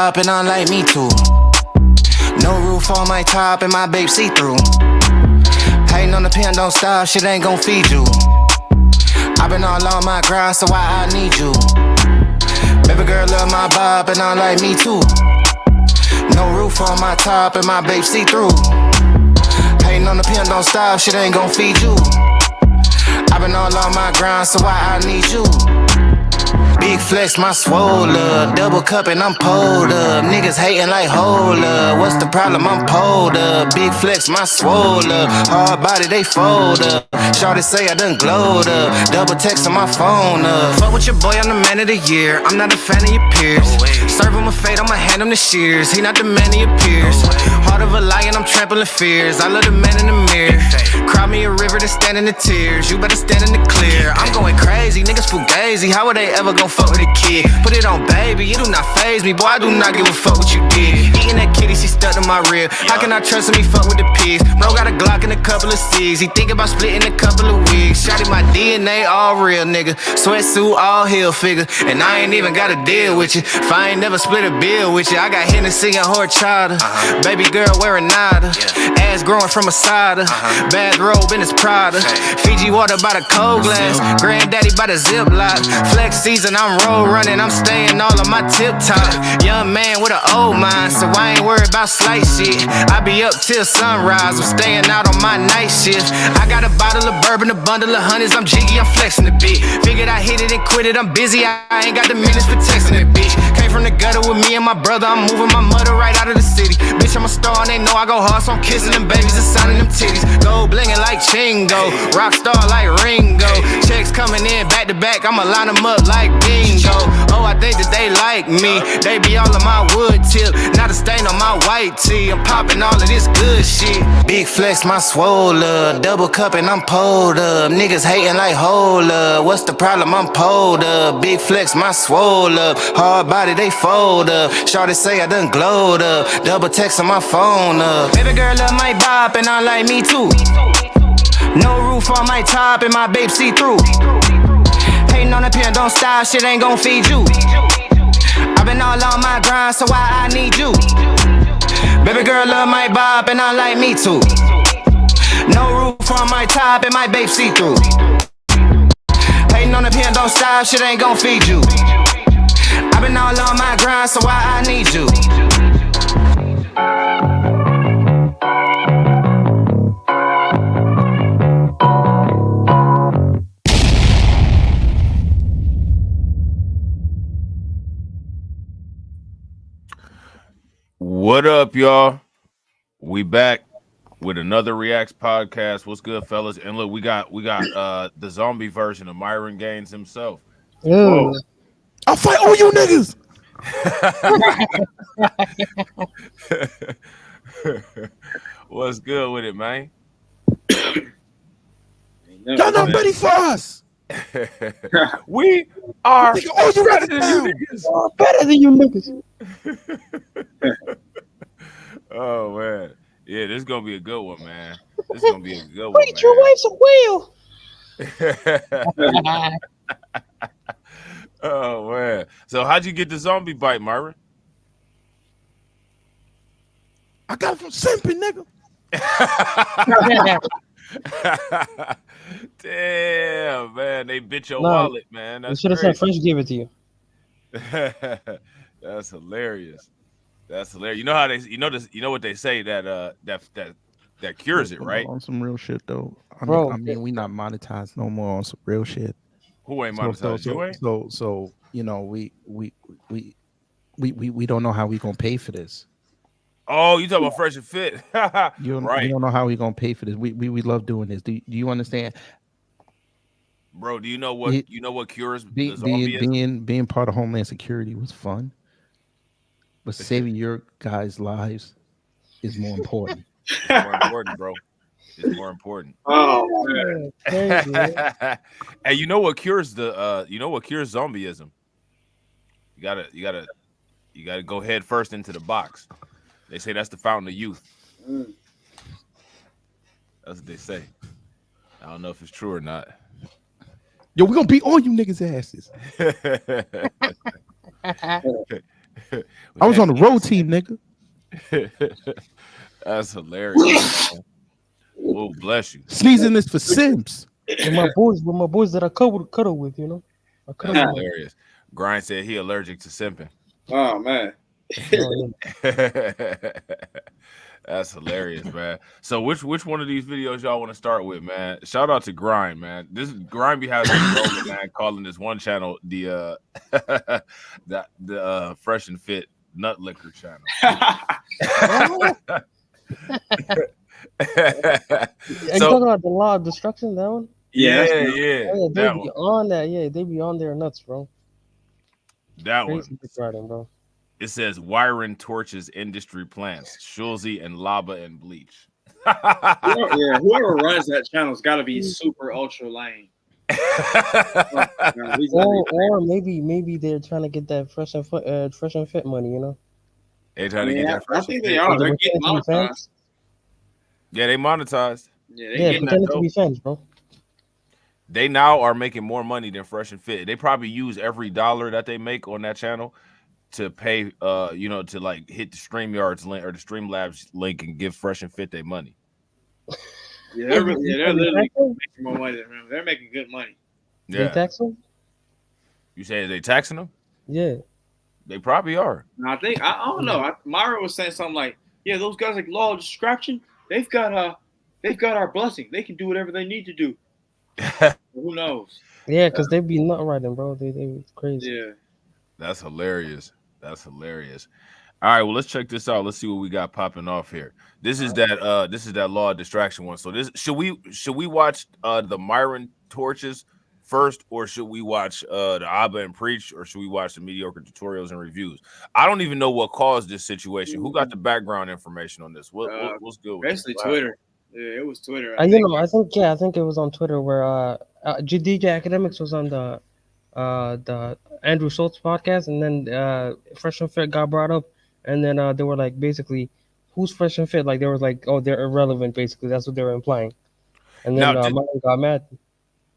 bop and I like me too. No roof on my top and my babe see-through. Hating on the pen, don't stop, shit ain't gon' feed you. I been all on my grind, so why I need you? Baby girl love my bop and I like me too. No roof on my top and my babe see-through. Hating on the pen, don't stop, shit ain't gon' feed you. I been all on my grind, so why I need you? Big flex, my swole up. Double cup and I'm pulled up. Niggas hating like hold up. What's the problem? I'm pulled up. Big flex, my swole up. Hard body, they fold up. Shawty say I done glowed up. Double text on my phone up. Fuck with your boy, I'm the man of the year. I'm not a fan of your peers. Serve him a fate, I'ma hand him the shears. He not the man of your peers. Heart of a lion, I'm trampling fears. I love the man in the mirror. Cry me a river to stand in the tears. You better stand in the clear. I'm going crazy, niggas fugazi. How would they ever gon' fuck with a kid? Put it on, baby, you do not faze me. Boy, I do not give a fuck what you did. Eating that kitty, she stuck to my rib. How can I trust him? He fuck with the pigs. Bro got a Glock and a couple of C's. He think about splitting a couple of wigs. Shotty my DNA all real, nigga. Sweatsuit all heel figure. And I ain't even gotta deal with you. If I ain't never split a bill with you. I got Hennessy and horchata. Baby girl wearing nada. Ass growing from a cider. Bathrobe in his Prada. Fiji water by the cold glass. Granddaddy by the Ziploc. Flex season, I'm roll running. I'm staying all on my tip top. Young man with an old mind, so I ain't worried about slight shit. I be up till sunrise. I'm staying out on my night shift. I got a bottle of bourbon, a bundle of hundreds. I'm jiggy, I'm flexing the beat. Figured I hit it and quit it. I'm busy. I ain't got the minutes for texting that bitch. Came from the gutter with me and my brother. I'm moving my mother right out of the city. Bitch, I'm a star and they know I go hard, so I'm kissing them babies and signing them titties. Gold blinging like Chingo, rock star like Ringo. Checks coming in back to back. I'ma line them up like bingo. Oh, I think that they like me. They be all on my wood tip, not a stain on my white tee. I'm popping all of this good shit. Big flex, my swole up. Double cup and I'm pulled up. Niggas hating like hold up. What's the problem? I'm pulled up. Big flex, my swole up. Hard body, they fold up. Shawty say I done glowed up. Double text on my phone up. Baby girl love my bop and I like me too. No roof on my top and my babe see-through. Hating on the pen, don't stop, shit ain't gon' feed you. I been all on my grind, so why I need you? Baby girl love my bop and I like me too. No roof on my top and my babe see-through. Hating on the pen, don't stop, shit ain't gon' feed you. I been all on my grind, so why I need you? What up, y'all? We back with another Reacts podcast. What's good, fellas? And look, we got the zombie version of Myron Gaines himself. I'll fight all you niggas. What's good with it, man? Y'all not ready for us. We are better than you niggas. Better than you niggas. Oh man, yeah, this is gonna be a good one, man. This is gonna be a good one. Wait, your wife's a whale. Oh man, so how'd you get the zombie bite, Myron? I got it from simping, nigga. Damn, man, they bit your wallet, man. That's should have said French gave it to you. That's hilarious. That's hilarious. You know how you know what they say that cures it, right? On some real shit though. Bro, I mean, we not monetized no more on some real shit. Who ain't monetized? You ain't? So you know, we don't know how we gonna pay for this. Oh, you talking about Fresh and Fit? You Right. don't know how we gonna pay for this. We love doing this. Do you understand? Bro, do you know what cures the being part of Homeland Security was fun, but saving your guys' lives is more important. It's more important, bro. It's more important. Oh man. And you know what cures zombieism? You gotta go head first into the box. They say that's the fountain of youth. That's what they say. I don't know if it's true or not. Yo, we gonna beat all you niggas' asses. I was on the road team, nigga. That's hilarious. Oh, bless you. Sneezing this for Sims. With my boys that I cuddle with, you know. I cuddle That's with them. hilarious. Grind said he allergic to simping. Oh man. Oh, yeah. That's hilarious, man. So which one of these videos y'all want to start with, man? Shout out to Grind, man. This is Grind be having rolling, man, calling this one channel the Fresh and Fit Nut Liquor channel. Are you talking about the Law of Destruction, that one? yeah. Oh, yeah, they That be one. on that. Yeah, they be on their nuts, bro. That Crazy one. dick riding, bro. It says wiring torches industry plants, Shultz and lava and bleach. Yeah, whoever runs that channel's got to be super ultra lame. Or maybe they're trying to get that fresh and fit money, you know. They trying to get that I fresh think and they fit. are. They're getting Pretending to be monetized. fans. Yeah, they monetized. Yeah, Yeah, getting that pretending to dope. be fans, bro. They now are making more money than Fresh and Fit. They probably use every dollar that they make on that channel to pay, to like hit the StreamYards link or the Streamlabs link and give Fresh and Fit their money. Yeah, they're literally making more money than them. They're making good money. They Yeah, tax them? you say they taxing them? Yeah. They probably are. And I think I don't know. Myra was saying something like, "Yeah, those guys like Law of Destruction, they've got our blessing. They can do whatever they need to do." Who knows? Yeah, because they be nut riding, bro. They crazy. Yeah. That's hilarious. That's hilarious. All right, well, let's check this out. Let's see what we got popping off here. This is that Law of Distraction one. So this should we watch the Myron torches first, or should we watch the Abba and Preach, or should we watch the mediocre tutorials and reviews? I don't even know what caused this situation. Who got the background information on this? What's good with Basically this? Twitter. Yeah, it was Twitter. I think it was on Twitter where DJ Academics was on the Andrew Schultz podcast, and then Fresh and Fit got brought up, and then they were like, basically, who's Fresh and Fit? Like they were like, oh, they're irrelevant. Basically, that's what they were implying. And then Myron got mad.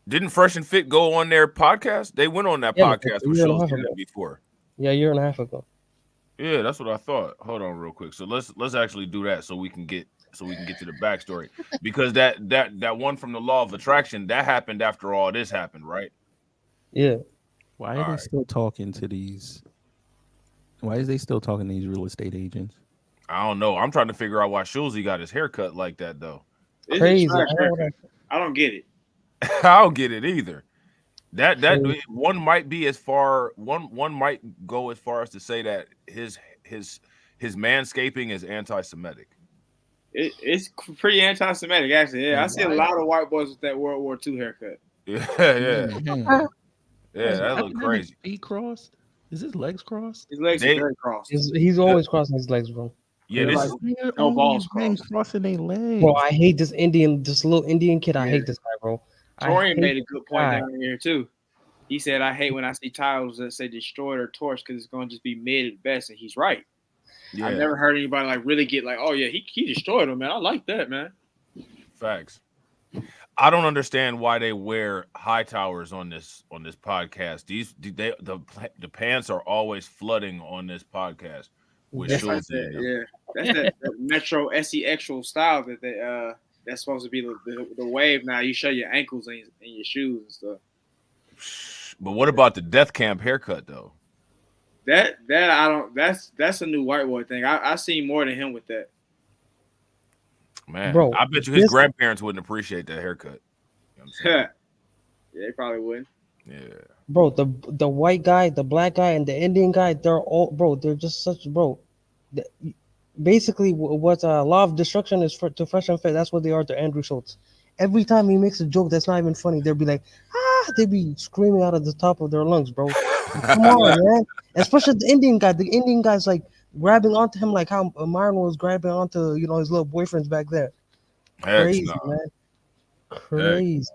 Didn't Fresh and Fit go on their podcast? They went on that podcast with Shultz before. Yeah, a year and a half ago. Yeah, that's what I thought. Hold on, real quick. So let's actually do that so we can get to the backstory, because that one from the Law of Attraction that happened after all this happened, right? Yeah. Why are they still talking to these? Why is they still talking to these real estate agents? I don't know. I'm trying to figure out why Shultz got his haircut like that though. It's Crazy. I don't get it. I don't get it either. That one might be as far one might go as far as to say that his manscaping is anti-Semitic. It's pretty anti-Semitic, actually. Yeah, I see a lot of white boys with that World War II haircut. Yeah. Yeah, that look crazy. Feet crossed? Is his legs crossed? His legs are very crossed. He's always crossing his legs, bro. Yeah, this is No balls crossed. crossing their legs. Bro, I hate this little Indian kid. I hate this guy, bro. Torian made a good point down here too. He said, "I hate when I see titles that say destroyed or torched because it's going to just be mid at best," and he's right. yeah. I've never heard anybody like really get like, "Oh yeah, he destroyed him, man. I like that, man." Facts. I don't understand why they wear high towers on this podcast. The pants are always flooding on this podcast. With That's like Shultz in them. yeah, that's that Metro SE-actual style that they that's supposed to be the wave. Now you show your ankles and your shoes and stuff. But what about the Death Camp haircut though? That I don't. That's a new white boy thing. I see more than him with that. Man, Bro, I bet you his grandparents wouldn't appreciate that haircut. You know what I'm saying? Yeah, they probably wouldn't. Yeah. Bro, the white guy, the black guy, and the Indian guy, they're just such, bro. Basically, what Law of Destruction is to Fresh and Fit, that's what they are to Andrew Schultz. Every time he makes a joke that's not even funny, they'll be like, they be screaming out of the top of their lungs, bro. Come on, man. Especially the Indian guy. The Indian guy's like grabbing onto him like how Myron was grabbing onto, his little boyfriends back there. Crazy, man. Crazy.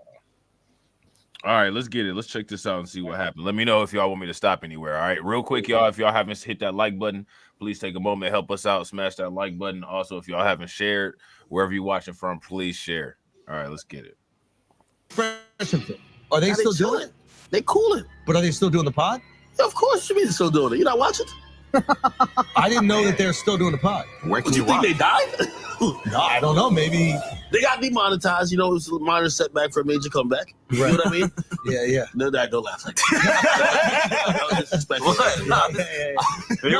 All right, let's get it. Let's check this out and see what happened. Let me know if y'all want me to stop anywhere. All right, real quick, y'all. If y'all haven't hit that like button, please take a moment, help us out, smash that like button. Also, if y'all haven't shared, wherever you're watching from, please share. All right, let's get it. Fresh and Fit. Are they still doing it? They cool it. But are they still doing the pod? Yeah, of course you mean they're still doing it. You're not watching? I didn't know that they're still doing the pod. Where can you think they died? No, I don't know. Maybe They got demonetized. You know, it was a minor setback for a major comeback. You know what I mean? yeah. No, don't laugh like that. That was disrespectful. No,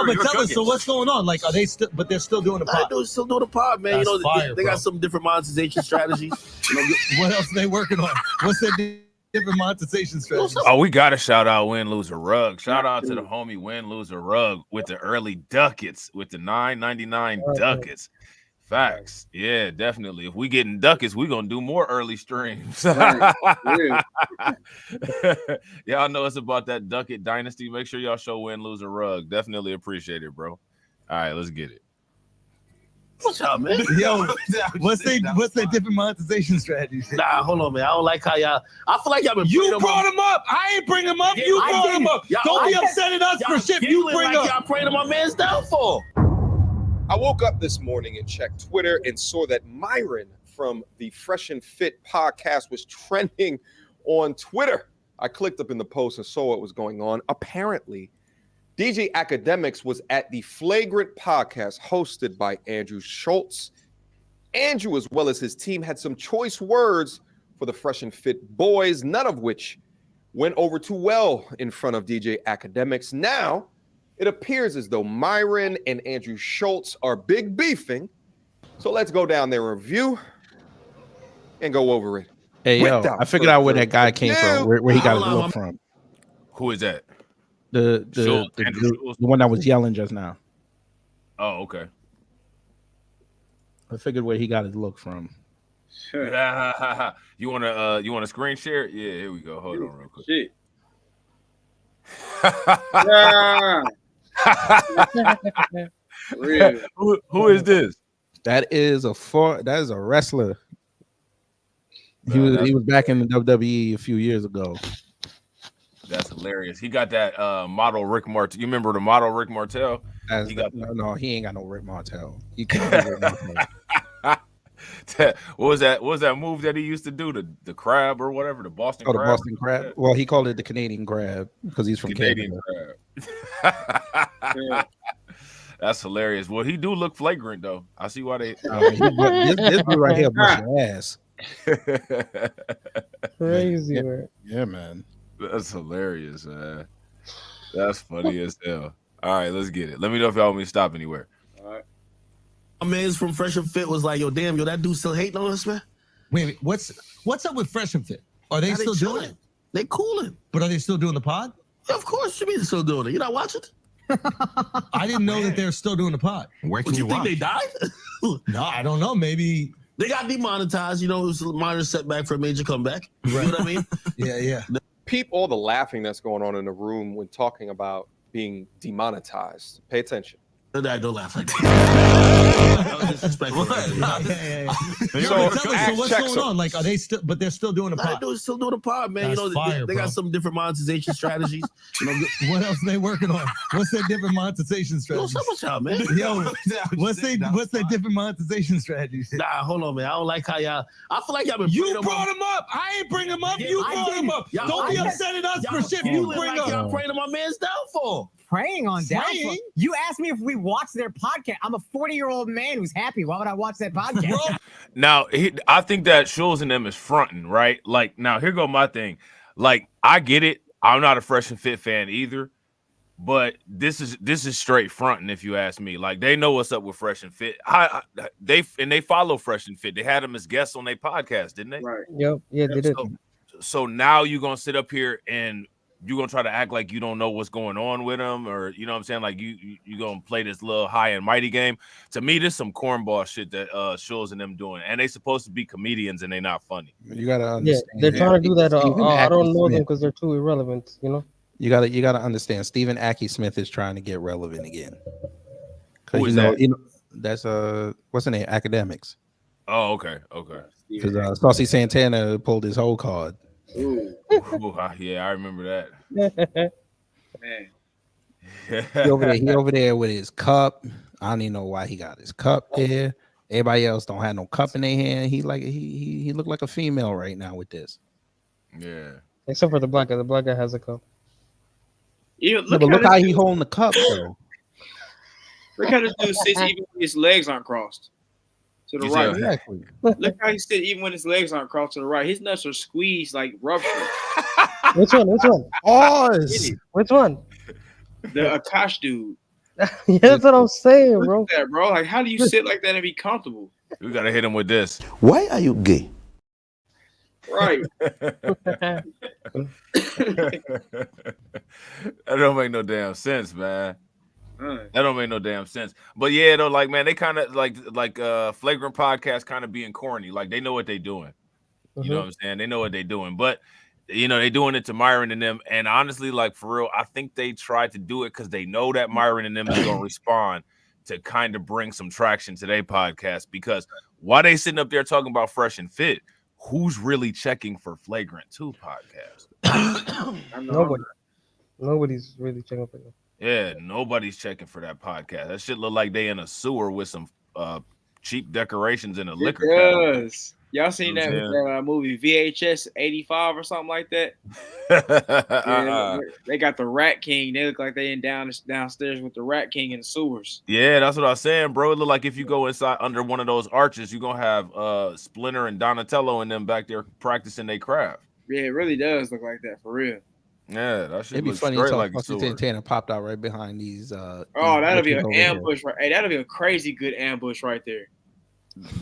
but tell us. So what's going on? Like, are they still? But they're still doing the pod. They're still doing the pod, man. That's you know, fire, they bro. got some different monetization strategies. You know, What else are they working on? What's their different monetization strategy? Oh, we gotta shout out Win Loser Rug. Shout out to the homie Win Loser Rug with the early ducats, with the $9.99 ducats. Facts. Yeah, definitely. If we getting ducats, we gonna do more early streams. Right. Yeah. Y'all know it's about that ducat dynasty. Make sure y'all show Win Loser Rug. Definitely appreciate it, bro. All right, let's get it. what's up, man? Yo, what's their different monetization strategies? Nah, hold on, man. I don't like how y'all. I feel like y'all been. You brought him up. I ain't bring him up. You brought him up. Don't be upset at us for shit you bring up. Y'all praying to my man's downfall. I woke up this morning and checked Twitter and saw that Myron from the Fresh and Fit podcast was trending on Twitter. I clicked up in the post and saw what was going on. Apparently, DJ Academics was at the Flagrant podcast hosted by Andrew Shultz. Andrew, as well as his team, had some choice words for the Fresh and Fit boys, none of which went over too well in front of DJ Academics. Now, it appears as though Myron and Andrew Shultz are big beefing. So let's go down there and review and go over it. Hey, yo, I figured out where that guy came from, where he got his look from. Who is that? The one that was yelling just now. Oh, okay. I figured where he got his look from. Sure. You wanna screen share? Yeah, here we go. Hold on real quick. Shit. Yeah. Real. Who is this? That is a wrestler. He was back in the WWE a few years ago. That's hilarious. He got that model Rick Martel. You remember the model Rick Martel? No, he ain't got no Rick Martel. He can't do Rick Martel. What was that move that he used to do? The crab or whatever, the Boston crab? The Boston crab. Well, he called it the Canadian crab because he's from Canadian Canada. crab. That's hilarious. Well, he do look flagrant though. I see why they. This dude right here bust your ass. Crazy, man. Yeah, man. That's hilarious, man. That's funny as hell. All right, let's get it. Let me know if y'all want me to stop anywhere. All right. My man's from Fresh and Fit was like, yo, damn, that dude still hating on us, man. Wait, what's up with Fresh and Fit? Are they still doing it? They cooling. But are they still doing the pod? Yeah, of course, you mean they're still doing it. You not watching? I didn't know that they're still doing the pod. Where can you think they died? No, I don't know. Maybe they got demonetized. You know, it was a minor setback for a major comeback. You know what I mean? Yeah. Peep all the laughing that's going on in the room when talking about being demonetized. Pay attention. Don't laugh like that. That was disrespectful. So what's going on? Like, are they still? But they're still doing the pod. They're still doing the pod, man. That's you know, fire, they got some different monetization strategies. You know, what else are they working on? What's their different monetization strategies? What's up, man? Yo, what's their different monetization strategies? Nah, hold on, man. I don't like how y'all. I feel like y'all been. You brought him up. I ain't bring him up. You brought him up. Don't be upset at us for shit you bring up. Y'all praying to my man's downfall. Preying on downfall. You asked me if we watched their podcast. I'm a 40-year-old man who's happy. Why would I watch that podcast? Now, I think that Shultz and them is fronting, right? Like, now here go my thing. Like, I get it. I'm not a Fresh and Fit fan either, but this is straight fronting if you ask me. Like, they know what's up with Fresh and Fit. They follow Fresh and Fit. They had them as guests on their podcast, didn't they? Right. Yep. Yeah, they did. So now you're gonna sit up here and you're gonna try to act like you don't know what's going on with them, or you know what I'm saying? Like you gonna play this little high and mighty game. To me, this some cornball shit that Shultz and them doing, and they supposed to be comedians and they not funny. You gotta understand. Yeah, they're trying to do that. I don't know them because they're too irrelevant. You know. You gotta understand. Stephen Aki Smith is trying to get relevant again. Who is that? That's what's the name? Academics. Oh, okay. Because Saucy Santana pulled his whole card. Ooh. Ooh, yeah, I remember that. Man. He over there with his cup. I don't even know why he got his cup there. Everybody else don't have no cup in their hand. He looked like a female right now with this. Yeah. Except for the black guy. The black guy has a cup. Yeah, Look how he holding the cup though. Look how this dude sits even when his legs aren't crossed to the right. Exactly. Look how he sits even when his legs aren't crossed to the right. His nuts are squeezed like rubber. Which one? Pause. Which one? The Akash dude. Yeah, that's what I'm saying, bro. Look at that, bro. Like, how do you sit like that and be comfortable? We gotta hit him with this. Why are you gay? Right. That don't make no damn sense, man. That don't make no damn sense. But yeah, though, like, man, they kind of like flagrant podcast kind of being corny. Like, they know what they're doing. You know what I'm saying? They know what they're doing. But you know, they doing it to Myron and them. And honestly, like, for real, I think they tried to do it because they know that Myron and them is gonna respond to kind of bring some traction to their podcast. Because while they sitting up there talking about Fresh and Fit, who's really checking for Flagrant 2 podcast? Nobody's really checking for them. Yeah, nobody's checking for that podcast. That shit look like they in a sewer with some cheap decorations in a liquor cabinet. Does. Y'all seen that movie VHS 85 or something like that? They got the Rat King. They look like they in downstairs with the Rat King in the sewers. Yeah, that's what I was saying, bro. It look like if you go inside under one of those arches, you're gonna have Splinter and Donatello and them back there practicing their craft. Yeah, it really does look like that for real. Yeah, that should It'd be look funny straight until like a sewer. Santana popped out right behind these. Oh, that'll be an ambush, right? Hey, that'll be a crazy good ambush right there. Man,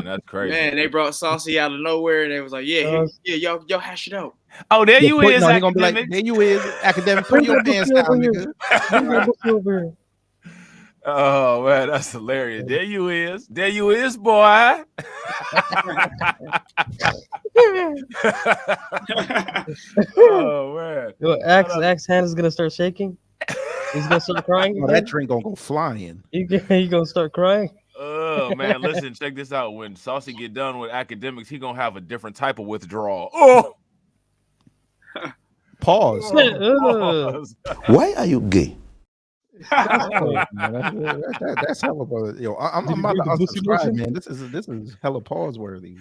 that's crazy. Man, they brought Saucy out of nowhere, and they was like, "Yeah, y'all hash it out." Oh, there you is. No, he gonna be like, there you is, academic. Put your pants down, nigga. Oh man, that's hilarious. There you is, boy. Oh man. Yo, Axe hand is gonna start shaking. He's gonna start crying. Oh, that drink gonna go flying. He gonna start crying. Oh man, listen, check this out. When Saucy get done with academics, he gonna have a different type of withdrawal. Oh, pause. Why are you gay? That's hella pause. Yo, I'm about to unsubscribe, man. This is hella pause worthy.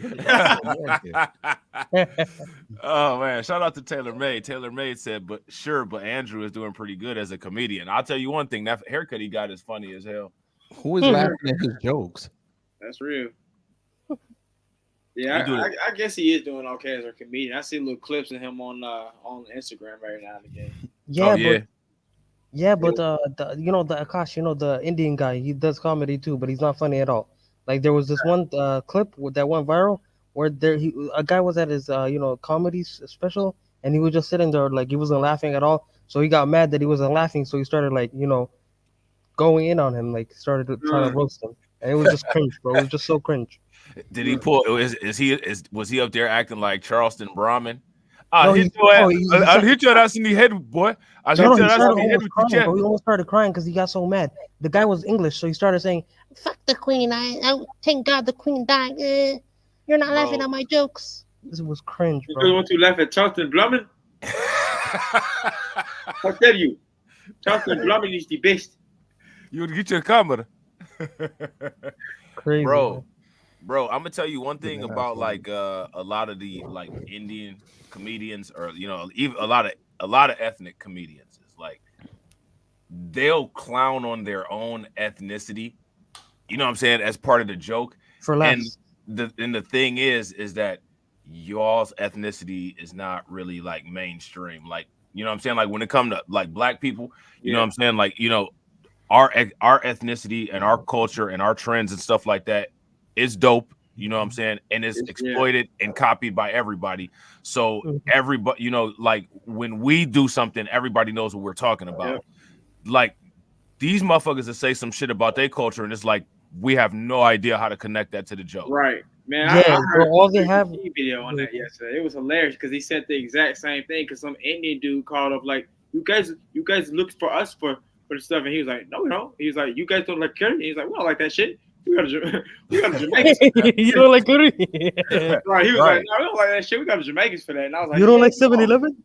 Oh man, shout out to Taylor May. Taylor May said, but Andrew is doing pretty good as a comedian. I'll tell you one thing, that haircut he got is funny as hell. Who is laughing at his jokes? That's real. Yeah, I guess he is doing okay as a comedian. I see little clips of him on Instagram every now and again. But you know, the Akash, you know, the Indian guy, he does comedy too, but he's not funny at all. Like there was this one clip that went viral where a guy was at his comedy special, and he was just sitting there like he wasn't laughing at all. So he got mad that he wasn't laughing, so he started like going in on him, like started trying to roast him, and it was just cringe, bro. It was just so cringe. Did he pull? Was he up there acting like Charleston Brahmin? No, I'll hit your ass in the head, boy. I'll hit your ass in the head with the jet. He almost started crying because he got so mad. The guy was English, so he started saying, "Fuck the queen! I thank God the queen died. You're not laughing at my jokes." This was cringe, bro. You want to laugh at Charleston Brahmin? I tell you, Charleston Brahmin is the best. You would get your camera. Crazy, bro. I'm gonna tell you one thing about like a lot of the like Indian comedians, or even a lot of ethnic comedians. It's like they'll clown on their own ethnicity. You know what I'm saying? As part of the joke. For laughs. And the thing is that y'all's ethnicity is not really like mainstream. Like, you know what I'm saying? Like when it comes to like black people, you know what I'm saying? Like, our everythity and our culture and our trends and stuff like that is dope. You know what I'm saying? And it's exploited and copied by everybody. So everybody, like when we do something, everybody knows what we're talking about. Like these motherfuckers that say some shit about their culture, and it's like we have no idea how to connect that to the joke. Right, man. Yeah, I heard all they have video on that yesterday. It was hilarious because he said the exact same thing. Because some Indian dude called up like, "You guys look for us for the stuff," and he was like, "No, we don't." He was like, "You guys don't like curry?" And he's like, "We don't like that shit. We got a Jamaicans." You don't like curry? Right. He was like, "No, we don't like that shit. We got a Jamaicans for that." And I was like, "You don't like 7-Eleven?"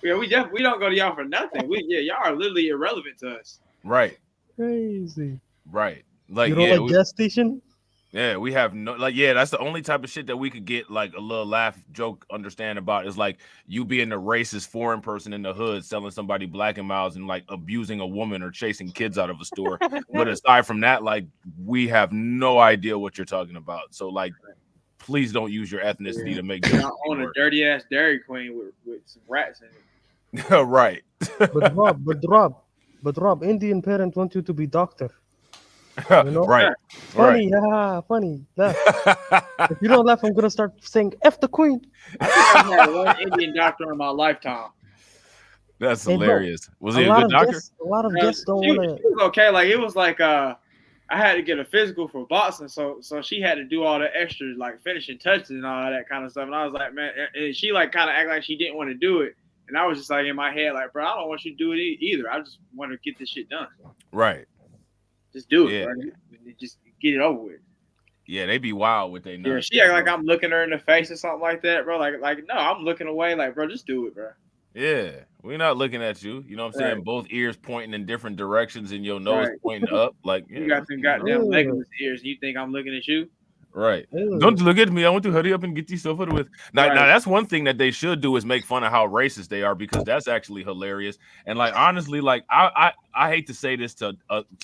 Yeah, we don't go to y'all for nothing. Y'all are literally irrelevant to us. Right. Crazy. Right. Like you don't like gas station? Yeah, we have no that's the only type of shit that we could get like a little laugh joke understand about is like you being a racist foreign person in the hood selling somebody Black and Miles and like abusing a woman or chasing kids out of a store. But aside from that, like we have no idea what you're talking about. So like please don't use your ethnicity to make jokes. On a dirty ass Dairy Queen with some rats in it. Right. But Rob, Indian parents want you to be doctor. You know? Right. Funny, funny. Laugh. If you don't laugh, I'm gonna start saying "F the Queen." I think I've had one Indian doctor in my lifetime. That's Hey, bro, hilarious. Was he a good doctor? A lot of guests don't want to. She was okay. Like it was like I had to get a physical for boxing, so she had to do all the extra like finishing touches and all that kind of stuff. And I was like, man, and she like kind of act like she didn't want to do it. And I was just like in my head, like, bro, I don't want you to do it either. I just want to get this shit done. Right. Just do it, bro. Just get it over with. Yeah, they be wild with they Yeah, she act like I'm looking her in the face or something like that, bro. Like no, I'm looking away. Like, bro, just do it, bro. Yeah, we're not looking at you. You know what I'm saying? Both ears pointing in different directions and your nose pointing up. Like you got them goddamn Legolas ears, and you think I'm looking at you? Right. Don't look at me. I want to hurry up and get these over with. Now, that's one thing that they should do is make fun of how racist they are because that's actually hilarious. And like honestly, like I hate to say this to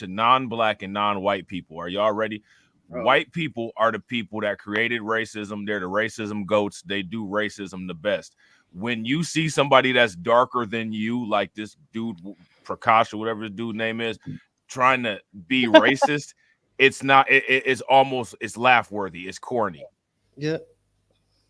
non-Black and non-white people. Are y'all ready? White people are the people that created racism. They're the racism goats. They do racism the best. When you see somebody that's darker than you, like this dude Prakash or whatever his dude name is, trying to be racist. It's not. It's almost. It's laugh worthy. It's corny. Yeah.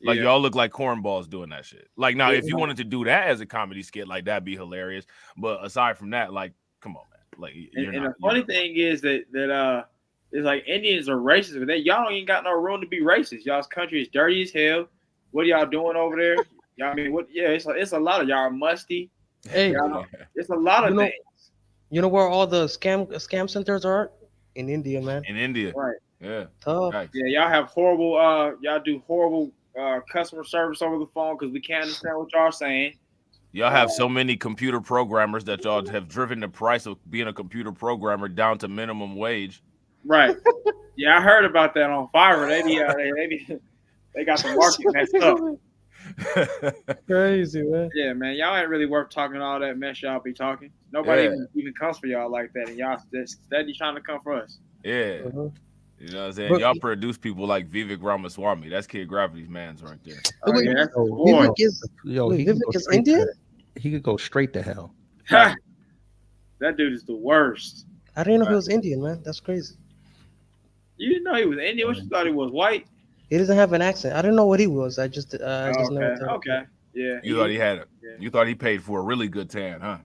Like y'all look like cornballs doing that shit. Like now, if you wanted to do that as a comedy skit, like that'd be hilarious. But aside from that, like, come on, man. Like, and the funny thing is that it's like Indians are racist, but y'all ain't got no room to be racist. Y'all's country is dirty as hell. What are y'all doing over there? Y'all mean what? Yeah, it's a lot of y'all are musty. Hey, it's a lot of things. You know where all the scam centers are? In India, man. In India, right? Yeah. Tough. Right. Yeah, y'all have horrible. Y'all do horrible customer service over the phone because we can't understand what y'all saying. Y'all have so many computer programmers that y'all have driven the price of being a computer programmer down to minimum wage. Right. Yeah, I heard about that on Fiverr. They got the market messed up. Crazy, man. Yeah, man. Y'all ain't really worth talking all that mess y'all be talking. Nobody even comes for y'all like that, and y'all steady trying to come for us. Yeah. You know what I'm saying? Y'all produce people like Vivek Ramaswamy. That's Kid Gravity's man's right there. Vivek is Indian? He could go straight to hell. That dude is the worst. I didn't know he was Indian, man. That's crazy. You didn't know he was Indian? What you thought he was, white? He doesn't have an accent. I didn't know what he was. I just never. Okay. Yeah. You thought he had it. Yeah. You thought he paid for a really good tan, huh?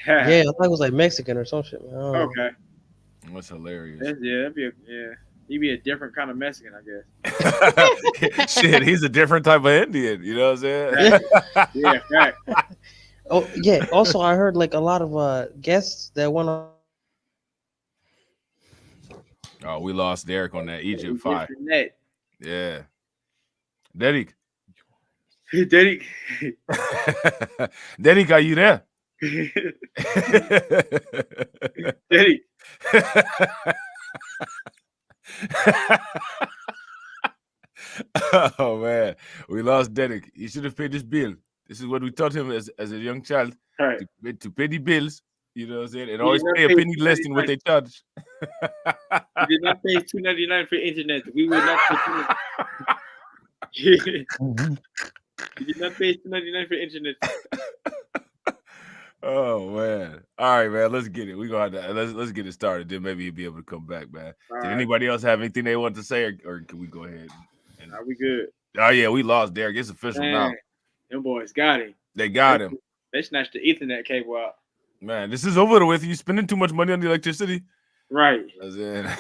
Yeah, I thought it was like Mexican or some shit, man. Okay. That's hilarious. He'd be a different kind of Mexican, I guess. Shit, he's a different type of Indian. You know what I'm saying? Yeah, right. Oh yeah. Also, I heard like a lot of guests that went on. Oh, we lost Derek on that Egypt 5. Yeah. Derek. Derek. Derek, are you there? Derek. Oh man, we lost Derek. He should have paid his bill. This is what we taught him as a young child, right. to pay the bills. You know what I'm saying? And always pay a penny less than what they charge. We did not pay $2.99 for internet. We would not pay. We did not pay $2.99 for internet. Oh man! All right, man. Let's get it. We gonna have to let's get it started. Then maybe he'll be able to come back, man. Did anybody else have anything they want to say, or can we go ahead? Are we good? Oh yeah, we lost Derek. It's official now. Them boys got him. They got him. They snatched the Ethernet cable out. Man, this is over with. You spending too much money on the electricity. Right. You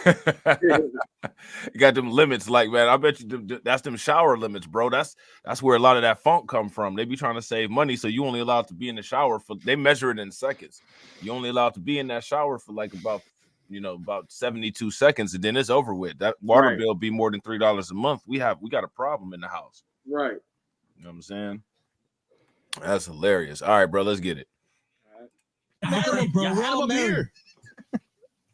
got them limits, like, man. I bet you that's them shower limits, bro. That's where a lot of that funk come from. They be trying to save money, so you only allowed to be in the shower for. They measure it in seconds. You only allowed to be in that shower for like about 72 seconds, and then it's over with. That water bill be more than $3 a month. We got a problem in the house. Right. You know what I'm saying? That's hilarious. All right, bro. Let's get it. Bro, run him up here.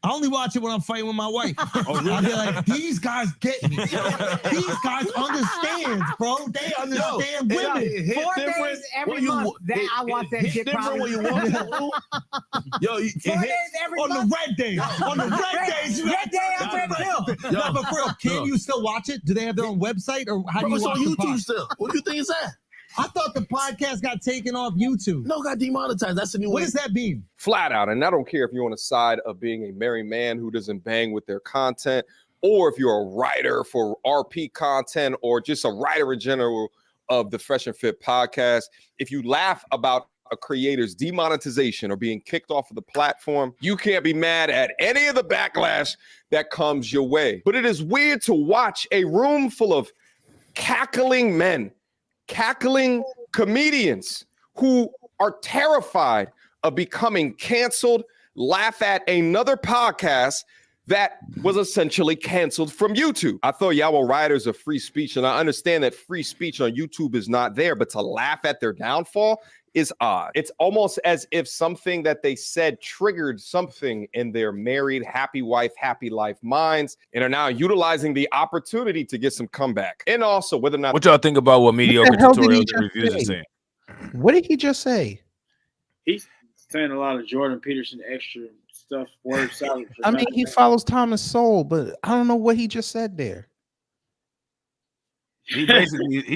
I only watch it when I'm fighting with my wife. I'll be like, these guys get me. These guys understand, bro. They understand women. 4 days every month. I watch that shit probably. When you want Yo, 4 days every on month. the red days. On the red days. Red day I'm red pill. No, but for real, can you still watch it? Do they have their own website or how do you it's watch on the YouTube pod? still. What do you think is that? I thought the podcast got taken off YouTube. No, got demonetized. That's the new What way. does that mean? Flat out. And I don't care if you're on the side of being a married man who doesn't bang with their content, or if you're a writer for RP content, or just a writer in general of the Fresh and Fit podcast. If you laugh about a creator's demonetization or being kicked off of the platform, you can't be mad at any of the backlash that comes your way. But it is weird to watch a room full of cackling men, cackling comedians who are terrified of becoming canceled, laugh at another podcast that was essentially canceled from YouTube. I thought y'all were riders of free speech, and I understand that free speech on YouTube is not there, but to laugh at their downfall is odd. It's almost as if something that they said triggered something in their married, happy wife, happy life minds, and are now utilizing the opportunity to get some comeback. And also whether or not— What y'all think about what mediocre hell did he tutorials and just reviews are say? saying? What did he just say? He's saying a lot of Jordan Peterson extra stuff, word salad. I mean, he follows Thomas Sowell, but I don't know what he just said there. He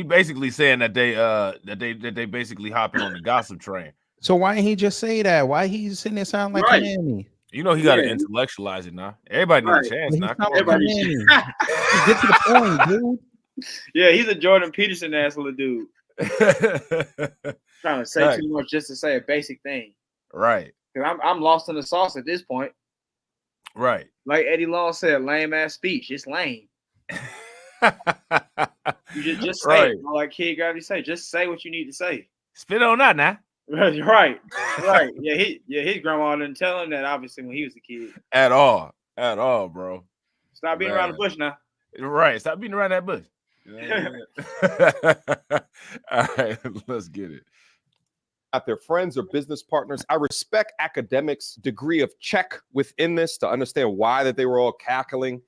basically saying that they basically hopping on the gossip train. So why didn't he just say that? Why he sitting there sound like Right. Miami? You know he got to intellectualize it now. Everybody needs a chance He now. sound Come like on. Miami. Get to the point, dude. Yeah, he's a Jordan Peterson asshole dude. Trying to say Right. too much just to say a basic thing. Right, Because I'm lost in the sauce at this point. right. Like Eddie Long said, lame ass speech. It's lame. You just say Right. it. Like Kid Gravity say, just say what you need to say. Spit on that now. Right. Yeah, his grandma didn't tell him that obviously when he was a kid. At all, bro. Stop being around the bush now. Right, stop beating around that bush. You know what I mean? All right, let's get it. At their friends or business partners. I respect academics' degree of check within this to understand why that they were all cackling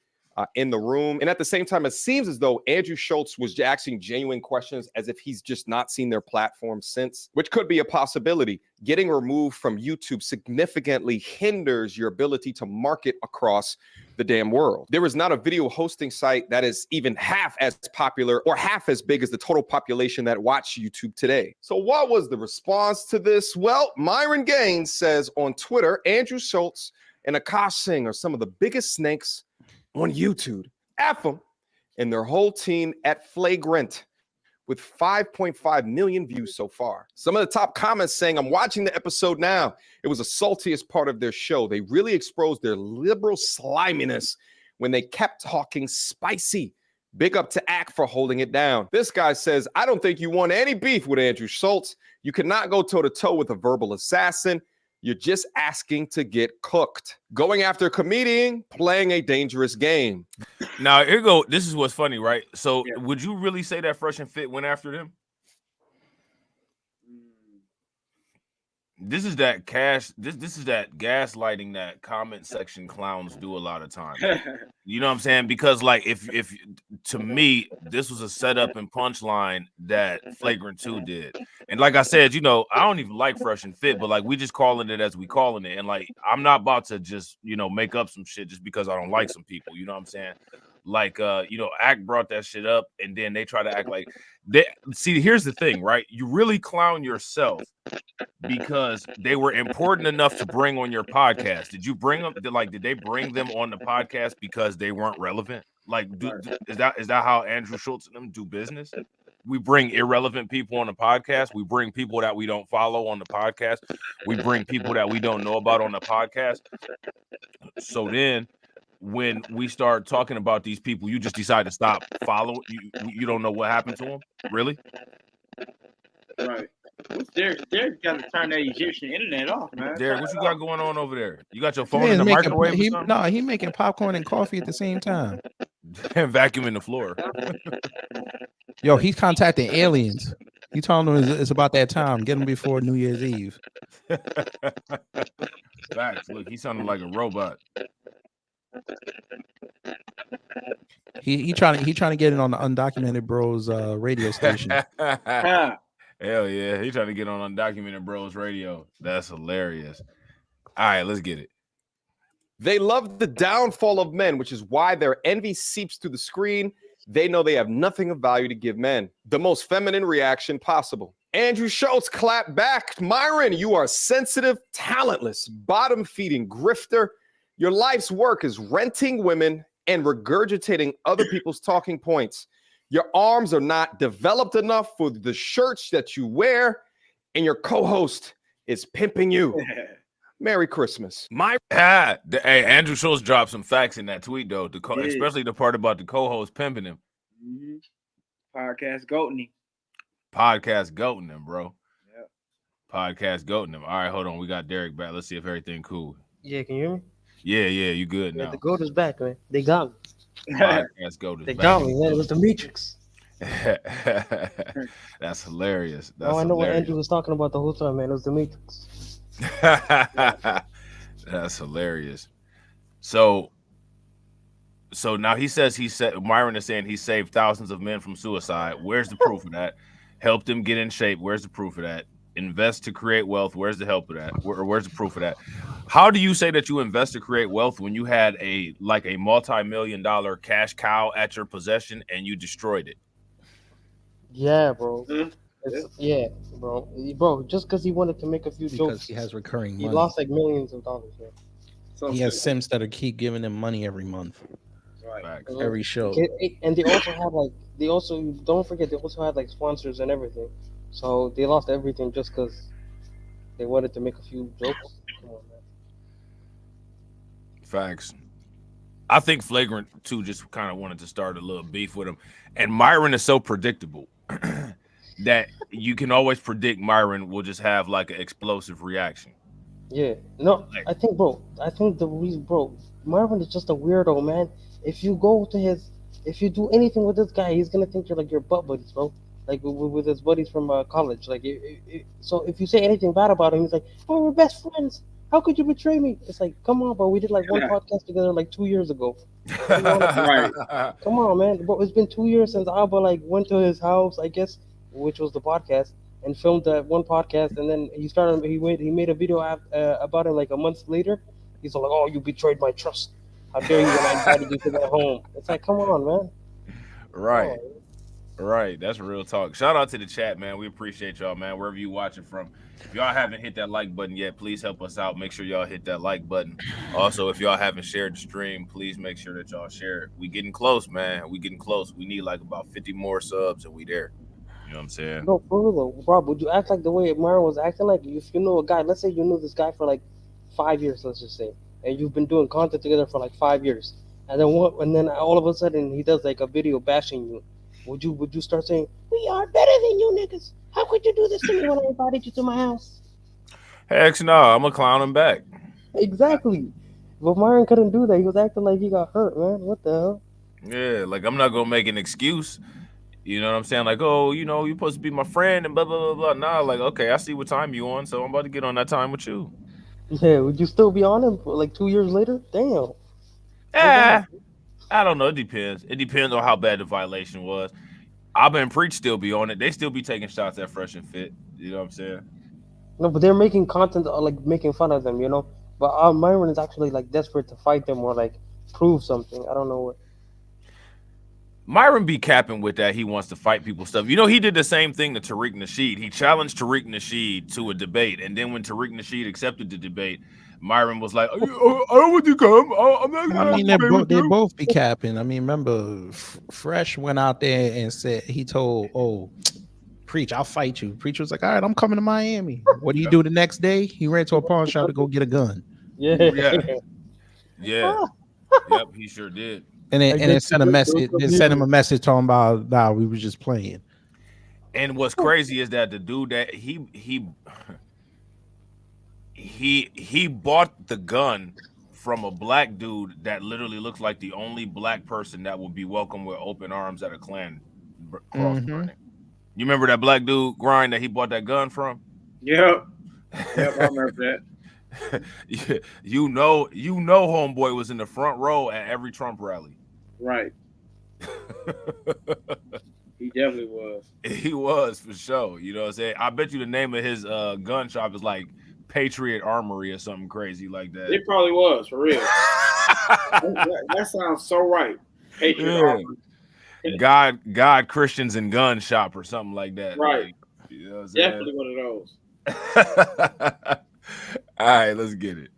in the room. And at the same time, it seems as though Andrew Shultz was asking genuine questions as if he's just not seen their platform since, which could be a possibility. Getting removed from YouTube significantly hinders your ability to market across the damn world. There is not a video hosting site that is even half as popular or half as big as the total population that watch YouTube today. So what was the response to this? Well, Myron Gaines says on Twitter, Andrew Shultz and Akash Singh are some of the biggest snakes on YouTube. F them and their whole team at Flagrant, with 5.5 million views so far. Some of the top comments saying, I'm watching the episode now. It was the saltiest part of their show. They really exposed their liberal sliminess when they kept talking spicy. Big up to Ack for holding it down. This guy says, I don't think you want any beef with Andrew Shultz. You cannot go toe-to-toe with a verbal assassin. You're just asking to get cooked. Going after a comedian, playing a dangerous game. Now, here go. This is what's funny, right? So, would you really say that Fresh and Fit went after them? This is that cash. This is that gaslighting that comment section clowns do a lot of times. You know what I'm saying? Because like if to me, this was a setup and punchline that Flagrant 2 did. And like I said, you know, I don't even like Fresh and Fit, but like we just calling it as we calling it. And like I'm not about to just, you know, make up some shit just because I don't like some people. You know what I'm saying? Like you know, Act brought that shit up and then they try to act like they see. Here's the thing, right? You really clown yourself because they were important enough to bring on your podcast. Did you bring them? Did they bring them on the podcast because they weren't relevant? Like, is that how Andrew Shultz and them do business? We bring irrelevant people on the podcast. We bring people that we don't follow on the podcast. We bring people that we don't know about on the podcast. So then, when we start talking about these people, you just decide to stop following. You don't know what happened to them, really? Right. Derek got to turn that Egyptian internet off, man. Derek, what you got going on over there? You got your phone He in the making- microwave? he- or something? No, he making popcorn and coffee at the same time. And vacuuming the floor. Yo, he's contacting aliens. He telling them it's about that time. Get them before New Year's Eve. Facts. Look, he sounded like a robot. He trying to get it on the Undocumented Bros radio station. Hell yeah, he trying to get on Undocumented Bros radio. That's hilarious. All right, let's get it. They love the downfall of men, which is why their envy seeps through the screen. They know they have nothing of value to give men. The most feminine reaction possible. Andrew Shultz clapped back. Myron, you are sensitive, talentless, bottom-feeding grifter. Your life's work is renting women and regurgitating other people's talking points. Your arms are not developed enough for the shirts that you wear, and your co-host is pimping you. Merry Christmas. Hey, Andrew Schultz dropped some facts in that tweet, though, especially the part about the co-host pimping him. Mm-hmm. Podcast goating him. Podcast goating him, bro. Yep. Podcast goating him. All right, hold on. We got Derek back. Let's see if everything cool. Yeah, can you hear me? Yeah, you good now. The goat is back, man. They got me. Podcast goat is They back. got me, man. It was the Matrix. That's hilarious. I know what Andrew was talking about the whole time, man. It was the Matrix. That's hilarious. So now he says Myron is saying he saved thousands of men from suicide. Where's the proof of that? Helped them get in shape. Where's the proof of that? Invest to create wealth. Where's the help of that? Where's the proof of that? How do you say that you invest to create wealth when you had a multi-million-dollar cash cow at your possession and you destroyed it? Yeah, bro. Yeah, bro. Just because he wanted to make a few Because jokes, he has recurring money. he lost like millions of dollars. Man. So He has Sims that keep giving him money every month, right. every show. And they also had don't forget they also had like sponsors and everything. So they lost everything just because they wanted to make a few jokes. Come on, man. Facts. I think Flagrant too just kind of wanted to start a little beef with him. And Myron is so predictable that you can always predict Myron will just have like an explosive reaction. Yeah. No, I think the reason, bro, Marvin is just a weirdo, man. If you do anything with this guy, he's gonna think you're like your butt buddies, bro. Like with his buddies from college. Like, so if you say anything bad about him, he's like, "Oh, we're best friends. How could you betray me?" It's like, come on, bro. We did like one podcast together like 2 years ago. Right. Come on, man. Bro, it's been 2 years since Alba like went to his house, I guess, which was the podcast, and filmed that one podcast, and then he made a video about it like a month later. He's like, "Oh, you betrayed my trust. How dare you when I invited you to my home?" It's like, come on, man. Right. Right. That's real talk. Shout out to the chat, man. We appreciate y'all, man. Wherever you watching from. If y'all haven't hit that like button yet, please help us out. Make sure y'all hit that like button. Also, if y'all haven't shared the stream, please make sure that y'all share it. We getting close, man. We getting close. We need like about 50 more subs and we there. You know what I'm saying? No, for real though, Rob, would you act like the way Myron was acting? Like, if you know a guy, let's say you knew this guy for like 5 years, let's just say, and you've been doing content together for like 5 years, and then all of a sudden he does like a video bashing you. Would you start saying, "We are better than you niggas. How could you do this to me when I invited you to my house?" Heck no, I'm gonna clown him back. Exactly. But Myron couldn't do that. He was acting like he got hurt, man. What the hell? Yeah, like I'm not gonna make an excuse. You know what I'm saying? Like, oh, you know, you're supposed to be my friend and blah blah blah blah. Nah, like, okay, I see what time you on, so I'm about to get on that time with you. Yeah, would you still be on him for like 2 years later? Damn. I don't know. It depends. It depends on how bad the violation was. I've been preached still be on it. They still be taking shots at Fresh and Fit. You know what I'm saying? No, but they're making content like making fun of them, you know. But Myron is actually like desperate to fight them or like prove something. I don't know what. Myron be capping with that. He wants to fight people stuff. You know, he did the same thing to Tariq Nasheed. He challenged Tariq Nasheed to a debate. And then when Tariq Nasheed accepted the debate, Myron was like, I don't want to come. I'm not I mean, they both be capping. I mean, remember, Fresh went out there and said, he told, Preach, I'll fight you. Preach was like, all right, I'm coming to Miami. What do you do the next day? He ran to a pawn shop to go get a gun. Yeah. Yep, he sure did. And then sent a message. They sent him a message talking about, nah, we were just playing. And what's crazy is that the dude that he bought the gun from a black dude that literally looks like the only black person that would be welcome with open arms at a Klan cross burning. You remember that black dude, Grind, that he bought that gun from? Yep, I remember that. you know, homeboy was in the front row at every Trump rally. Right. He definitely was. He was for sure. You know what I'm saying? I bet you the name of his gun shop is like Patriot Armory or something crazy like that. It probably was, for real. that sounds so right. Patriot Armory. God, Christians and gun shop or something like that. Right. Like, you know what I'm Definitely one of those. All right, let's get it.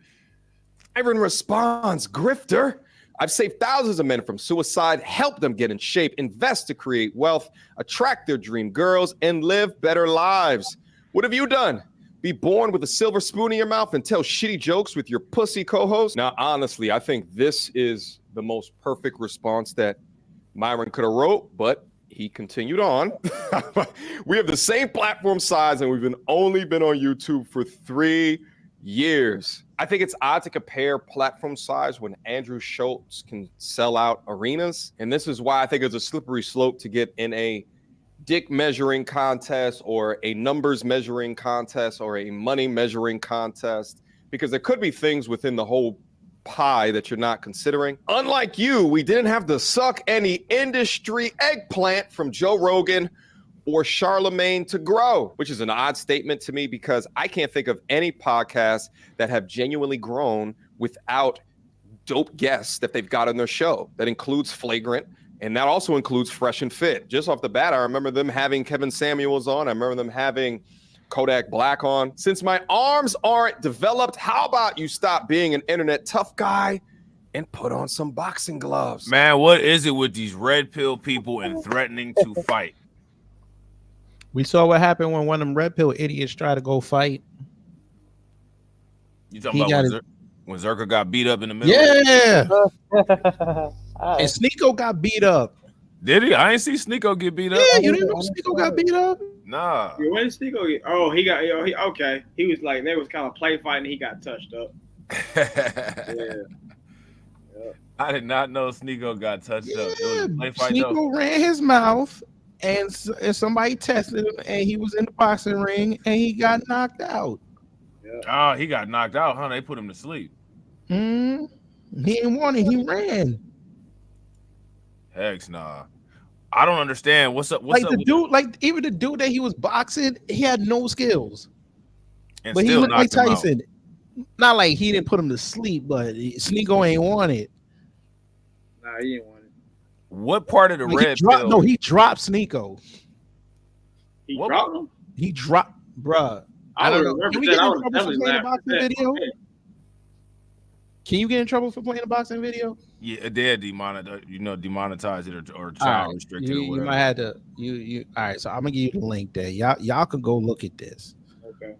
Myron responds, grifter. I've saved thousands of men from suicide, helped them get in shape, invest to create wealth, attract their dream girls, and live better lives. What have you done? Be born with a silver spoon in your mouth and tell shitty jokes with your pussy co-host? Now, honestly, I think this is the most perfect response that Myron could have wrote, but he continued on. We have the same platform size, and we've only been on YouTube for 3 years. I think it's odd to compare platform size when Andrew Shultz can sell out arenas. And this is why I think it's a slippery slope to get in a dick measuring contest or a numbers measuring contest or a money measuring contest, because there could be things within the whole pie that you're not considering. Unlike you, we didn't have to suck any industry eggplant from Joe Rogan or Charlemagne to grow, which is an odd statement to me because I can't think of any podcasts that have genuinely grown without dope guests that they've got on their show. That includes Flagrant, and that also includes Fresh and Fit. Just off the bat, I remember them having Kevin Samuels on. I remember them having Kodak Black on. Since my arms aren't developed, how about you stop being an internet tough guy and put on some boxing gloves? Man, what is it with these red pill people and threatening to fight? We saw what happened when one of them red pill idiots tried to go fight. You talking about when Zerka got beat up in the middle? Yeah. And Sneeko got beat up. Did he? I ain't see Sneeko get beat up. Yeah, you didn't know Sneeko got beat up? Nah. Yeah, when did Sneeko get? Oh, he got. Okay. He was like, they was kind of play fighting. He got touched up. Yeah. I did not know Sneeko got touched up. It was a play fight, Sneeko ran his mouth, and somebody tested him, and he was in the boxing ring, and he got knocked out. Oh, he got knocked out, huh? They put him to sleep. He didn't want it. He ran. Heck nah. I don't understand. What's up? Like the dude, like even the dude that he was boxing, he had no skills. And but he still looked like knocked him Tyson. Not like he didn't put him to sleep, but Sneeko ain't want it. Nah, he didn't want it. What part of the red pill? No, he dropped Sneeko. He dropped him? He dropped, bruh. I don't know. Can we get in trouble for playing a boxing video? Can you get in trouble for playing a boxing video? Yeah, they're demonetize it or child restricted or whatever. You might have to. You. All right, so I'm gonna give you the link there. Y'all can go look at this. Okay.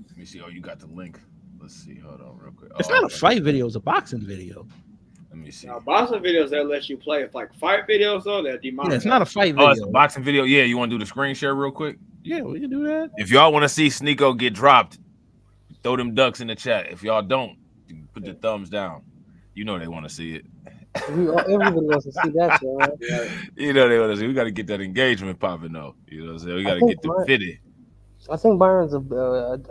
Let me see. Oh, you got the link. Let's see. Hold on, real quick. It's not a fight video. It's a boxing video. Let me see. Now, boxing videos that let you play. If like fight videos though, that demonetized. Yeah, it's not a fight video. Oh, it's a boxing video. Yeah, you want to do the screen share real quick? Yeah, we can do that. If y'all want to see Sneeko get dropped, throw them ducks in the chat. If y'all don't, put the thumbs down. You know they want to see it. Everybody wants to see that, man. You know they want to see. We got to get that engagement popping though. You know what I'm saying? We got to get them fitted. I think Byron's a bitch,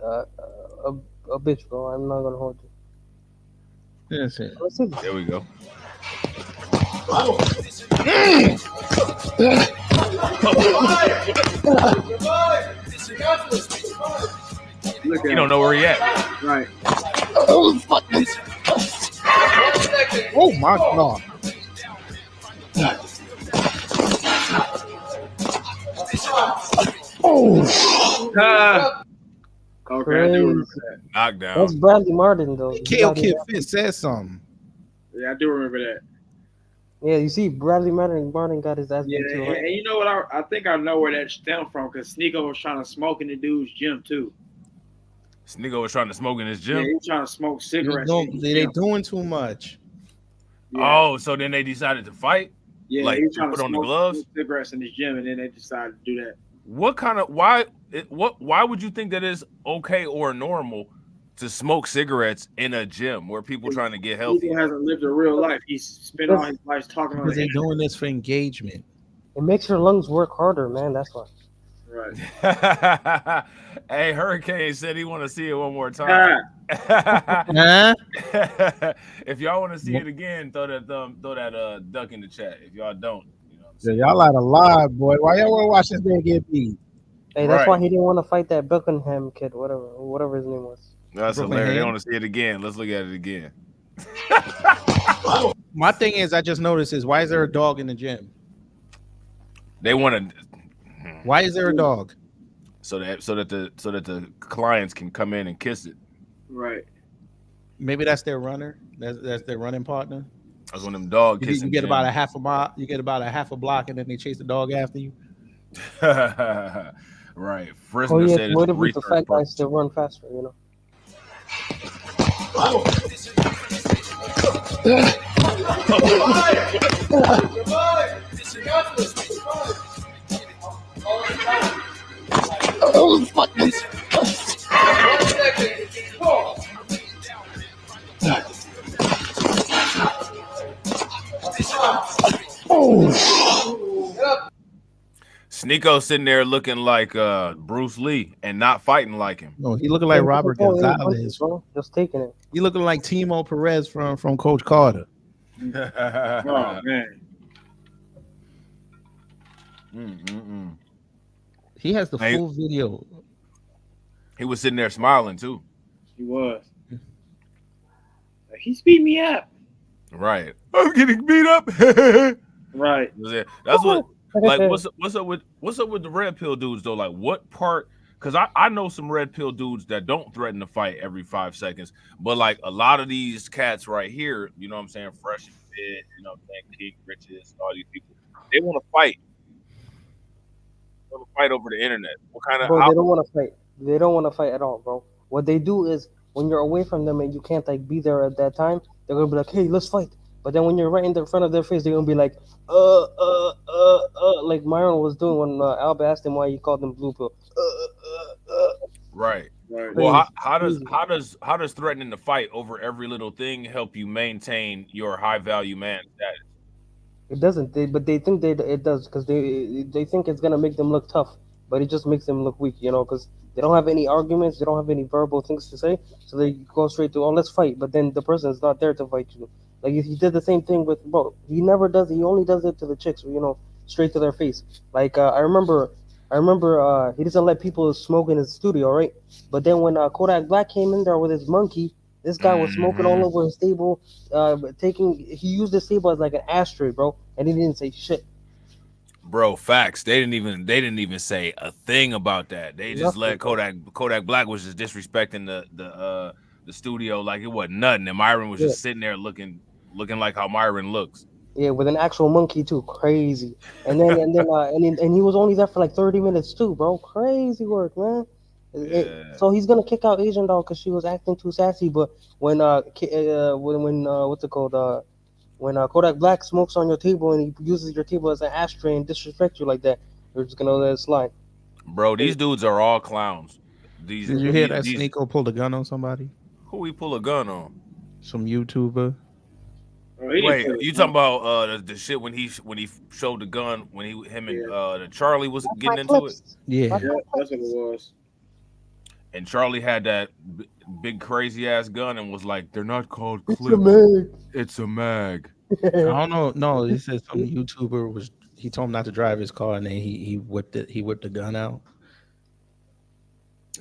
bro. I'm not gonna hold you. That's it. There we go. You don't know where he at. Right. Oh, fuck. Oh my God. Oh. Okay, I do remember that. Knockdown. That's Bradley Martin, though. KO Kid Fit said something. Yeah, I do remember that. Yeah, you see, Bradley Martin got his ass beat too. Yeah, and you know what? I think I know where that stemmed from because Sneeko was trying to smoke in the dude's gym too. Sneeko was trying to smoke in his gym. Yeah, he was trying to smoke cigarettes. They doing too much. Yeah. Oh, so then they decided to fight? Yeah, like he was trying put to on the smoke gloves? cigarettes in his gym, and then they decided to do that. What kind of why would you think that is okay or normal to smoke cigarettes in a gym where people trying to get healthy? He hasn't lived a real life. He's spent all his life talking on Because the they're doing this for engagement. It makes your lungs work harder, man. That's why. Right. Hey, Hurricane said he want to see it one more time. Huh? If y'all want to see it again, throw that duck in the chat. If y'all don't, you know what I'm Yeah, saying? y'all out of lie, boy. Why y'all want to watch this man get beat? Hey, that's why Right. he didn't want to fight that Buckingham kid, whatever his name was. That's Brooklyn hilarious. They Ham? want to see it again. Let's look at it again. My thing is, I just noticed is why is there a dog in the gym? They want to. Why is there a dog? So that the clients can come in and kiss it. Right. Maybe that's their runner. That's their running partner. That's one of them dog You kissing. get about a half a mile. You get about a half a block, and then they chase the dog after you. Right. Oh Frisner yeah, said to it's motivate the research fat guys purpose. to run faster, you know. Sneeko sitting there looking like Bruce Lee and not fighting like him. No, he looking like He Robert doesn't throw any punches, Gonzalez. bro. Just taking it. He looking like Timo Perez from Coach Carter. Oh man. He has the Hey. full video. He was sitting there smiling too. He was. Like, he speed me up. Right. I'm getting beat up. Right. That's what. Like, what's up with the red pill dudes though? Like, what part? Because I know some red pill dudes that don't threaten to fight every 5 seconds, but like a lot of these cats right here, you know what I'm saying, Fresh and Fit, you know what I'm saying, King Riches, all these people, they want to fight. They want to fight over the internet. What kind of? Bro, they don't want to fight. They don't want to fight at all, bro. What they do is when you're away from them and you can't like be there at that time, they're gonna be like, "Hey, let's fight." But then when you're right in the front of their face, they're gonna be like, like Myron was doing when Alba asked him why he called them blue pill. Right. Right. Well, how does threatening to fight over every little thing help you maintain your high value man status? It doesn't, but they think it does because they think it's gonna make them look tough, but it just makes them look weak, you know, because they don't have any arguments, they don't have any verbal things to say, so they go straight to, "Oh, let's fight," but then the person is not there to fight you. Like he did the same thing with, bro. He never does. He only does it to the chicks, you know, straight to their face. Like I remember he doesn't let people smoke in his studio, right? But then when Kodak Black came in there with his monkey, this guy was smoking all over his table. He used his table as like an ashtray, bro, and he didn't say shit. Bro, facts. They didn't even say a thing about that. They just let Kodak Black was just disrespecting the studio like it wasn't nothing, and Myron was just sitting there looking like how Myron looks. Yeah, with an actual monkey too, crazy. And then he was only there for like 30 minutes too, bro. Crazy work, man. So he's gonna kick out Asian Doll because she was acting too sassy. But when what's it called? When Kodak Black smokes on your table and he uses your table as an ashtray and disrespects you like that, you're just gonna let it slide. Bro, these dudes are all clowns. Did you hear that Sneeko pulled a gun on somebody? Who he pull a gun on? Some YouTuber. Wait, you talking about the shit when he showed the gun when him and the Charlie was getting into it? Yeah, that's what it was. And Charlie had that big crazy ass gun and was like, "They're not called clips. It's a mag." I don't know. No, he said some YouTuber was. He told him not to drive his car, and then he whipped it. He whipped the gun out.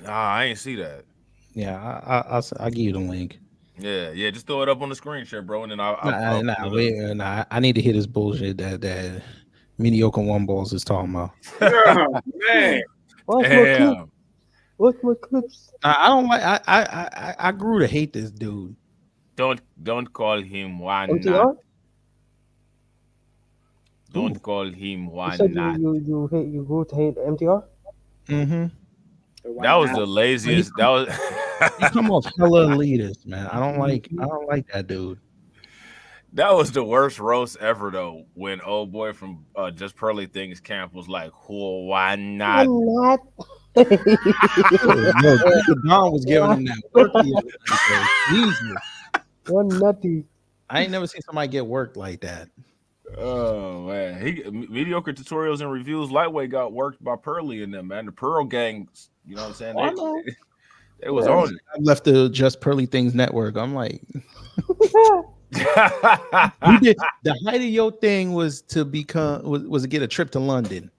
Nah, I ain't see that. Yeah, I'll give you the link. Yeah, just throw it up on the screen share, bro, and then I'll I need to hear this bullshit that mediocre one balls is talking about. Oh, man. What's my clips? I don't like. I grew to hate this dude. Don't call him why MTR? not. Don't call him why You said not. you grew to hate MTR? Mm-hmm. That was the laziest. That was. You come off hella elitist, man. I don't like that dude. That was the worst roast ever, though. When old boy from Just Pearly Things camp was like, "Who? Why not?" Why not? Don was giving him that work. Jesus, One nutty. I ain't never seen somebody get worked like that. Oh man, mediocre tutorials and reviews. Lightweight got worked by Pearly and them, man. The Pearl gang, you know what I'm saying? I know. They was on it. I left the Just Pearly Things network. I'm like, the height of your thing was to become was to get a trip to London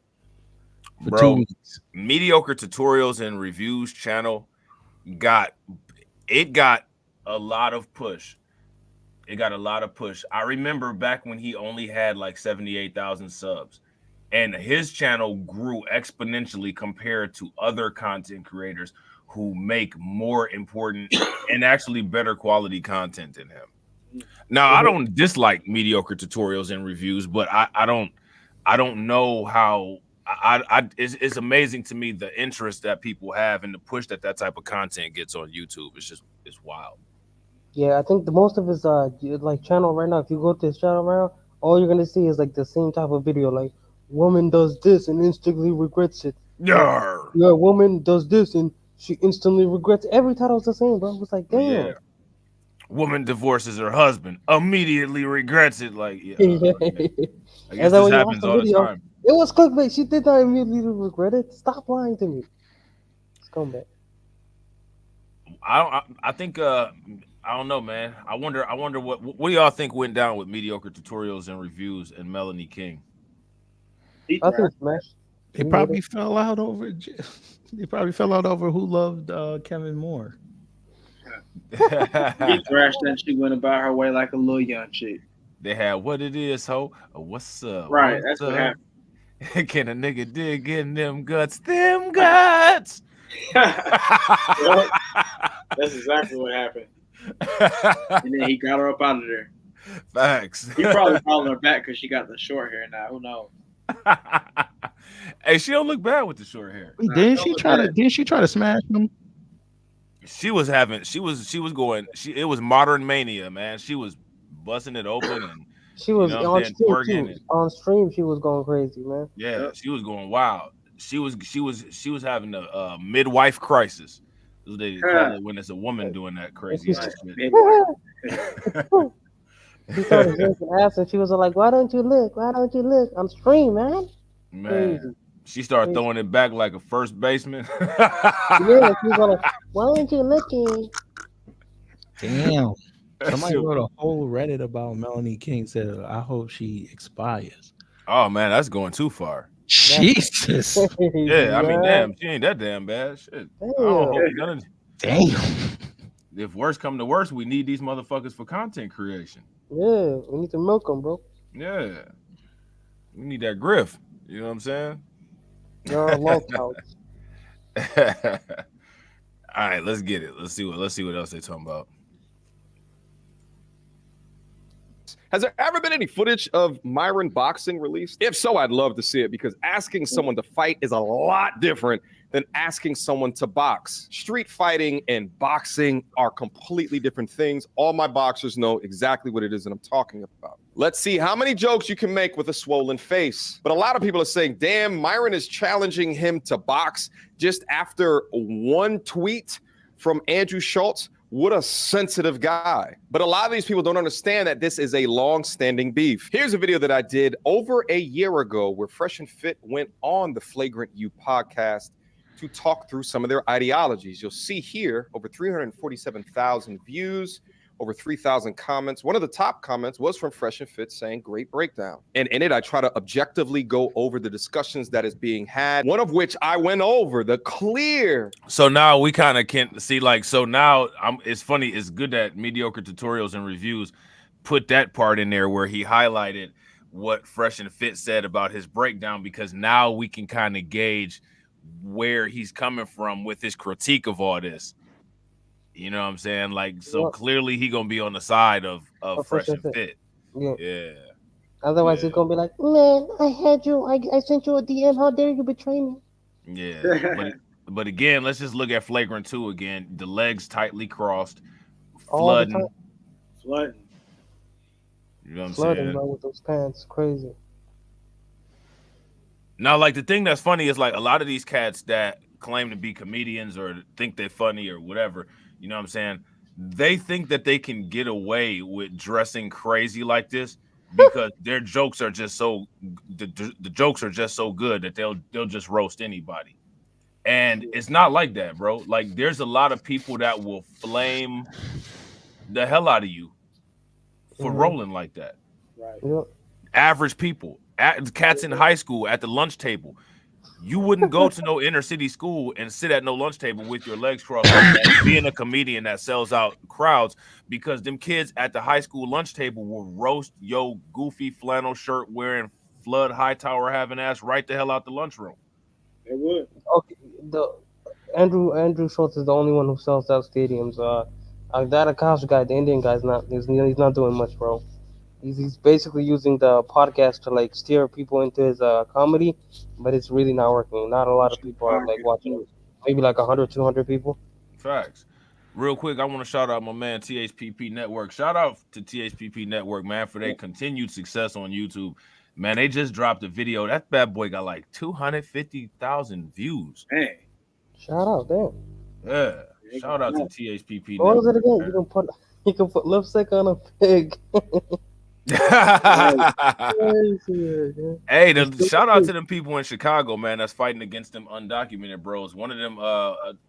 for 2 weeks. Mediocre tutorials and reviews channel got a lot of push. It got a lot of push. I remember back when he only had like 78,000 subs, and his channel grew exponentially compared to other content creators who make more important and actually better quality content than him. Now, I don't dislike mediocre tutorials and reviews, but I don't know how. It's amazing to me the interest that people have and the push that type of content gets on YouTube. It's wild. Yeah, I think the most of his like channel right now. If you go to his channel right now, all you're gonna see is like the same type of video, like woman does this and instantly regrets it. Yeah, woman does this and she instantly regrets. Every title's the same, bro. It's like, damn. Yeah. Woman divorces her husband, immediately regrets it. Like, yeah, I guess this happens all the time. It was clickbait. She did not immediately regret it. Stop lying to me. Scumbag. I think I don't know, man. I wonder what do y'all think went down with mediocre tutorials and reviews and Melanie King? I think Smash. They probably fell out over. They probably fell out over who loved Kevin more. He thrashed and she went about her way like a little young chick. They had what it is, ho. What's up? Right, what's that's what up? happened. Can a nigga dig in them guts? Them guts. Well, that's exactly what happened. And then he got her up out of there. Facts. He probably followed her back because she got the short hair now. Who knows? Hey, she don't look bad with the short hair. Didn't she try to smash him? It was modern mania, man. She was busting it open and she was on stream too. On stream, she was going crazy, man. Yeah, she was going wild. She was having a midwife crisis. That's what they call it when it's a woman doing that crazy shit. She started drinking ass and she was like, "Why don't you look? Why don't you look on stream, man?" Man, crazy. She started throwing it back like a first baseman. Yeah, she was like, "Why aren't you looking?" Damn. Somebody wrote a whole Reddit about Melanie King. Said, "I hope she expires." Oh man, that's going too far. Jesus. Yeah, I mean, damn, she ain't that damn bad. Shit. Damn. If worse come to worse, we need these motherfuckers for content creation. Yeah, we need to milk them, bro. Yeah, we need that griff. You know what I'm saying? All right, let's get it. Let's see what else they talking about. Has there ever been any footage of Myron boxing released? If so, I'd love to see it because asking someone to fight is a lot different than asking someone to box. Street fighting and boxing are completely different things. All my boxers know exactly what it is that I'm talking about. Let's see how many jokes you can make with a swollen face. But a lot of people are saying, damn, Myron is challenging him to box just after one tweet from Andrew Shultz. What a sensitive guy. But a lot of these people don't understand that this is a long-standing beef. Here's a video that I did over a year ago where Fresh and Fit went on the Flagrant You podcast to talk through some of their ideologies. You'll see here over 347,000 views, over 3,000 comments. One of the top comments was from Fresh and Fit saying, great breakdown. And in it, I try to objectively go over the discussions that is being had, one of which I went over the clear. So now we kind of can see, like, so now it's funny. It's good that mediocre tutorials and reviews put that part in there where he highlighted what Fresh and Fit said about his breakdown, because now we can kind of gauge where he's coming from with his critique of all this. You know what I'm saying? Like, so clearly he gonna be on the side of Fresh and Fit. Yeah. Otherwise, he's gonna be like, man, I had you. I sent you a DM. How dare you betray me? Yeah. but again, let's just look at Flagrant 2 again. The legs tightly crossed, flooding. Flooding. You know what I'm Flooding, saying? bro, with those pants, crazy. Now, like, the thing that's funny is, like, a lot of these cats that claim to be comedians or think they're funny or whatever, you know what I'm saying? They think that they can get away with dressing crazy like this because their jokes are just so the jokes are just so good that they'll just roast anybody. And it's not like that, bro. Like there's a lot of people that will flame the hell out of you for rolling like that. Right. Yep. Average people, cats in high school at the lunch table. You wouldn't go to no inner city school and sit at no lunch table with your legs crossed like that, being a comedian that sells out crowds, because them kids at the high school lunch table will roast yo goofy flannel shirt wearing Flood Hightower having ass right the hell out the lunchroom. They would. Okay, the Andrew Schultz is the only one who sells out stadiums. That Akash guy, the Indian guy's he's not doing much, bro. He's basically using the podcast to like steer people into his comedy, but it's really not working. Not a lot of people are like watching it. Maybe like 100, 200 people. Facts. Real quick, I want to shout out my man THPP Network. Shout out to THPP Network, man, for their continued success on YouTube. Man, they just dropped a video. That bad boy got like 250,000 views. Hey. Shout out, damn. Yeah. Shout out to THPP What was it Network. again? You can put lipstick on a pig. Hey, shout out to them people in Chicago, man, that's fighting against them undocumented bros. One of them,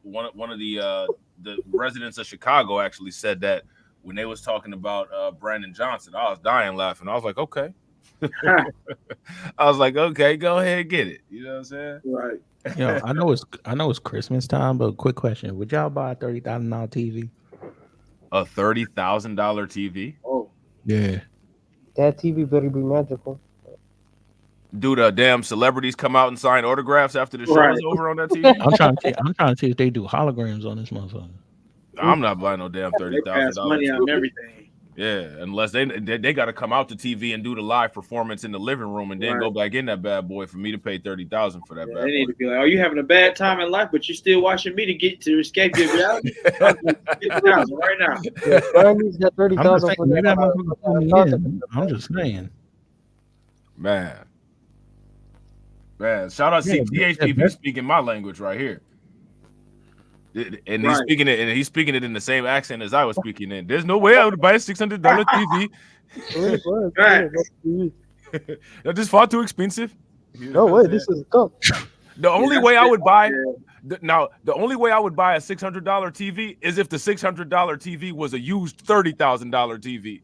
one of the residents of Chicago actually said that when they was talking about Brandon Johnson. I was dying laughing. I was like, okay. I was like, okay, go ahead and get it. You know what I'm saying? Right. Yo, I know it's Christmas time, but quick question: would y'all buy a $30,000 TV? A $30,000 TV? Oh, Yeah. That TV better be magical. Do the damn celebrities come out and sign autographs after the show is over on that TV? I'm trying to see if they do holograms on this motherfucker. I'm not buying no damn they pass $30,000. money on everything. Yeah, unless they got to come out to TV and do the live performance in the living room and then go back in that bad boy for me to pay $30,000 for that bad boy. They need to be like, "Oh, you having a bad time in life, but you're still watching me to escape your reality." $50,000 right now. Brian needs that 30,000 for that. I'm just saying. Man, shout out to THPP speaking my language right here. And he's speaking it in the same accent as I was speaking in. There's no way I would buy a $600 TV. That is far too expensive. No way, this is come. The only way I would buy the only way I would buy a $600 TV is if the $600 TV was a used $30,000 TV.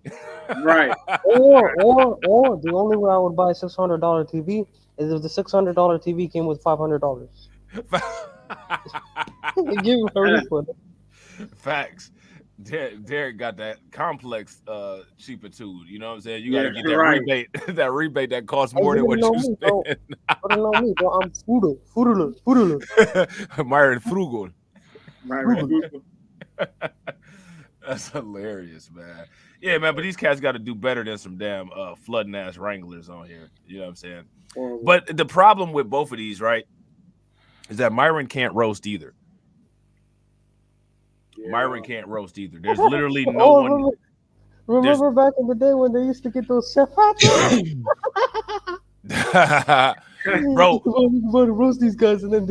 Right. Or the only way I would buy a $600 TV is if the $600 TV came with $500. Give him a refund. Facts. Derek got that complex cheapitude. You know what I'm saying? You gotta get that rebate, that rebate that costs more than what you spend. Don't know me, bro. I'm frugal. Myron frugal. That's hilarious, man. Yeah, man. But these cats got to do better than some damn flooding ass wranglers on here. You know what I'm saying? But the problem with both of these, right, is that Myron can't roast either. Myron can't roast either. There's literally no one. Remember back in the day when they used to get those chef Bro, you want to roast these guys, and then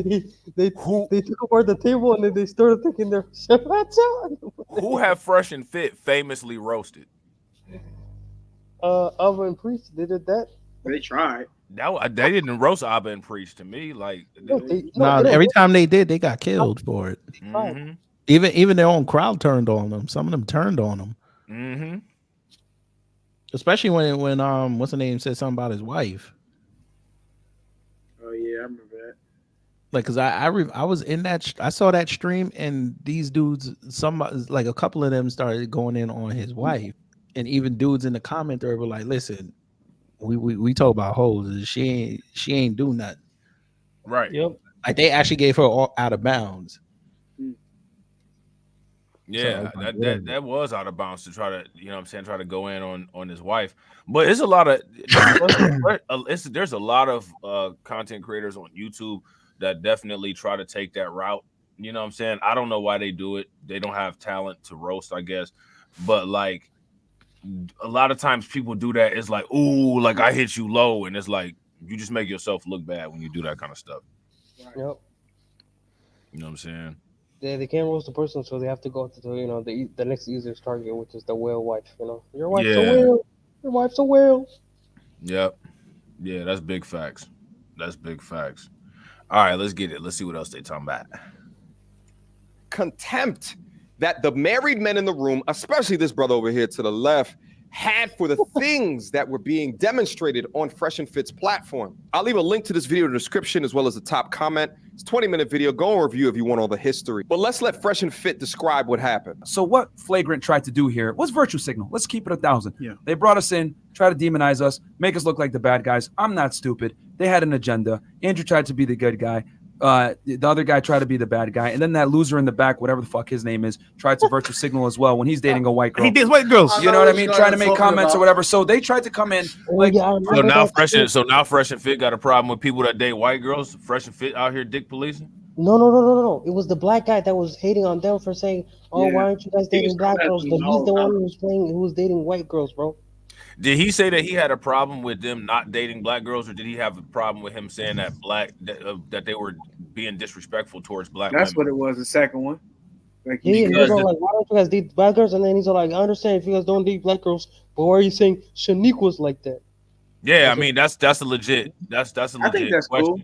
they took apart the table and then they started taking their chef hats out. Who have Fresh and Fit famously roasted? Abba and Priest, they did that. They tried. They didn't roast Abba and Priest to me. Like, every time they did, they got killed for it. Mm-hmm. Even their own crowd turned on them. Some of them turned on them. Mm-hmm. Especially when what's the name said something about his wife. Oh yeah, I remember that. Like, cause I was in that I saw that stream, and these dudes, like a couple of them started going in on his wife, and even dudes in the comment there were like, "Listen, we talk about hoes. She ain't do nothing." Right. Yep. Like they actually gave her all out of bounds. Yeah, that was out of bounds to try to, you know what I'm saying, try to go in on his wife. But it's a lot of there's a lot of content creators on YouTube that definitely try to take that route. You know what I'm saying? I don't know why they do it. They don't have talent to roast, I guess. But like a lot of times people do that. It's like, ooh, like I hit you low, and it's like you just make yourself look bad when you do that kind of stuff. Yep. You know what I'm saying? They can't roast the person, so they have to go to the next easiest target, which is the whale wife. You know, your wife's a whale. Your wife's a whale. Yep. Yeah, that's big facts. That's big facts. All right, let's get it. Let's see what else they talking about. Contempt that the married men in the room, especially this brother over here to the left, had for the things that were being demonstrated on Fresh and Fit's platform. I'll leave a link to this video in the description as well as the top comment. It's a 20-minute video. Go and review if you want all the history. But let's let Fresh and Fit describe what happened. So what Flagrant tried to do here was virtue signal. Let's keep it 1,000. Yeah. They brought us in, try to demonize us, make us look like the bad guys. I'm not stupid. They had an agenda. Andrew tried to be the good guy. The other guy tried to be the bad guy, and then that loser in the back, whatever the fuck his name is, tried to virtue signal as well when he's dating a white girl. He dates white girls. You know what I mean? Trying to make comments or whatever. So they tried to come in like. So now Fresh and Fit got a problem with people that date white girls. Fresh and Fit out here dick policing. No. It was the black guy that was hating on them for saying, "Oh, why aren't you guys dating black girls?" But he's the one who was dating white girls, bro. Did he say that he had a problem with them not dating black girls, or did he have a problem with him saying that that they were being disrespectful towards black That's women? what it was, the second one. Like, He was all like, "Why don't you guys date black girls?" And then he's all like, "I understand if you guys don't date black girls, but why are you saying Shanique was like that?" Yeah, I mean that's a legit that's a legit I think that's question. cool.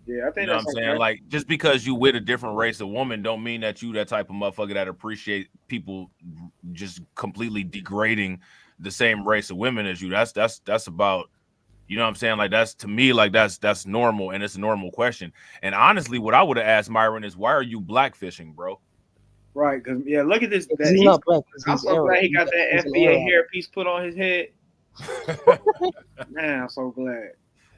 Yeah, I think You know that's what I'm saying? okay. Like, just because you with a different race of woman don't mean that you that type of motherfucker that appreciate people just completely degrading the same race of women as you. That's about, you know what I'm saying? Like, that's, to me, like that's normal, and it's a normal question. And honestly, what I would have asked Myron is, why are you blackfishing, bro? Right, because look at this. He's not black. I'm so glad he got that FBA hairpiece put on his head. Man, I'm so glad.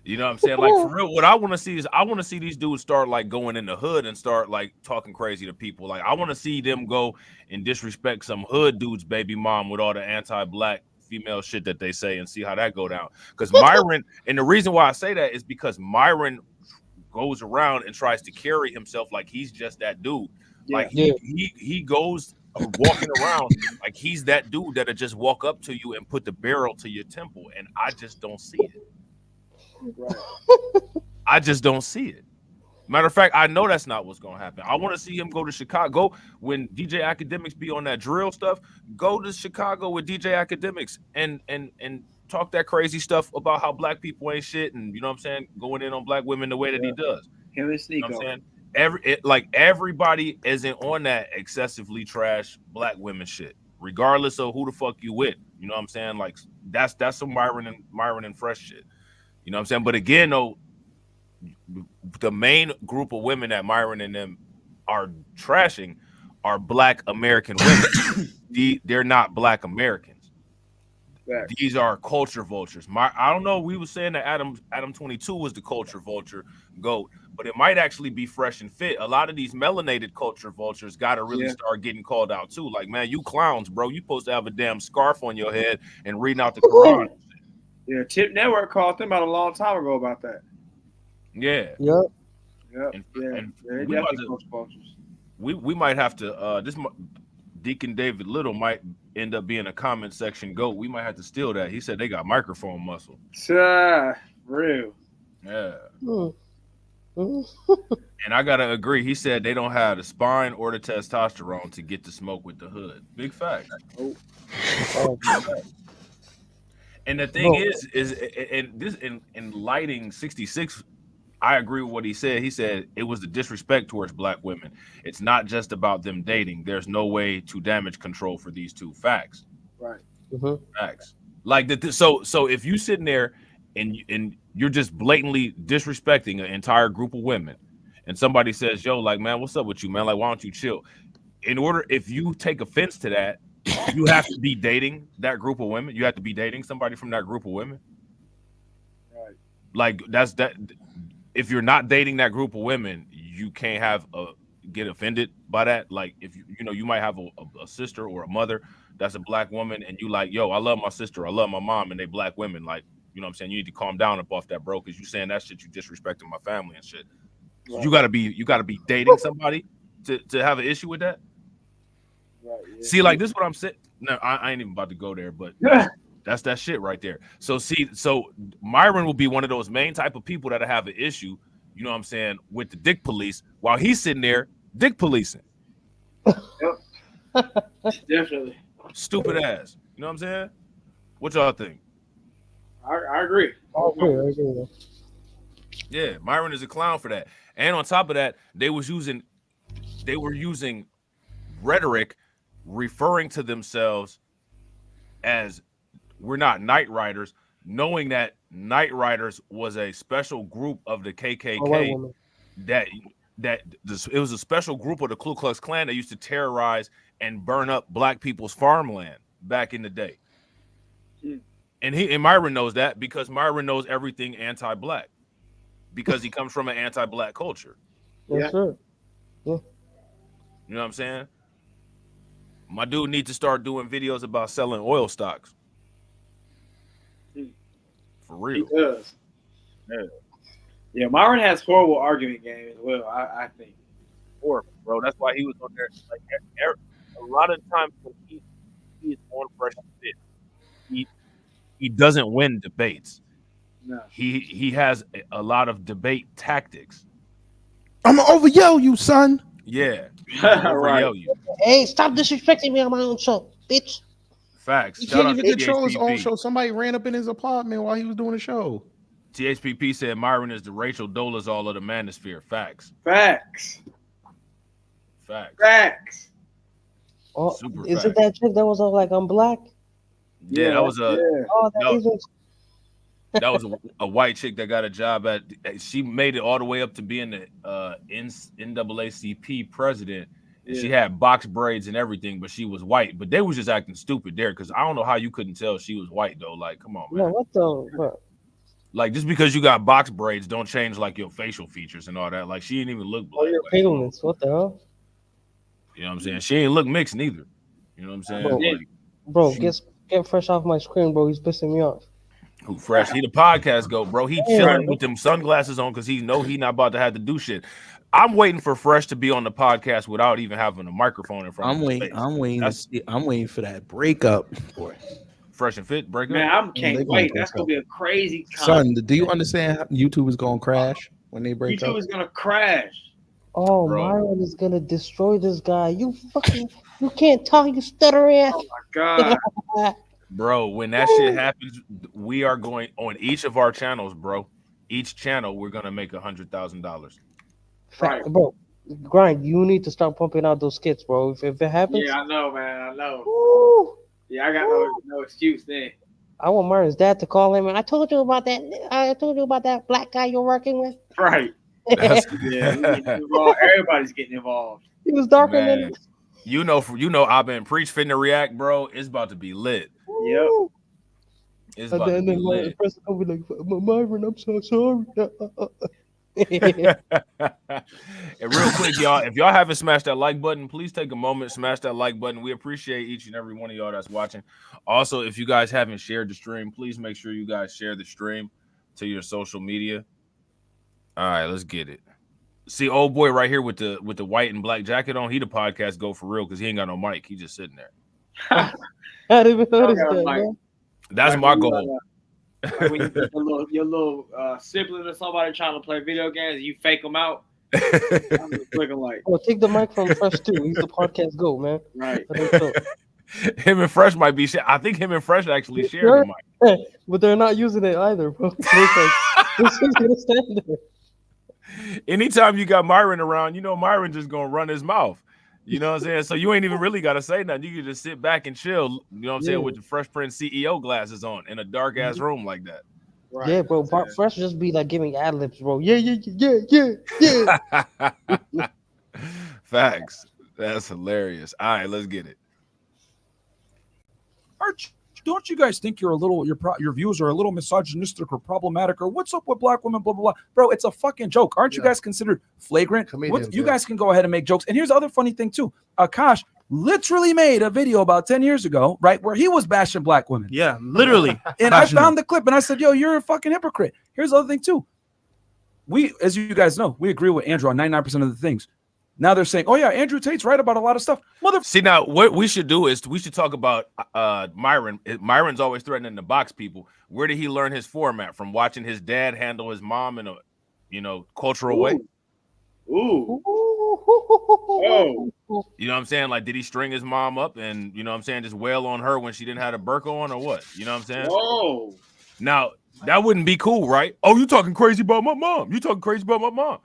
You know what I'm saying? Like, for real, what I want to see is I want to see these dudes start like going in the hood and start like talking crazy to people. Like, I want to see them go and disrespect some hood dude's baby mom with all the anti-black female shit that they say and see how that go down. Because Myron, and the reason why I say that is because Myron goes around and tries to carry himself like he's just that dude. Like he goes walking around like he's that dude that'll just walk up to you and put the barrel to your temple, and I just don't see it. Right. I just don't see it. Matter of fact, I know that's not what's gonna happen. I want to see him go to Chicago when DJ Academics be on that drill stuff. Go to Chicago with DJ Academics and talk that crazy stuff about how black people ain't shit, and you know what I'm saying, going in on black women the way that he does. Him and Sneeko. You know what I'm saying? Everybody isn't on that excessively trash black women shit, regardless of who the fuck you with. You know what I'm saying? Like, that's some Myron and Fresh shit. You know what I'm saying? But again, though, the main group of women that Myron and them are trashing are black American women. They're not black Americans. Right. These are culture vultures. I don't know. We were saying that Adam 22 was the culture vulture goat, but it might actually be Fresh and Fit. A lot of these melanated culture vultures got to really start getting called out too. Like, man, you clowns, bro. You supposed to have a damn scarf on your head and reading out the Quran. Yeah, Tip Network called them out a long time ago about that. Yeah. Yep. And we might have to this Deacon David Little might end up being a comment section goat. We might have to steal that. He said they got microphone muscle. Real. Yeah. And I gotta agree. He said they don't have the spine or the testosterone to get to smoke with the hood. Big fact. And the thing is in lighting 66, I agree with what he said. He said it was the disrespect towards black women. It's not just about them dating. There's no way to damage control for these two. Facts. Right. Facts. Like that. So if you sitting there and you're just blatantly disrespecting an entire group of women, and somebody says, "Yo, like, man, what's up with you, man? Like, why don't you chill?" If you take offense to that, you have to be dating that group of women. You have to be dating somebody from that group of women. Right. Like, that's that. If you're not dating that group of women, you can't get offended by that. Like, if you might have a sister or a mother that's a black woman, and you like, yo, I love my sister, I love my mom, and they black women. Like, you know what I'm saying? You need to calm down up off that, bro, because you saying that shit, you disrespecting my family and shit. So right. You gotta be dating somebody to have an issue with that. Right, yeah. See, like, this is what I'm saying. No, I ain't even about to go there, but that's that shit right there. So Myron will be one of those main type of people that'll have an issue, you know what I'm saying, with the dick police while he's sitting there dick policing. Yep. Definitely. Stupid ass. You know what I'm saying? What y'all think? I agree. I agree. Yeah, Myron is a clown for that. And on top of that, they were using rhetoric referring to themselves as we're not Night Riders, knowing that Night Riders was a special group of the KKK that it was a special group of the Ku Klux Klan that used to terrorize and burn up black people's farmland back in the day. And Myron knows that because Myron knows everything anti-black because he comes from an anti-black culture. That's right. Yeah. You know what I'm saying? My dude needs to start doing videos about selling oil stocks. For real. He does. Yeah, Myron has horrible argument game as well, I think. Horrible, bro. That's why he was on there. Like a lot of times when he is on Fresh Fit, he doesn't win debates. No. He has a lot of debate tactics. I'm gonna over yell you, son. Yeah. Right. Yell you. Hey, stop disrespecting me on my own show, bitch. Facts. He Shout can't out even to control his own THPP. show. Somebody ran up in his apartment while he was doing the show. THPP said Myron is the Rachel Dolezal of the manosphere. Facts. Facts. Oh, Super is fact. it that chick that was all like, I'm black? Yeah, that was Oh, that was a white chick that got a job at. She made it all the way up to being the NAACP president. And she had box braids and everything, but she was white. But they was just acting stupid there because I don't know how you couldn't tell she was white though. Like, come on, man. No, what the? Bro. Like, just because you got box braids don't change like your facial features and all that. Like, she didn't even look black. Oh, your paleness. What the hell? You know what I'm saying? She ain't look mixed neither. You know what I'm saying? Bro, get Fresh off my screen, bro. He's pissing me off. Who Fresh? He the podcast go, bro. He chilling with them sunglasses on because he know he not about to have to do shit. I'm waiting for Fresh to be on the podcast without even having a microphone in front of him. I'm waiting for that breakup. Boy. Fresh and Fit breakup. Man, I can't wait. That's gonna be a crazy son. Do you understand how YouTube is gonna crash when they break up? YouTube is gonna crash. Oh, Myron is gonna destroy this guy. You can't talk, you stutter ass. Oh my god. Bro, when that shit happens, we are going on each of our channels, bro. Each channel, we're gonna make $100,000. Right, bro. Grind, you need to start pumping out those skits, bro. If it happens, Yeah, I know, man. I know. woo, Yeah, I got no excuse then. I want Myron's dad to call him and I told you about that. I told you about that black guy you're working with. Right. Yeah, everybody's getting involved. He was darker than. You know, I've been preach finna react, bro. It's about to be lit. Yep. It's And about to then be the lit. person will be like, Myron, I'm so sorry. And real quick, y'all, if y'all haven't smashed that like button, please take a moment, smash that like button. We appreciate each and every one of y'all that's watching. Also, if you guys haven't shared the stream, please make sure you guys share the stream to your social media. All right, let's get it. See, old boy right here with the white and black jacket on, he the podcast go for real because he ain't got no mic. He just sitting there. I didn't even notice that, man. That's my goal. Like when you get your little sibling or somebody trying to play video games, you fake them out. I'm just looking like, Oh, take the mic from Fresh too. He's the podcast go, man. right. Him and Fresh might be shit. I think him and Fresh actually share the mic. But they're not using it either, bro. It's just gonna stand there. Anytime you got Myron around, you know Myron just gonna run his mouth. You know what I'm saying? So you ain't even really gotta say nothing. You can just sit back and chill, you know what I'm saying, with the Fresh Prince CEO glasses on in a dark ass room like that. Right. Yeah, bro. Fresh just be like giving ad libs, bro. Yeah. Facts. That's hilarious. All right, let's get it. Don't you guys think your views are a little misogynistic or problematic or what's up with black women, blah, blah, blah? Bro, it's a fucking joke. Aren't you guys considered flagrant? You guys can go ahead and make jokes. And here's the other funny thing, too. Akash literally made a video about 10 years ago, right, where he was bashing black women. Yeah, literally. And I found the clip and I said, yo, you're a fucking hypocrite. Here's the other thing, too. We, as you guys know, we agree with Andrew on 99% of the things. Now they're saying, oh, yeah, Andrew Tate's right about a lot of stuff. See, now what we should do is we should talk about Myron. Myron's always threatening to box people. Where did he learn his format? From watching his dad handle his mom in a, cultural way? Ooh. Oh. You know what I'm saying? Like, did he string his mom up and, just wail on her when she didn't have a burqa on or what? You know what I'm saying? Oh. Now that wouldn't be cool, right? Oh, you talking crazy about my mom? You talking crazy about my mom?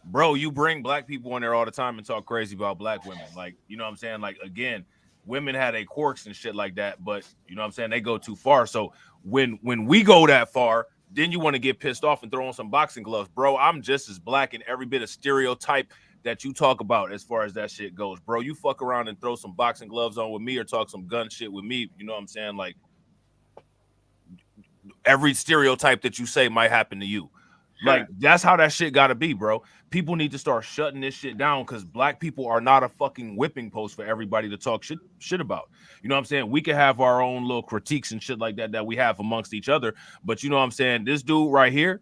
Bro, you bring black people in there all the time and talk crazy about black women. Like, you know what I'm saying? Like, again, women had a quirks and shit like that, but you know what I'm saying? They go too far. So when we go that far, then you want to get pissed off and throw on some boxing gloves. Bro, I'm just as black in every bit of stereotype that you talk about as far as that shit goes. Bro, you fuck around and throw some boxing gloves on with me or talk some gun shit with me. You know what I'm saying? Like, every stereotype that you say might happen to you. Like, that's how that shit gotta be, bro. People need to start shutting this shit down because black people are not a fucking whipping post for everybody to talk shit about. You know what I'm saying? We can have our own little critiques and shit like that we have amongst each other. But you know what I'm saying? This dude right here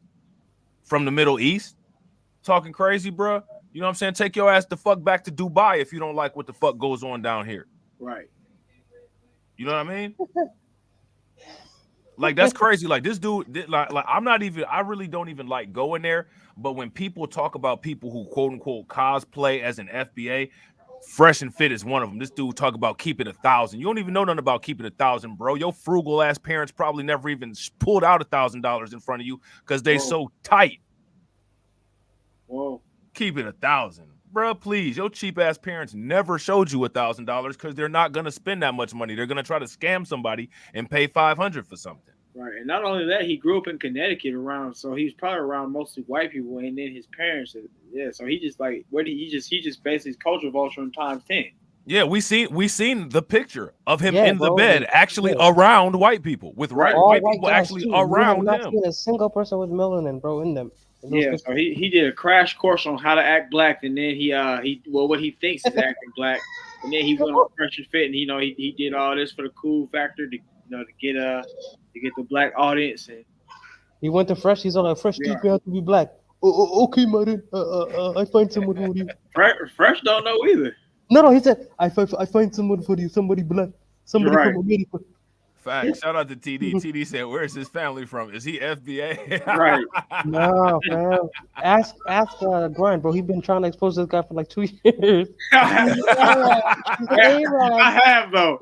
from the Middle East talking crazy, bro. You know what I'm saying? Take your ass the fuck back to Dubai if you don't like what the fuck goes on down here. Right. You know what I mean? Like, that's crazy. Like, this dude, like I really don't even like going there. But when people talk about people who quote unquote cosplay as an FBA, Fresh and Fit is one of them. This dude talk about keeping 1,000. You don't even know nothing about keeping 1,000, bro. Your frugal ass parents probably never even pulled out $1,000 in front of you because they so tight. Whoa. Keep it 1,000. Bro, please, your cheap ass parents never showed you $1,000 because they're not gonna spend that much money. They're gonna try to scam somebody and pay $500 for something. Right, and not only that, he grew up in Connecticut so he's probably around mostly white people, and then his parents, so he just like he just basically culture vulture times 10. Yeah, we seen the picture of him in the bed, actually around white people with white people actually around him. I've him. seen a single person with melanin, bro, in them. Yeah, so he did a crash course on how to act black, and then what he thinks is acting black, and then he went on Fresh and Fit, and he did all this for the cool factor to get the black audience, and he went to Fresh. He's all like, Fresh, teach me how to be black. Okay, man. I find someone for you. Fresh don't know either. No, he said I find someone for you, somebody black, somebody from America. Fact. Shout out to TD. TD said, "Where's his family from? Is he FBA?" Right. No, man. Ask Brian, bro. He's been trying to expose this guy for like 2 years. I have though.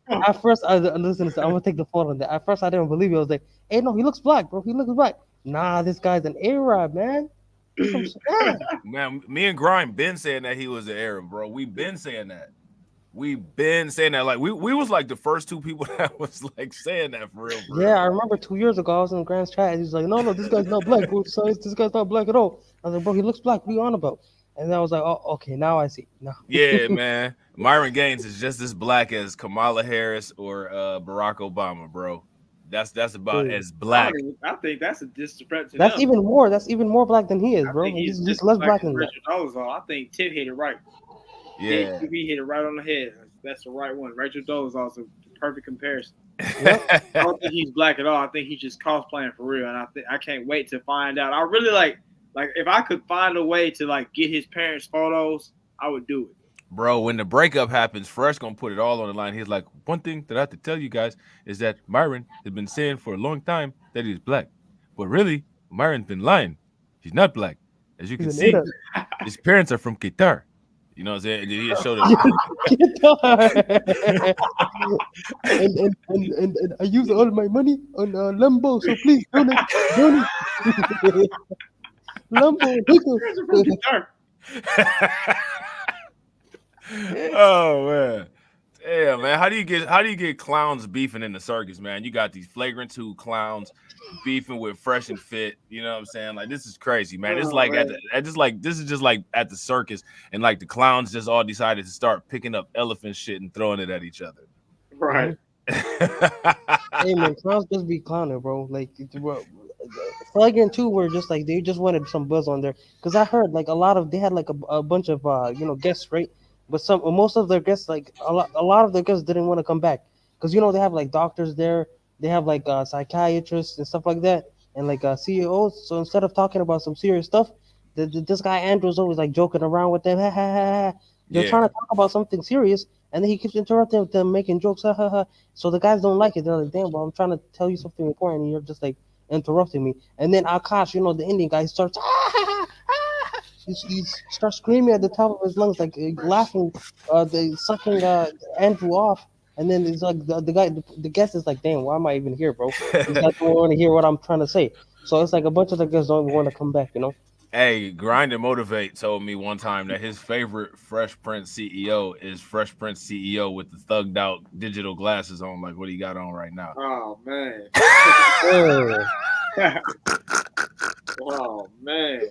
At first, listen, I'm gonna take the fault on that. At first, I didn't believe it. I was like, "Hey, no, he looks black, bro. He looks black." Nah, this guy's an Arab, man. Man, me and Grime been saying that he was an Arab, bro. We've been saying that. Like we was like the first two people that was like saying that for real. Yeah, I remember 2 years ago I was in Grant's chat. He's like, "No, this guy's not black, bro. So this guy's not black at all." I was like, "Bro, he looks black. What are you on about?" And I was like, "Oh, okay, now I see." No. Yeah, man. Myron Gaines is just as black as Kamala Harris or Barack Obama, bro. That's about as black. I think that's a disrespect to That's them. even more. That's even more black than he is, bro. He's less black than that. I think Tip hit it right. Yeah, he hit it right on the head. That's the right one. Rachel Dolezal's a perfect comparison. Yep. I don't think he's black at all. I think he's just cosplaying for real, and I can't wait to find out. I really like if I could find a way to like get his parents' photos, I would do it. Bro, when the breakup happens, Fresh gonna put it all on the line. He's like, one thing that I have to tell you guys is that Myron has been saying for a long time that he's black, but really, Myron's been lying. He's not black. As you can see, his parents are from Qatar. You know what I'm saying? He showed us. and I use all my money on Lambo, so please donate. Lambo. Oh man. Damn, man. How do you get clowns beefing in the circus, man? You got these flagrant 2 clowns beefing with Fresh and Fit. You know what I'm saying? Like, this is crazy, man. It's like this is just like at the circus, and like the clowns just all decided to start picking up elephant shit and throwing it at each other. Right. Hey man, clowns just be clowning, bro. Like flagrant 2 were just like they just wanted some buzz on there. Because I heard like they had like a bunch of guests, right? But most of their guests, like a lot of their guests didn't want to come back because they have like doctors there, they have like psychiatrists and stuff like that, and like CEOs. So instead of talking about some serious stuff, this guy Andrew's always like joking around with them. They're trying to talk about something serious, and then he keeps interrupting them, making jokes. So the guys don't like it. They're like, "Damn, bro, I'm trying to tell you something important, and you're just like interrupting me." And then Akash, the Indian guy, starts. He starts screaming at the top of his lungs, like laughing, sucking Andrew off, And then it's like the guy, the guest is like, damn, why am I even here, bro? These guys don't want to hear what I'm trying to say. So it's like a bunch of the guests don't even want to come back, you know? Hey, Grind and Motivate told me one time that his favorite Fresh Prince CEO is Fresh Prince CEO with the thugged out digital glasses on, like what he got on right now. Oh man. Yeah. Oh man.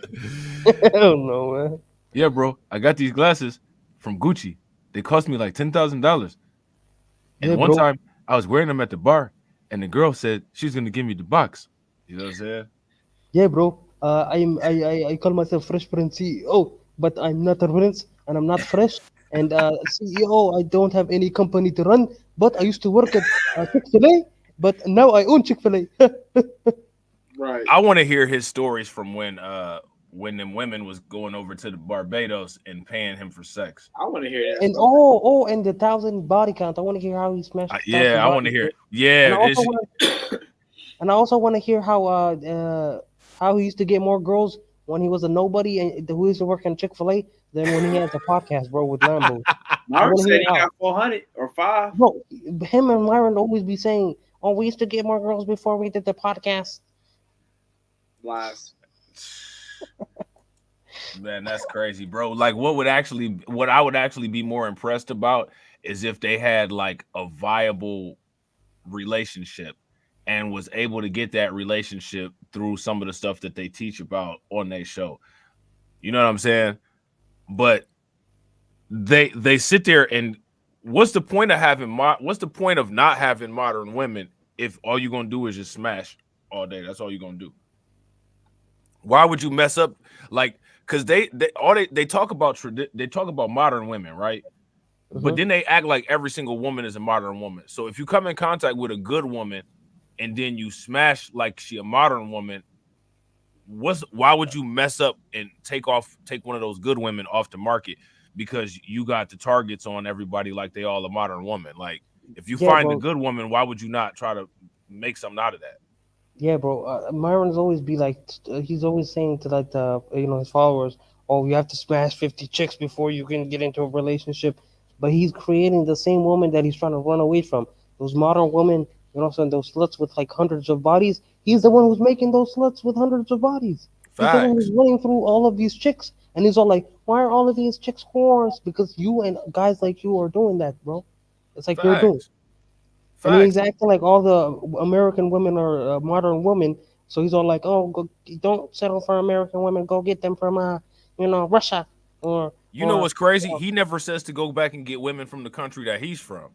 Hell no, man. Yeah, bro. I got these glasses from Gucci. They cost me like $10,000. And Yeah, one bro. time I was wearing them at the bar, and the girl said she's gonna give me the box. You know what I'm saying? Yeah, bro. I call myself Fresh Prince CEO, but I'm not a prince and I'm not fresh. And CEO, I don't have any company to run. But I used to work at Chick-fil-A, but now I own Chick-fil-A. Right. I want to hear his stories from when them women was going over to the Barbados and paying him for sex. I want to hear that. And and the 1,000 body count. I want to hear how he smashed. Yeah, I want to hear it. Yeah, and I also want to hear how he used to get more girls when he was a nobody and who used to work in Chick-fil-A than when he has a podcast, bro, with Lambo. Myron said he got 400 or 5. Bro, him and Myron always be saying, "Oh, we used to get more girls before we did the podcast." Lies. Man, that's crazy, bro. Like, what I would actually be more impressed about is if they had like a viable relationship and was able to get that relationship through some of the stuff that they teach about on their show. You know what I'm saying? But they sit there and what's the point of not having modern women if all you're gonna do is just smash all day? That's all you're gonna do. Why would you mess up? Like, because they talk about they talk about modern women, right? Mm-hmm. But then they act like every single woman is a modern woman. So if you come in contact with a good woman and then you smash like she a modern woman, why would you mess up and take one of those good women off the market because you got the targets on everybody like they all a modern woman? Like, if you find a good woman, why would you not try to make something out of that? Yeah, bro. Myron's always be like, he's always saying to like his followers, "Oh, you have to smash 50 chicks before you can get into a relationship." But he's creating the same woman that he's trying to run away from. Those modern women, so those sluts with like hundreds of bodies. He's the one who's making those sluts with hundreds of bodies. He's the one who's running through all of these chicks, and he's all like, "Why are all of these chicks whores?" Because you and guys like you are doing that, bro. It's like you're doing. And he's acting like all the American women are modern women. So he's all like, "Oh, don't settle for American women. Go get them from, Russia." Or what's crazy? He never says to go back and get women from the country that he's from.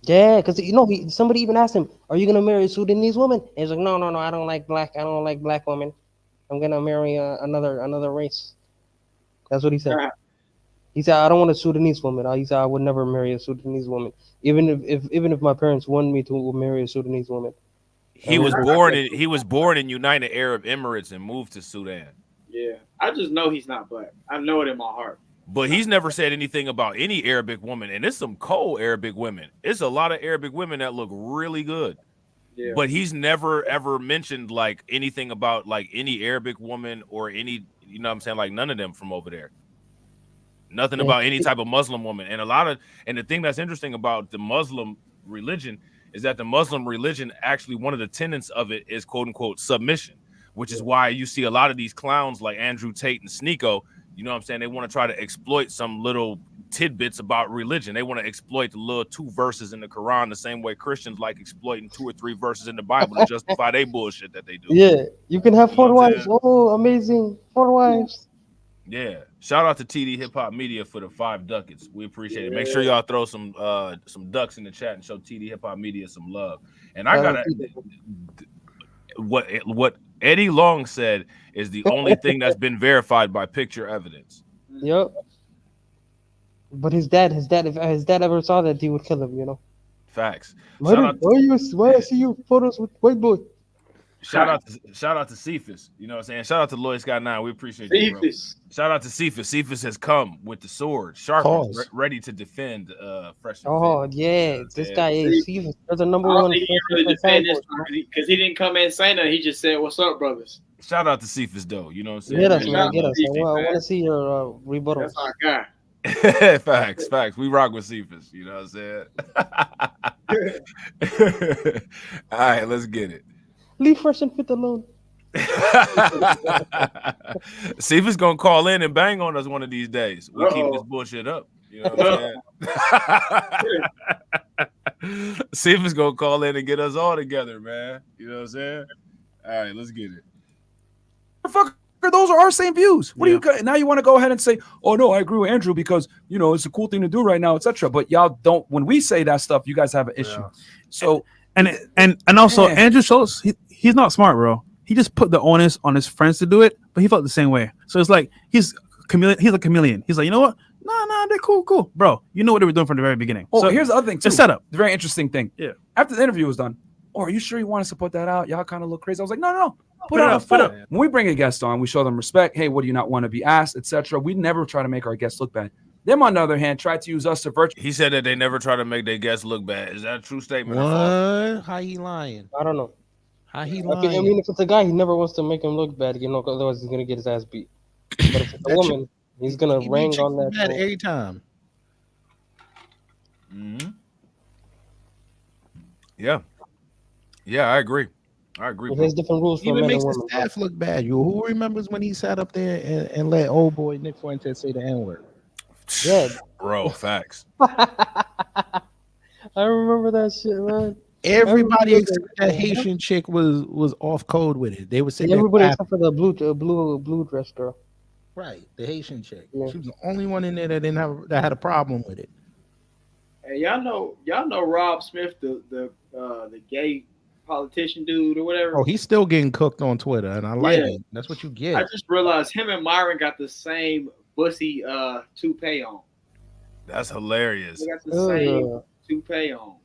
Yeah, because somebody even asked him, "Are you gonna marry a Sudanese woman?" And he's like, "No, I don't like black women. I'm gonna marry another race." That's what he said. He said, "I don't want a Sudanese woman." He said, "I would never marry a Sudanese woman, even if my parents wanted me to marry a Sudanese woman." He was born in United Arab Emirates and moved to Sudan. Yeah, I just know he's not black. I know it in my heart. But he's never said anything about any Arabic woman, and it's some cold Arabic women. It's a lot of Arabic women that look really good. Yeah. But he's never ever mentioned like anything about like any Arabic woman or any, you know what I'm saying, like none of them from over there. Nothing about any type of Muslim woman. And the thing that's interesting about the Muslim religion is that the Muslim religion, actually one of the tenets of it is quote unquote submission, which is why you see a lot of these clowns like Andrew Tate and Sneeko. You know what I'm saying? They want to try to exploit some little tidbits about religion. They want to exploit the little 2 verses in the Quran the same way Christians like exploiting 2 or 3 verses in the Bible to justify their bullshit that they do. Yeah, you can have 4 wives. Oh, amazing. 4 wives. Yeah. Shout out to TD Hip Hop Media for the 5 ducats. We appreciate it. Make sure y'all throw some ducks in the chat and show TD Hip Hop Media some love. And I gotta what Eddie Long said is the only thing that's been verified by picture evidence. Yep. But his dad, if his dad ever saw that, he would kill him, Facts. Why I see you photos with white boy? Shout out to Cephas. You know what I'm saying? Shout out to Lloyd Scott 9. We appreciate you, bro. Shout out to Cephas. Cephas has come with the sword, sharpened, ready to defend Fresh. Yeah, this guy is Cephas. They're the number one. Because he didn't come in saying that. He just said, "What's up, brothers?" Shout out to Cephas, though. You know what I'm saying? Get us, man. Get us. I want to see your rebuttal. That's our guy. Facts. We rock with Cephas. You know what I'm saying? All right, let's get it. Leave Fresh and Fit alone. Cephas gonna call in and bang on us one of these days. We keep this bullshit up. You know what I'm saying? Cephas gonna call in and get us all together, man. You know what I'm saying? All right, let's get it. Those are our same views. What do you now? You want to go ahead and say, "Oh no, I agree with Andrew because it's a cool thing to do right now, etc." But y'all don't. When we say that stuff, you guys have an issue. So and also Andrew Schultz, he's not smart, bro. He just put the onus on his friends to do it, but he felt the same way. So it's like he's a chameleon. He's like, you know what? Nah, they're cool, bro. You know what they were doing from the very beginning. Oh, so here's the other thing too. It's set up. The very interesting thing. Yeah. After the interview was done, are you sure you want us to put that out? Y'all kind of look crazy. I was like, no. Put it up. When we bring a guest on, we show them respect. Hey, what do you not want to be asked, etc. We never try to make our guests look bad. Them, on the other hand, try to use us to virtue. He said that they never try to make their guests look bad. Is that a true statement? What? How he lying? I don't know. How he I lying? mean, if it's a guy, he never wants to make him look bad, otherwise he's gonna get his ass beat. But if it's a woman, he's gonna ring on that every time. Mm-hmm. Yeah, I agree. There's different rules for Even men makes and the women. staff look bad. Who remembers when he sat up there and let old boy Nick Fuentes say the N-word? Yeah, bro, facts. I remember that shit, man. Everybody except that Haitian chick was off code with it. They would say everybody except for the blue dress girl. Right, the Haitian chick. Yeah. She was the only one in there that had a problem with it. Hey, y'all know Rob Smith, the gay politician dude or whatever. Oh, he's still getting cooked on Twitter, and I like it. That's what you get. I just realized him and Myron got the same bussy toupee on. That's hilarious. They got the same toupee on.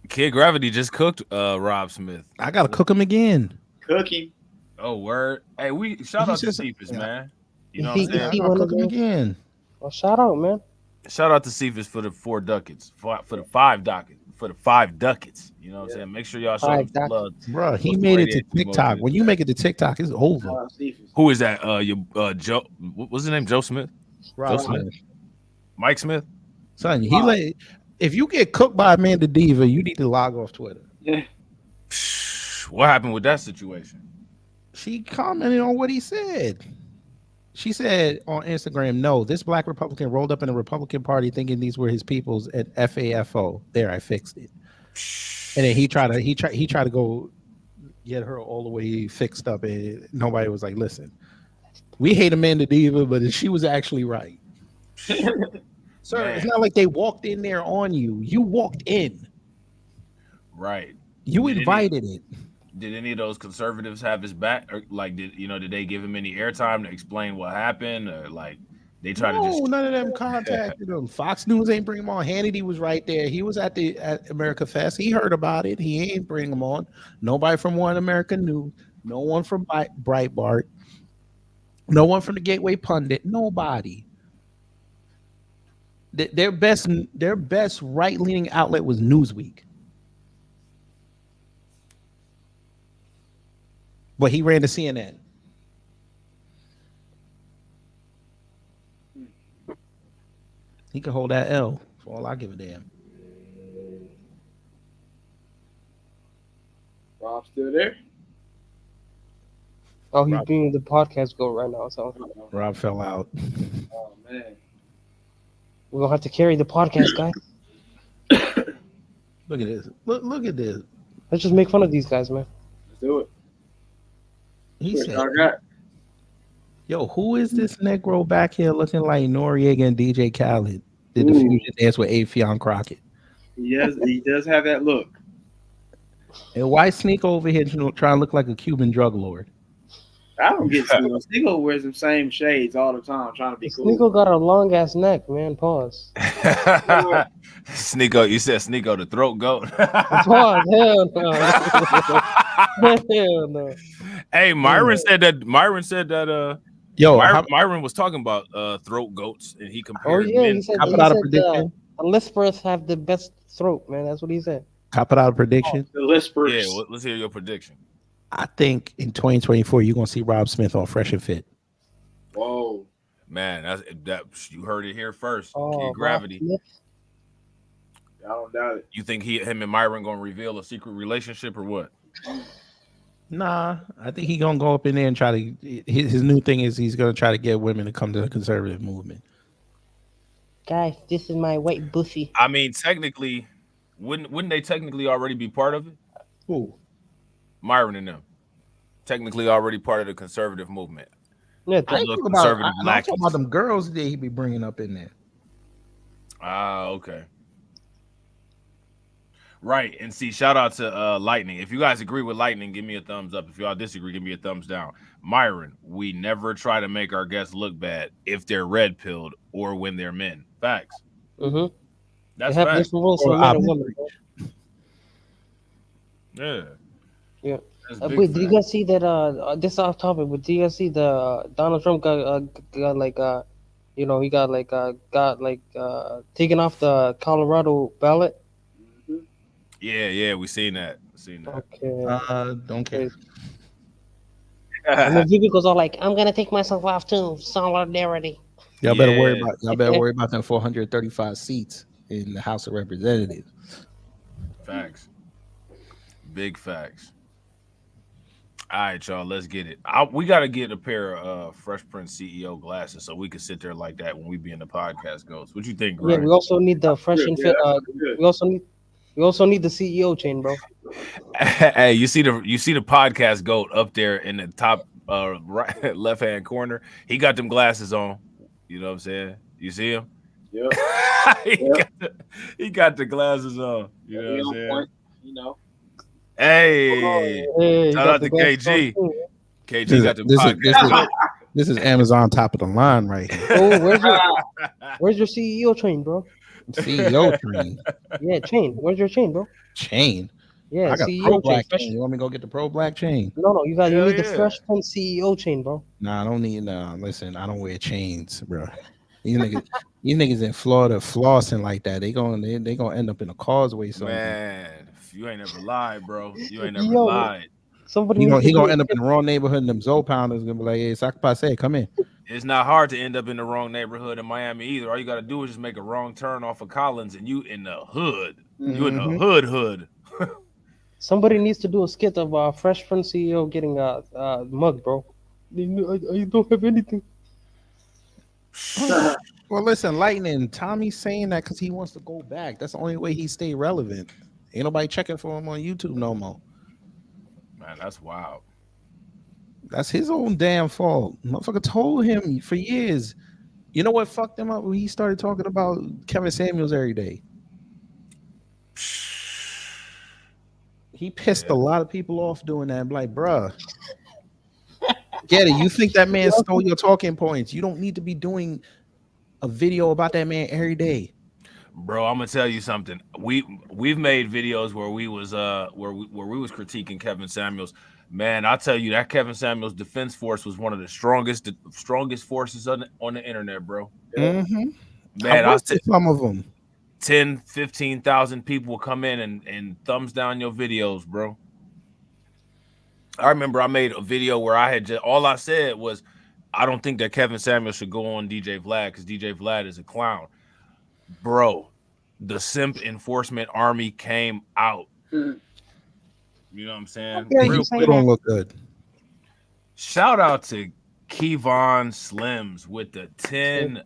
Kid Gravity just cooked Rob Smith. I gotta cook him again. Cooking. Oh, word. Hey, we shout out to Cephas, man. You know He what I'm saying? he I'll wanna cook him go. again. Well, shout out, man. Shout out to Cephas for the 4 ducats, for the 5 ducats, for the 5 ducats. You know what I'm saying? Make sure y'all show him some love. Bro, he made it to TikTok. When you make it to TikTok, it's over. Who is that? Your Joe? What's his name? Joe Smith? Rob Joe Smith? Mike Smith? Son, if you get cooked by Amanda Diva, you need to log off Twitter. Yeah. What happened with that situation? She commented on what he said. She said on Instagram, "No, this black Republican rolled up in the Republican Party thinking these were his peoples at FAFO. There, I fixed it." And then he tried to go get her all the way fixed up, and nobody was like, "Listen, we hate Amanda Diva, but she was actually right." Sir, it's not like they walked in there on you. You walked in. Right. You invited it. Did any of those conservatives have his back? Or did they give him any airtime to explain what happened? Or they try to just none of them contacted him. Fox News ain't bring him on. Hannity was right there. He was at America Fest. He heard about it. He ain't bring him on. Nobody from One American News. No one from Breitbart. No one from the Gateway Pundit. Nobody. Their best right-leaning outlet was Newsweek. But he ran to CNN. He could hold that L. For all I give a damn. Rob still there? Oh, he's being the podcast go right now. So Rob fell out. Oh man. We're gonna have to carry the podcast, guys. Look at this. Look at this. Let's just make fun of these guys, man. Let's do it. He said, "Yo, who is this Negro back here looking like Noriega and DJ Khaled? Did the fusion dance with Afion Crockett? He does have that look. And why sneak over here trying to look like a Cuban drug lord? I don't get Sneeko. Sneeko wears the same shades all the time, trying to be cool. Sneeko got a long ass neck, man. Pause. Sneeko, you said Sneeko the throat goat. Pause. Hell no. Hell no. Hey, Myron said that. Myron was talking about throat goats, and he compared. Oh yeah, he said the lispers have the best throat, man. That's what he said. Cop it out a prediction. The lispers. Yeah, let's hear your prediction. I think in 2024 you're gonna see Rob Smith on Fresh and Fit. Whoa. Man, that you heard it here first. Oh, Kid Gravity. I don't doubt it. You think him and Myron gonna reveal a secret relationship or what? Nah, I think he gonna go up in there and try to. His new thing is he's gonna try to get women to come to the conservative movement. Guys, this is my white bussy. I mean, technically, wouldn't they technically already be part of it? Who? Myron and them. Technically already part of the conservative movement. Yeah, I'm talking about them girls that he be bringing up in there. Ah, okay. Right. And see, shout out to Lightning. If you guys agree with Lightning, give me a thumbs up. If y'all disagree, give me a thumbs down. Myron, we never try to make our guests look bad if they're red pilled or when they're men. Facts. Mm-hmm. That's they have facts. different rules for men and women. Yeah. Yeah. That's big Wait, did you facts. guys see that? This is off topic, but did you guys see the Donald Trump got like he got taken off the Colorado ballot? Yeah, we seen that. Okay. Don't care. And then Vivi goes all like, "I'm gonna take myself off too." Solidarity. Y'all better worry about them 435 seats in the House of Representatives. Facts. Big facts. All right, y'all, let's get it. We got to get a pair of Fresh Prince CEO glasses so we can sit there like that when we be in the podcast goes. What you think, Yeah, Ryan? we also need the fresh and fit. We also need the CEO chain, bro. Hey, you see the podcast goat up there in the top right left hand corner? He got them glasses on. You know what I'm saying? You see him? Yep. he got the glasses on. You know what I'm saying? Point, you know. Hey, shout out to KG. KG got the podcast. This is Amazon top of the line right here. Oh, where's your CEO chain, bro? CEO chain. Yeah, chain. Where's your chain, bro? Chain. Yeah, I got CEO pro black chain. chain. You want me to go get the pro black chain? No, you need the Fresh Prince CEO chain, bro. Nah, I don't need. Listen, I don't wear chains, bro. These niggas in Florida flossing like that. They gonna end up in a causeway somewhere. Man, you ain't never lied, bro. You ain't never lied. Somebody he gonna end up in the wrong neighborhood, and them Zoe pounders gonna be like, "Hey, Sakapase, come in." It's not hard to end up in the wrong neighborhood in Miami either. All you got to do is just make a wrong turn off of Collins, and you in the hood. You in the hood. Somebody needs to do a skit of Fresh Prince CEO getting mugged, bro. I don't have anything. Well, listen, Lightning. Tommy's saying that because he wants to go back. That's the only way he stay relevant. Ain't nobody checking for him on YouTube no more. Man, that's wild. That's his own damn fault. Motherfucker told him for years. You know what fucked him up when he started talking about Kevin Samuels every day? He pissed a lot of people off doing that. I'm like, bruh, get it. You think that man stole your talking points. You don't need to be doing a video about that man every day. Bro, I'm gonna tell you something. We've made videos where we was where we was critiquing Kevin Samuels. Man, I'll tell you that Kevin Samuels defense force was one of the strongest forces on the internet, bro. Mm-hmm. Man, I some of them. 10, 15,000 people will come in and thumbs down your videos, bro. I remember I made a video where I had all I said was, I don't think that Kevin Samuels should go on DJ Vlad because DJ Vlad is a clown. Bro, the simp enforcement army came out. You know what I'm saying? Real quick. Don't look good. Shout out to Kevon Slims with the 10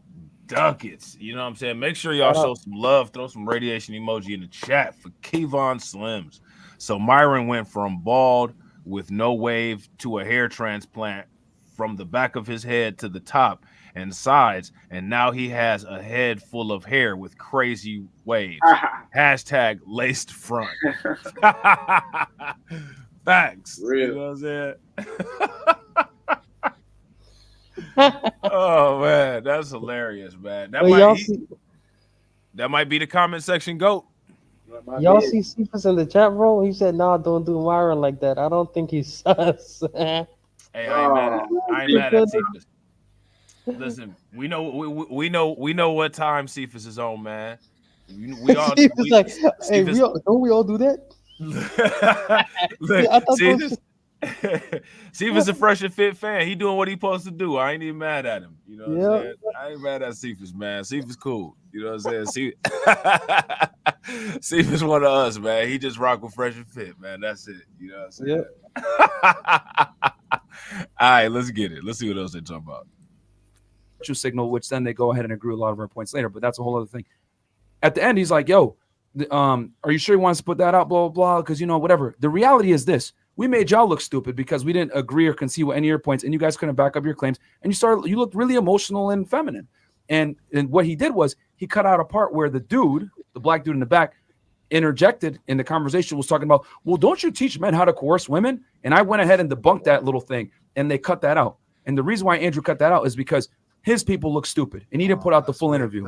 ducats. You know what I'm saying? Make sure y'all show some love. Throw some radiation emoji in the chat for Kevon Slims. So Myron went from bald with no wave to a hair transplant from the back of his head to the top and sides, and now he has a head full of hair with crazy waves. Hashtag laced front. Facts. Real. You know what I'm saying? Oh man, that's hilarious, man. That might be the comment section goat. Y'all see Cephas in the chat, bro? He said, "Nah, don't do Myron like that. I don't think he's sus." Hey, I ain't mad at Cephas. Listen, we know what time Cephas is on, man. We all don't we all do that? Look, Cephas a fresh and fit fan. He doing what he supposed to do. I ain't even mad at him. You know what I'm saying? I ain't mad at Cephas, man. Cephas cool. You know what I'm saying? Cephas one of us, man. He just rock with fresh and fit, man. That's it. You know what I'm saying? All right, let's get it. Let's see what else they talk about. True signal, which then they go ahead and agree a lot of our points later, but that's a whole other thing. At the end, he's like, yo, are you sure he wants to put that out, blah, blah, blah, because, you know, whatever. The reality is this. We made y'all look stupid because we didn't agree or concede with any of your points, and you guys couldn't back up your claims, and you looked really emotional and feminine. And what he did was he cut out a part where the black dude in the back, interjected in the conversation, was talking about, well, don't you teach men how to coerce women? And I went ahead and debunked that little thing, and they cut that out. And the reason why Andrew cut that out is because his people look stupid, and he didn't put out the full interview.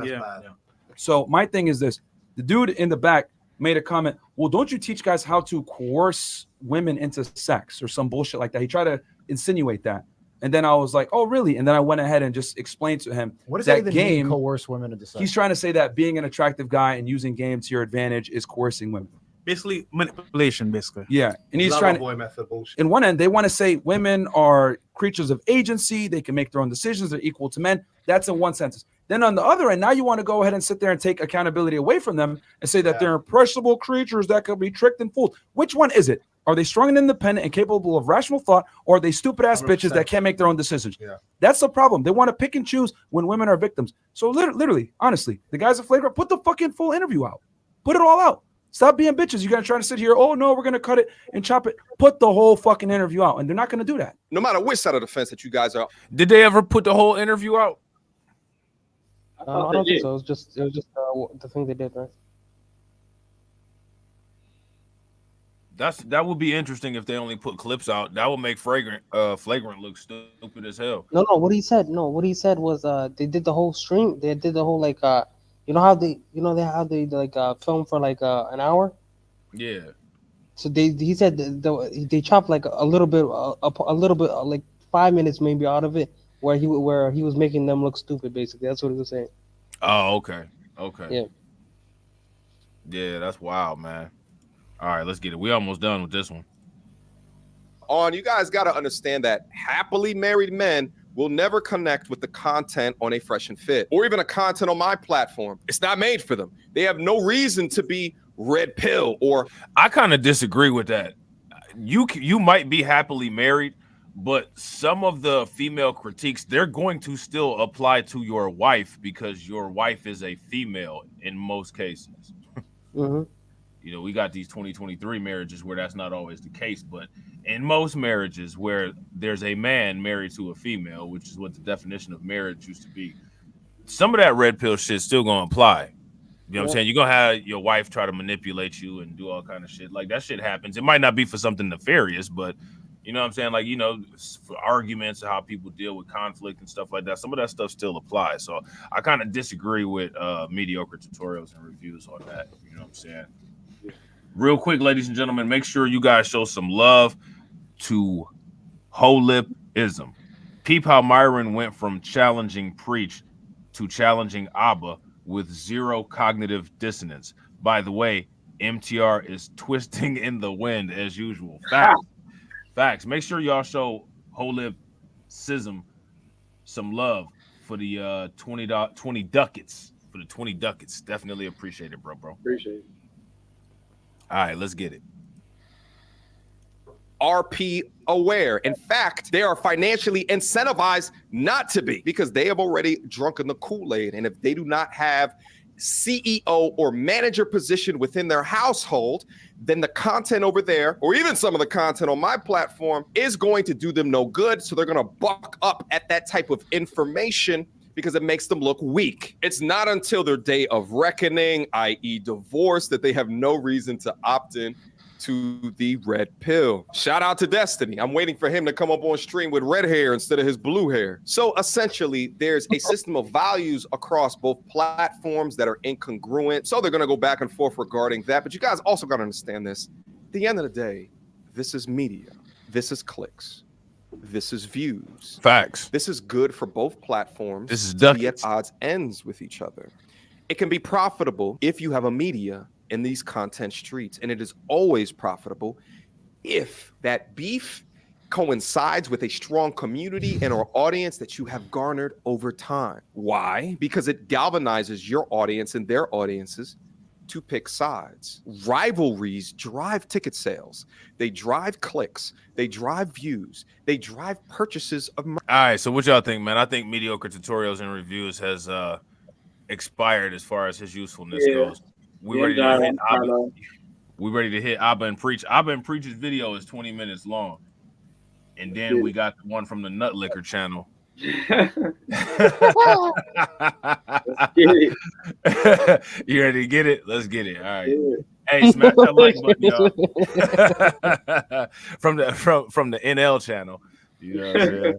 So my thing is this. The dude in the back made a comment, well, don't you teach guys how to coerce women into sex or some bullshit like that? He tried to insinuate that. And then I was like, oh, really? And then I went ahead and just explained to him what does that that even game, mean, coerce women into sex? He's trying to say that being an attractive guy and using game to your advantage is coercing women. Basically, manipulation, basically. Yeah. And he's trying boy method bullshit. in one end, they want to say women are creatures of agency. They can make their own decisions. They're equal to men. That's in one sentence. Then on the other end, now you want to go ahead and sit there and take accountability away from them and say that they're impressionable creatures that can be tricked and fooled. Which one is it? Are they strong and independent and capable of rational thought, or are they stupid ass 100%. bitches that can't make their own decisions? Yeah. That's the problem. They want to pick and choose when women are victims. So literally, honestly, the guys at Flagrant, put the fucking full interview out. Put it all out. Stop being bitches. You're going to try to sit here, oh, no, we're going to cut it and chop it. Put the whole fucking interview out, and they're not going to do that. No matter which side of the fence that you guys are. Did they ever put the whole interview out? I don't think so. It was just the thing they did, right? That would be interesting if they only put clips out. That would make flagrant look stupid as hell. No. What he said was they did the whole stream. They did the whole how they film for an hour. Yeah. So he said they chopped like a little bit like 5 minutes maybe out of it where he was making them look stupid. Basically, that's what he was saying. Oh, okay. Yeah. Yeah, that's wild, man. All right, let's get it. We almost done with this one. You guys got to understand that happily married men will never connect with the content on a Fresh and Fit or even a content on my platform. It's not made for them. They have no reason to be red pill or. I kind of disagree with that. You might be happily married, but some of the female critiques, they're going to still apply to your wife because your wife is a female in most cases. Mm-hmm. You know, we got these 2023 marriages where that's not always the case, but in most marriages where there's a man married to a female, which is what the definition of marriage used to be, some of that red pill shit's still gonna apply. You know what I'm saying? You're gonna have your wife try to manipulate you and do all kind of shit. Like that shit happens. It might not be for something nefarious, but you know what I'm saying? Like, you know, for arguments and how people deal with conflict and stuff like that, some of that stuff still applies. So I kind of disagree with mediocre tutorials and reviews on that. You know what I'm saying? Real quick, ladies and gentlemen, make sure you guys show some love to Holipism. Peep how Myron went from challenging Preach to challenging Abba with zero cognitive dissonance. By the way, MTR is twisting in the wind as usual. Facts. Make sure y'all show Holipism some love for the 20 ducats. For the 20 ducats. Definitely appreciate it, bro. Appreciate it. All right, let's get it. RP aware. In fact, they are financially incentivized not to be because they have already drunken the Kool-Aid. And if they do not have CEO or manager position within their household, then the content over there, or even some of the content on my platform, is going to do them no good. So they're going to buck up at that type of information because it makes them look weak. It's not until their day of reckoning, i.e. divorce, that they have no reason to opt in to the red pill. Shout out to Destiny. I'm waiting for him to come up on stream with red hair instead of his blue hair. So essentially, there's a system of values across both platforms that are incongruent. So they're going to go back and forth regarding that. But you guys also got to understand this. At the end of the day, this is media. This is clicks. This is views. Facts. This is good for both platforms. This is to be at odds ends with each other. It can be profitable if you have a media in these content streets, and it is always profitable if that beef coincides with a strong community and or audience that you have garnered over time. Why? Because it galvanizes your audience and their audiences to pick sides. Rivalries drive ticket sales. They drive clicks. They drive views. They drive purchases of merch. All right, so what y'all think, man? I think mediocre tutorials and reviews has expired as far as his usefulness goes. We ready to hit Abba. We ready to hit Abba and Preach. Abba and Preach's video is 20 minutes long. And then we got the one from the Nut Liquor channel. You ready to get it? Let's get it. All right. Hey, smash that like button, y'all. from the NL channel. You know what I'm saying?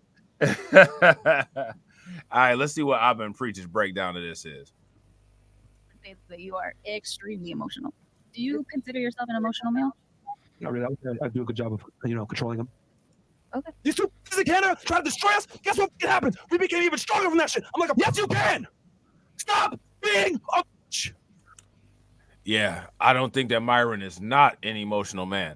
All right, let's see what Abba and Preach's breakdown of this is. Say that you are extremely emotional. Do you consider yourself an emotional male? Not really. I do a good job of controlling them. Okay. These two pieces of Canada try to destroy us. Guess what happens? We became even stronger from that shit. I'm like, yes, you can. Stop being a bitch. Yeah, I don't think that Myron is not an emotional man.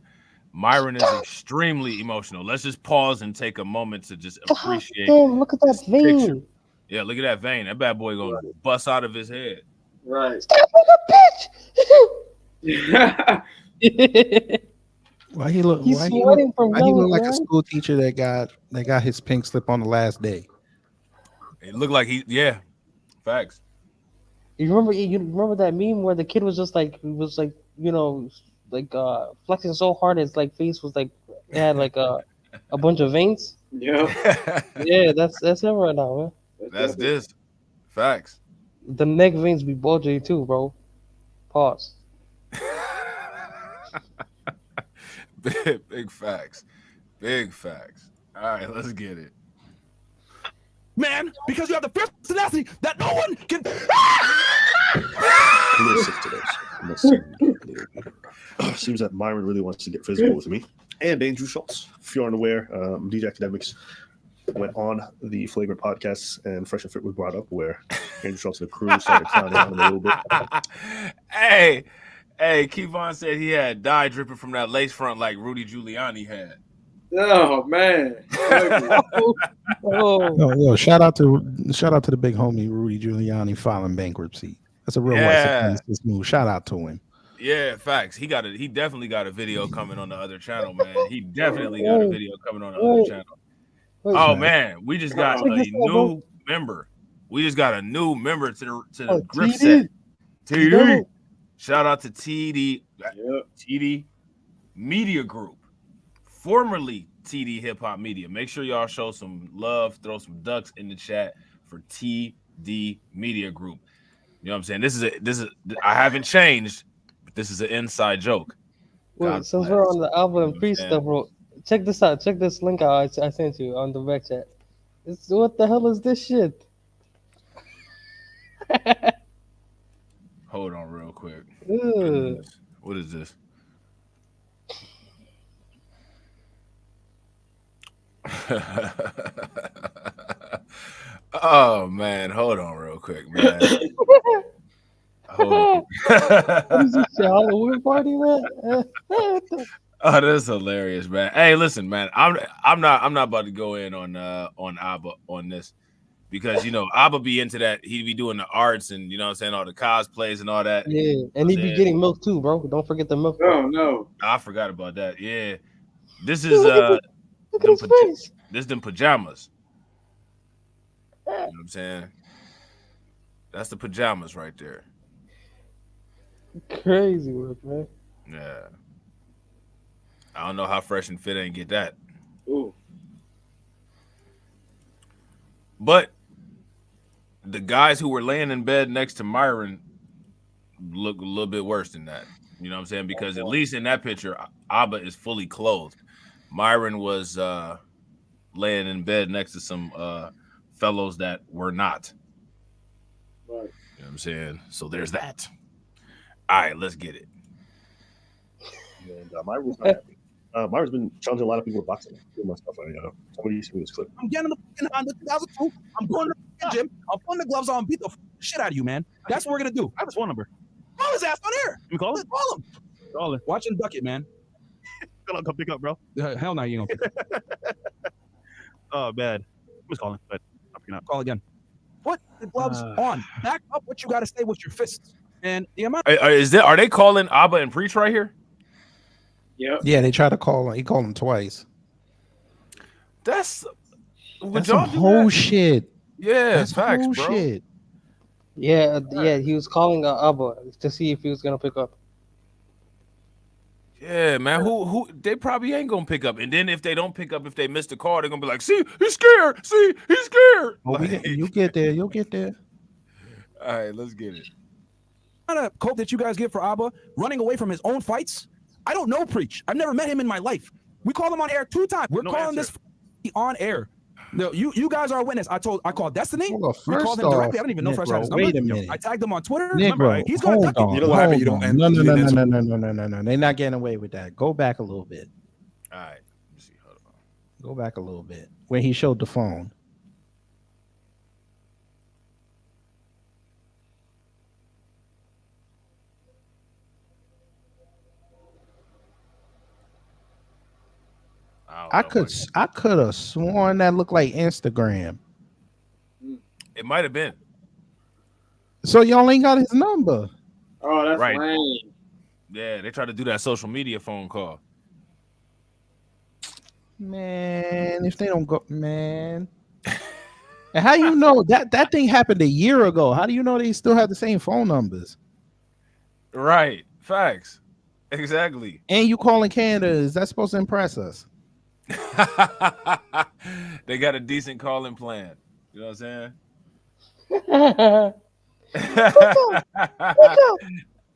Myron is extremely emotional. Let's just pause and take a moment to just appreciate. Damn, look at that vein. Picture. Yeah, look at that vein. That bad boy gonna bust out of his head. Right. Stop being a bitch. Why he look? He's Why he sweating look, from why he look yelling, like man. a school teacher that got his pink slip on the last day? It looked like facts. You remember that meme where the kid was just like flexing so hard his like face was like it had like a bunch of veins. Yeah. Yeah, that's it right now, man. That's this. Facts. The neck veins be bulgy too, bro. Pause. Big facts. Big facts. All right, let's get it. Man, because you have the fierce tenacity that no one can. Seems that Myron really wants to get physical with me. And Andrew Shultz. If you aren't aware, DJ Academics went on the Flagrant podcast and Fresh and Fit was brought up where Andrew Schultz and the crew started clowning on him a little bit. Hey, Kevon said he had dye dripping from that lace front like Rudy Giuliani had. Oh man. Yo, shout out to the big homie Rudy Giuliani filing bankruptcy. That's a real white supremacist move. Shout out to him. Yeah, facts. He definitely got a video coming on the other channel, man. He definitely got a video coming on the other channel. Oh man, we just got a new member. We just got a new member to the grip set. TD. Shout out to TD. TD Media Group, formerly TD Hip Hop Media. Make sure y'all show some love, throw some ducks in the chat for TD Media Group. You know what I'm saying? This is I haven't changed, but this is an inside joke. Wait, since we're on the album and Priest stuff, bro, check this out. Check this link out I sent you on the back chat. What the hell is this shit? Hold on real quick. What is this? Oh man, hold on real quick, man. Hold on. What is this Halloween party, man? Oh, that's hilarious, man. Hey, listen, man. I'm not about to go in on Abba on this because Abba be into that. He'd be doing the arts and what I'm saying, all the cosplays and all that. Yeah, and he'd be getting milk too, bro. Don't forget the milk. Oh no, I forgot about that. Yeah, this is this them pajamas. You know what I'm saying? That's the pajamas right there. Crazy work, man. Yeah. I don't know how Fresh and Fit ain't get that. Ooh. But the guys who were laying in bed next to Myron look a little bit worse than that. You know what I'm saying? Because at least in that picture, Abba is fully clothed. Myron was laying in bed next to some fellows that were not. Right. You know what I'm saying? So there's that. All right, let's get it. And Myron's not happy. Myron's been challenging a lot of people with boxing. Doing my stuff. Somebody see this clip. I'm getting the fucking Honda 2002. I'm going to the gym. I'm putting the gloves on. Beat the shit out of you, man. That's what we're gonna do. I have his phone number. Call his ass on here. You call it? Call him. Call it. Watch him duck it, man. gonna come pick up, bro. Hell no, you don't. Oh, bad. I'm just calling, but I'm picking up. Call again. Put the gloves on. Back up what you got to say with your fists. And the amount. Are they calling Abba and Preach right here? Yep. Yeah, they tried to call him. He called him twice. That's some whole shit. Yeah, That's facts, whole bro. shit. Yeah, he was calling Abba to see if he was gonna pick up. Yeah, man. Who they probably ain't gonna pick up. And then if they don't pick up, if they miss the call, they're gonna be like, see, he's scared. See, he's scared. Oh, you get there. You'll get there. All right, let's get it. Kind of quote that you guys give for Abba running away from his own fights. I don't know Preach. I've never met him in my life. We called him on air 2 times. We're calling this on air. No, you guys are a witness. I called Destiny. Hold on, We called first him directly. off, I don't even know Fresh had his Negro, number. wait a minute. I tagged him on Twitter. Negro, He's gonna duck it. You know what happened? You don't No. end. They're not getting away with that. Go back a little bit. All right. Let me see. Hold on. Go back a little bit. When he showed the phone. I could have sworn that looked like Instagram. It might have been. So y'all ain't got his number. Oh, that's Right. lame. Yeah, they tried to do that social media phone call. Man, if they don't go, man. And how you know that thing happened a year ago? How do you know they still have the same phone numbers? Right. Facts. Exactly. And you calling Canada, is that supposed to impress us? They got a decent calling plan. You know what I'm saying?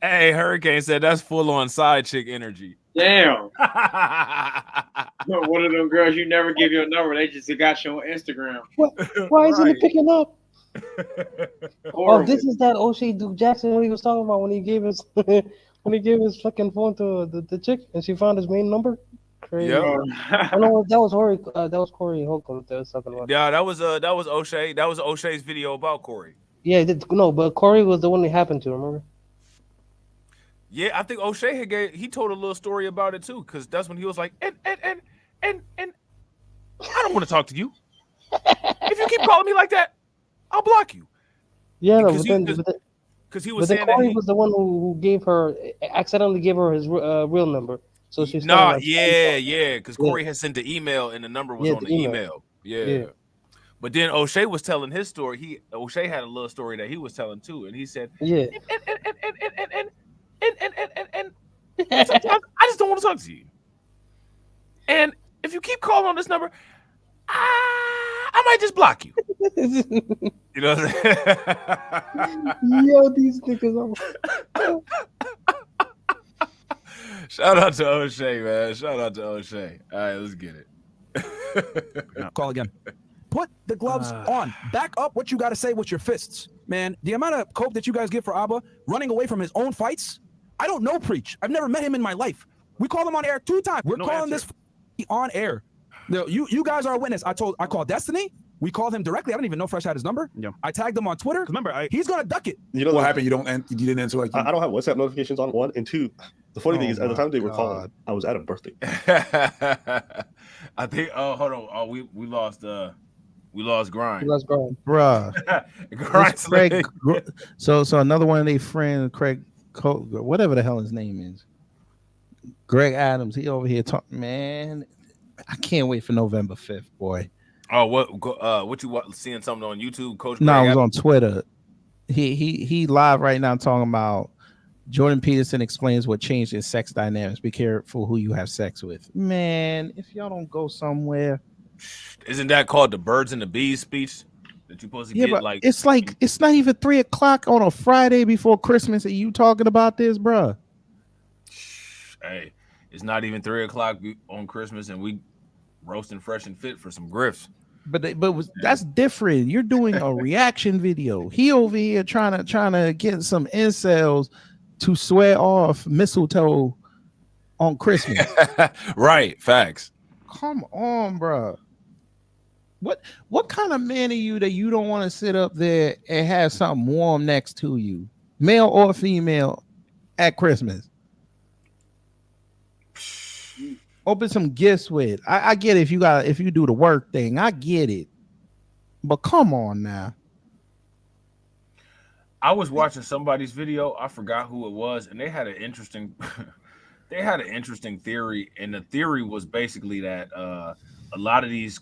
Hey, Hurricane said that's full on side chick energy. Damn. One of them girls you never give your number. They just got you on Instagram. Why isn't he picking up? Oh, Horrible. this is that O'Shea Duke Jackson what he was talking about when he gave his fucking phone to the chick and she found his main number. Crazy. Yep. I know that was Corey Holcomb that was talking about. Yeah, that was O'Shea. That was O'Shea's video about Corey. Yeah, but Corey was the one it happened to. Remember? Yeah, I think O'Shea he told a little story about it too, because that's when he was like, and I don't want to talk to you. If you keep calling me like that, I'll block you. Yeah, no, because he was saying Corey that was the one who accidentally gave her his real number. So she's because Corey had sent the email and the number was on the email. Yeah. But then O'Shea was telling his story. O'Shea had a little story that he was telling too, and he said, yeah. And sometimes I just don't want to talk to you. And if you keep calling on this number, I might just block you. You know what I'm saying? Yo, these niggas are. Shout out to O'Shea, man. Shout out to O'Shea. All right, let's get it. Call again. Put the gloves on. Back up what you got to say with your fists. Man, the amount of coke that you guys give for Abba running away from his own fights. I don't know Preach. I've never met him in my life. We called him on air 2 times. We're calling this on air. No, you guys are a witness. I called Destiny. We called him directly. I don't even know Fresh had his number. Yeah. I tagged him on Twitter. Remember, he's gonna duck it. You know What happened? You didn't answer like I don't have WhatsApp notifications on, 1 and 2. The funny thing is, at the time they were calling, I was at a birthday. I think. Oh, hold on. Oh, we lost. We lost Grind. Bruh. Grind's Craig. So another one of their friends, Craig, whatever the hell his name is, Greg Adams. He over here talking. Man, I can't wait for November 5th, boy. Oh, what you seeing something on YouTube, Coach? No, Greg it was on Adams? Twitter. He live right now talking about Jordan Peterson explains what changed in sex dynamics. Be careful who you have sex with. Man, if y'all don't go somewhere. Isn't that called the birds and the bees speech that you're supposed to get? But Like it's not even 3:00 on a Friday before Christmas, and you talking about this, bruh. Hey, it's not even 3:00 on Christmas, and we roasting Fresh and Fit for some grifts. That's different. You're doing a reaction video. He over here trying to get some incels to swear off mistletoe on Christmas. Right, facts. Come on, bro. What kind of man are you that you don't want to sit up there and have something warm next to you, male or female, at Christmas? Open some gifts with. I get it if you do the work thing. I get it. But come on now. I was watching somebody's video. I forgot who it was, and they had an interesting theory, and the theory was basically that a lot of these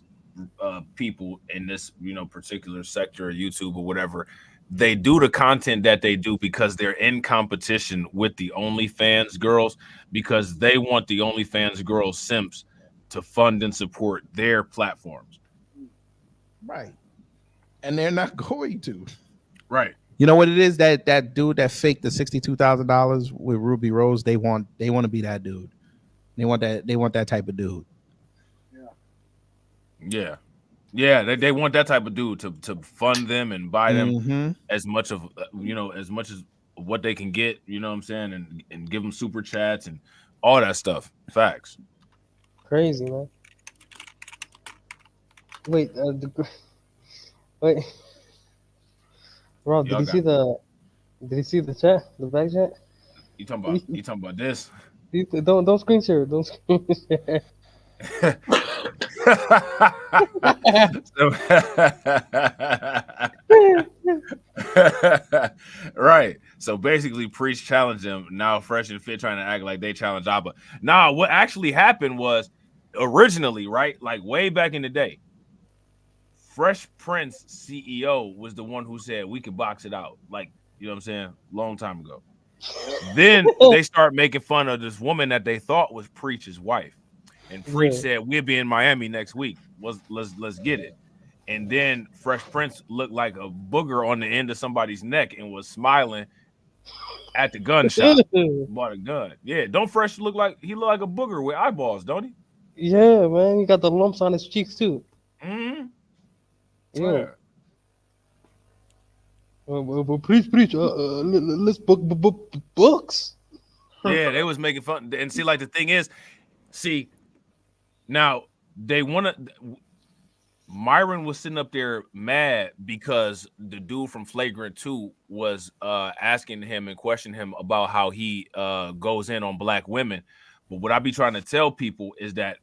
people in this particular sector of YouTube or whatever, they do the content that they do because they're in competition with the OnlyFans girls, because they want the OnlyFans girls simps to fund and support their platforms. Right. And they're not going to. Right. You know what it is? That dude that faked the $62,000 with Ruby Rose, they want to be that dude. They want that type of dude. Yeah. They want that type of dude to fund them and buy them as much of as what they can get, you know what I'm saying, and give them super chats and all that stuff. Facts. Crazy, man. Wait, wait. Rob, did you see the chat? The back chat? You talking about this? Don't screen share. Don't screen share. Right. So basically, Priest challenged him. Now Fresh and Fit trying to act like they challenged Abba. Nah, what actually happened was originally, right, like way back in the day, Fresh Prince CEO was the one who said we could box it out, like, you know what I'm saying, long time ago. Then they start making fun of this woman that they thought was Preach's wife, and Preach said we'll be in Miami next week. Let's get it. And then Fresh Prince looked like a booger on the end of somebody's neck and was smiling at the gun shop. Bought a gun. Yeah, don't Fresh look like a booger with eyeballs, don't he? Yeah, man, he got the lumps on his cheeks too. Mm-hmm. Yeah. Preach. Let's book books. Yeah, they was making fun. And see, like, the thing is, now they want to. Myron was sitting up there mad because the dude from Flagrant 2 was asking him and questioning him about how he goes in on black women. But what I be trying to tell people is that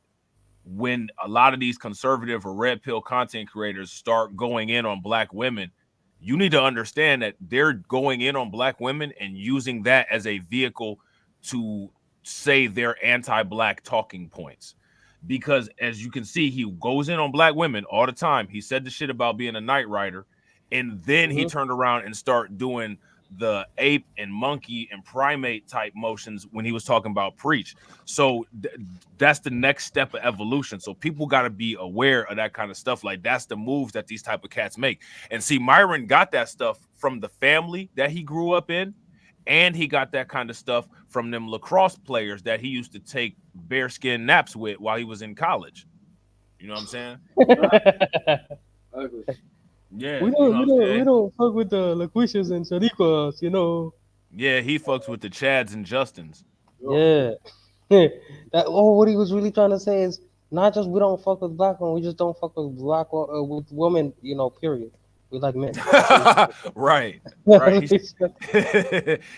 when a lot of these conservative or red pill content creators start going in on black women, you need to understand that they're going in on black women and using that as a vehicle to say their anti-black talking points. Because as you can see, he goes in on black women all the time. He said the shit about being a night rider, and then he turned around and start doing the ape and monkey and primate type motions when he was talking about Preach. So that's the next step of evolution. So people got to be aware of that kind of stuff. Like, that's the moves that these type of cats make. And see, Myron got that stuff from the family that he grew up in, and he got that kind of stuff from them lacrosse players that he used to take bearskin naps with while he was in college. You know what I'm saying? Ugly. Yeah, we don't fuck with the Laquishas and Shariqas, you know. Yeah, he fucks with the Chads and Justins. Yeah. What he was really trying to say is not just we don't fuck with black women, we just don't fuck with with women, you know, period. We like men. Right.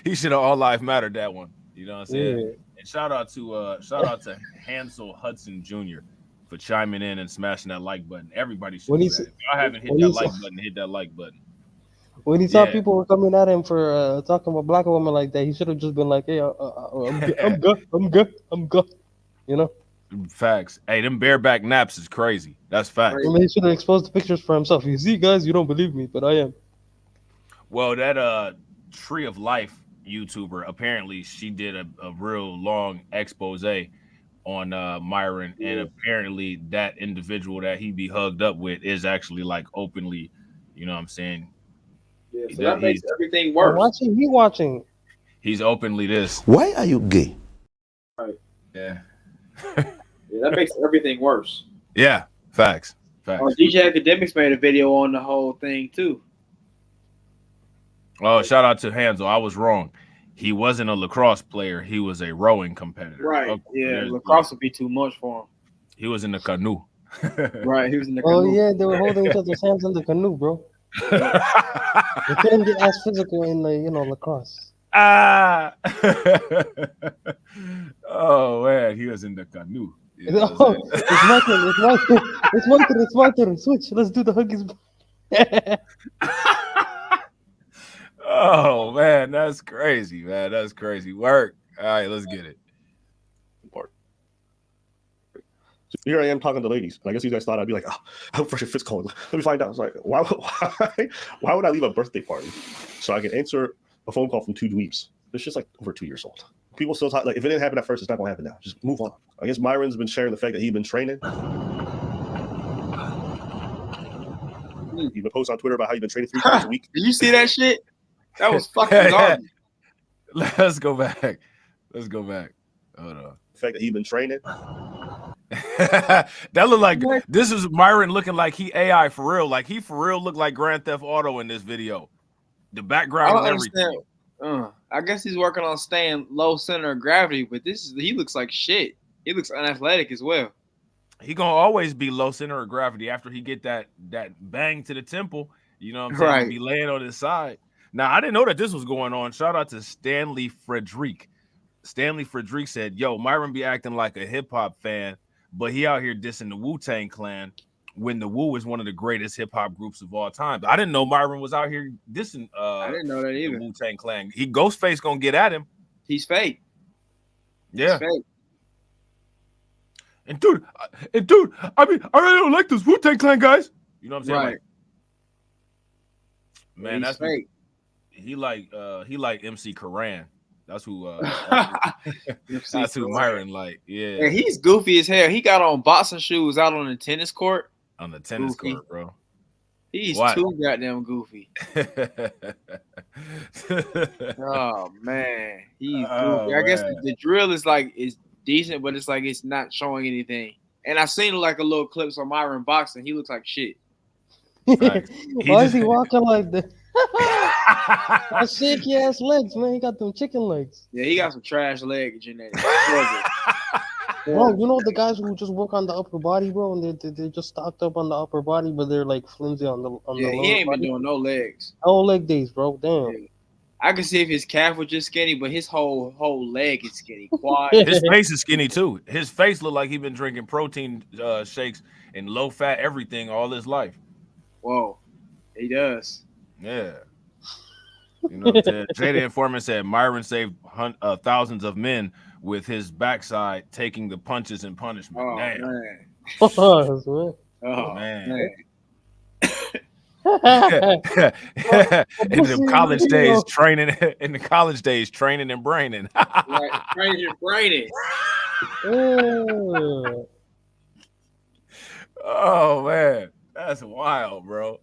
He should have all life mattered that one. You know what I'm saying? Yeah. And shout out to Hansel Hudson Jr. for chiming in and smashing that like button. Everybody should do that. If y'all haven't hit that like button, hit that like button. When he saw people were coming at him for talking about black women like that, he should have just been like, "Hey, I'm good." You know. Facts. Hey, them bareback naps is crazy. That's facts. I mean, he should have exposed the pictures for himself. You see, guys, you don't believe me, but I am. Well, that Tree of Life YouTuber, apparently she did a real long expose on Myron, and apparently that individual that he be hugged up with is actually like openly, you know what I'm saying? Yeah, so that makes everything worse. Watching. He's openly this. Why are you gay? Right. Yeah. Yeah, that makes everything worse. Yeah, facts. DJ Academics made a video on the whole thing too. Oh, shout out to Hansel. I was wrong. He wasn't a lacrosse player. He was a rowing competitor. Right. Okay. Yeah, lacrosse would be too much for him. He was in the canoe. Right. He was in the canoe. Oh yeah, they were holding each other's hands in the canoe, bro. They couldn't get as physical in the lacrosse. Oh man, he was in the canoe. You know what I'm saying? It's my turn. It's my turn. It's my turn. It's my turn. Switch. Let's do the huggies. Oh man, that's crazy, man. That's crazy work. All right, let's get it. So here I am talking to ladies, and I guess you guys thought I'd be like, "Oh, I hope Fresh and Fit's calling. Let me find out." It's like, why would I leave a birthday party so I can answer a phone call from two dweebs? It's just like over 2 years old. People still talk like if it didn't happen at first, it's not gonna happen now. Just move on. I guess Myrons been sharing the fact that he's been training. He's been posting on Twitter about how he's been training 3 times a week. Did you see that shit? That was fucking garbage. Let's go back. Let's go back. Hold on. The fact that he's been training. That looked like this is Myron looking like he AI for real. Like he for real looked like Grand Theft Auto in this video. The background and everything. I guess he's working on staying low center of gravity, but he looks like shit. He looks unathletic as well. He gonna always be low center of gravity after he get that bang to the temple. You know what I'm saying? Right. Be laying on his side. Now I didn't know that this was going on. Shout out to Stanley Frederick. Stanley Frederick said, "Yo, Myron be acting like a hip hop fan, but he out here dissing the Wu-Tang Clan when the Wu is one of the greatest hip hop groups of all time." I didn't know Myron was out here dissing. I didn't know that either. The Wu-Tang Clan. Ghostface gonna get at him. He's fake. Yeah. He's fake. And dude, I mean, I really don't like those Wu-Tang Clan guys. You know what I'm saying? Right. Like, man, He's that's fake. He like MC Karan. That's who MC that's who Karan. Myron like. Yeah. And he's goofy as hell. He got on boxing shoes out on the tennis court. On the tennis Goofy. court, bro. He's What? too goddamn goofy. Oh man, he's goofy. I guess man. the drill is decent, but it's like it's not showing anything. And I've seen like a little clips on Myron boxing. He looks like shit. Why is he walking like that? That shaky ass legs, man. He got them chicken legs. Yeah, he got some trash legs in there. Bro, you know the guys who just work on the upper body, bro, and they're just stocked up on the upper body, but they're like flimsy on the Yeah, lower he ain't been body. doing no legs. No leg days, bro. Damn. I could see if his calf was just skinny, but his whole leg is skinny. Quad. His face is skinny too. His face look like he been drinking protein shakes and low fat everything all his life. Whoa, he does. Yeah. You know what I'm saying? Jada Informant said Myron saved thousands of men with his backside taking the punches and punishment. Oh Damn. man. Oh man. In the college days, training and braining. Like, training and braining. Oh man, that's wild, bro.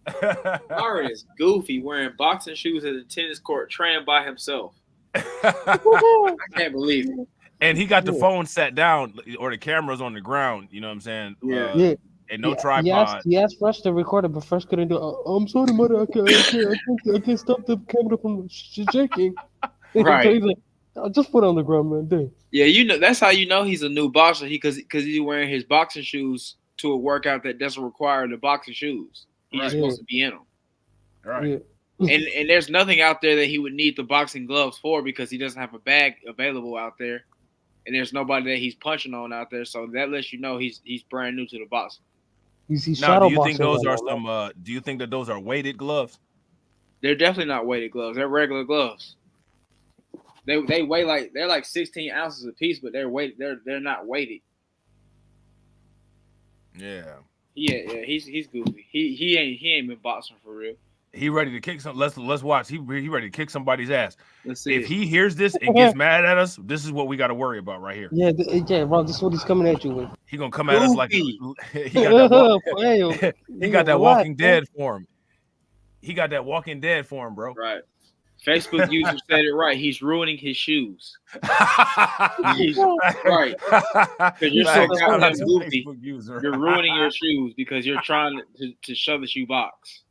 Myron is goofy wearing boxing shoes at the tennis court, training by himself. I can't believe it. And he got the phone sat down or the camera's on the ground. You know what I'm saying? Yeah. And no tripod. He asked Fresh to record it, but Fresh couldn't do it. I'm sorry, mother. I can't stop the camera from shaking. Right. So he's like, I'll just put it on the ground, man. Dang. Yeah, you know that's how you know he's a new boxer. Because he's wearing his boxing shoes to a workout that doesn't require the boxing shoes. He's just supposed to be in them. Right. Yeah. And there's nothing out there that he would need the boxing gloves for because he doesn't have a bag available out there, and there's nobody that he's punching on out there. So that lets you know he's brand new to the boxing. Now, do you think those are some? Do you think that those are weighted gloves? They're definitely not weighted gloves. They're regular gloves. They weigh they're like 16 ounces a piece, but they're weighted. They're not weighted. Yeah. Yeah. He's goofy. He ain't been boxing for real. He ready to kick some. Let's watch. He ready to kick somebody's ass. Let's see. If he hears this and gets mad at us, this is what we got to worry about right here. Yeah, bro. This is what he's coming at you with. He gonna come at us like he got that Walking Dead form. He got that Walking Dead form, bro. Right. Facebook user said it right. He's ruining his shoes. Right. Because you're so goddamn goofy. You're ruining your shoes because you're trying to shove the shoe box.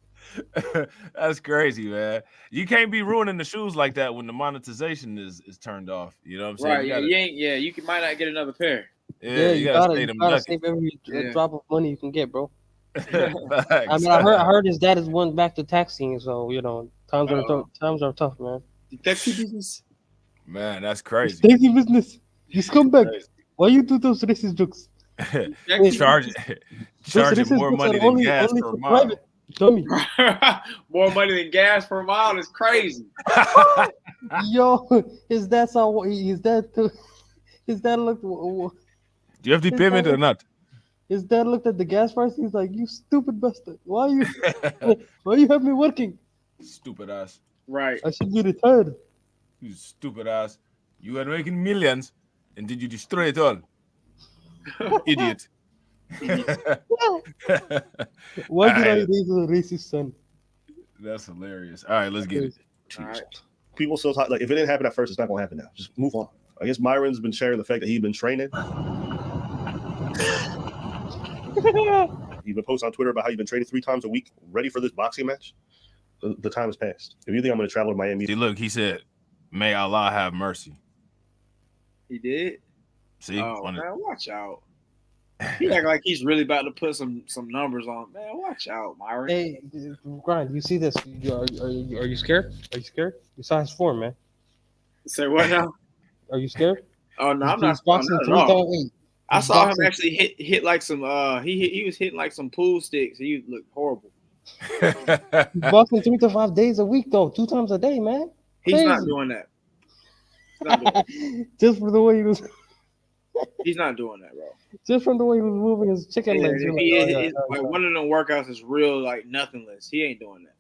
That's crazy, man. You can't be ruining the shoes like that when the monetization is turned off. You know what I'm saying? Right. You might not get another pair. Yeah, you gotta save every drop of money you can get, bro. Facts. I mean, I heard his dad is went back to taxing, so you know times are tough, man. The taxi business, man, that's crazy. Taxi business. You scumbag. Why you do those racist jokes? charging more money than gas per mile. Dummy. More money than gas per mile is crazy. Yo, his dad saw his dad looked. Do you have the payment or not? His dad looked at the gas price. He's like, "You stupid bastard! Why you have me working? Stupid ass. Right. I should be retired." You stupid ass. You are making millions, and did you destroy it all? Idiot. Why did I raise a racist son? That's hilarious. All right, let's get it. All right. People still talk like if it didn't happen at first, it's not gonna happen now. Just move on. I guess Myron's been sharing the fact that he's been training. You've been posting on Twitter about how you've been training 3 times a week, ready for this boxing match. The time has passed. If you think I'm going to travel to Miami, see, look, he said, "May Allah have mercy." He did. See, man, watch out. He act like he's really about to put some numbers on. Man, watch out, Myron. Hey, Grind, you see this? Are you scared? Are you scared? You saw his form, man. Say what now? Are you scared? Oh no, I'm not. Boxing 3,008. I saw him actually hit like some. He was hitting like some pool sticks. He looked horrible. Boxing 3 to 5 days a week though, 2 times a day, man. He's not doing that. Just for the way he was. He's not doing that, bro. Just from the way he was moving his chicken legs. One of them workouts is real like nothingless. He ain't doing that.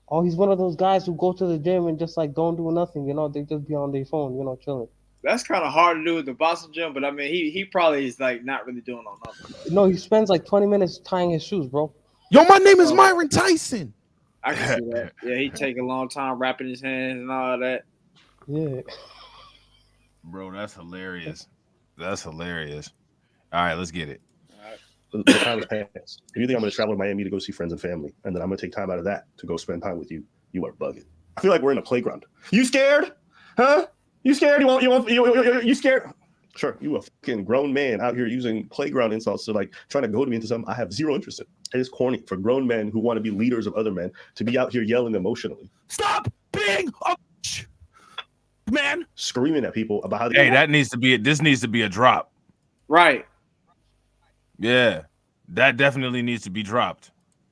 Oh, he's one of those guys who go to the gym and just like don't do nothing. You know, they just be on their phone. You know, chilling. That's kind of hard to do with the boxing gym, but I mean, he probably is like not really doing on nothing. No, he spends like 20 minutes tying his shoes, bro. Yo, my name is Myron Tyson. I can see that. Yeah, he take a long time wrapping his hands and all that. Yeah. Bro, that's hilarious. That's hilarious. All right, let's get it. The time has passed. If you think I'm going to travel to Miami to go see friends and family, and then I'm going to take time out of that to go spend time with you, you are bugging. I feel like we're in a playground. You scared? Huh? You scared? You scared? Sure, you a fucking grown man out here using playground insults to like trying to goad me into something I have zero interest in. It is corny for grown men who want to be leaders of other men to be out here yelling emotionally. Stop being a man. Screaming at people about how hey, that needs to be this needs to be a drop. Right. Yeah. That definitely needs to be dropped.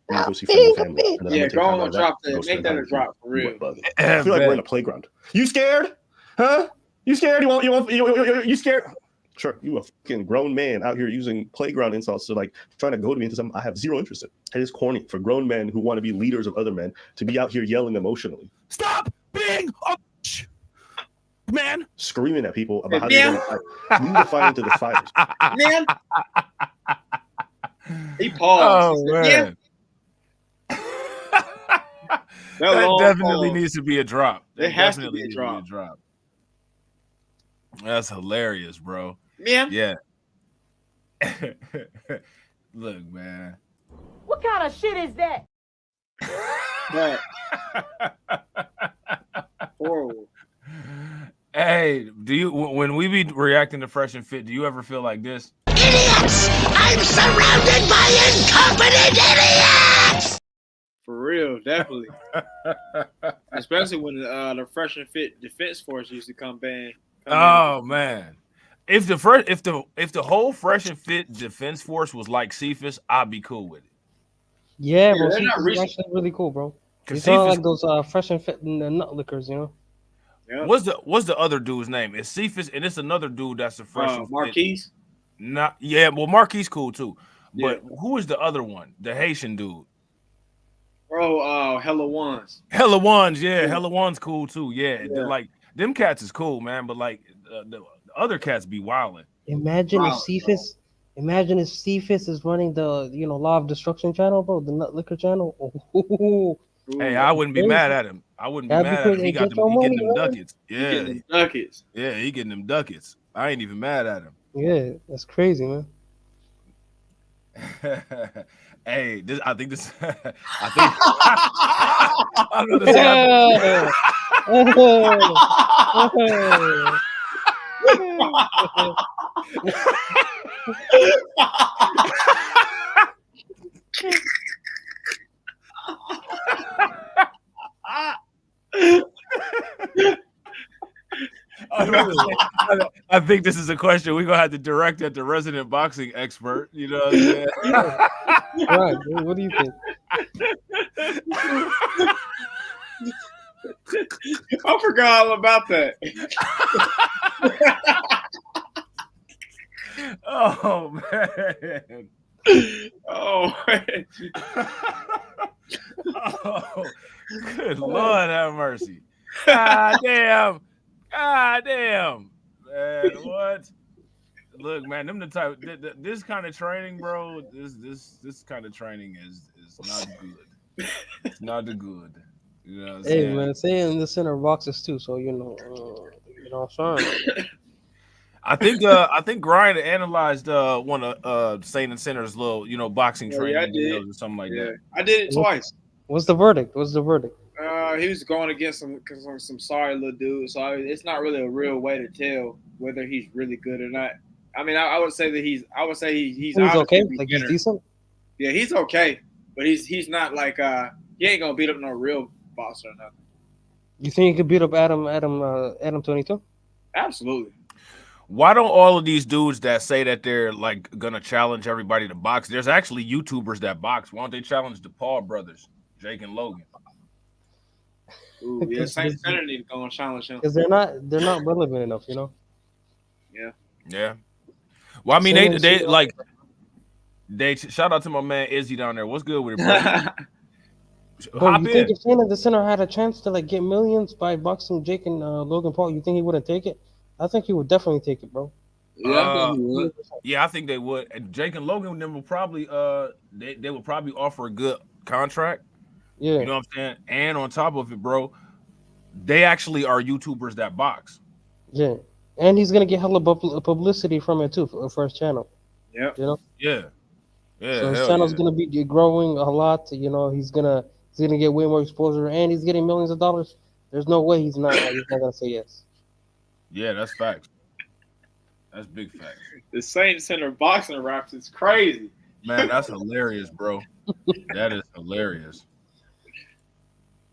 Go see friends and family, and yeah, go on and drop that. Make that a drop for real. I feel like we're in a playground. You scared? Huh? You scared? You scared? Sure, you a fucking grown man out here using playground insults to like trying to goad me into something I have zero interest in. It is corny for grown men who want to be leaders of other men to be out here yelling emotionally. Stop being a man. Screaming at people about how they're unifying into the fighters. Man. He paused. Oh, man. That definitely needs to be a drop. That It has to definitely be a needs drop. to be a drop. That's hilarious, bro. Man. Yeah. Look, man. What kind of shit is that? Right. Horrible. Hey, do you when we be reacting to Fresh and Fit, do you ever feel like this? Idiots! I'm surrounded by incompetent idiots! For real, definitely. Especially when the Fresh and Fit Defense Force used to come in. Oh man. If the whole Fresh and Fit Defense Force was like Cephas, I'd be cool with it. Yeah, bro. they're not It's actually really cool, bro. Cause It's not Cephas, like those Fresh and Fit nut lickers, you know. Yeah. what's the other dude's name? It's Cephas, and it's another dude that's a Fresh and Fit. Marquise. Not yeah, well Marquise cool too. But Yeah. who is the other one? The Haitian dude. Bro, Hella Ones. Hella Ones, yeah. Hella Ones cool too. Yeah. They're like them cats is cool, man. But like the other cats be wilding. Imagine Wow, if Cephas, imagine if Cephas is running the Law of Destruction channel, bro, the nut liquor channel. Oh, Hey, I wouldn't be mad at him. I wouldn't be That'd be mad at him. crazy. He got Get them. your He getting money, them man. ducats. He Yeah, getting them ducats. yeah. He getting them ducats. I ain't even mad at him. yeah, that's crazy, man. Hey, I think this. I think. I'm gonna say. I think this is a question we're gonna have to direct at the resident boxing expert. You know what I'm saying? Right. What do you think? I forgot all about that. Oh man. Oh man. Oh, good Lord have mercy. God damn. God damn. Man, what? Look, man, them the type this kind of training, bro. This kind of training is not good. It's not the good. You know what I'm Hey saying? man, say in the center boxes too, so you know what I'm saying. I think Grind analyzed one of Saint and Center's little, boxing training I did. videos or something like that. I did it twice. What's the verdict? He was going against some sorry little dude, so it's not really a real way to tell whether he's really good or not. I mean, I would say that he's He's okay, like he's decent. Yeah, he's okay, but he's not like he ain't gonna beat up no real boxer or nothing. You think he could beat up Adam 22? Absolutely. Why don't all of these dudes that say that they're like gonna challenge everybody to box? There's actually YouTubers that box. Why don't they challenge the Paul brothers, Jake and Logan? Ooh, yeah, Saint Center need to go and challenge him Because they're not relevant enough, you know. Yeah. Well, I mean, they shout out to my man Izzy down there. What's good with it, bro? Bro, you think if Shane at the center had a chance to like get millions by boxing Jake and Logan Paul, you think he wouldn't take it? I think he would definitely take it, bro. Yeah, I think he would. Yeah, I think they would. And Jake and Logan them will probably they would probably offer a good contract. Yeah. You know what I'm saying? And on top of it, bro, they actually are YouTubers that box. Yeah. And he's gonna get hella publicity from it too for his channel. Yeah. You know? Yeah. So his channel's gonna be growing a lot. You know, he's gonna get way more exposure, and he's getting millions of dollars. There's no way he's not gonna say yes. Yeah, that's facts. That's big facts. The Saint Center boxing raps is crazy. Man, that's hilarious, bro. That is hilarious.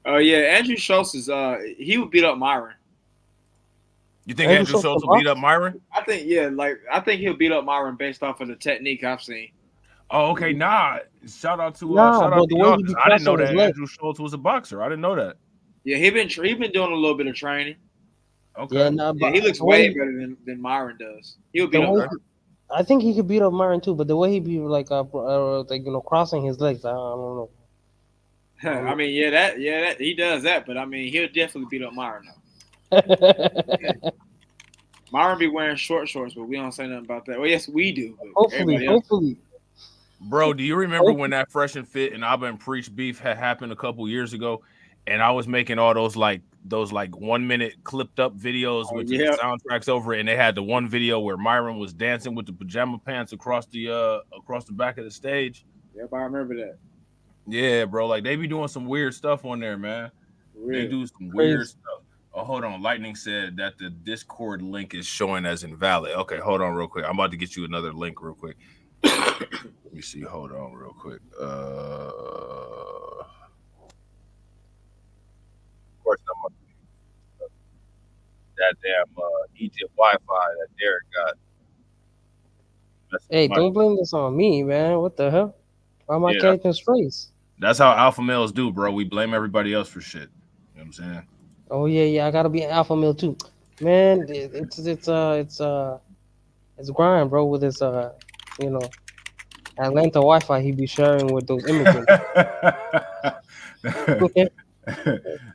Oh yeah, Andrew Schultz is he would beat up Myron. You think Andrew Schultz will beat up Myron? I think he'll beat up Myron based off of the technique I've seen. Oh, okay. Nah. Shout out to y'all. I didn't know that Andrew Schultz was a boxer. I didn't know that. Yeah, he been doing a little bit of training. Okay. Yeah, he looks way better than Myron does. He'll beat up. I think he could beat up Myron too, but the way he be like crossing his legs, I don't know. I mean, that he does that, but I mean, he'll definitely beat up Myron though. Myron be wearing shorts, but we don't say nothing about that. Well, yes, we do. Hopefully. Bro, do you remember when that Fresh and Fit and Abba and Preach beef had happened a couple years ago? And I was making all those 1 minute clipped up videos with the soundtracks over it, and they had the one video where Myron was dancing with the pajama pants across the back of the stage. Yep, I remember that. Yeah, bro, like they be doing some weird stuff on there, man. They do some weird stuff. Oh, hold on. Lightning said that the Discord link is showing as invalid. Okay, hold on real quick. I'm about to get you another link real quick. Let me see. Hold on real quick. Of course, I'm on that damn Egypt Wi-Fi that Derek got. Hey, don't blame this on me, man. What the hell? Why am I catching his face? That's how alpha males do, bro. We blame everybody else for shit. You know what I'm saying? Oh yeah, I gotta be an alpha male too, man. It's grind, bro. With his Atlanta Wi-Fi he be sharing with those immigrants.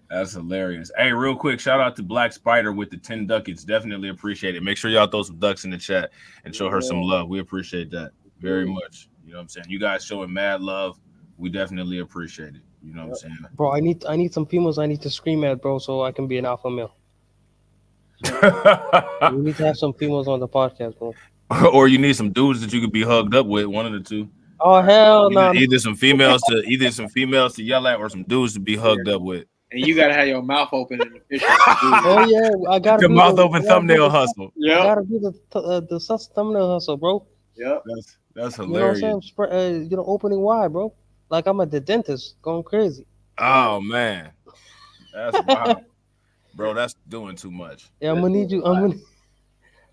That's hilarious. Hey, real quick, shout out to Black Spider with the 10 ducats. Definitely appreciate it. Make sure y'all throw some ducks in the chat and show her some love. We appreciate that very much. You know what I'm saying? You guys showing mad love. We definitely appreciate it. You know what I'm saying? Bro, I need some females I need to scream at, bro, so I can be an alpha male. We need to have some females on the podcast, bro. Or you need some dudes that you could be hugged up with, one of the two. Oh hell no! Either some females to yell at, or some dudes to be hugged up with. And you gotta have your mouth open in the picture. Oh yeah, I gotta the mouth open thumbnail hustle. Yeah, gotta do the thumbnail hustle, bro. Yep, that's hilarious. You know what I'm saying? Opening wide, bro. Like I'm at the dentist, going crazy. Oh man, that's wild. Bro, that's doing too much. Yeah, I'm gonna need you. I'm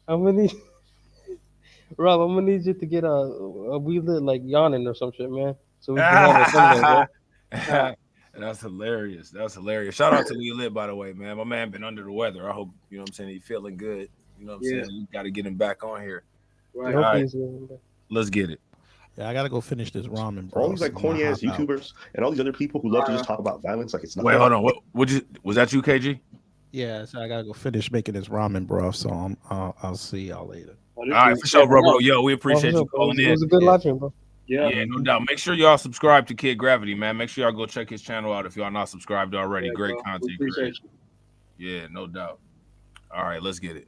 gonna need Rob. I'm gonna need you to get a we lit like yawning or some shit, man. So we can have a thumbnail, bro. That's hilarious. That's hilarious. Shout out to We Lit, by the way, man. My man been under the weather. I hope, you know what I'm saying, he's feeling good. You know what I'm saying? You got to get him back on here. Right. All right. Let's get it. Yeah, I gotta go finish this ramen, bro. All these like corny ass YouTubers and all these other people who love to just talk about violence like it's not. Wait, hold on. Was that you, KG? Yeah, so I gotta go finish making this ramen, bro. So I'll see y'all later. All right, for sure, bro. Yo, we appreciate you calling in. It was a good live stream, bro. Yeah, no doubt. Make sure y'all subscribe to Kid Gravity, man. Make sure y'all go check his channel out if y'all not subscribed already. Great content. Appreciate you. Yeah, no doubt. All right, let's get it.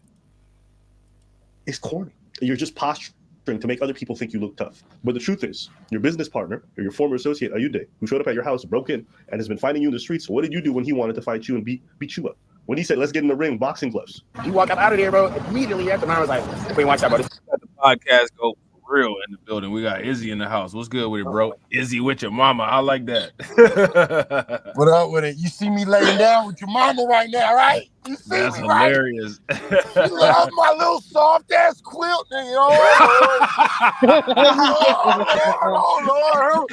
It's corny. You're just posturing to make other people think you look tough. But the truth is, your business partner or your former associate, Ayude, who showed up at your house, broke in, and has been fighting you in the streets. So what did you do when he wanted to fight you and beat you up? When he said, let's get in the ring, boxing gloves. You walk out of there, bro. Immediately after, I was like, wait, watch out, bro. Let the podcast go for real in the building. We got Izzy in the house. What's good with it, bro? Izzy with your mama. I like that. What up with it? You see me laying down with your mama right now, right? You see That's me, right? hilarious. You love my little soft ass quilt, nigga. Oh, Lord.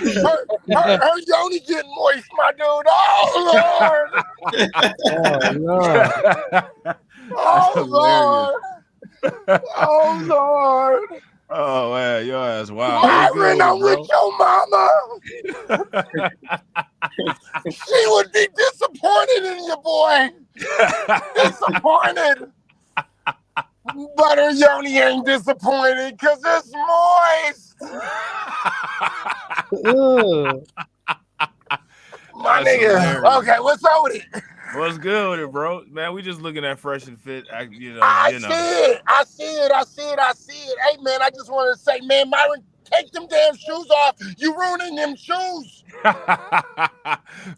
Her yoni getting moist, my dude. Oh, Lord. Oh, Lord. Oh, Lord. Oh, man. Your ass. Wow. Myron, I'm with your mama. She would be disappointed in you, boy. Disappointed. But her yoni ain't disappointed because it's moist. My nigga. Hilarious. Okay, what's up with it? What's good with it, bro? Man, we just looking at Fresh and Fit. I see it. Hey, man, I just wanted to say, man, Myron, take them damn shoes off. You ruining them shoes.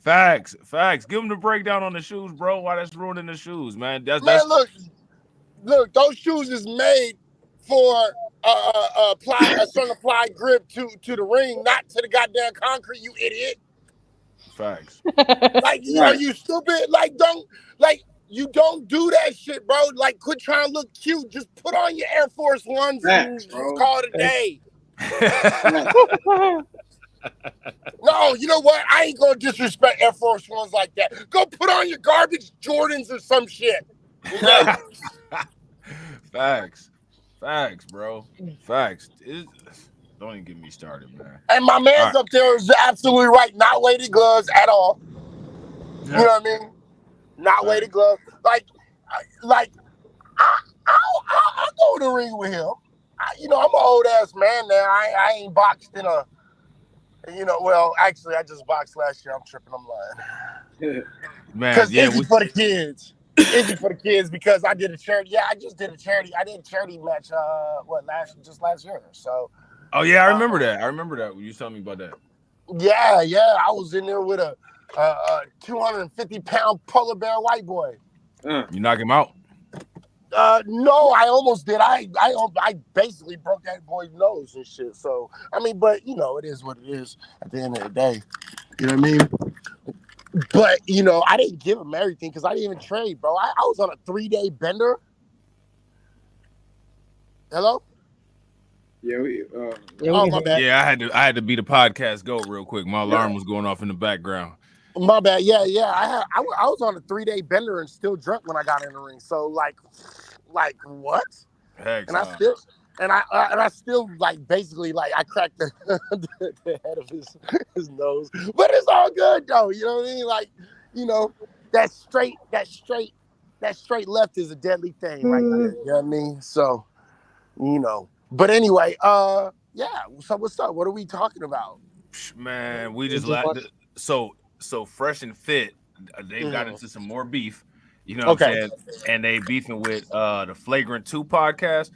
Facts. Give them the breakdown on the shoes, bro. Why that's ruining the shoes, man? That's Look, those shoes is made for a certain applied grip to the ring, not to the goddamn concrete, you idiot. Facts. Like, are you stupid? You don't do that shit, bro. Like, quit trying to look cute. Just put on your Air Force Ones and just call it a day. No, you know what? I ain't gonna disrespect Air Force Ones like that. Go put on your garbage Jordans or some shit. Okay? Facts, bro. Facts. Don't even get me started, man. And my man's up there is absolutely right. Not weighted gloves at all. You know what I mean? Not weighted gloves. I'll go to the ring with him. I'm an old ass man now. I ain't boxed in a. Well, actually, I just boxed last year. I'm tripping. I'm lying. Man, because it's for the kids. It's for the kids because I did a charity. Yeah, I just did a charity. I did a charity match. Last year. So. Oh yeah, I remember that. When you told me about that. Yeah. I was in there with a 250-pound polar bear white boy. You knock him out? No, I almost did. I basically broke that boy's nose and shit. So but it is what it is at the end of the day. You know what I mean? But I didn't give him everything because I didn't even trade, bro. I was on a 3-day bender. Hello? Yeah, my bad. Yeah, I had to beat the podcast go real quick. My alarm was going off in the background. My bad. Yeah. I was on a 3-day bender and still drunk when I got in the ring. So like what? Heck, and I still basically I cracked the head of his nose, but it's all good though. You know what I mean? That straight left is a deadly thing right there. You know what I mean? So, But anyway, So what's up? What are we talking about? Man, we just so Fresh and Fit. They've got into some more beef. You know what I'm saying? And they beefing with the Flagrant 2 podcast.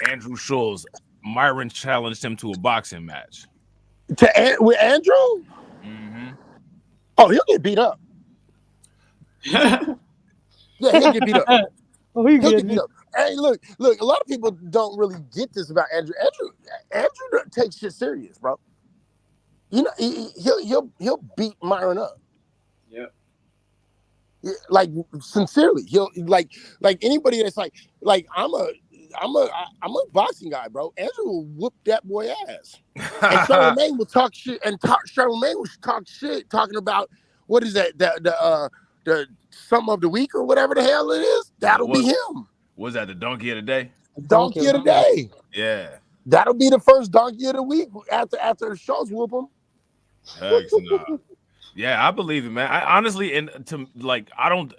Andrew Shultz, Myron challenged him to a boxing match. With Andrew? Mm-hmm. Oh, he'll get beat up. Yeah, he'll get beat up. He'll get beat up. Hey, look, a lot of people don't really get this about Andrew. Andrew takes shit serious, bro. He'll beat Myron up. Yep. like sincerely. He'll like anybody that's like I'm a boxing guy, bro. Andrew will whoop that boy ass. And Charlamagne will talk shit, and Charlamagne will talk shit talking about what is that the sum of the week or whatever the hell it is. That'll be him. Was that the donkey of the day? Donkey of the day. Yeah. That'll be the first donkey of the week after Schultz whoop him. Heck nah. Yeah, I believe it, man. I honestly, and to like, I don't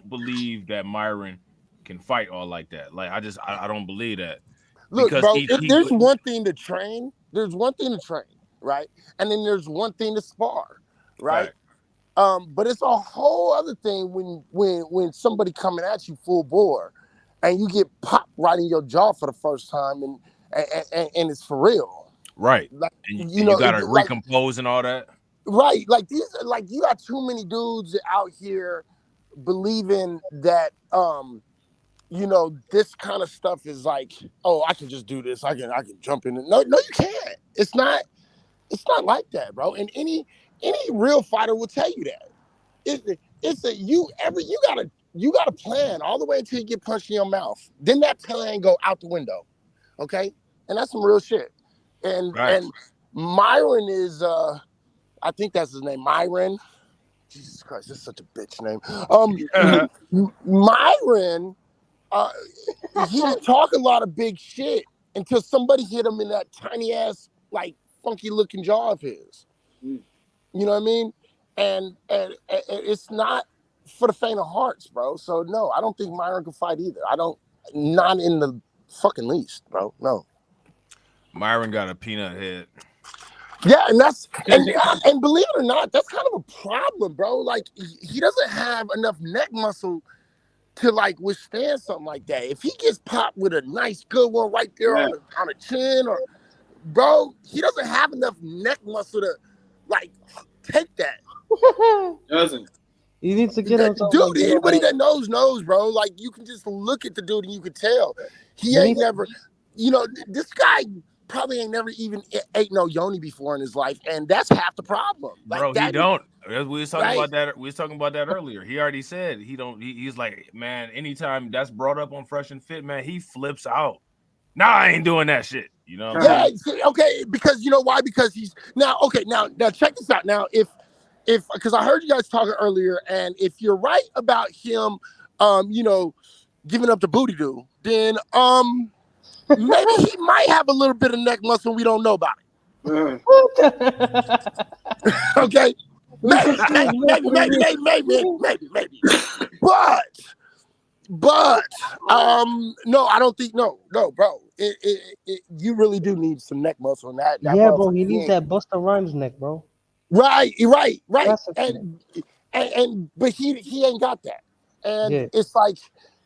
believe that Myron can fight all like that. Like, I don't believe that. Look, because bro, there's one thing to train. There's one thing to train, right? And then there's one thing to spar, right? But it's a whole other thing when somebody coming at you full bore, and you get popped right in your jaw for the first time, and it's for real, right? Like, and you know, you gotta recompose and all that. Right, like you got too many dudes out here believing that you know, this kind of stuff is like, oh, I can just do this. I can jump in. No, you can't. It's not like that, bro. And any real fighter will tell you that. You gotta plan all the way until you get punched in your mouth. Then that plan go out the window. Okay? And that's some real shit. And Myron is I think that's his name, Myron. Jesus Christ, that's such a bitch name. Myron, he can talk a lot of big shit until somebody hit him in that tiny ass, like, funky looking jaw of his. You know what I mean? And it's not for the faint of hearts, bro. So no, I don't think Myron can fight either. Not in the fucking least, bro. No. Myron got a peanut head. Yeah, and and believe it or not, that's kind of a problem, bro. Like, he doesn't have enough neck muscle to like withstand something like that. If he gets popped with a nice good one right there on the chin, or bro, he doesn't have enough neck muscle to like take that. Doesn't. He needs to get himself. Dude, anybody that knows, bro. Like, you can just look at the dude and you can tell he ain't never. You know, this guy probably ain't never even ate no yoni before in his life, and that's half the problem. Like, bro, he don't. We was talking about that. We was talking about that earlier. He already said he don't. He's like, man, anytime that's brought up on Fresh and Fit, man, he flips out. Nah, I ain't doing that shit. You know? What I'm saying? Okay, because you know why? Because he's now check this out. Now, if because I heard you guys talking earlier, and if you're right about him, you know, giving up the booty do, then maybe he might have a little bit of neck muscle we don't know about it. Okay. Maybe. But no, I don't think no, bro. You really do need some neck muscle in that. Yeah, bro, he needs that Busta Rhymes neck, bro. Right. And but he ain't got that. And it's like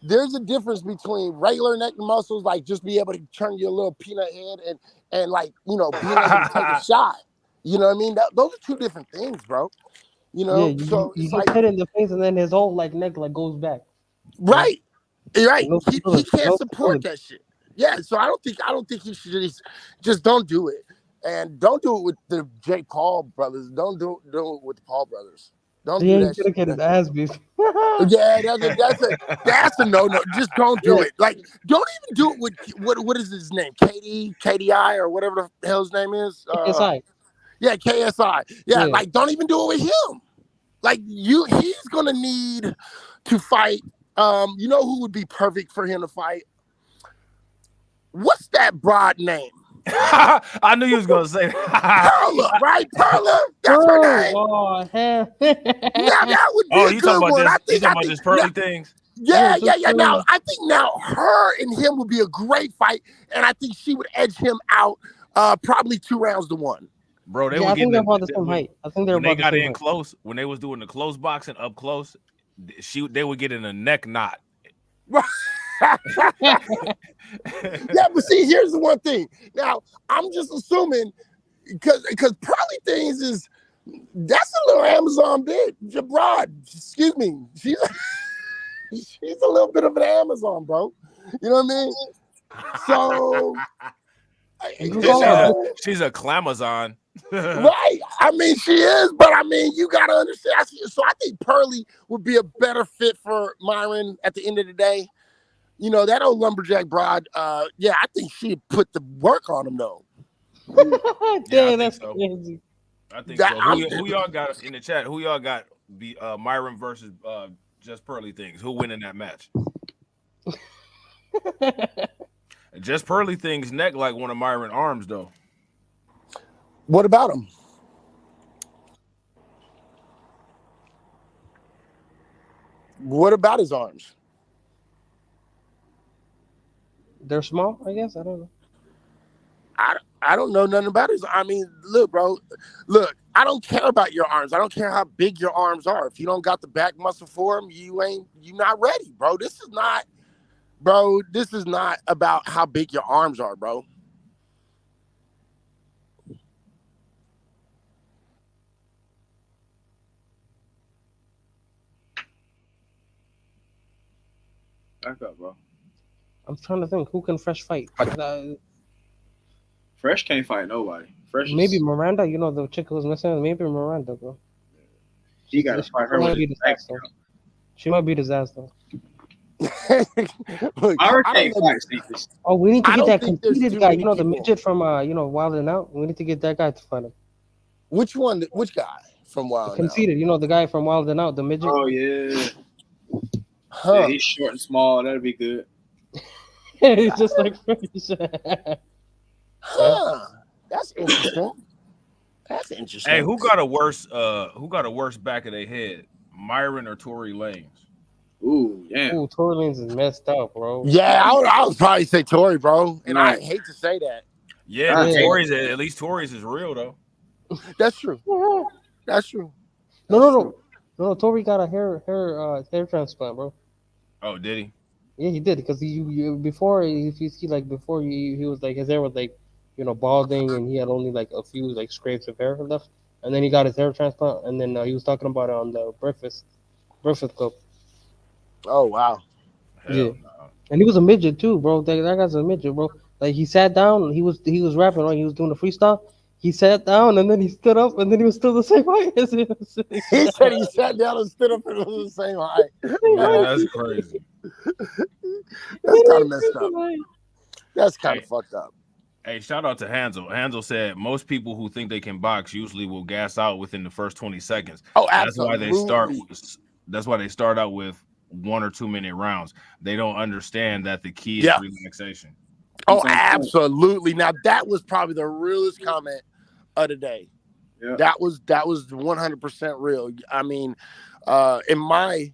there's a difference between regular neck muscles, like just be able to turn your little peanut head, and like, you know, being able to take a shot. You know what I mean? Those are two different things, bro. You know, so you it's get like hit in the face, and then his whole like neck like goes back. Right. He can't support that shit. Yeah, so I don't think he should just don't do it. And don't do it with the J. Paul brothers. Don't do it with the Paul brothers. Don't do that shit. Get his ass beat. Yeah, that's a no. Just don't do it. Like, don't even do it with what is his name? KDI or whatever the hell his name is. KSI. Yeah, KSI. Yeah, like, don't even do it with him. Like, he's gonna need to fight. You know who would be perfect for him to fight? What's that broad name? I knew you was gonna say that. Perla, right? Perla. That's her name. Oh, hell. Now that would be a good one. You talking about this pearly things? Yeah. Now I think her and him would be a great fight, and I think she would edge him out probably 2 rounds to 1. Bro, I think they're about the same height. I think they're about the same height. When they got in close, when they was doing the close boxing up close, they would get in a neck knot. Yeah, but see, here's the one thing. Now, I'm just assuming because probably things that's a little Amazon bitch, broad. Excuse me, she's a little bit of an Amazon, bro. You know what I mean? So she's a clamazon. Right. I mean, she is, but I mean, you gotta understand. So I think Pearly would be a better fit for Myron at the end of the day. You know, that old lumberjack broad, yeah, I think she'd put the work on him though. Damn, that's crazy. I think so. Who y'all got in the chat? Who y'all got the Myron versus Just Pearly things? Who win in that match? Just Pearly things neck like one of Myron arms though. What about him? What about his arms? They're small, I guess. I don't know. I don't know nothing about his. I mean, look, bro. Look, I don't care about your arms. I don't care how big your arms are. If you don't got the back muscle for them, you not ready, bro. This is not about how big your arms are, bro. Back up, bro. I'm trying to think who can Fresh fight. Fresh can't fight nobody. Fresh Maybe is, Miranda. You know the chick who's missing. Maybe Miranda, bro. he got to fight her with his back. She might beat his ass though. Look, Myron can't fight Sneakers. Oh, we need to I get don't that think there's conceited too guy. many You know the people. midget from Wild and Out. We need to get that guy to fight him. Which one? Which guy from Wild? Conceited. You know the guy from Wild and Out, the midget. Oh yeah. Huh. Yeah, he's short and small. That'd be good. It's just like Fresh. Huh. That's interesting. That's interesting. Hey, who got a worse back of their head? Myron or Tory Lanez? Ooh, yeah. Ooh, Tory Lanez is messed up, bro. Yeah, I would probably say Tory, bro. And I hate to say that. Yeah, but Tory's at least Tory's is real though. That's true. That's true. No. Tory got a hair transplant, bro. Oh, did he? Yeah, he did because he before if you see like before he was like his hair was like balding and he had only like a few like scrapes of hair left, and then he got his hair transplant and then he was talking about it on the Breakfast Club. Oh wow. Yeah, and he was a midget too, bro. That guy's a midget, bro. Like he sat down, he was rapping, right? He was doing the freestyle. He sat down and then he stood up and then he was still the same height as he was sitting. He said he sat down and stood up and it was the same height. Yeah, that's crazy. That's kind of messed up. That's kind of fucked up. Hey, shout out to Hansel. Hansel said most people who think they can box usually will gas out within the first 20 seconds. Oh, That's why they start. absolutely. That's why they start out with 1 or 2 minute rounds. They don't understand that the key is Yeah. relaxation. Oh, absolutely. Now that was probably the realest comment of the day. Yeah. That was 100% real. I mean, in my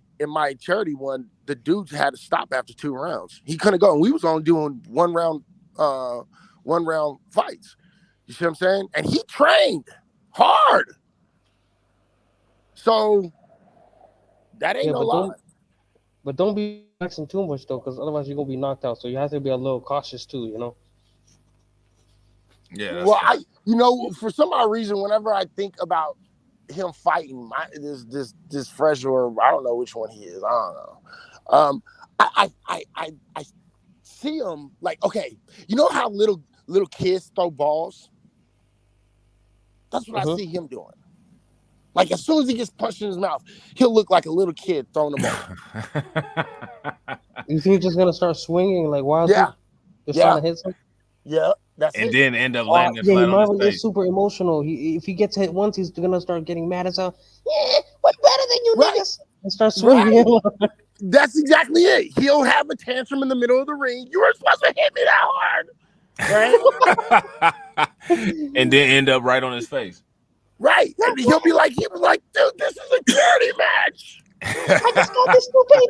charity one, the dude had to stop after 2 rounds. He couldn't go, and we was only doing 1 round fights. You see what I'm saying? And he trained hard. So that ain't no lie. But don't be relaxing too much though, because otherwise you're gonna be knocked out. So you have to be a little cautious too, you know. Yeah. Well, for some odd reason, whenever I think about him fighting this Fresh, or I don't know which one he is, I don't know. I see him like, okay, you know how little kids throw balls? That's what I see him doing. Like as soon as he gets punched in his mouth, he'll look like a little kid throwing the ball. You think he's just gonna start swinging like wildly? Yeah. Just trying to hit something? Yeah, that's And it. then end up landing Yeah, flat on Marvin his is face. super emotional. If he gets hit once, he's gonna start getting mad as hell. Yeah, we're better than you niggas. And start swinging. Right. That's exactly it. He'll have a tantrum in the middle of the ring. You were supposed to hit me that hard. Right? And then end up right on his face. Right. And he was like, dude, this is a charity match. I just got this toupee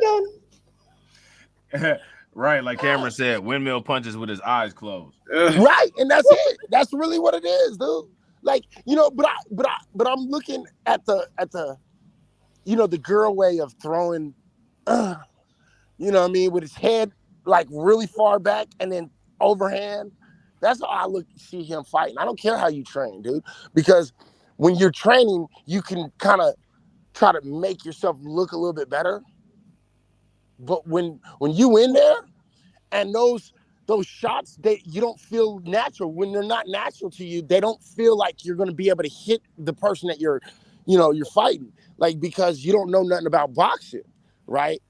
done. Right, like Cameron said, windmill punches with his eyes closed. Right, and that's it. That's really what it is, dude. Like, but I'm looking at the the girl way of throwing, you know what I mean, with his head like really far back and then overhand. That's how I see him fighting. I don't care how you train, dude, because when you're training, you can kind of try to make yourself look a little bit better. But when you in there and those those shots, you don't feel natural. When they're not natural to you, they don't feel like you're going to be able to hit the person that you're fighting, like, because you don't know nothing about boxing, right?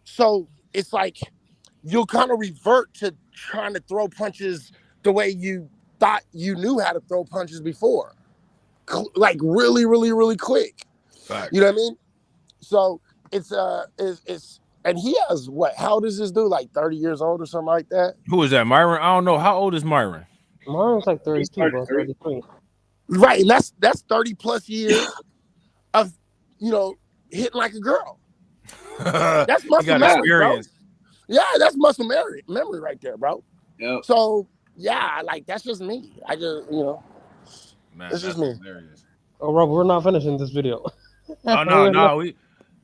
So it's like you'll kind of revert to trying to throw punches the way you thought you knew how to throw punches before, like really, really, really quick. Fact. You know what I mean? So it's and he has what? How old is this dude? Like 30 years old or something like that? Who is that, Myron? I don't know. How old is Myron? Myron's like 32, bro. 33. Right, and that's 30 plus years of hitting like a girl. That's muscle memory, bro. Yeah, that's muscle memory right there, bro. Yeah. So yeah, like that's just me. I just Man, that's just me. Hilarious. Oh, Rob, we're not finishing this video. Oh no,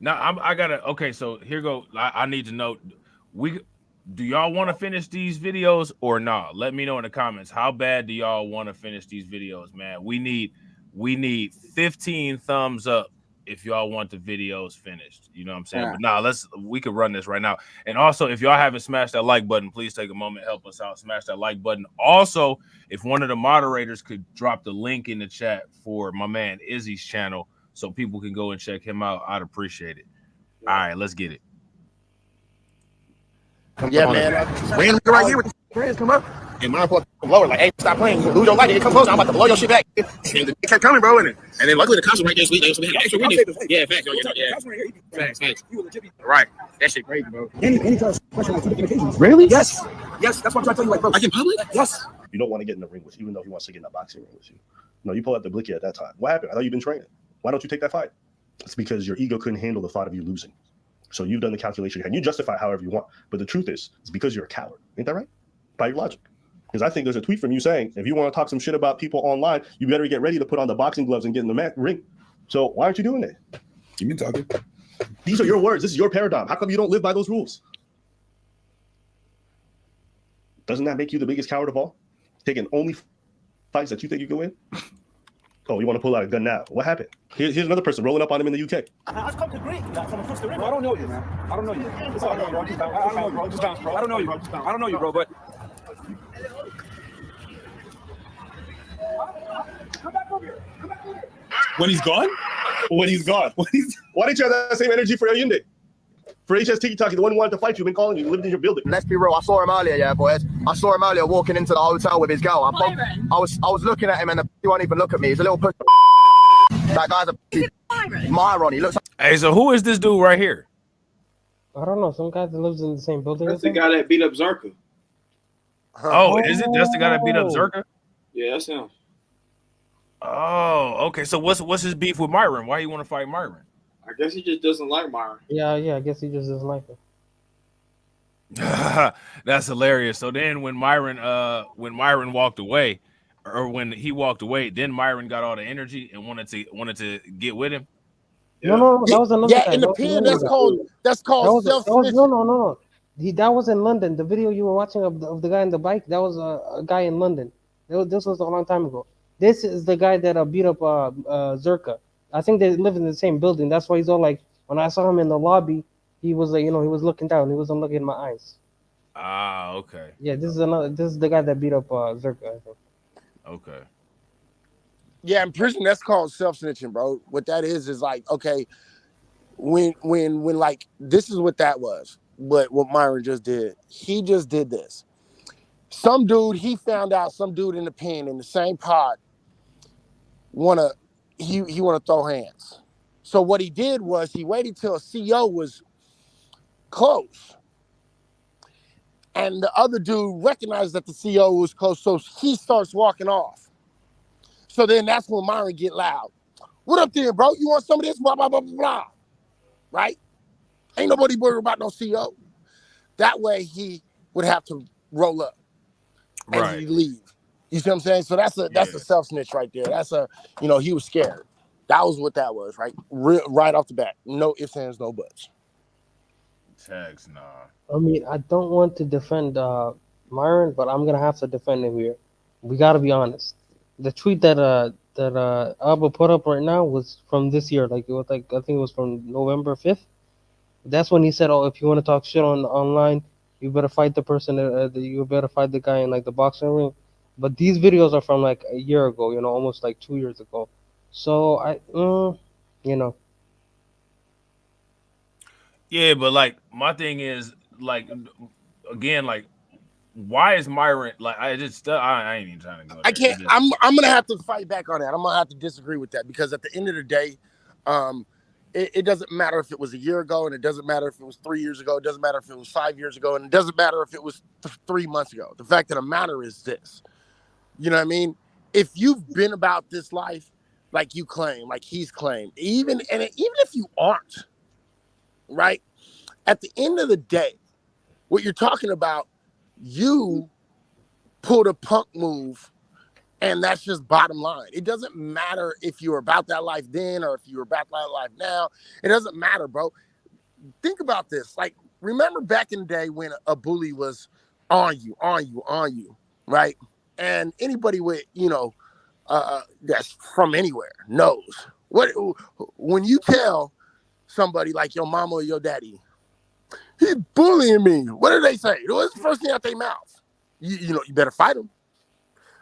I gotta. Okay, so here go. I need to know. Do y'all want to finish these videos or not? Let me know in the comments. How bad do y'all want to finish these videos, man? We need 15 thumbs up if y'all want the videos finished. You know what I'm saying? Yeah. But we could run this right now. And also, if y'all haven't smashed that like button, please take a moment, help us out, smash that like button. Also, if one of the moderators could drop the link in the chat for my man Izzy's channel so people can go and check him out, I'd appreciate it. All right, let's get it. Yeah, man. Random nigga right here with the friends come up. And mine pull up lower, like, hey, stop playing. You lose your light. It comes close. I'm about to blow your shit back. And the kept coming, bro. And then luckily the cops were right there. So they had extra witness. Yeah, facts. Yeah. Facts. Right. That shit crazy, bro. Any question on 2 different occasions. Really? Yes. That's what I'm trying to tell you, like, bro. Like in public? Yes. You don't want to get in the ring with you, even though he wants to get in a boxing ring with you. No, you pull out the blicky at that time. What happened? I thought you've been training. Why don't you take that fight? It's because your ego couldn't handle the thought of you losing. So you've done the calculation and you justify however you want. But the truth is, it's because you're a coward. Ain't that right? By your logic. Because I think there's a tweet from you saying, if you want to talk some shit about people online, you better get ready to put on the boxing gloves and get in the ring. So why aren't you doing that? You've been talking. These are your words. This is your paradigm. How come you don't live by those rules? Doesn't that make you the biggest coward of all? Taking only fights that you think you can win? Oh, you want to pull out a gun now? What happened? Here's another person rolling up on him in the UK. I've come to Greek. From across the river. I don't know you, man. I don't know you. I don't know you, bro. I don't know you, bro. Just bounce, bro. I don't know you, bro. I don't know you, bro. But come back over here. Come back over here. When he's gone? When he's gone. Why didn't you have that same energy for Yunde? For HS Tiki-Taki, the one who wanted to fight you, been calling you, lived in your building. Let's be real, I saw him earlier, yeah, boys. I saw him earlier walking into the hotel with his girl. I was looking at him and he won't even look at me. He's a little pussy. That guy's a Myron. He looks like... Hey, so who is this dude right here? I don't know. Some guy that lives in the same building. That's the guy that beat up Zerka. Oh, is it? That's the guy that beat up Zerka? Yeah, that's him. Oh, okay. So what's his beef with Myron? Why you want to fight Myron? I guess he just doesn't like Myron. Yeah. I guess he just doesn't like him. That's hilarious. So then when Myron walked away, or when he walked away, then Myron got all the energy and wanted to get with him. Yeah. No, that was another guy. In the pen, that's called self-snitching. No. That was in London. The video you were watching of the guy on the bike, that was a guy in London. This was a long time ago. This is the guy that beat up Zerka. I think they live in the same building. That's why he's all like, when I saw him in the lobby, he was like, he was looking down. He wasn't looking in my eyes. Ah, okay. Yeah, this is the guy that beat up Zerka, I think. Okay. Yeah, in prison, that's called self-snitching, bro. What that is like, okay, when like, this is what that was. But what Myron just did, he just did this. Some dude, he found out some dude in the pen in the same pod wanna throw hands. So what he did was he waited till a CO was close. And the other dude recognized that the CO was close, so he starts walking off. So then that's when Myron get loud. What up there, bro? You want some of this? Blah, blah, blah, blah, blah. Right? Ain't nobody worried about no CO. That way he would have to roll up and he'd leave. You see what I'm saying? So that's a self-snitch right there. That's he was scared. That was what that was, right? Right off the bat. No ifs, ands, no buts. Tags, nah. I mean, I don't want to defend Myron, but I'm gonna have to defend him here. We gotta be honest. The tweet that Abba put up right now was from this year. Like it was I think it was from November 5th. That's when he said, "Oh, if you want to talk shit online, you better fight the person. You better fight the guy in like the boxing ring. But these videos are from like a year ago, you know, almost like 2 years ago. So you know. Yeah, but like my thing is like again, like why is Myron like I ain't even trying to go. I can't. I'm gonna have to fight back on that. I'm gonna have to disagree with that because at the end of the day, it doesn't matter if it was a year ago, and it doesn't matter if it was 3 years ago. It doesn't matter if it was 5 years ago, and it doesn't matter if it was 3 months ago. The fact of the matter is this. You know what I mean? If you've been about this life like you claim, like he's claimed, even if you aren't, right? At the end of the day, what you're talking about, you pulled a punk move, and that's just bottom line. It doesn't matter if you were about that life then or if you were about that life now. It doesn't matter, bro. Think about this. Like, remember back in the day when a bully was on you, right? And anybody with, that's from anywhere knows. When you tell somebody like your mama or your daddy, he's bullying me, what do they say? What's the first thing out their mouth? You better fight him,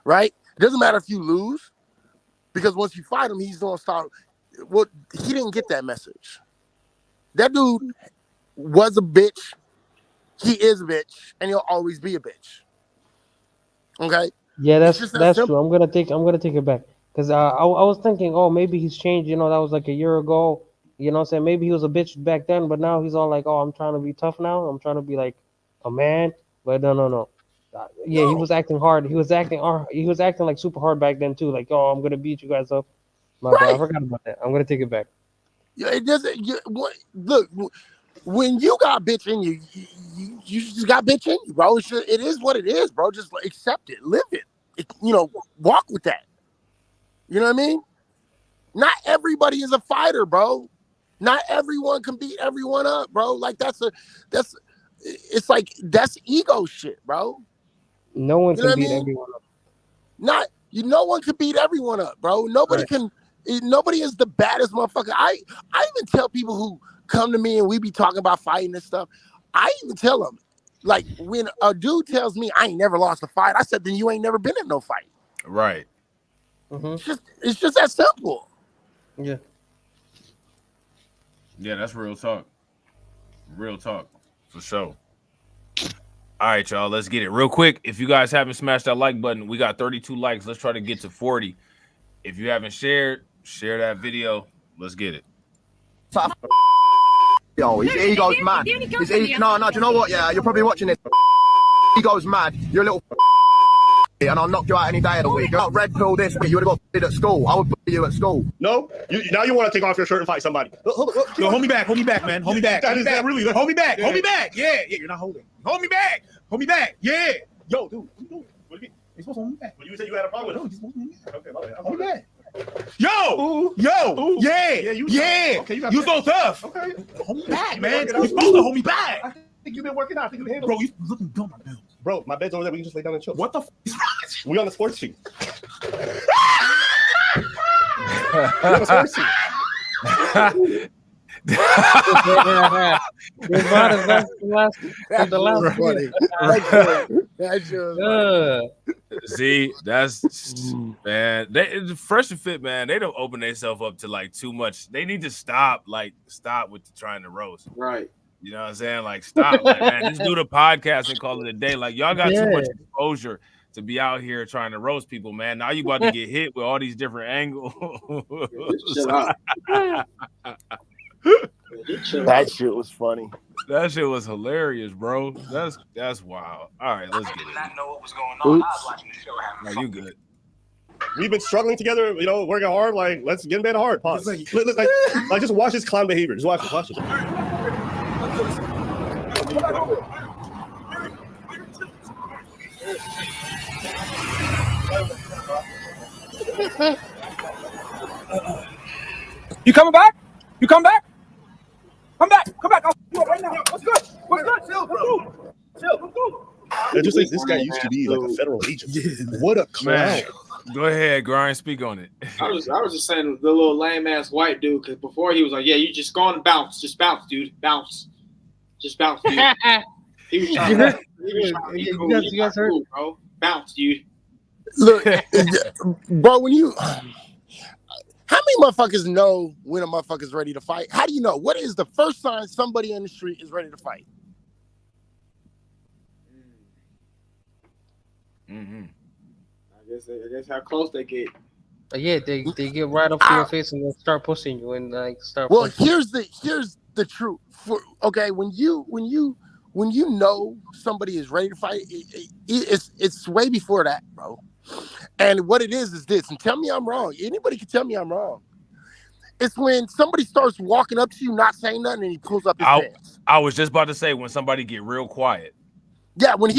right? It doesn't matter if you lose, because once you fight him, he's gonna start. Well, he didn't get that message. That dude was a bitch. He is a bitch, and he'll always be a bitch. Okay. Yeah, that's true. I'm gonna take it back because I was thinking, oh, maybe he's changed. You know, that was like a year ago. You know what I'm saying? Maybe he was a bitch back then, but now he's all like, oh, I'm trying to be tough now. I'm trying to be like a man. But no. Yeah, he was acting hard. He was acting like super hard back then too. Like, oh, I'm gonna beat you guys up. My bad. I forgot about that. I'm gonna take it back. Yeah, it doesn't. Look, when you got bitch in you, you just got bitch in you, bro. It is what it is, bro. Just accept it, live it. Walk with that. You know what I mean? Not everybody is a fighter, bro. Not everyone can beat everyone up, bro. Like that's ego shit, bro. No one can beat everyone up. No one can beat everyone up, bro. Nobody can. Nobody is the baddest motherfucker. I even tell people who come to me and we be talking about fighting and stuff. I even tell them, like, when a dude tells me I ain't never lost a fight, I said, then you ain't never been in no fight. Right. Mm-hmm. It's just that simple. Yeah. Yeah, that's real talk. Real talk, for sure. All right, y'all, let's get it. Real quick, if you guys haven't smashed that like button, we got 32 likes. Let's try to get to 40. If you haven't shared, share that video. Let's get it. Yo, his ego's mad. No, do you know what? Yeah, you're probably watching this. Ego's mad. You're a little and I'll knock you out any day of the week. You're not red pill this week. You would have got bullied at school. I would bully you at school. No, now you want to take off your shirt and fight somebody. Yo, hold me back, man. Hold me back. Hold me back. Yeah, you're not holding. Hold me back. Yeah. Yo, dude, what are you doing? You're supposed to hold me back. Well, you said you had a problem with it. You're supposed to hold me back. Okay, my bad. Hold me back. Yo, yeah. Okay, you so tough. Okay, hold me back, man. You're supposed to hold me back. I think you've been working out. I think you've been handling. Bro, you looking dumb right now. Bro, my bed's over there. We can just lay down and chill. What the f is wrong with you? We on the sports team. See, that's man. They Fresh and Fit, man. They don't open themselves up to like too much. They need to stop with the trying to roast. Right. You know what I'm saying? Like, stop. Like, man, just do the podcast and call it a day. Like, y'all got too much exposure to be out here trying to roast people, man. Now you about to get hit with all these different angles. That shit was funny. That shit was hilarious, bro. That's wild. All right, let's get it. I know what was going on. I was watching the show. No, you good. We've been struggling together, working hard. Like, let's get in bed hard. Pause. Like, just watch his clown behavior. Just watch it. You coming back? You come back? Come back. I'll do it right now. What's good? Chill, bro. Just like this guy used to be like a federal agent. What a clown. Man. Go ahead, Grind. Speak on it. I was just saying the little lame ass white dude, because before he was like, yeah, you just go on and bounce. Just bounce, dude. Bounce. Just bounce, dude. He was You trying heard- to. He was trying to be you cool. guys- He's you guys not heard- cool, bro. Bounce, dude. Look, bro, when you, how many motherfuckers know when a motherfucker's ready to fight? How do you know? What is the first sign somebody in the street is ready to fight? Mm-hmm. I guess how close they get. Yeah, they get right up to your face and then start pushing you and like start. Well, pushing. here's the truth. Okay, when you know somebody is ready to fight, it's way before that, bro. And what it is this, and tell me I'm wrong. Anybody can tell me I'm wrong. It's when somebody starts walking up to you, not saying nothing, and he pulls up his pants. I was just about to say when somebody get real quiet. Yeah, when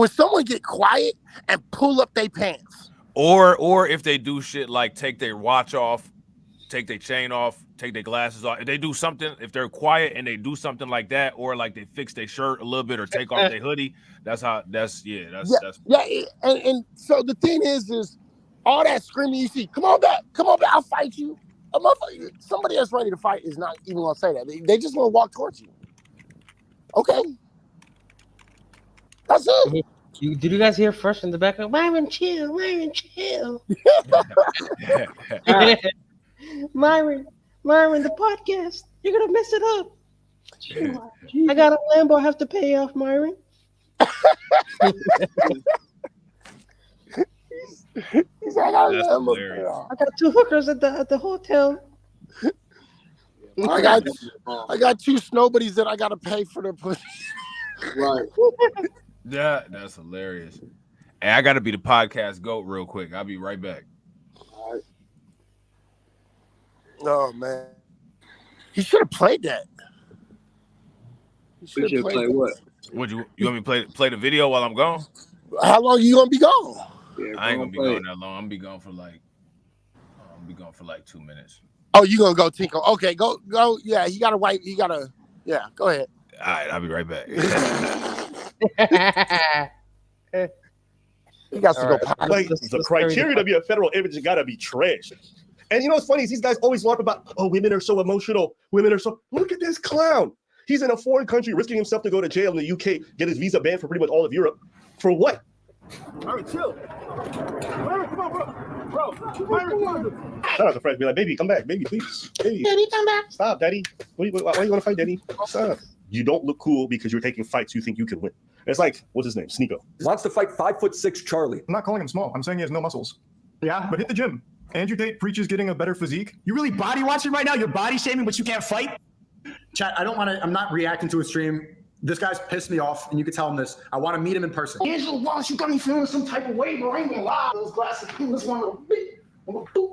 someone get quiet and pull up their pants. Or if they do shit like take their watch off, take their chain off, take their glasses off. If they do something, if they're quiet and they do something like that, or like they fix their shirt a little bit or take off their hoodie, that's And so the thing is all that screaming you see, come on back, I'll fight you. A motherfucker, somebody that's ready to fight is not even gonna say that. They just gonna walk towards you. Okay. That's it. Did you guys hear Fresh in the background? Myron, chill. Myron, chill. Myron, the podcast. You're gonna mess it up. I got a Lambo I have to pay off, Myron. He's like, I got 2 hookers at the hotel. I got 2 snowbodies that I gotta pay for their pussy. Right. Yeah, that's hilarious. Hey, I gotta be the podcast goat real quick. I'll be right back. All right. Oh man, he should have played that. He should have played what? Would you want me to play the video while I'm gone? How long you gonna be gone? Yeah, I ain't gonna be gone that long. I'm gonna be gone for like 2 minutes. Oh, you gonna go tinkle? Okay, go. Yeah, you gotta wipe. Yeah, go ahead. All right, I'll be right back. You got to go. Like the criteria to be a federal agent gotta be trash. And you know what's funny is these guys always LARP about, oh, women are so emotional. Women are so. Look at this clown. He's in a foreign country risking himself to go to jail in the UK, get his visa banned for pretty much all of Europe. For what? All right, chill. Myron, come on, bro. Myron, come on. Shout out to Fred. Be like, baby, come back. Baby, please. Baby, come back. Stop, daddy. Why are you going to fight, daddy? Stop. You don't look cool because you're taking fights you think you can win. It's like, what's his name? Sneeko. Wants to fight 5'6" Charlie. I'm not calling him small. I'm saying he has no muscles. Yeah, but hit the gym. Andrew Tate preaches getting a better physique. You really body watching right now? You're body shaming, but you can't fight? Chat, I'm not reacting to a stream. This guy's pissed me off, and you can tell him this. I want to meet him in person. Angela Wallace, you got me feeling some type of way, bro. I ain't gonna lie. Those glasses, this one little bit.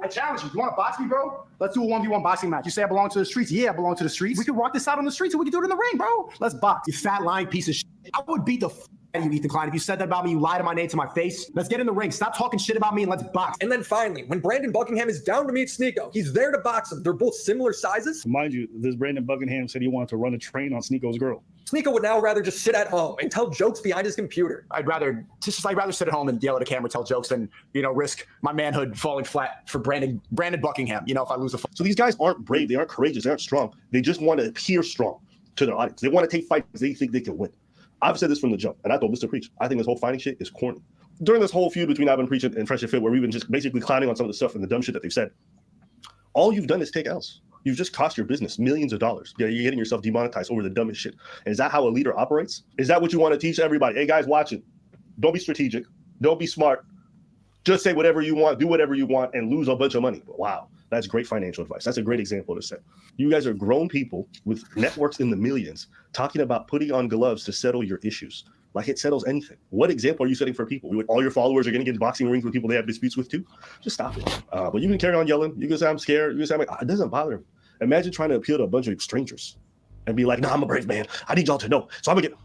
I challenge you. You want to box me, bro? Let's do a 1v1 boxing match. You say I belong to the streets. Yeah, I belong to the streets. We could rock this out on the streets, and we can do it in the ring, bro. Let's box. You fat lying piece of shit. I would beat the out of you, Ethan Klein. If you said that about me, you lied to my name to my face. Let's get in the ring. Stop talking shit about me and let's box. And then finally, when Brandon Buckingham is down to meet Sneeko, he's there to box him. They're both similar sizes. Mind you, this Brandon Buckingham said he wanted to run a train on Sneeko's girl. Sneeko would now rather just sit at home and tell jokes behind his computer. I'd rather sit at home and yell at a camera, tell jokes, than risk my manhood falling flat for Brandon Buckingham. If I lose a fight. So these guys aren't brave. They aren't courageous. They aren't strong. They just want to appear strong to their audience. They want to take fights they think they can win. I've said this from the jump, and I told Mr. Preach, I think this whole fighting shit is corny. During this whole feud between I've Preach and Fresh and Fit, where we've been just basically clowning on some of the stuff and the dumb shit that they've said, all you've done is take L's. You've just cost your business millions of dollars. You're getting yourself demonetized over the dumbest shit. And is that how a leader operates? Is that what you want to teach everybody? Hey, guys, watch it. Don't be strategic. Don't be smart. Just say whatever you want, do whatever you want, and lose a bunch of money. Wow, that's great financial advice. That's a great example to set. You guys are grown people with networks in the millions talking about putting on gloves to settle your issues. Like it settles anything. What example are you setting for people? All your followers are going to get in boxing rings with people they have disputes with too? Just stop it. But you can carry on yelling. You can say, I'm scared. You can say, it doesn't bother him. Imagine trying to appeal to a bunch of strangers and be like, nah, I'm a brave man. I need y'all to know. So I'm going to get...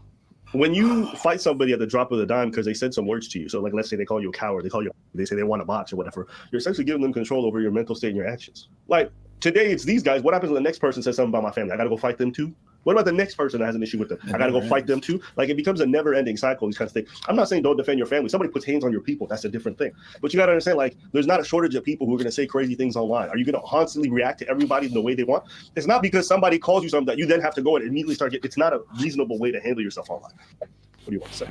When you fight somebody at the drop of the dime because they said some words to you, so like let's say they call you a coward, they say they want to box or whatever, you're essentially giving them control over your mental state and your actions. Like today it's these guys. What happens when the next person says something about my family? I got to go fight them too? What about the next person that has an issue with them? I gotta go fight them too. Like it becomes a never-ending cycle. These kinds of things. I'm not saying don't defend your family. Somebody puts hands on your people. That's a different thing. But you gotta understand, like, there's not a shortage of people who are gonna say crazy things online. Are you gonna constantly react to everybody in the way they want? It's not because somebody calls you something that you then have to go and immediately start. It's not a reasonable way to handle yourself online. What do you want to say?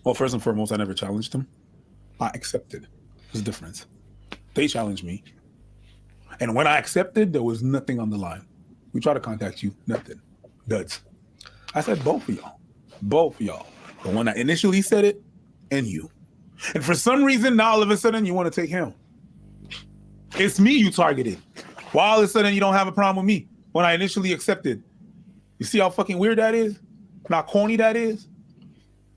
Well, first and foremost, I never challenged them. I accepted. There's a difference. They challenged me. And when I accepted, there was nothing on the line. We tried to contact you, nothing. Duds. I said both of y'all. Both of y'all. The one that initially said it and you. And for some reason, now all of a sudden you want to take him. It's me you targeted. Why all of a sudden you don't have a problem with me when I initially accepted? You see how fucking weird that is? How corny that is?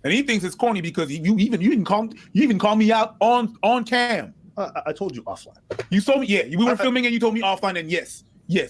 And he thinks it's corny because you even call me out on cam. I told you offline. You told me, yeah. We were filming and you told me offline, and yes,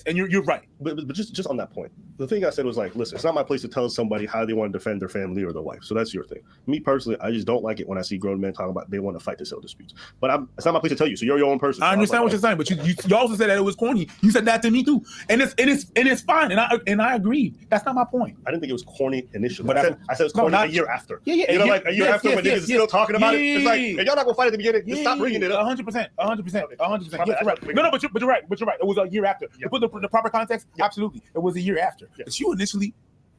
and you're right. But just on that point, the thing I said was like, listen, it's not my place to tell somebody how they want to defend their family or their wife. So that's your thing. Me personally, I just don't like it when I see grown men talking about they want to fight to settle disputes. But it's not my place to tell you. So you're your own person. I understand what you're saying, but you also said that it was corny. You said that to me too, and it's fine, and I agreed. That's not my point. I didn't think it was corny initially. But I said it was corny a year after. Yeah. You know, like a year after when niggas are still talking about it. It's like, if y'all not gonna fight at the beginning, just stop bringing it up. 100%. Yes, right. No, but you're right. It was a year after. To put the proper context, absolutely, it was a year after. But you initially,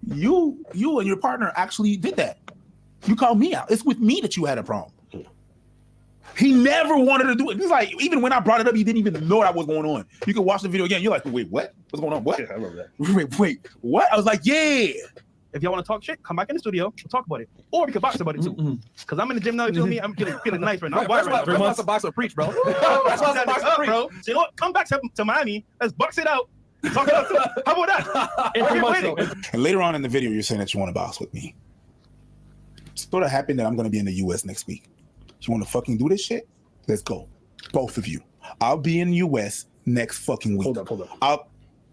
you and your partner actually did that. You called me out. It's with me that you had a problem. He never wanted to do it. It's like, even when I brought it up, he didn't even know what was going on. You can watch the video again. You're like, wait, what? What's going on? What? Yeah, I remember that. Wait, what? I was like, yeah. If y'all want to talk shit, come back in the studio and talk about it. Or we can box about it too. Because I'm in the gym now, you feel me? I'm feeling nice right now. That's why I box or preach, bro. That's why I box or preach, bro. So you know what? Come back to Miami. Let's box it out. Talk it out. How about that? In 3 months, though. And later on in the video, you're saying that you want to box with me. Sort of happened that I'm going to be in the U.S. next week. You want to fucking do this shit? Let's go. Both of you. I'll be in the U.S. next fucking week. Hold up.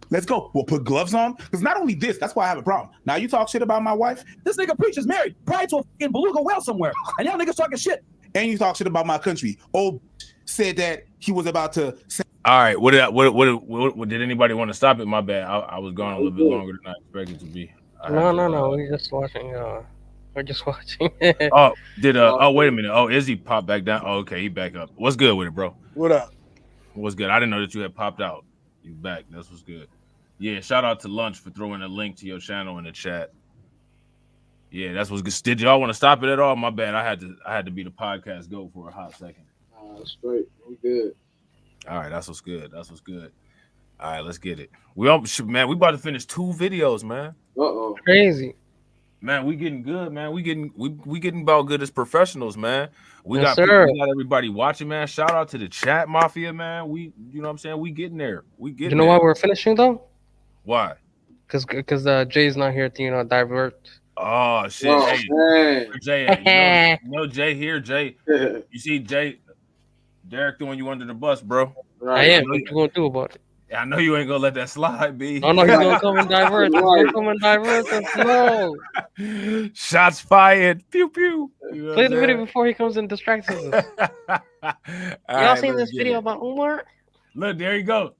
Let's go. We'll put gloves on. Because not only this, that's why I have a problem. Now you talk shit about my wife. This nigga Preach is married, probably to a fucking beluga whale somewhere. And y'all niggas talking shit. And you talk shit about my country. Old said that he was about to say. All right. What did anybody want to stop it? My bad. I was gone a little bit longer than I expected to be. No. We're just watching. We're just watching. wait a minute. Oh, Izzy popped back down. Oh, okay, he back up. What's good with it, bro? What up? What's good? I didn't know that you had popped out. You back. That's what's good. Yeah, shout out to Lunch for throwing a link to your channel in the chat. Yeah, that's what's good. Did y'all want to stop it at all? My bad. I had to be the podcast go for a hot second. Straight. We good. All right, that's what's good. All right, let's get it. We about to finish 2 videos, man. Crazy. Man, we getting good, man. We getting about good as professionals, man. We Yes, got sir. everybody watching, man. Shout out to the chat mafia, man. You know what I'm saying? We getting there. You know why we're finishing though? Why? Because Jay's not here to divert. Oh shit! Oh, hey, man. Jay, you know Jay here, Jay. You see Jay, Derek throwing you under the bus, bro. I am. What you gonna do about it? I know you ain't gonna let that slide, B. Oh no, he's gonna come and divert. He's gonna come and divert us. No. Shots fired. Pew pew. You know Play the video before he comes and distracts us. Y'all seen this video about Umar? Look, there you go.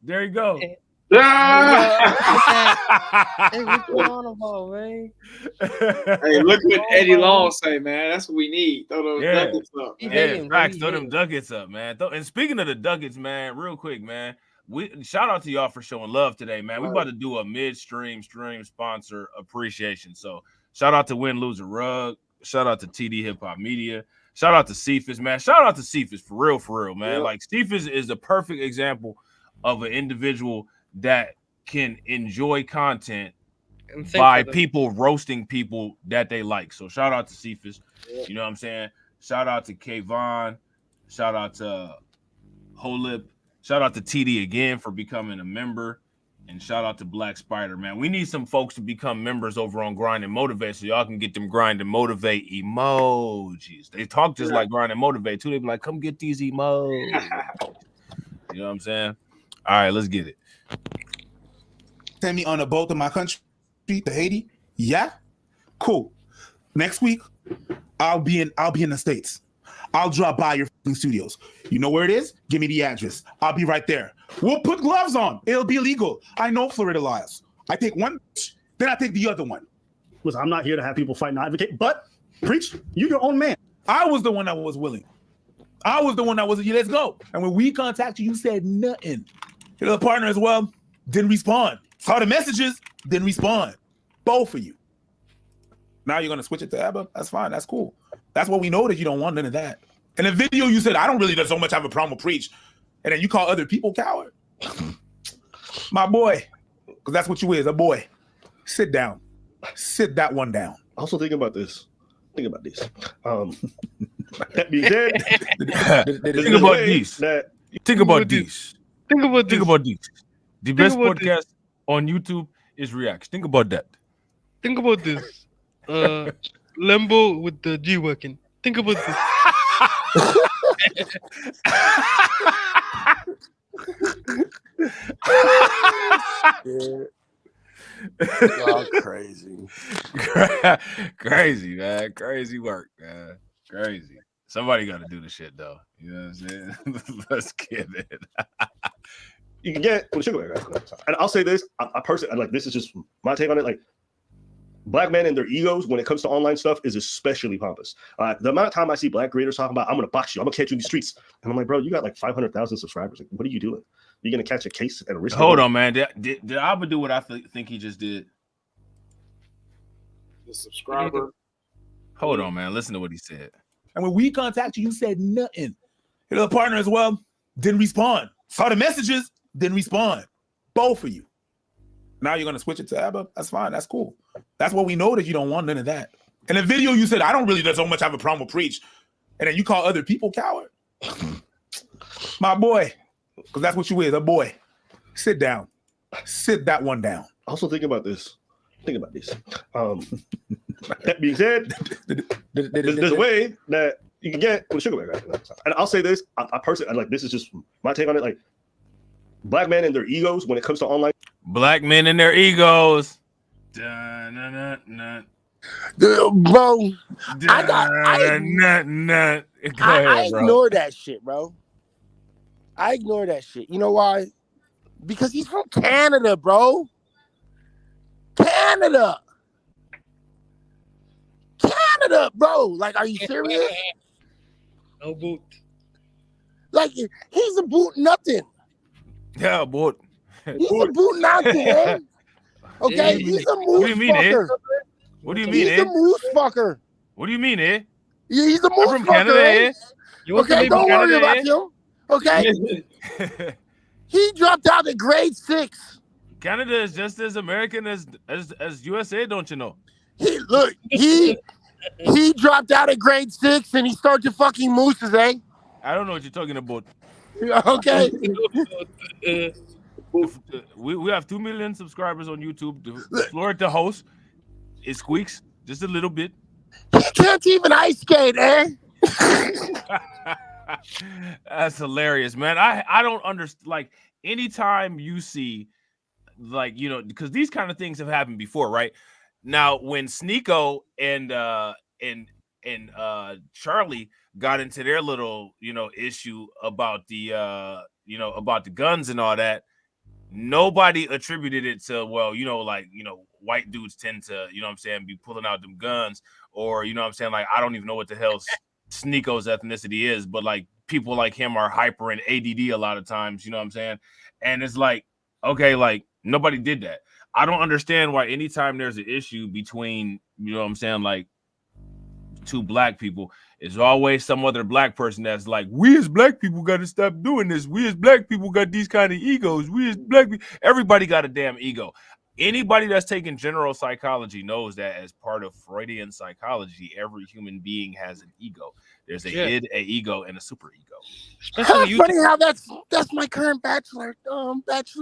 Hey, what's going on about, man? Hey, look what Eddie Long say, man. That's what we need. Throw those ducats up. Yeah, facts. Throw them ducats up, man. And speaking of the ducats, man, real quick, man. Shout out to y'all for showing love today, man. We about to do a midstream stream sponsor appreciation. So shout out to Win Loser Rug. Shout out to TD Hip Hop Media. Shout out to Cephas, man. Shout out to Cephas for real, man. Yeah. Like Cephas is the perfect example of an individual that can enjoy content by people roasting people that they like. So shout out to Cephas. Yeah. You know what I'm saying? Shout out to Kayvon. Shout out to Holip. Shout out to TD again for becoming a member. And shout out to Black Spider, man. We need some folks to become members over on Grind and Motivate so y'all can get them Grind and Motivate emojis. They talk just like Grind and Motivate too. They be like, come get these emojis. You know what I'm saying? All right, let's get it. Send me on a boat to my country, to Haiti. Yeah, cool. Next week, I'll be in the States. I'll drop by your studios. You know where it is? Give me the address. I'll be right there. We'll put gloves on. It'll be illegal. I know Florida laws. I take one, then I take the other one. Listen, I'm not here to have people fight and advocate, but Preach, you're your own man. I was the one that was willing. I was the one that was, yeah, let's go. And when we contacted you, you said nothing. Your other partner as well didn't respond. Saw the messages, didn't respond. Both of you. Now you're going to switch it to Abba? That's fine. That's cool. That's what we know, that you don't want none of that. In the video, you said, I don't really so much have a problem with Preach. And then you call other people coward. My boy, because that's what you is, a boy. Sit down. Sit that one down. Also think about this. Think about this. That being said, think about this. Think about this. Think about this. Think about this. The best about podcast on YouTube is Reacts. Think about that. Think about this. Lambo with the G working. Think about this. Y'all crazy. Crazy, man. Crazy work, man. Crazy. Somebody got to do the shit, though. You know what I'm saying? Let's get it. You can get and I'll say this. I personally, like, this is just my take on it. Like, black men and their egos when it comes to online stuff is especially pompous. The amount of time I see black creators talking about, I'm going to box you, I'm going to catch you in the streets. And I'm like, bro, you got like 500,000 subscribers. Like, what are you doing? You're going to catch a case at a risk. Hold on, man. Did Abba do what I think he just did? The subscriber. Hold on, man. Listen to what he said. And when we contacted you, you said nothing. Your other partner as well didn't respond. Saw the messages, didn't respond. Both of you. Now you're going to switch it to Abba? That's fine. That's cool. That's what we know, that you don't want none of that. In the video, you said, I don't really so much have a problem with Preach. And then you call other people coward. My boy, because that's what you is, a boy. Sit down. Sit that one down. Also think about this. Think about this. That being said, there's a way that you can get with sugar back. And I'll say this. I personally, like, this is just my take on it. Like, black men and their egos when it comes to online. Black men and their egos. Bro, I ignore that shit, bro. I ignore that shit. You know why? Because he's from Canada, bro. Canada, bro. Like, are you serious? No boot. Like, he's a boot nothing. Yeah, boot. He's a boot nothing, man. Okay, he's a moose What do you mean, fucker. What do you mean, He's a moose fucker. What do you mean, eh? Yeah, he's a moose I'm from fucker. Canada, Eh? You want to Okay, live don't in worry Canada, about him. Okay. He dropped out of grade 6. Canada is just as American as USA, don't you know? He dropped out of grade 6 and he started to fucking mooses, eh? I don't know what you're talking about. Okay. We have 2 million subscribers on YouTube. The Florida host, it squeaks just a little bit. He can't even ice skate, eh? That's hilarious, man. I don't understand. Like, anytime you see, like, you know, because these kind of things have happened before, right? Now, when Sneeko and Charlie got into their little, you know, issue about the about the guns and all that, nobody attributed it to, well, you know, like, you know, white dudes tend to, you know what I'm saying, be pulling out them guns, or, you know what I'm saying, like, I don't even know what the hell Sneeko's ethnicity is, but like people like him are hyper and ADD a lot of times, you know what I'm saying? And it's like, okay, like, nobody did that. I don't understand why anytime there's an issue between, you know what I'm saying, like, two black people, it's always some other black person that's like, we as black people got to stop doing this. We as black people got these kind of egos. We as black people, everybody got a damn ego. Anybody that's taken general psychology knows that as part of Freudian psychology, every human being has an ego. There's a id, a ego, and a super ego. How funny how that's my current bachelor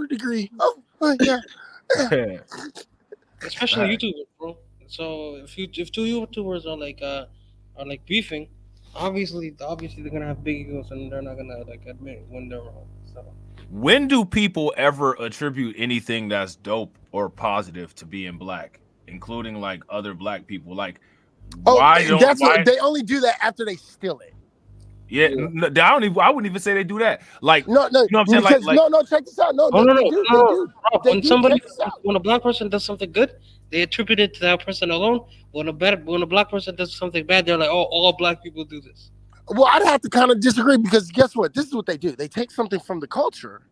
degree. Oh yeah. Especially YouTubers, bro. So if two YouTubers are like beefing, obviously they're gonna have big egos and they're not gonna like admit when they're wrong. So when do people ever attribute anything that's dope or positive to being black, including like other black people? Like, they only do that after they steal it. Yeah, I don't even. I wouldn't even say they do that. Like, No, you know what I'm saying? because Like, no, check this out. No, No, no, they no, do, no, they no. do, Bro, they when do. somebody, Check this out. when a black person does something good, they attribute it to that person alone. When a black person does something bad, they're like, oh, all black people do this. Well, I'd have to kind of disagree because guess what? This is what they do. They take something from the culture,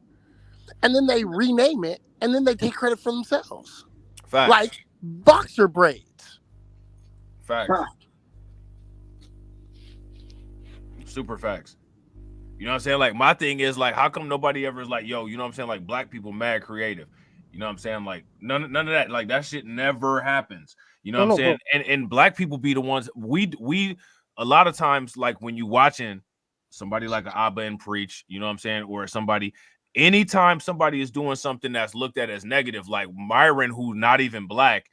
and then they rename it, and then they take credit for themselves. facts. Like boxer braids. Facts. Super facts. You know what I'm saying? Like, my thing is, like, how come nobody ever is like, yo, you know what I'm saying? Like, black people mad creative. You know what I'm saying? Like, none of that. Like, that shit never happens. You know what I'm saying? And black people be the ones, we a lot of times, like, when you watching somebody like an Abba and Preach, you know what I'm saying? Or somebody, anytime somebody is doing something that's looked at as negative, like Myron, who's not even black,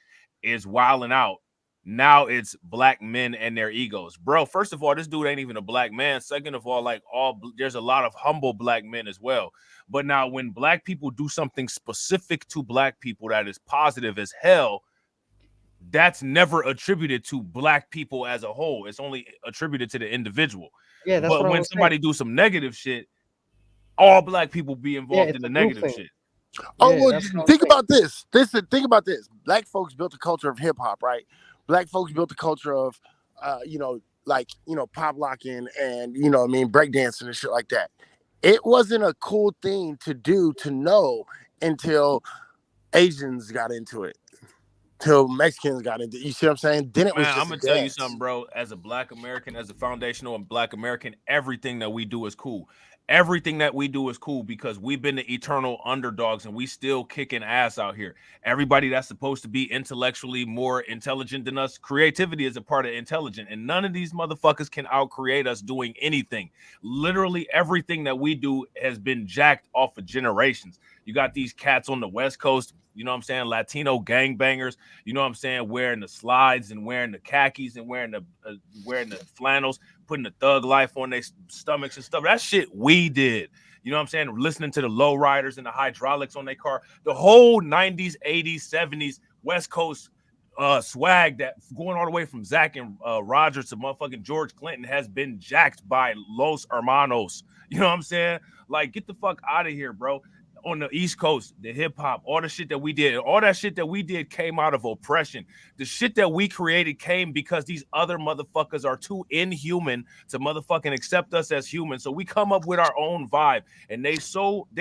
is wilding out. Now it's black men and their egos, bro. First of all, this dude ain't even a black man. Second of all, like, there's a lot of humble black men as well. But now when black people do something specific to black people that is positive as hell, that's never attributed to black people as a whole. It's only attributed to the individual. Yeah, that's but what I when was somebody saying. do some negative shit, all black people be involved it's in the a group negative thing. shit. Oh, Yeah, well, that's what I'm think saying. about this. Think about this. Black folks built a culture of hip hop, right? Black folks built a culture of, pop locking and, breakdancing and shit like that. It wasn't a cool thing to do, to know, until Asians got into it, till Mexicans got into it. You see what I'm saying? Then it was Man, I'm just a gonna tell you dance. something, bro. As a black American, as a foundational and black American, everything that we do is cool. Everything that we do is cool because we've been the eternal underdogs and we still kicking ass out here. Everybody that's supposed to be intellectually more intelligent than us, creativity is a part of intelligence, and none of these motherfuckers can outcreate us doing anything. Literally everything that we do has been jacked off of generations. You got these cats on the West Coast, you know what I'm saying, Latino gangbangers, you know what I'm saying, wearing the slides and wearing the khakis and wearing the flannels, putting the thug life on their stomachs and stuff. That shit we did. You know what I'm saying? Listening to the low riders and the hydraulics on their car. The whole 90s, 80s, 70s West Coast swag that going all the way from Zach and Rogers to motherfucking George Clinton has been jacked by Los Hermanos. You know what I'm saying? Like, get the fuck out of here, bro. On the East Coast, the hip hop, all the shit that we did, all that shit that we did came out of oppression. The shit that we created came because these other motherfuckers are too inhuman to motherfucking accept us as humans. So we come up with our own vibe, and they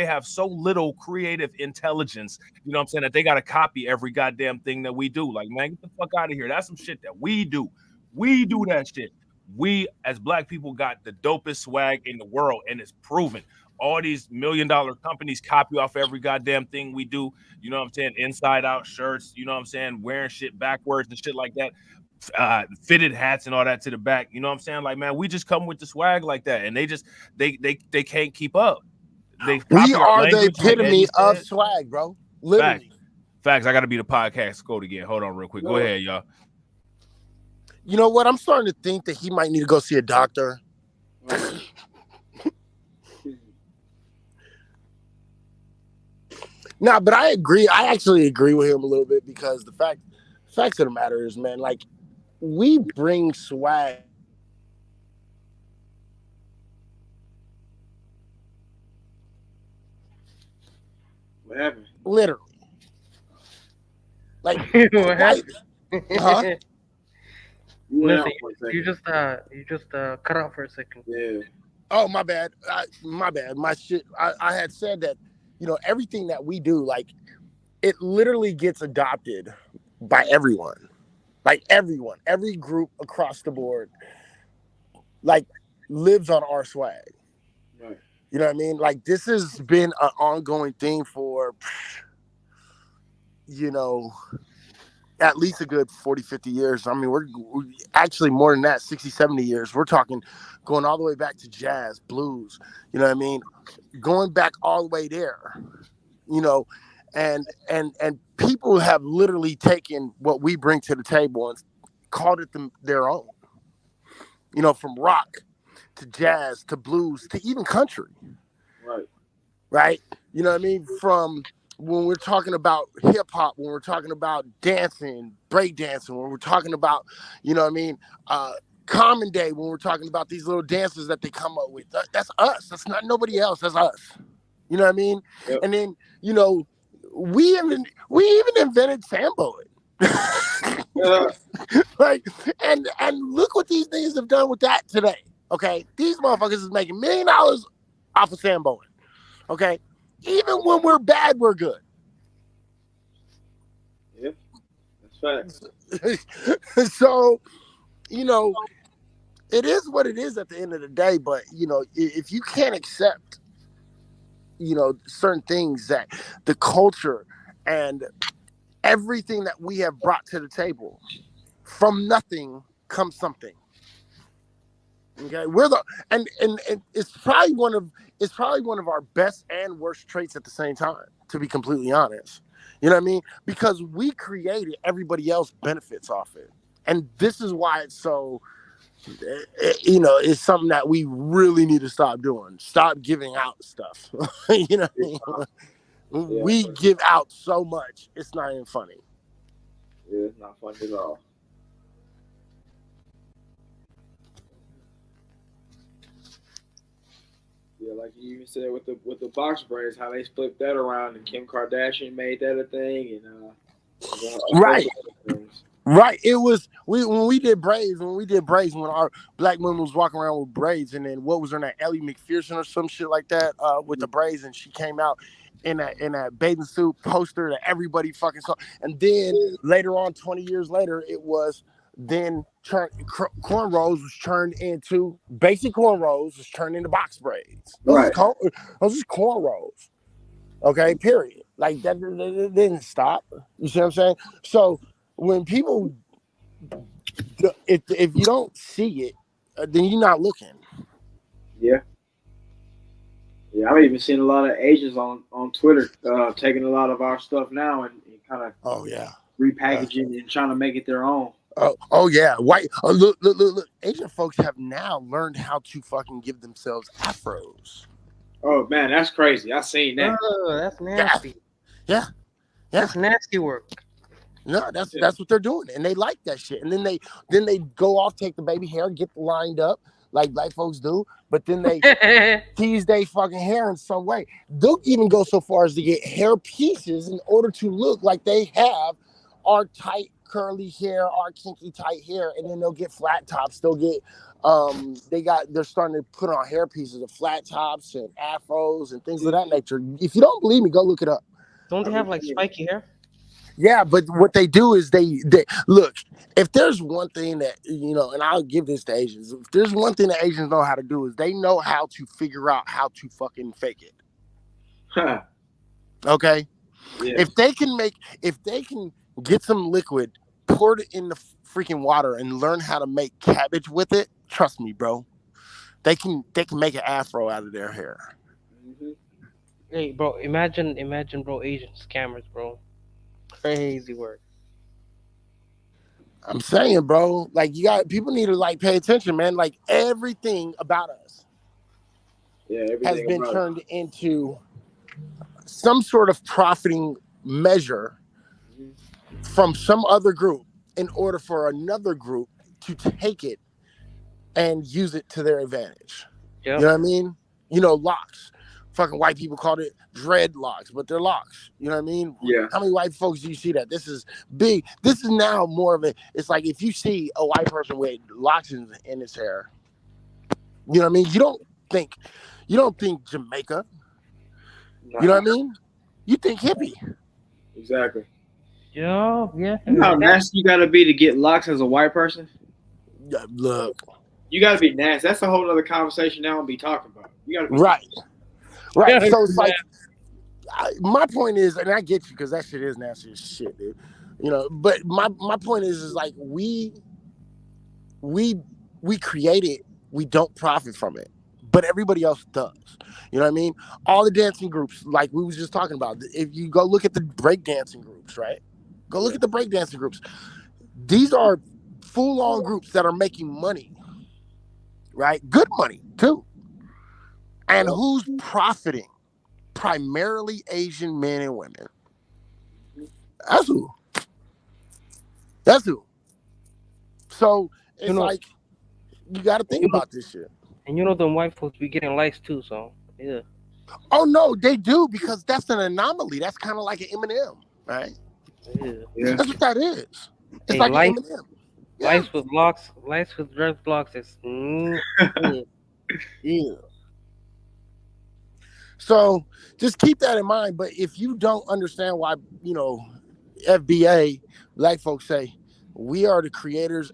have so little creative intelligence, you know what I'm saying, that they gotta copy every goddamn thing that we do. Like, man, get the fuck out of here. That's some shit that we do. We do that shit. We as black people got the dopest swag in the world, and it's proven. All these $1 million companies copy off every goddamn thing we do. You know what I'm saying? Inside out shirts, you know what I'm saying? Wearing shit backwards and shit like that. Fitted hats and all that to the back. You know what I'm saying? Like, man, we just come with the swag like that. And they can't keep up. We are the epitome of swag, bro. Literally. Facts. I gotta be the podcast code again. Hold on real quick. Go ahead, y'all. You know what? I'm starting to think that he might need to go see a doctor. Nah, but I agree. I actually agree with him a little bit because the facts of the matter is, man, like, we bring swag. What happened? Literally. Like, What happened? Huh? Nothing. You just cut out for a second. Yeah. Oh, my bad. My bad. My shit. I had said that, everything that we do, like, it literally gets adopted by everyone. Like, everyone. Every group across the board, like, lives on our swag. Right. You know what I mean? Like, this has been an ongoing thing for, at least a good 40, 50 years. I mean, we're actually more than that, 60, 70 years. We're talking going all the way back to jazz, blues, you know what I mean? Going back all the way there, and people have literally taken what we bring to the table and called it their own, from rock to jazz to blues to even country. Right. Right? You know what I mean? From when we're talking about hip hop, when we're talking about dancing, break dancing, when we're talking about, Common Day when we're talking about these little dances that they come up with. That's us. That's not nobody else. That's us. You know what I mean? Yep. And then, you know, we even invented samboing. Like, and look what these things have done with that today. Okay, these motherfuckers is making $1 million off of samboing. Okay, even when we're bad, we're good. Yep, that's facts. So, you know, it is what it is at the end of the day. But you know, if you can't accept, you know, certain things that the culture and everything that we have brought to the table, from nothing comes something. Okay, we're the and it's probably one of our best and worst traits at the same time, to be completely honest. You know what I mean? Because we created, everybody else benefits off it, and this is why it's so. You know, it's something that we really need to stop doing. Stop giving out stuff. You know what I mean? We give out so much, it's not even funny. Yeah, it's not funny at all. Yeah, like you even said with the box braids, how they flipped that around, and Kim Kardashian made that a thing, and Right. Right. It was when we did braids, when our black women was walking around with braids, and then what was her name? Ellie McPherson or some shit like that, with the braids, and she came out in that bathing suit poster that everybody fucking saw. And then later on, 20 years later, it was then cornrows was turned into basic cornrows was turned into box braids. Right. Those is cornrows. Okay, period. Like that didn't stop. You see what I'm saying? So when people, if you don't see it, then you're not looking. Yeah. Yeah, I've even seen a lot of Asians on Twitter taking a lot of our stuff now and kind of repackaging and trying to make it their own. Oh yeah, white. Look. Asian folks have now learned how to fucking give themselves afros. Oh man, that's crazy. I seen that. Oh, that's nasty. Yeah. That's nasty work. No, that's what they're doing, and they like that shit. And then they go off, take the baby hair, get lined up like black folks do, but then they tease they fucking hair in some way. They'll even go so far as to get hair pieces in order to look like they have our tight curly hair, our kinky tight hair, and then they'll get flat tops. They'll get they're starting to put on hair pieces of flat tops and afros and things of that nature. If you don't believe me, go look it up. Don't they have like spiky hair? Yeah, but what they do is they look. If there's one thing that, you know, and I'll give this to Asians. If there's one thing that Asians know how to do is they know how to figure out how to fucking fake it. Huh. Okay. Yeah. If they can get some liquid, pour it in the freaking water, and learn how to make cabbage with it, trust me, bro. They can make an afro out of their hair. Mm-hmm. Hey, bro, imagine, bro, Asian scammers, bro. Crazy work. I'm saying, bro, like people need to like pay attention, man. Like everything about us has been turned into some sort of profiting measure from some other group in order for another group to take it and use it to their advantage. Yep. You know what I mean? You know, locks. Fucking white people called it dreadlocks, but they're locks. You know what I mean? Yeah. How many white folks do you see that? This is big. This is now more of a. It's like if you see a white person with locks in his hair, you know what I mean? You don't think Jamaica. Nah. You know what I mean? You think hippie. Exactly. Yeah. You know how nasty you gotta be to get locks as a white person? Yeah, look. You gotta be nasty. That's a whole other conversation now I'll be talking about. You gotta be Right. Right. Yeah. So it's like my point is, and I get you because that shit is nasty as shit, dude. You know, but my point is like we create it, we don't profit from it, but everybody else does. You know what I mean? All the dancing groups, like we was just talking about. If you go look at the breakdancing groups, right? Go look at the breakdancing groups. These are full-on groups that are making money, right? Good money too. And who's profiting? Primarily Asian men and women. That's who. So it's like You got to think about this shit. And you know them white folks be getting likes too, so yeah. Oh no, they do, because that's an anomaly. That's kind of like an Eminem, right? Yeah. That's what that is. It's Hey, like lights, an Eminem. lights with blocks, lights with dreadlocks is yeah. So just keep that in mind. But if you don't understand why, FBA, black folks say, we are the creators,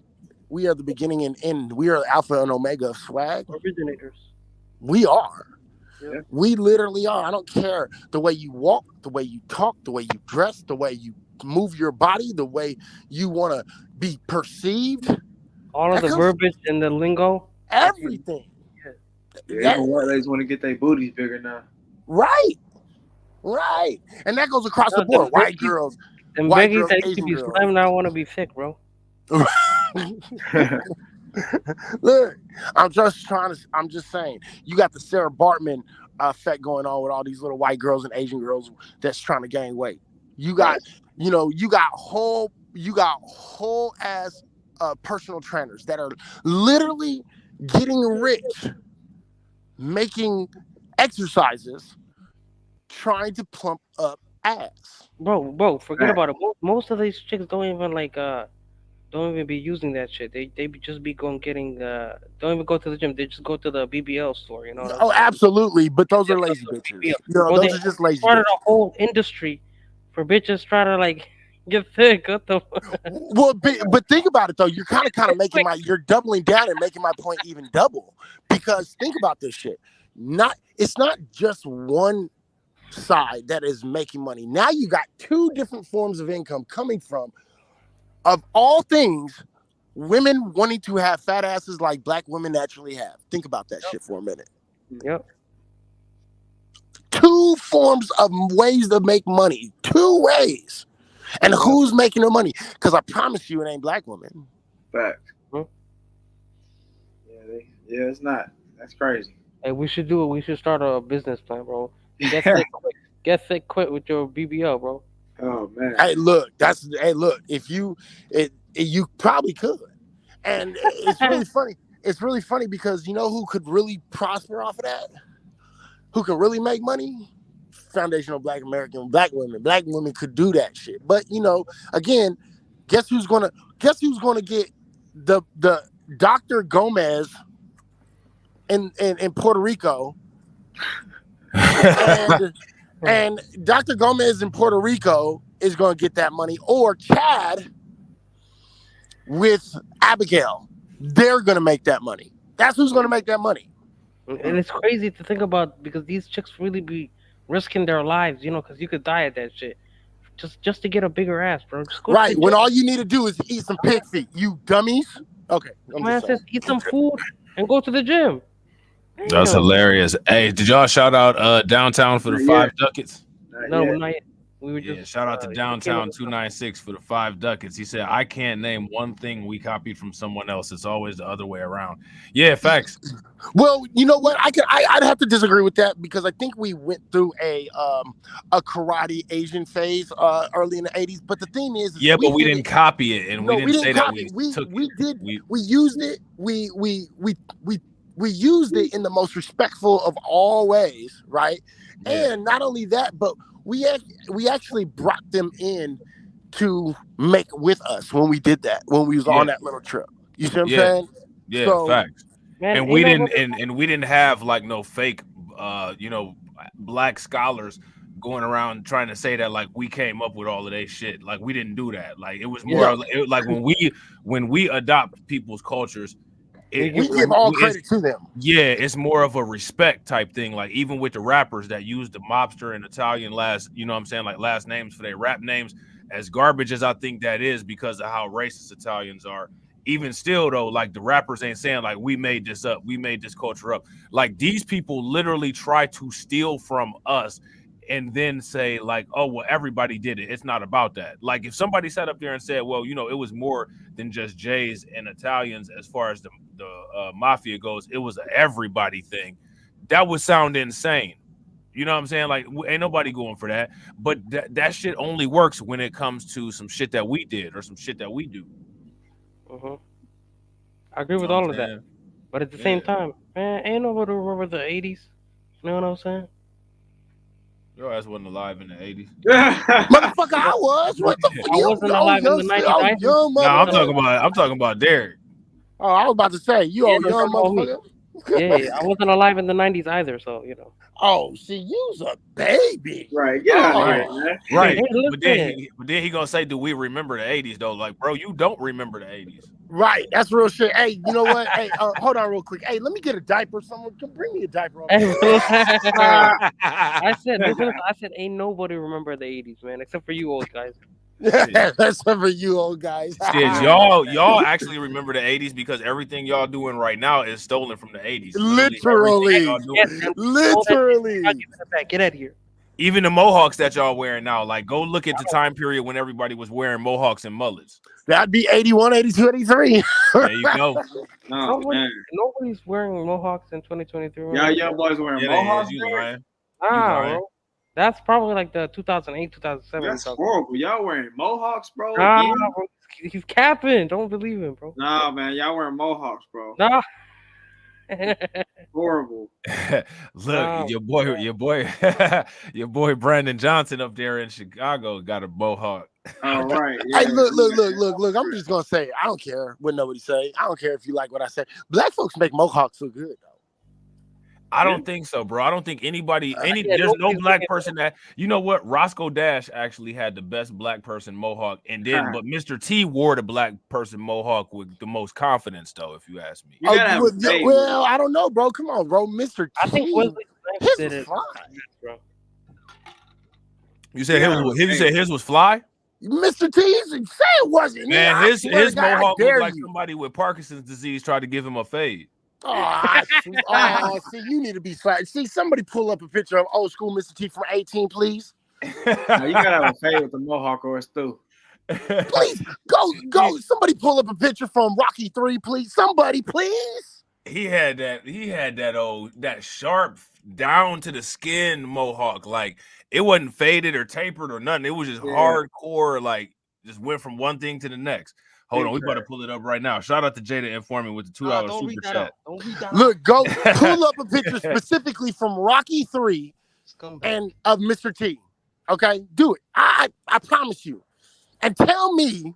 we are the beginning and end, we are alpha and omega of swag. Originators. We are. Yeah. We literally are. I don't care the way you walk, the way you talk, the way you dress, the way you move your body, the way you want to be perceived. All of the verbiage and the lingo. Everything. Yeah, they just want to get their booties bigger now. Right. And that goes across the board. White girls, and white Beggies girls, that used to Asian be girls. slim now want to be thick, bro. Look, I'm just saying, you got the Sarah Bartman effect going on with all these little white girls and Asian girls that's trying to gain weight. You got, you got whole ass personal trainers that are literally getting rich, making exercises, trying to plump up ass. Bro, forget about it. Most of these chicks don't even don't even be using that shit. They just be don't even go to the gym. They just go to the BBL store. You know. Oh, absolutely. But those are lazy bitches. Those are just lazy. Started a whole industry for bitches trying to get thick. What the? Well, but think about it though. You're kind of making you're doubling down and making my point even double, because think about this shit. It's not just one side that is making money. Now you got two different forms of income coming from, of all things, women wanting to have fat asses like black women naturally have. Think about that shit for a minute. Yep. Two forms of ways to make money. Two ways. And who's making the money? Because I promise you it ain't black women. Fact. Yeah, it's not. That's crazy. Hey, we should do it. We should start a business plan, bro. Get thick quick with your BBL, bro. Oh man. Hey, look. If you probably could, and it's really funny. It's really funny because you know who could really prosper off of that? Who can really make money? Foundational black American black women. Black women could do that shit. But again, guess who's gonna get the Dr. Gomez in Puerto Rico, and Dr. Gomez in Puerto Rico is gonna get that money, or Chad with Abigail. They're gonna make that money. That's who's gonna make that money. And it's crazy to think about, because these chicks really be risking their lives, because you could die at that shit. Just to get a bigger ass, bro. Just go right, when all you need to do is eat some pig feet, you dummies. Okay. Man says eat some food and go to the gym. That's hilarious. Hey, did y'all shout out Downtown for the 5 ducats? No, not yet. We were just shout out to Downtown 296 for the 5 ducats. He said, I can't name one thing we copied from someone else. It's always the other way around. Yeah, facts. Well, you know what? I'd have to disagree with that, because I think we went through a karate Asian phase early in the 80s. But the thing is but we didn't copy it, and we didn't say that we took it. We used it. We used it in the most respectful of all ways, right? Yeah. And not only that, but we actually brought them in to make with us when we did that, when we was on that little trip. You see what I'm saying? Yeah, so, facts. Man, and we didn't and we didn't have no fake black scholars going around trying to say that we came up with all of that shit. We didn't do that. It was more when we adopt people's cultures, we give all credit to them. Yeah, it's more of a respect type thing. Even with the rappers that use the mobster and Italian last names for their rap names, as garbage as I think that is because of how racist Italians are. Even still though, the rappers ain't saying we made this up, we made this culture up. These people literally try to steal from us and then say oh well, everybody did it. It's not about that. If somebody sat up there and said, well, it was more than just Jays and Italians as far as the mafia goes, it was an everybody thing, that would sound insane. You know what I'm saying? Ain't nobody going for that. But that shit only works when it comes to some shit that we did or some shit that we do. I agree with all of that. But at the same time, man, ain't nobody remember the '80s. You know what I'm saying? Your ass wasn't alive in the 80s. Motherfucker, I was. What the fuck? I wasn't alive in the '90s Oh, either. young No, motherfucker. I'm talking about Derek. Oh, I was about to say, you old Yeah, young don't me. motherfucker. Yeah, I wasn't alive in the '90s either, so you know. Oh, see, you's a baby. Right, get out of Right, here, man. right. Hey, But then he gonna say, "Do we remember the '80s?" Though, like, bro, you don't remember the '80s. Right, that's real shit. Hey, you know what? Hey, hold on real quick. Hey, let me get a diaper. Someone can bring me a diaper. Hey, relax. I said, listen, I said, ain't nobody remember the '80s, man, except for you old guys. That's for you old guys. Shit, y'all actually remember the '80s because everything y'all doing right now is stolen from the '80s. Literally, literally. Get out of here. Even the mohawks that y'all wearing now, like, go look at the time period when everybody was wearing mohawks and mullets. That'd be 81, 82, 83. There you go. Oh, man. Nobody's wearing mohawks in 2023. Y'all young boys wearing Yeah, mohawks. you lying. Bro. That's probably like the 2008, 2007. That's horrible. Y'all wearing mohawks, bro. Nah, again? bro. He's capping. Don't believe him, bro. Nah, man. Y'all wearing mohawks, bro. Nah. Horrible. Look, your boy Brandon Johnson up there in Chicago got a mohawk. All right. Hey, look. I'm just gonna say, I don't care what nobody say. I don't care if you like what I say. Black folks make mohawks look good, though. I don't think so, bro. I don't think anybody, yeah, there's no nobody's black looking person that, you know what? Roscoe Dash actually had the best black person mohawk, and then, but Mr. T wore the black person mohawk with the most confidence, though, if you ask me. You gotta have a fade. Well, I don't know, bro. Come on, bro. Mr. T. I think Wesley Snipes his did was it. fly. Bro. You said his was fly? Mr. T, say it wasn't. Man, I his swear to God, I mohawk dare looked like you. somebody with Parkinson's disease tried to give him a fade. See, you need to be slack. See, somebody pull up a picture of old school Mr. T from 18, please. Now, you gotta have a fade with the mohawk or it's through. Please go. Somebody pull up a picture from Rocky 3, please. Somebody, please. He had that sharp down to the skin mohawk. Like, it wasn't faded or tapered or nothing. It was just hardcore, like, just went from one thing to the next. Hold on, we about to pull it up right now. Shout out to Jada Informant with the $2 super chat. Look, go pull up a picture specifically from Rocky 3 and of Mr. T. Okay, do it. I promise you. And tell me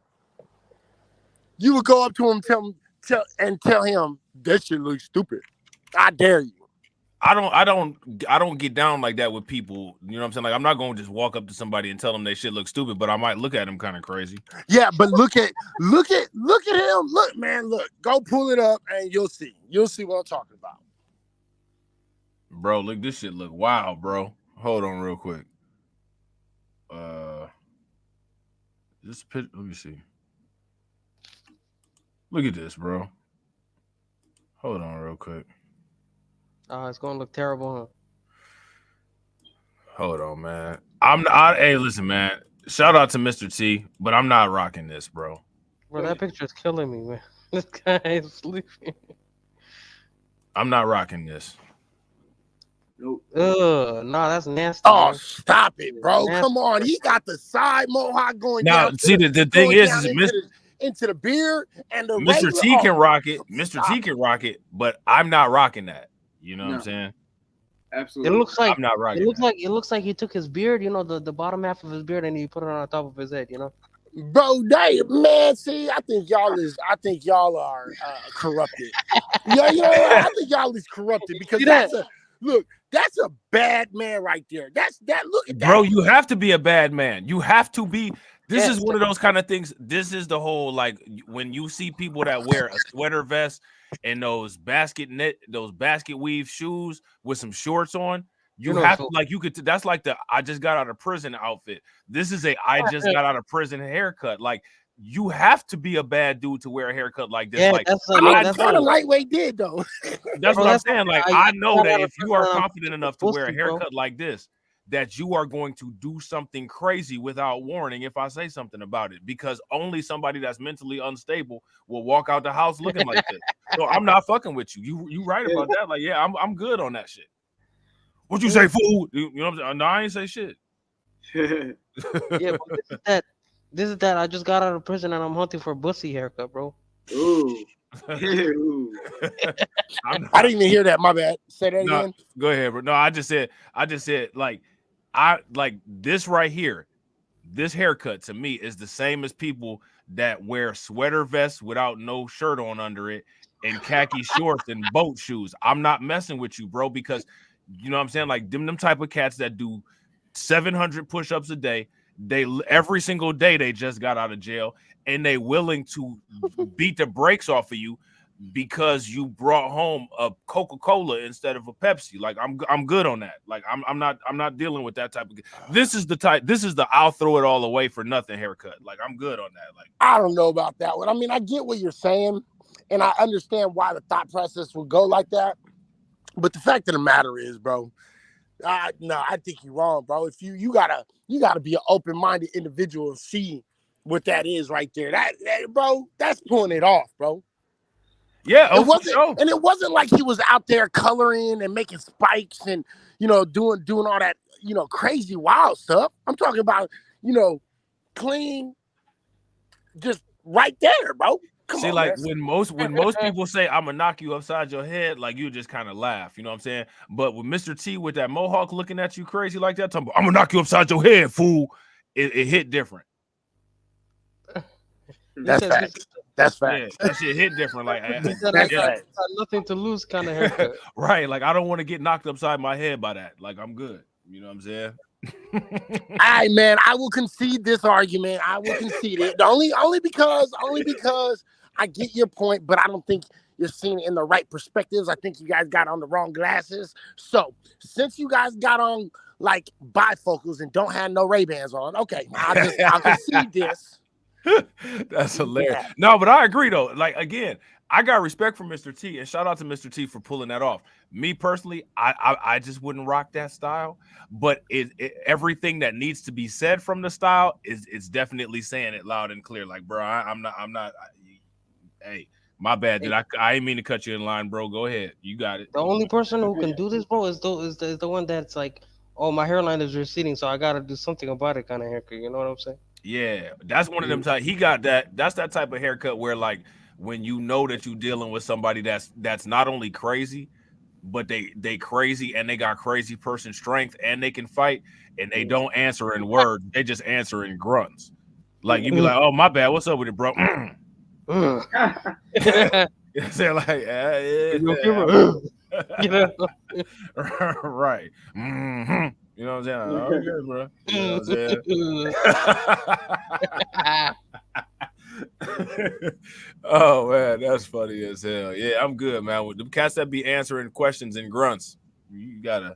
you would go up to him, tell him that shit looks stupid. I dare you. I don't get down like that with people. You know what I'm saying? Like, I'm not going to just walk up to somebody and tell them they shit look stupid, but I might look at them kind of crazy. Yeah, but look at him. Look, man, look. Go pull it up and you'll see. You'll see what I'm talking about. Bro, look, this shit look wild, bro. Hold on real quick. This picture, let me see. Look at this, bro. Hold on real quick. It's gonna look terrible, huh? Hold on, man. Hey, listen, man. Shout out to Mr. T, but I'm not rocking this, bro. Bro, that picture is killing me, man. This guy is sleeping. I'm not rocking this. Nope. Nah, that's nasty. Oh, man. stop it, bro. Nasty. Come on. He got the side mohawk going Now, down. see, the thing is into the beard and the Mr. regular, T can rock it. Mr. T can rock it, but I'm not rocking that. You know what I'm saying? Absolutely. It looks like I'm not rocking it looks like he took his beard, you know, the bottom half of his beard, and he put it on top of his head, you know. Bro, man, see, I think y'all are corrupted. Yeah, I think y'all is corrupted because that's a bad man right there. Look at that. Bro, you have to be a bad man. You have to be. This is one of those kind of things. This is the whole, like, when you see people that wear a sweater vest and those basket weave shoes with some shorts on, you have to, like, that's like the I just got out of prison outfit. This is I just got out of prison haircut. Like, you have to be a bad dude to wear a haircut like this. Yeah, like, that's kind of lightweight did though. That's what I'm saying. Like, I know that if you are confident enough to wear a pussy, haircut like this, that you are going to do something crazy without warning if I say something about it, because only somebody that's mentally unstable will walk out the house looking like this. So I'm not fucking with you. You right about that. Like, yeah, I'm good on that shit. What you say, fool? You know what I'm saying? No, I ain't say shit. Yeah, but this is that. I just got out of prison and I'm hunting for a bussy haircut, bro. Ooh. Ew. I'm not, I didn't even hear that. My bad. Say that no, again. go ahead, bro. No, I just said like I like this right here. This haircut to me is the same as people that wear sweater vests without no shirt on under it and khaki shorts and boat shoes. I'm not messing with you, bro, because you know what I'm saying? Like them type of cats that do 700 push-ups a day. They every single day they just got out of jail and they willing to beat the brakes off of you because you brought home a Coca-Cola instead of a Pepsi. Like I'm good on that. Like I'm not dealing with that type of. This is the I'll throw it all away for nothing haircut. Like I'm good on that. Like I don't know about that one. I mean, I get what you're saying, and I understand why the thought process would go like that. But the fact of the matter is, bro, no, I think you're wrong, bro. If you gotta be an open-minded individual and see what that is right there. That bro, that's pulling it off, bro. Yeah, it wasn't, and it wasn't like he was out there coloring and making spikes and doing all that crazy wild stuff. I'm talking about clean, just right there, bro. Come see, on, like man. when most people say I'm gonna knock you upside your head, like you just kind of laugh, you know what I'm saying? But with Mr. T with that mohawk looking at you crazy like that, talking about, I'm gonna knock you upside your head, fool. It hit different. That's facts. That's facts. Yeah, that shit hit different. Like He said I got nothing to lose kind of haircut. right. Like I don't want to get knocked upside my head by that. Like I'm good. You know what I'm saying? All right, man. I will concede this argument. I will concede it. Only because I get your point, but I don't think you're seeing it in the right perspectives. I think you guys got on the wrong glasses. So since you guys got on like bifocals and don't have no Ray-Bans on, okay, I'll concede this. That's hilarious. No, but I agree though. Like again, I got respect for Mr. T, and shout out to Mr. T for pulling that off. Me personally, I just wouldn't rock that style. But everything that needs to be said from the style is definitely saying it loud and clear. Like, bro, I'm not. Hey, my bad. I didn't mean to cut you in line, bro. Go ahead, you got it. The only person who can do this, bro, is the one that's like, oh, my hairline is receding, so I gotta do something about it, kind of haircut. You know what I'm saying? Yeah, that's one of them type. He got that. That's that type of haircut where, like, when you know that you're dealing with somebody that's not only crazy, but they crazy and they got crazy person strength and they can fight and they don't answer in words. They just answer in grunts. Like you be like, oh my bad, what's up with it, bro? You know what I'm saying? Like, right. Mm-hmm. You know what I'm saying? Okay, bro. You know what I'm saying? Oh man, that's funny as hell. Yeah, I'm good, man. With the cats that be answering questions and grunts, you gotta,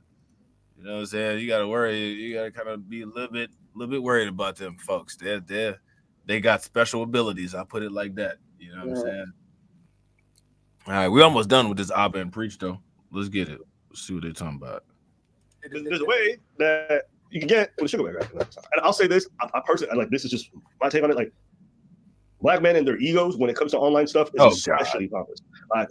you know what I'm saying? You gotta worry. You gotta kind of be a little bit worried about them folks. They got special abilities. I put it like that. You know what I'm saying? All right, we almost done with this Abba and Preach though. Let's get it. Let's see what they're talking about. There's a way that you can get with a sugar back. And I'll say this, I personally, like, this is just my take on it. Like, black men and their egos when it comes to online stuff is especially pompous.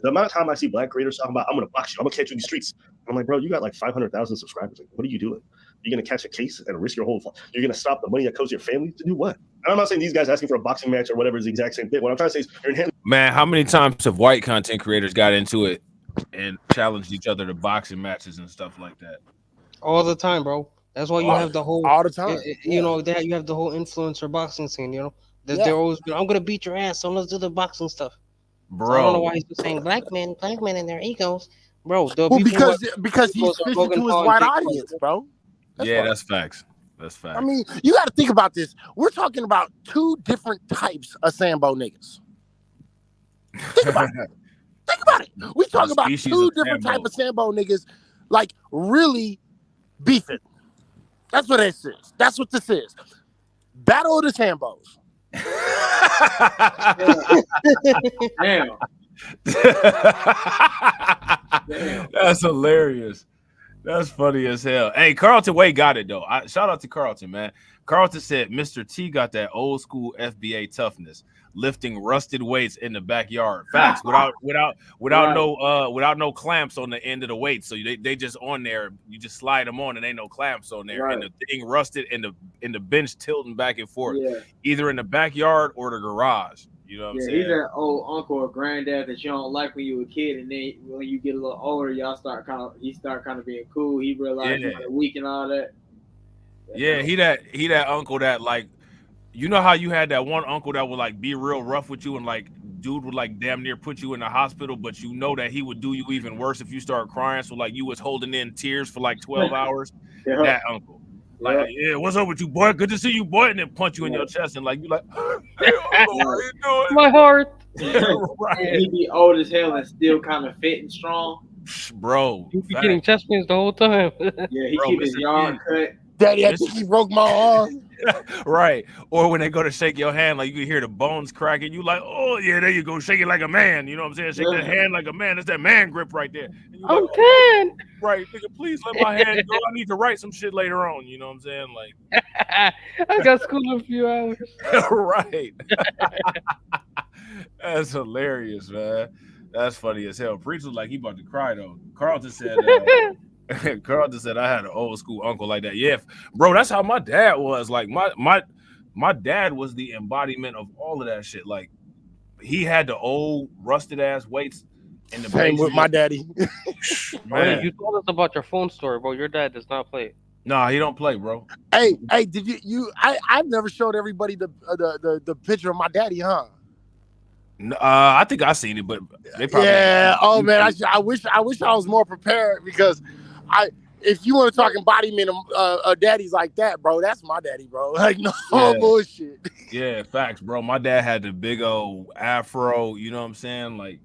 The amount of time I see black creators talking about, I'm going to box you, I'm going to catch you in the streets. I'm like, bro, you got like 500,000 subscribers. Like, what are you doing? You're going to catch a case and risk your whole You're going to stop the money that goes to your family to do what? And I'm not saying these guys asking for a boxing match or whatever is the exact same thing. What I'm trying to say is you're inherently. Man, how many times have white content creators got into it and challenged each other to boxing matches and stuff like that? All the time, bro. That's why you have the whole all the time. You know that you have the whole influencer boxing scene. You know, they're always, I'm gonna beat your ass, so let's do the boxing stuff. Bro, so I don't know why he's just saying black men and their egos, bro. Because he's fishing to his white audience, bro. That's facts. That's facts. I mean, you got to think about this. We're talking about two different types of Sambo niggas. Think about it. Think about it. We talking about two different types of Sambo niggas, like really beefing. That's what this is. That's what this is. Battle of the Sambos. Damn. That's hilarious. That's funny as hell. Hey, Carlton Way got it though. Shout out to Carlton, man. Carlton said Mr. T got that old school FBA toughness, lifting rusted weights in the backyard. Facts. Without no clamps on the end of the weight. So they just on there. You just slide them on and ain't no clamps on there. And the thing rusted in the bench tilting back and forth, either in the backyard or the garage. You know what I'm Yeah, saying? he's that old uncle or granddad that you don't like when you were a kid, and then when you get a little older, he start kind of being cool. He realized Yeah. you're weak and all that. Yeah, he that uncle that like, you know how you had that one uncle that would like be real rough with you and like dude would like damn near put you in the hospital, but you know that he would do you even worse if you start crying. So like you was holding in tears for like 12 hours. Yeah. That uncle. Like, yeah, what's up with you, boy? Good to see you, boy. And then punch you in Yeah. your chest and like you like, hey, uncle, how you doing? My heart. Right. And he be old as hell and still kind of fit and strong. Bro. You be getting chest pains the whole time. Yeah, he Bro, keep his Mr. yard T. cut. Daddy, I think he broke my arm. Right. Or when they go to shake your hand, like you can hear the bones cracking. You like, oh yeah, there you go. Shake it like a man. You know what I'm saying? Shake that hand like a man. That's that man grip right there. And you I'm like, 10. right, nigga, please let my hand go. I need to write some shit later on. You know what I'm saying? Like, I got school in a few hours. right. That's hilarious, man. That's funny as hell. Preach was like he about to cry though. Carlton said Carlton said I had an old school uncle like that. Yeah, bro, that's how my dad was. Like my dad was the embodiment of all of that shit. Like he had the old rusted ass weights in the Same with basement. my daddy. Man. You told us about your phone story, bro. Your dad does not play. Nah, he don't play, bro. Hey, did I've never showed everybody the picture of my daddy, huh? I think I seen it, but they probably Yeah. Oh man, I wish I was more prepared because if you want to talk embodiment of daddies like that, bro, that's my daddy, bro. Like no bullshit. Yeah, facts, bro. My dad had the big old afro, you know what I'm saying? Like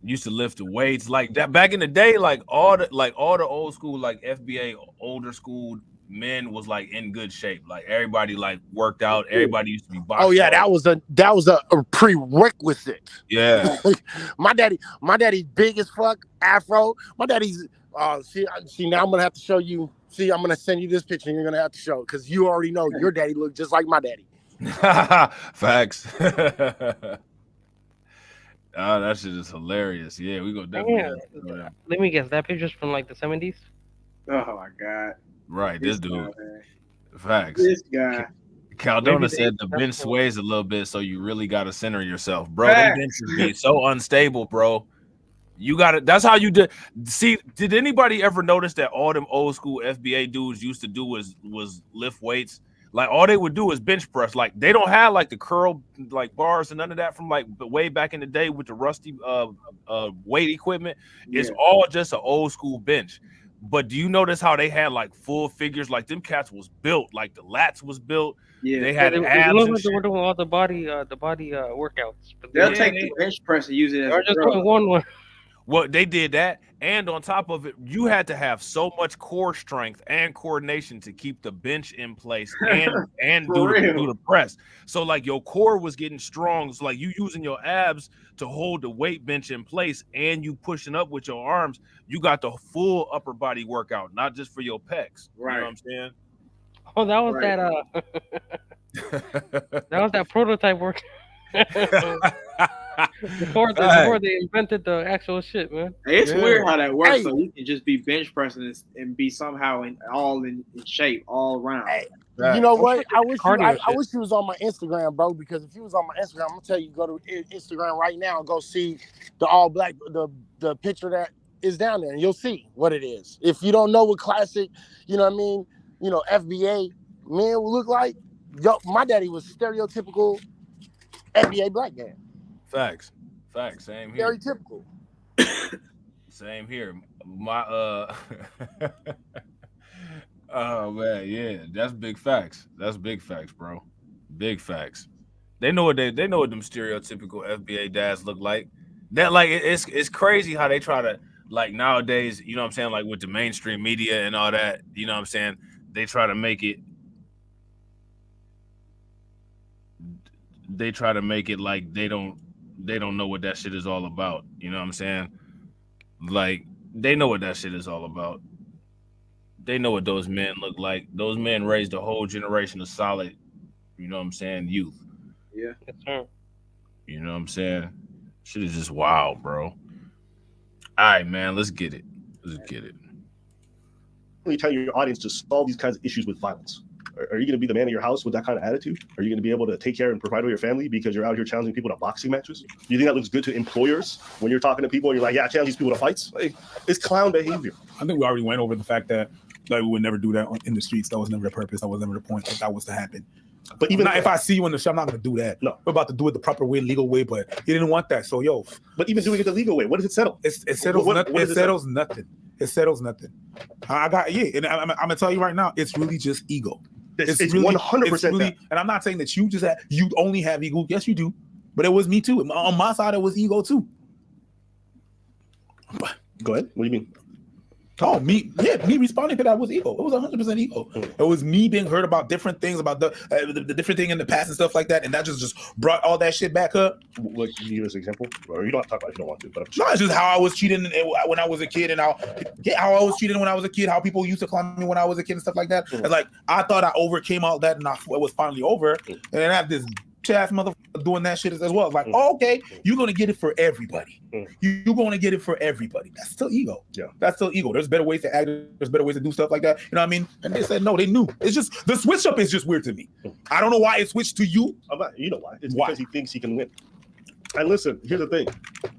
used to lift the weights like that back in the day, like all the old school, like FBA older school men was like in good shape. Like everybody like worked out, everybody used to be boxed. Oh yeah, that was a prerequisite. Yeah. my daddy's big as fuck, afro. My daddy's see now I'm gonna have to show you. See, I'm gonna send you this picture and you're gonna have to show because you already know your daddy looked just like my daddy. Facts. Oh, that shit is hilarious. Yeah, we go definitely. Let me guess. That picture's from like the 70s. Oh my god. Right, this dude. guy, Facts. This guy. Caldona said the bench sways a little bit, so you really got to center yourself, bro. Them benches be so unstable, bro. You got to. That's how you did. See, did anybody ever notice that all them old school FBA dudes used to do was lift weights? Like all they would do is bench press. Like they don't have like the curl like bars and none of that from like way back in the day with the rusty weight equipment. It's all just an old school bench. But do you notice how they had like full figures? Like them cats was built, like the lats was built. Yeah, they had abs. Look And like they were shit. doing all the body workouts. But They'll take the bench press and use it as they're a just curl. doing one. Well, they did that, and on top of it, you had to have so much core strength and coordination to keep the bench in place and do the press. So like your core was getting strong. So like you using your abs to hold the weight bench in place, and you pushing up with your arms. You got the full upper body workout, not just for your pecs. Right. You know what I'm saying? Oh, that was that was that prototype work. before they invented the actual shit, man. It's weird how that works. So you can just be bench pressing and be somehow in shape all around. You know what? I wish you was on my Instagram, bro. Because if you was on my Instagram, I'm gonna tell you go to Instagram right now and go see the all black the picture that is down there, and you'll see what it is. If you don't know what classic, you know what I mean, FBA men will look like. My daddy was stereotypical FBA black man. Facts. Same here. Stereotypical. Same here. My oh man, yeah, that's big facts. That's big facts, bro. Big facts. They know what them stereotypical FBA dads look like. That like it's crazy how they try to like nowadays, you know what I'm saying, like with the mainstream media and all that, you know what I'm saying, they try to make it like they don't know what that shit is all about. You know what I'm saying? Like they know what that shit is all about. They know what those men look like. Those men raised a whole generation of solid, you know what I'm saying, youth. Yeah. That's right. You know what I'm saying? Shit is just wild, bro. All right, man, let's get it. You tell your audience to solve these kinds of issues with violence. Are you going to be the man of your house with that kind of attitude? Are you going to be able to take care and provide for your family because you're out here challenging people to boxing matches? Do you think that looks good to employers when you're talking to people and you're like, yeah, I challenge these people to fights? Like, it's clown behavior. I think we already went over the fact that we would never do that in the streets. That was never the purpose. That was never the point. That was to happen. But even if I see you in the show, I'm not going to do that. No, we're about to do it the proper way, legal way. But he didn't want that. So but even doing it the legal way, what does it settle? It settles nothing. It settles nothing. It settles nothing. And I'm gonna tell you right now, it's really just ego. It's really 100%. And I'm not saying that you only have ego. Yes, you do. But it was me too. On my side, it was ego too. Go ahead. What do you mean? Oh, me responding to that was ego. It was 100% ego. It was me being heard about different things, about the different thing in the past and stuff like that, and that just brought all that shit back up. What, can you give us an example? Or you don't have to talk about it if you don't want to. But no, it's just how I was treated when I was a kid, and how I was treated when I was a kid, how people used to clown me when I was a kid and stuff like that. And like I thought I overcame all that, and it was finally over. And then I have this ass motherfucker doing that shit as well. It's like, okay, you're gonna get it for everybody. You're gonna get it for everybody. That's still ego. Yeah, that's still ego. There's better ways to act. There's better ways to do stuff like that. You know what I mean? And they said no. They knew. It's just the switch up is just weird to me. I don't know why it switched to you. You know why? It's because he thinks he can win. And listen, here's the thing: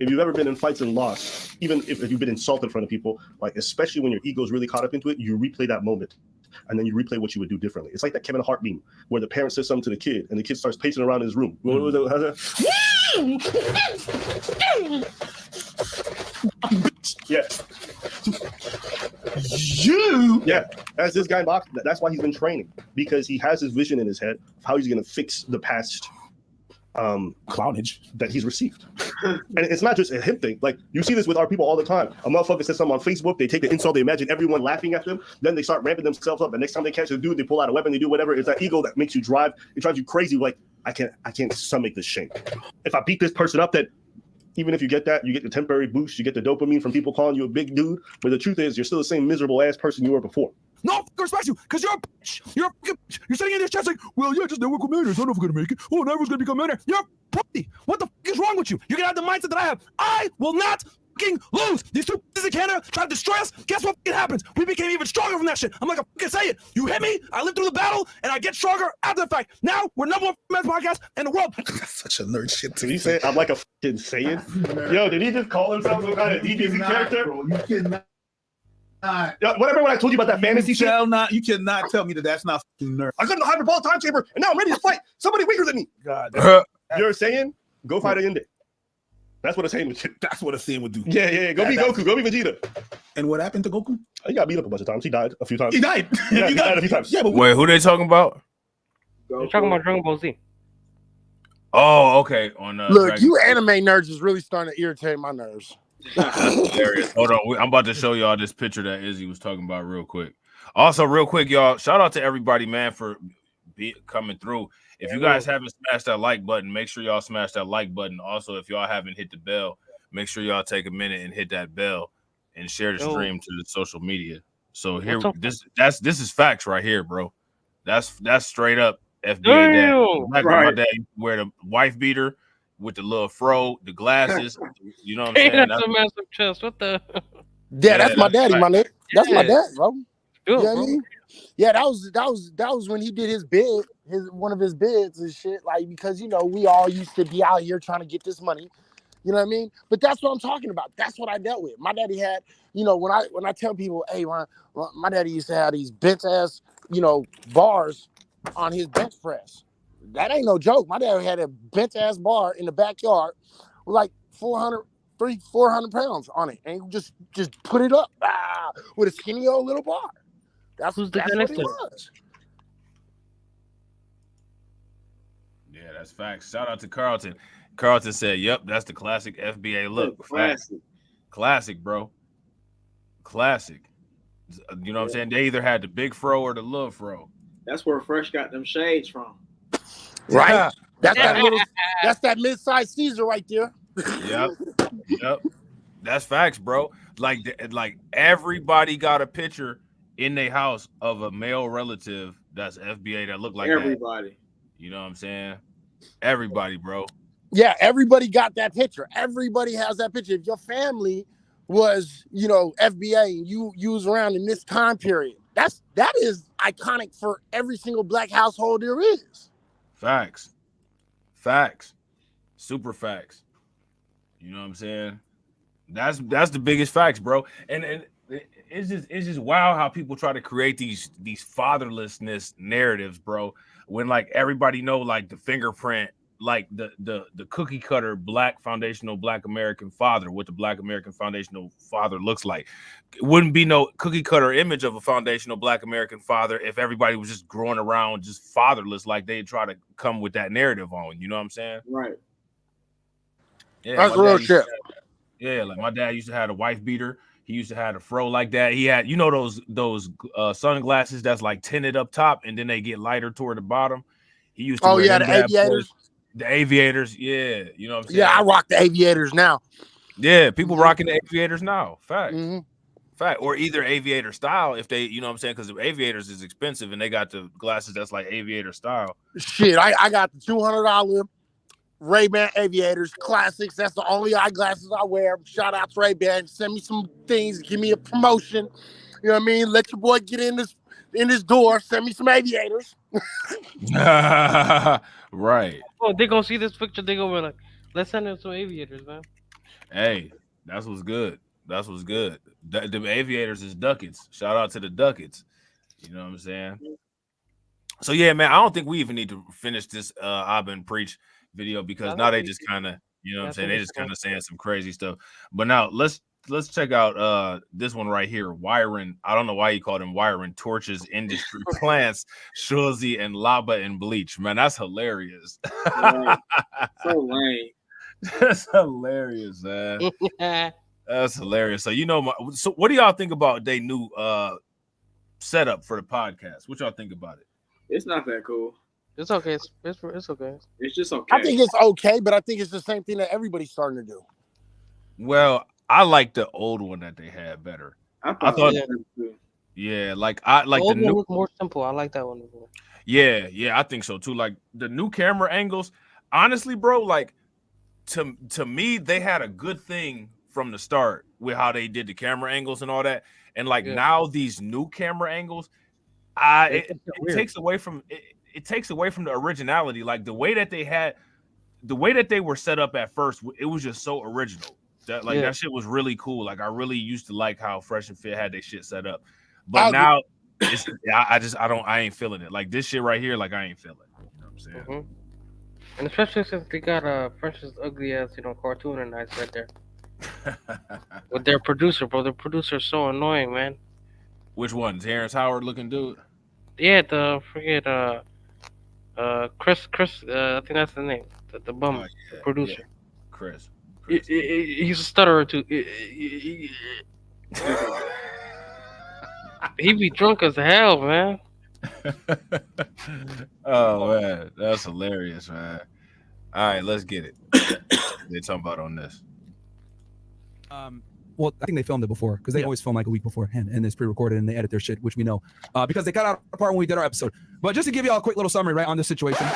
if you've ever been in fights and lost, even if you've been insulted in front of people, like especially when your ego's really caught up into it, you replay that moment. And then you replay what you would do differently. It's like that Kevin Hart meme where the parent says something to the kid and the kid starts pacing around in his room. Yeah. Yeah. That's this guy in boxing. That's why he's been training, because he has his vision in his head of how he's going to fix the past clownage that he's received. And it's not just a him thing. Like, you see this with our people all the time. A motherfucker says something on Facebook, they take the insult, they imagine everyone laughing at them, then they start ramping themselves up. The next time they catch a dude, they pull out a weapon, they do whatever. It's that ego that makes you drive. It drives you crazy. Like, I can't stomach this shame. If I beat this person up, that even if you get that, you get the temporary boost, you get the dopamine from people calling you a big dude. But the truth is, you're still the same miserable ass person you were before. No, I respect you, because you're a bitch. You're sitting in this chest like, well, yeah, just network millionaires. I'm never gonna make it. Oh, never's gonna become a millionaire. You're a pussy. What the fuck is wrong with you? You can have the mindset that I have. I will not fucking lose. These two pieces in Canada try to destroy us. Guess what fucking happens? We became even stronger from that shit. I'm like, I fucking say it. You hit me, I lived through the battle, and I get stronger after the fact. Now we're number one men's podcast in the world. That's such a nerd shit. Did he say I'm like a fucking Saiyan? Yo, did he just call himself some kind of DBZ character? Bro, you cannot. Whatever when I told you about that fantasy shit? You cannot tell me that's not fucking nerd. I got in the hyperbolic time chamber, and now I'm ready to fight somebody weaker than me. God, you're saying go fight a Yende. That's what a Saiyan would do. That's what a Saiyan would do. Yeah. Go be Goku. Go be Vegeta. And what happened to Goku? He got beat up a bunch of times. He died a few times. He died. Yeah, he died a few times. Yeah, but wait, who they talking about? They're talking about Dragon Ball Z. Oh, okay. On Look, Dragon you Ball. anime nerds is really starting to irritate my nerves. Hilarious. Hold on, I'm about to show y'all this picture that Izzy was talking about real quick. Also, real quick, y'all, shout out to everybody, man, for coming through. If you guys haven't smashed that like button, make sure y'all smash that like button. Also, if y'all haven't hit the bell, make sure y'all take a minute and hit that bell and share the stream to the social media. So here, this is facts right here, bro. That's straight up FBA dad. Like my dad used to wear the wife beater with the little fro, the glasses. You know what I'm saying? That's a massive chest. What the? Yeah, that's my daddy, my nigga. That's my dad, bro. You know what I bro. mean? Yeah, that was when he did his bid, one of his bids and shit. Like, because we all used to be out here trying to get this money. You know what I mean? But that's what I'm talking about. That's what I dealt with. My daddy had, when I tell people, hey, my daddy used to have these bench ass, bars on his bench press. That ain't no joke. My dad had a bench ass bar in the backyard with like 400 pounds on it, and just put it up with a skinny old little bar. That's what it was. Yeah, that's facts. Shout out to Carlton. Carlton said, "Yep, that's the classic FBA look. Classic, bro. Classic. You know what I'm saying? They either had the big fro or the little fro. That's where Fresh got them shades from. Right? Yeah. That's that mid-sized Caesar right there. Yep. That's facts, bro. Like everybody got a picture in their house of a male relative that's FBA that look like everybody. That. You know what I'm saying? Everybody, bro. Yeah, everybody got that picture. Everybody has that picture. If your family was, FBA and you was around in this time period, that is iconic for every single black household there is. Facts, super facts. You know what I'm saying? That's the biggest facts, bro. And it's just wow how people try to create these fatherlessness narratives, bro. When like everybody know like the fingerprint, like the cookie cutter black foundational black American father, what the black American foundational father looks like. It wouldn't be no cookie cutter image of a foundational black American father if everybody was just growing around just fatherless, like they try to come with that narrative on. You know what I'm saying? Right. Yeah, That's my real dad used to shit. yeah, like my dad used to have a wife beater. He used to have a fro like that. He had, you know, those sunglasses that's like tinted up top and then they get lighter toward the bottom. He used to Oh wear yeah, them the bad aviators. boys. The aviators, yeah, you know what I'm saying? Yeah, I rock the aviators now. Yeah, people rocking the aviators now. Facts. Mm-hmm. Fact. Or either aviator style if they, you know what I'm saying? Because the aviators is expensive and they got the glasses that's like aviator style. Shit, I got the $200 Ray-Ban aviators, classics. That's the only eyeglasses I wear. Shout out to Ray-Ban. Send me some things, give me a promotion. You know what I mean? Let your boy get in this door. Send me some aviators. Right. Oh, they gonna see this picture. They gonna be like, let's send them some aviators, man. Hey, that's what's good. That's what's good. The aviators is ducats. Shout out to the ducats. You know what I'm saying? So yeah, man, I don't think we even need to finish this Abba Preach video because now they just kind of, you know what I'm saying? They just kind of saying some crazy stuff. But now let's check out this one right here. Wyron, I don't know why he called him Wyron, torches industry plants, Shultz and Lava and bleach. Man, that's hilarious. Right. So lame. That's hilarious, man. That's hilarious. So you know, so what do y'all think about they new setup for the podcast? What y'all think about it? It's not that cool. It's okay. It's okay. It's just okay. I think it's okay, but I think it's the same thing that everybody's starting to do. Well, I like the old one that they had better. I thought, yeah, like I like the the old new one was more simple. I like that one. Yeah, I think so too. Like the new camera angles, honestly, bro, like to me, they had a good thing from the start with how they did the camera angles and all that. And like now these new camera angles, it takes away from it takes away from the originality. Like the way that they were set up at first, it was just so original. That shit was really cool. Like I really used to like how Fresh and Fit had their shit set up. But now it's I ain't feeling it. Like this shit right here, like I ain't feeling it. You know what I'm saying? Mm-hmm. And especially since they got Fresh's ugly ass, cartoon and nice right there. With their producer, bro. The producer's so annoying, man. Which one? Terrence Howard looking dude? Yeah, Chris, I think that's the name. The bum producer. Yeah. Chris. He's a stutterer too. He be drunk as hell, man. Oh man, that's hilarious, man. All right, let's get it. They're talking about on this. Well, I think they filmed it before because they always film like a week beforehand and it's pre-recorded and they edit their shit, which we know because they cut out a part when we did our episode. But just to give you all a quick little summary, right, on this situation.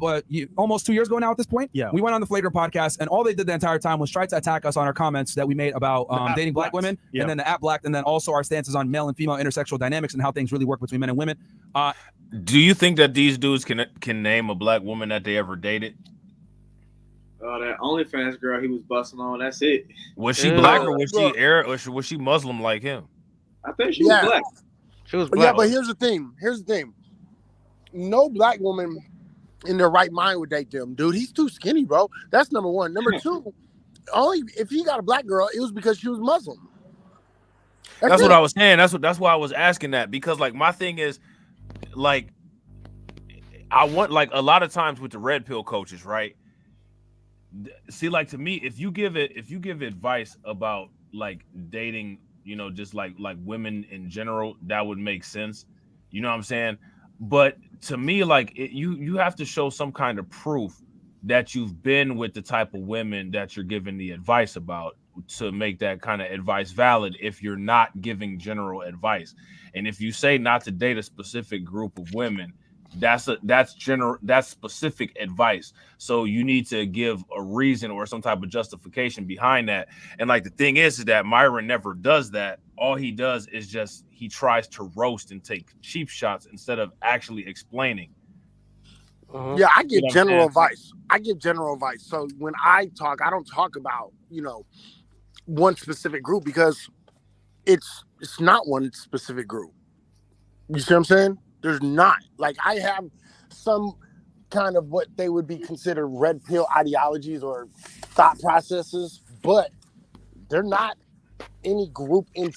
But almost 2 years ago now at this point, we went on the Flagrant podcast and all they did the entire time was try to attack us on our comments that we made about dating black women and then the app black and then also our stances on male and female intersexual dynamics and how things really work between men and women. Do you think that these dudes can name a black woman that they ever dated? Oh, that OnlyFans girl he was busting on. That's it. Was she black or was she Arab or was she Muslim like him? I think she was black. She was black. Yeah, but here's the thing. No black woman in their right mind would date them, dude. He's too skinny, bro. That's number one. Number two, only if he got a black girl, it was because she was Muslim. That's what I was saying. That's why I was asking that because like my thing is like I want like a lot of times with the red pill coaches, right? See, like to me, if you give advice about like dating, just like women in general, that would make sense. You know what I'm saying? But to me, like you have to show some kind of proof that you've been with the type of women that you're giving the advice about to make that kind of advice valid if you're not giving general advice. And if you say not to date a specific group of women, that's specific advice. So you need to give a reason or some type of justification behind that. And like the thing is that Myron never does that. All he does is just he tries to roast and take cheap shots instead of actually explaining. Yeah, I give You know what I'm general saying? advice. I give general advice. So when I talk, I don't talk about, one specific group because it's not one specific group. You see what I'm saying? There's not. Like, I have some kind of what they would be considered red pill ideologies or thought processes, but they're not any group in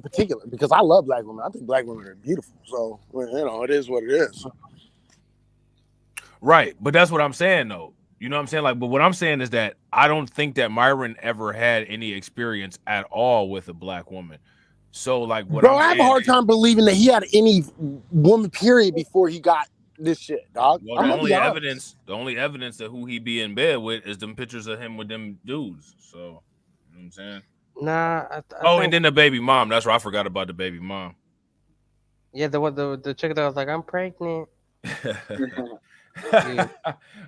particular because I love black women. I think black women are beautiful. So, it is what it is. Right. But that's what I'm saying, though. You know what I'm saying? Like, but what I'm saying is that I don't think that Myron ever had any experience at all with a black woman. So, like, what Bro, I'm I have a saying hard is, time believing that he had any woman period before he got this shit, dog. well, I'm the gonna only be honest. evidence of who he be in bed with is them pictures of him with them dudes. So, you know what I'm saying? Nah, Oh, and then the baby mom. That's right. I forgot about the baby mom. yeah, the chick that was like, I'm pregnant. He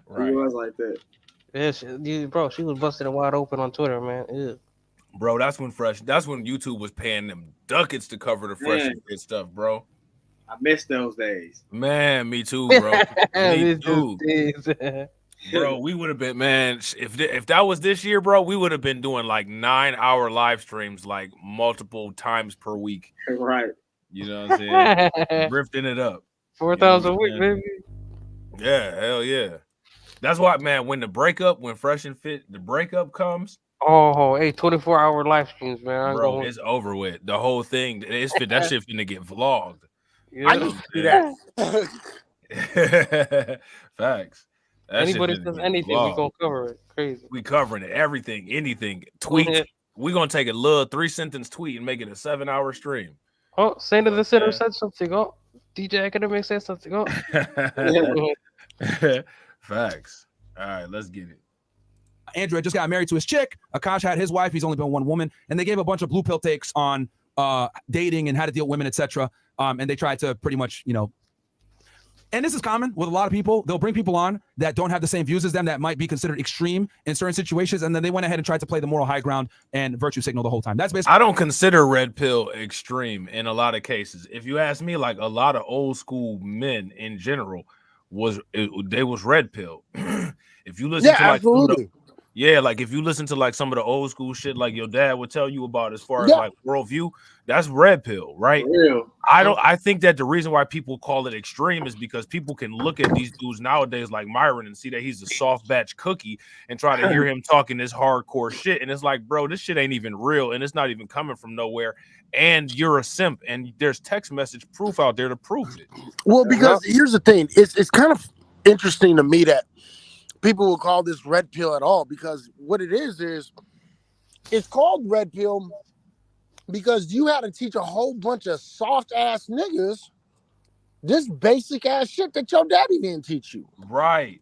was like that. Yeah, bro, she was busted wide open on Twitter, man. Ew. Bro, that's when YouTube was paying them ducats to cover the Fresh and Fit stuff, bro. I miss those days. Man, me too, bro. Me Miss too. those days. Bro, we would have been, man, if that was this year, bro, we would have been doing like 9-hour live streams like multiple times per week. Right. You know what I'm saying? Drifting it up. 4,000 a week, baby. Yeah, hell yeah. That's why, man, when Fresh and Fit, the breakup comes, Oh, hey, 24-hour live streams, man. bro, it's over with. The whole thing, that shit finna get vlogged. Yeah. I used to do that. Facts. That shit Anybody finna says get anything, we vlogged. gonna cover it. Crazy. We covering it, everything, anything. Tweets. We gonna take a little 3-sentence tweet and make it a 7-hour stream. Oh, Saint of the Center said something. Oh, DJ Academic said something. Oh. Facts. All right, let's get it. Andrew had just got married to his chick. Akash had his wife. He's only been one woman. And they gave a bunch of blue pill takes on dating and how to deal with women, etc. And they tried to pretty much, and this is common with a lot of people. They'll bring people on that don't have the same views as them that might be considered extreme in certain situations. And then they went ahead and tried to play the moral high ground and virtue signal the whole time. That's basically. I don't consider red pill extreme in a lot of cases. If you ask me, like a lot of old school men in general they was red pill. If you listen to like absolutely. like if you listen to like some of the old school shit like your dad would tell you about as far as like worldview, that's red pill, right? Real. I think that the reason why people call it extreme is because people can look at these dudes nowadays like Myron and see that he's a soft batch cookie and try to hear him talking this hardcore shit. And it's like, bro, this shit ain't even real and it's not even coming from nowhere. And you're a simp, and there's text message proof out there to prove it. Well, because here's the thing. It's kind of interesting to me that people will call this red pill at all, because what it is it's called red pill because you had to teach a whole bunch of soft ass niggas this basic ass shit that your daddy didn't teach you. Right.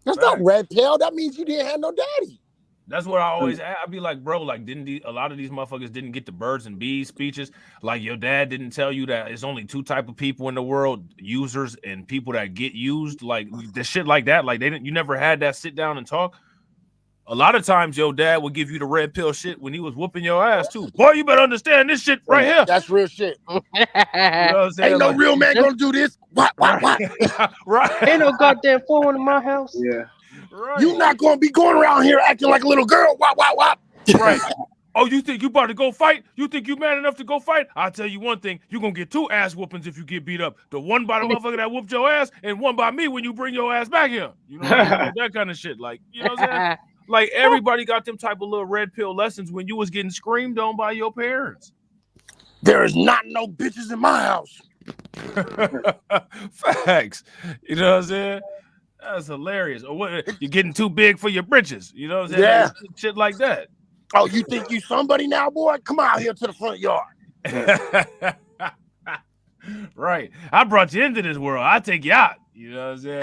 That's not red pill. That means you didn't have no daddy. That's what I'd be like, bro, like a lot of these motherfuckers didn't get the birds and bees speeches. Like your dad didn't tell you that it's only two type of people in the world, users and people that get used. Like the shit like that. Like you never had that sit down and talk. A lot of times your dad would give you the red pill shit when he was whooping your ass too. Boy, you better understand this shit right here. That's real shit. You know what I'm saying? Ain't no real man gonna do this. What? Right. Ain't no goddamn phone in my house. Yeah. Right. You not gonna be going around here acting like a little girl. What? Right. Oh, you think you about to go fight? You think you man enough to go fight? I'll tell you one thing. You're going to get 2 ass whoopings if you get beat up. The one by the motherfucker that whooped your ass and one by me when you bring your ass back here. You know what I mean? That kind of shit. Like, you know what I'm saying? Like, everybody got them type of little red pill lessons when you was getting screamed on by your parents. There is not no bitches in my house. Facts. You know what I'm saying? That's hilarious. Or what? You're getting too big for your britches. You know what I'm saying? Yeah. Like, shit like that. Oh, you think you somebody now, boy? Come out here to the front yard. Right. I brought you into this world. I take you out. You know what I'm saying?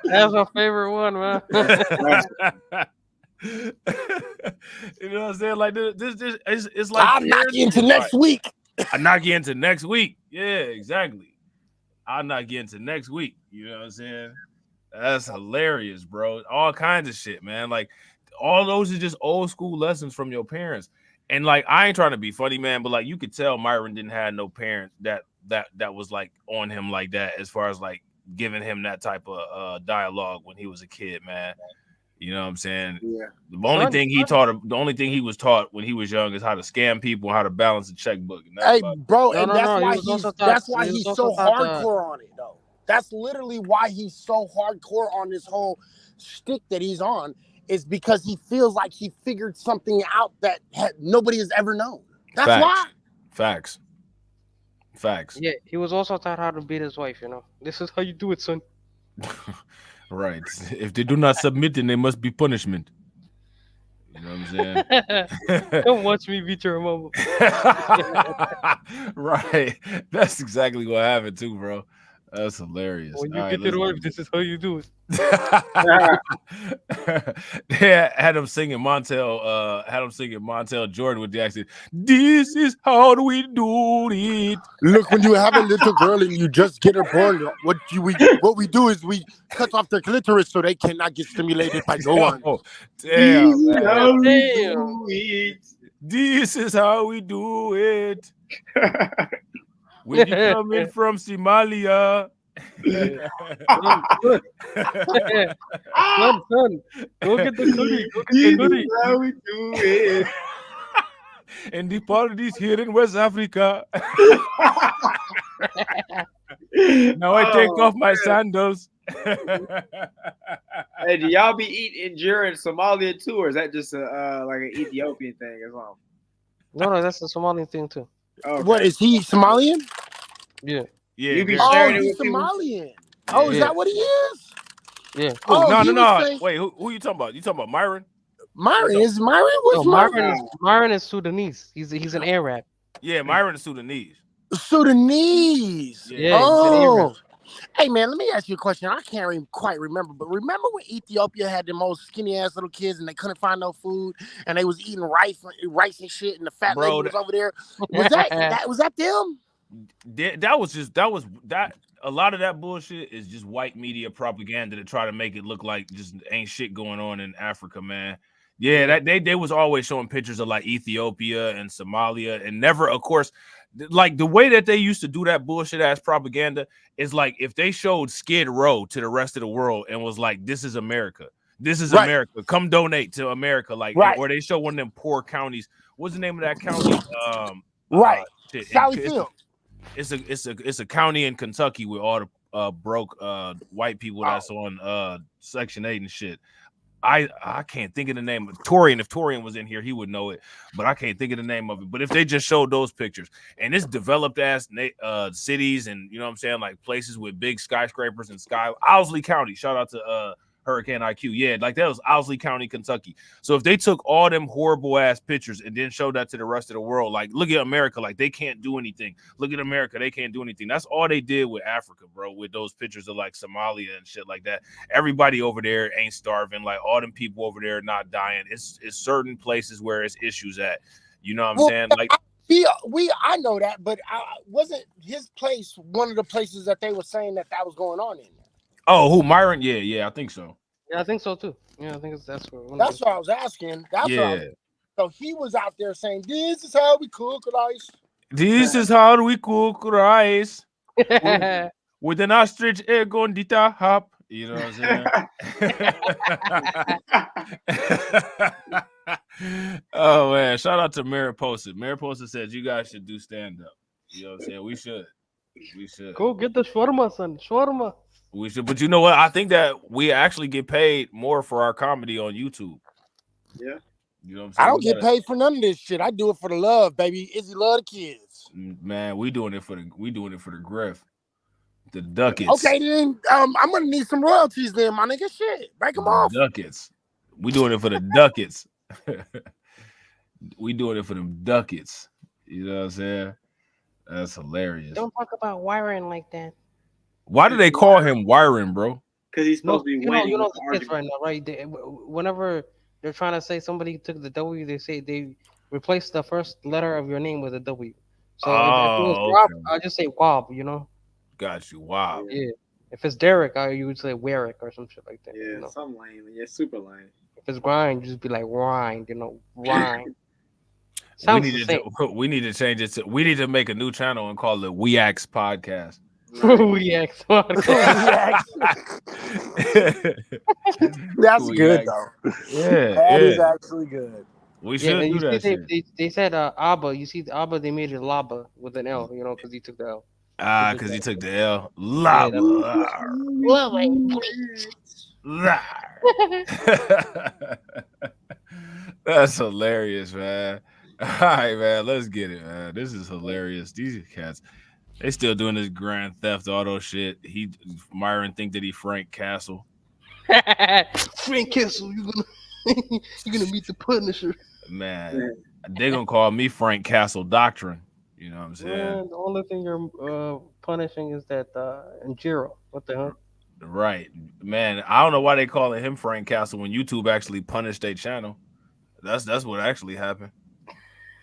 That's my favorite one, man. You know what I'm saying? Like this it's like I'll knock you into next week. I'm not getting to next week. Yeah, exactly. I'll not get into next week. You know what I'm saying? That's hilarious, bro. All kinds of shit, man. Like all those are just old school lessons from your parents. And like I ain't trying to be funny, man, but like you could tell Myron didn't have no parents that was like on him like that, as far as like giving him that type of dialogue when he was a kid, man. You know what I'm saying? Yeah. The only thing he was taught when he was young is how to scam people, how to balance a checkbook. And that's Hey, about it. bro, No, and no, that's no. He why was also he's so taught hardcore on it, though. That's literally why he's so hardcore on this whole shtick that he's on, is because he feels like he figured something out that nobody has ever known. That's why. Facts. Yeah, he was also taught how to beat his wife. This is how you do it, son. Right. If they do not submit, then there must be punishment. You know what I'm saying? Don't watch me beat your mama. Right. That's exactly what happened too, bro. That's hilarious. When you All get right, your wife, this is how you do it. Yeah, had him singing Montel Jordan with the accent. This is how we do it. Look, when you have a little girl and you just get her born, what we do is we cut off their clitoris so they cannot get stimulated by no one. Oh, damn, man. Do it. This is how we do it. When you coming from Somalia. Son, go get the cootie. Go get the cootie. How we do it. And the parties here in West Africa. Now I take off my sandals. Hey, do y'all be eating during Somalia too, or is that just like an Ethiopian thing or something? No, that's the Somalian thing too. Okay. What is he Somalian? Yeah. Yeah. You be Oh, sharing it he's with people? Somalian. Oh, is Yeah. that what he is? Yeah. Oh, he no. was saying- Wait, who you talking about? You talking about Myron? Myron is Myron. What's No, Myron? Myron is Sudanese. He's an Arab. Yeah, Myron is Sudanese. Sudanese. Yeah, he's an Arab. Oh. Hey man, let me ask you a question. I can't quite remember, but remember when Ethiopia had the most skinny ass little kids and they couldn't find no food and they was eating rice and shit and the fat Bro, lady was over there? Was that them? That a lot of that bullshit is just white media propaganda to try to make it look like just ain't shit going on in Africa, man. Yeah, that they was always showing pictures of like Ethiopia and Somalia, and never, of course, like the way that they used to do that bullshit ass propaganda is like if they showed Skid Row to the rest of the world and was like, "This is America, this is America, come donate to America," like, or they show one of them poor counties. What's the name of that county? Shit, Sally Field. It's a county in Kentucky with all the broke white people that's on Section 8 and shit. I can't think of the name of Torian. If Torian was in here, he would know it, but I can't think of the name of it. But if they just showed those pictures and it's developed ass cities and you know what I'm saying, like places with big skyscrapers and Owsley County, shout out to Hurricane IQ. Yeah, like that was Owsley County, Kentucky. So if they took all them horrible ass pictures and then showed that to the rest of the world, like look at America, like they can't do anything. Look at America, they can't do anything. That's all they did with Africa, bro, with those pictures of like Somalia and shit like that. Everybody over there ain't starving. Like all them people over there are not dying. It's certain places where it's issues at. You know what I'm saying? Like I know that, but wasn't his place one of the places that they were saying that was going on in? Oh, who Myron? Yeah, I think so. Yeah, I think so too. Yeah, I think that's where. That's what I was asking. So he was out there saying, "This is how we cook rice. This is how we cook rice with an ostrich egg on the top." You know what I'm saying? Oh man! Shout out to Mariposa. Mariposa says you guys should do stand up. You know what I'm saying? We should. Go get the shawarma, son. Shawarma. We should, but you know what? I think that we actually get paid more for our comedy on YouTube. Yeah. You know what I'm saying? I don't get paid for none of this shit. I do it for the love, baby. Izzy love the kids. Man, we doing it for the griff. The ducats. Okay, then I'm gonna need some royalties then, my nigga. Shit. Break them off. Ducats. We doing it for the ducats. We doing it for them ducats. You know what I'm saying? That's hilarious. Don't talk about wiring like that. Why do they call him Wiring, bro? Because he's supposed to be winning. You know the kids right now, right? Whenever they're trying to say somebody took the W, they say they replace the first letter of your name with a W. So if it was Oh, Rob, okay. I'd just say Wob, you know? Got you. Wow. Yeah. If it's Derek, you would say Warwick or some shit like that. Yeah, You know? some lame. Yeah, super lame. If it's grind, just be like grind, you know, grind. We Sounds need the to same. we need to change it to we need to make a new channel and call it We Axe Podcast. We ask. That's We good Axe. though. Yeah, That is yeah. actually good. We Yeah, should and do you see that shit. they said Abba. You see the Abba, they made it Laba with an L, you know, because he took the L. Because he took the L. Yeah, Lava. That's hilarious, man. All right, man. Let's get it, man. This is hilarious. These cats, they still doing this Grand Theft Auto shit. Myron think that he Frank Castle. Frank Castle, you're gonna meet the Punisher. Man, they gonna call me Frank Castle Doctrine. You know what I'm saying? Man, the only thing you're punishing is that Jiro. What the hell? Right, man. I don't know why they calling him Frank Castle when YouTube actually punished their channel. That's what actually happened.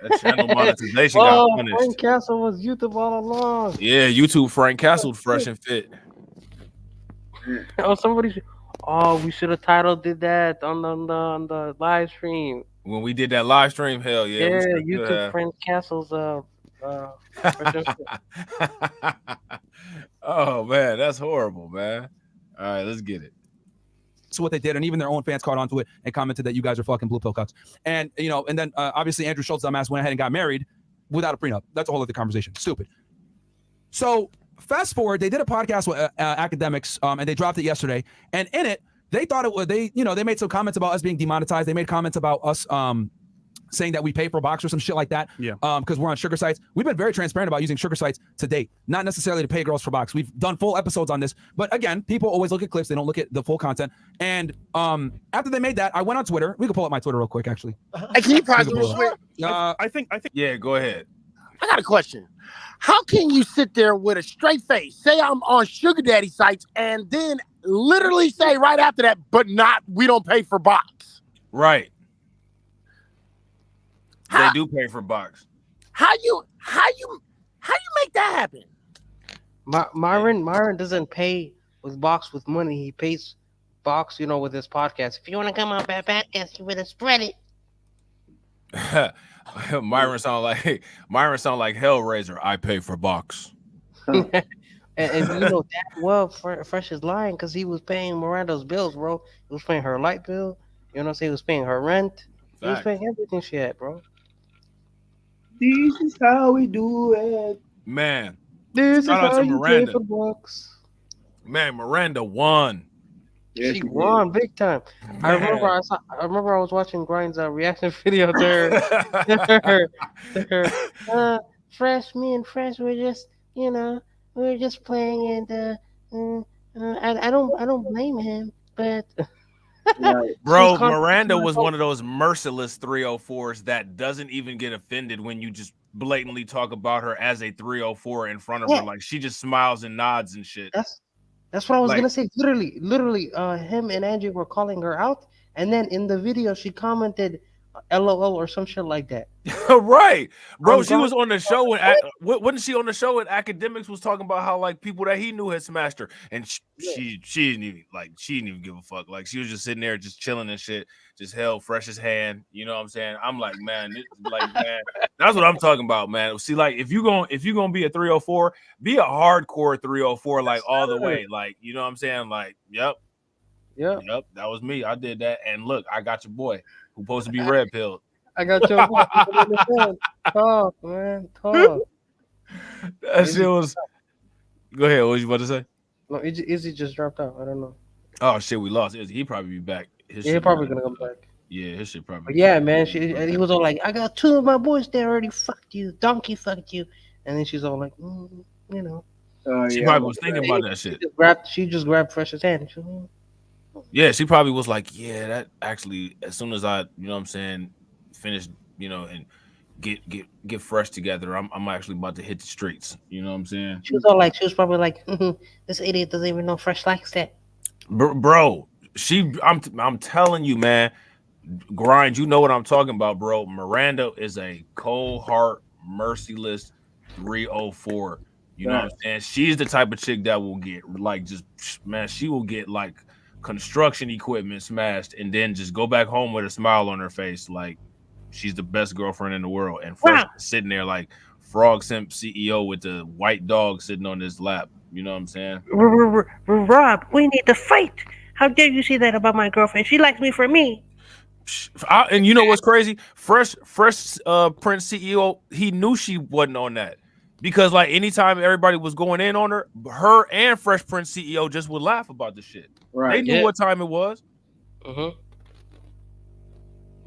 That channel monetization got punished. Frank Castle was YouTube all along. Yeah, YouTube Frank Castle fresh and fit. Oh, somebody. Oh, we should have titled did that on the live stream. When we did that live stream, hell yeah. Yeah, we should YouTube have. Frank Castle's fresh and fit. Oh man, that's horrible, man. All right, let's get it. So what they did, and even their own fans caught onto it and commented that you guys are fucking blue pill cucks. And you know, and then obviously Andrew Schultz dumbass went ahead and got married without a prenup. That's a whole other conversation. Stupid. So fast forward, they did a podcast with academics, and they dropped it yesterday. And in it, they thought it was they made some comments about us being demonetized. They made comments about us saying that we pay for box or some shit like that. Yeah. Because we're on sugar sites. We've been very transparent about using sugar sites to date, not necessarily to pay girls for box. We've done full episodes on this, but again, people always look at clips. They don't look at the full content. And after they made that, I went on Twitter. We can pull up my Twitter real quick, actually. Hey, can you pause real quick? I think. Yeah, go ahead. I got a question. How can you sit there with a straight face, say I'm on sugar daddy sites, and then literally say right after that, but we don't pay for box? Right. They do pay for box. How you make that happen? Myron doesn't pay with box with money. He pays box, you know, with his podcast. If you want to come on my podcast, you better spread it. Myron sound like Hellraiser. I pay for box. and you know that well, Fresh is lying because he was paying Miranda's bills, bro. He was paying her light bill. You know what I'm saying? He was paying her rent. He was paying everything she had, bro. This is how we do it. Man. This Shout out is to how you Miranda. pay for bucks. Man, Miranda won. Yeah, she won big time. I remember I was watching Grind's reaction video to her. Fresh, me and Fresh were just, you know, we were just playing, and I don't blame him, but Bro, Miranda was one of those merciless 304s that doesn't even get offended when you just blatantly talk about her as a 304 in front of her. Like she just smiles and nods and shit. That's what I was gonna say. Literally, him and Angie were calling her out, and then in the video she commented LOL or some shit like that. Right, bro. She was on the show when wasn't she on the show when Academics was talking about how like people that he knew had smashed her, and she didn't even give a fuck. Like she was just sitting there just chilling and shit, just held Fresh's hand. You know what I'm saying? I'm like, man, man, that's what I'm talking about, man. See, like if you gonna be a 304, be a hardcore 304, like all the way, like you know what I'm saying? Like, yep, that was me. I did that, and look, I got your boy who's supposed to be red pilled. I got your boy. Talk, man, talk. That shit was. Go ahead. What was you about to say? No, Izzy just dropped out. I don't know. Oh shit, we lost Izzy. He probably be back. He's probably gonna come back. Yeah, his shit probably. But yeah, man. He was all like, "I got two of my boys that already fucked you. Donkey fucked you," and then she's all like, you know. She probably was thinking about that shit. She just grabbed Fresh's hand. She was, yeah, she probably was like, yeah, that actually, as soon as I, you know what I'm saying, finish, you know, and get Fresh together, I'm actually about to hit the streets. You know what I'm saying? She was probably like, this idiot doesn't even know Fresh likes that. Bro, I'm telling you, man, Grind, you know what I'm talking about, bro. Miranda is a cold heart, merciless 304. You know what I'm saying? She's the type of chick that will get like just man, she will get like construction equipment smashed and then just go back home with a smile on her face, like she's the best girlfriend in the world. And Fresh sitting there like Frog Simp CEO with the white dog sitting on his lap. You know what I'm saying? Rob, we need to fight. How dare you say that about my girlfriend? She likes me for me. And you know what's crazy? Fresh Prince CEO, he knew she wasn't on that. Because like anytime everybody was going in on her and Fresh Prince CEO just would laugh about the shit. They knew what time it was. But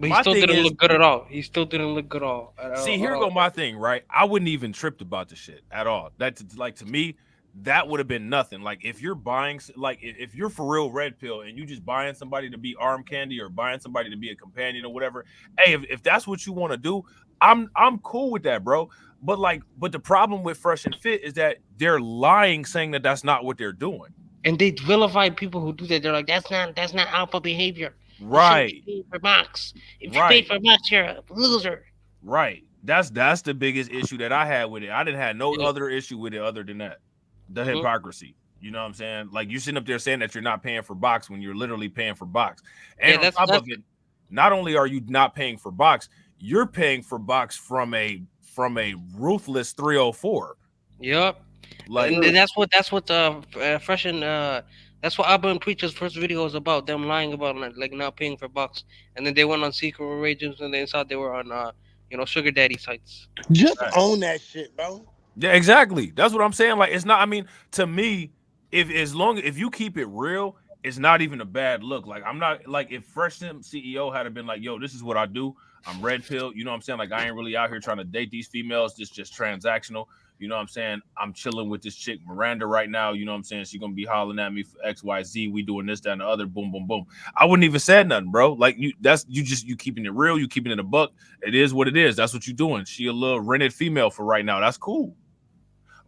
he still didn't look good at all. He still didn't look good at all. See, here go my thing, right? I wouldn't even tripped about the shit at all. That's like, to me, that would have been nothing. Like if you're buying, like if you're for real red pill and you just buying somebody to be arm candy or buying somebody to be a companion or whatever, hey, if that's what you want to do, I'm cool with that, bro. But the problem with Fresh and Fit is that they're lying, saying that that's not what they're doing, and they vilify people who do that. They're like, that's not alpha behavior, right? You pay for box. If you pay for box, you're a loser, right? That's the biggest issue that I had with it. I didn't have no other issue with it other than that, the hypocrisy. You know what I'm saying? Like you sitting up there saying that you're not paying for box when you're literally paying for box, and on top of it, not only are you not paying for box, you're paying for box from a ruthless 304. Yep. Like, and that's what Fresh and that's what Abba and Preacher's first video was about. Them lying about like not paying for box, and then they went on secret arrangements and they thought they were on sugar daddy sites. Just own that shit, bro. Yeah, exactly. That's what I'm saying. Like it's not. I mean, to me, if you keep it real, it's not even a bad look. Like I'm not like if Fresh Simp CEO had been like, yo, this is what I do. I'm red pill. You know what I'm saying? Like I ain't really out here trying to date these females. This just transactional. You know what I'm saying? I'm chilling with this chick Miranda right now. You know what I'm saying? She's gonna be hollering at me for XYZ. We doing this, that, and the other. Boom, boom, boom. I wouldn't even say nothing, bro. Like you keeping it real. You keeping it a buck. It is what it is. That's what you doing. She a little rented female for right now. That's cool.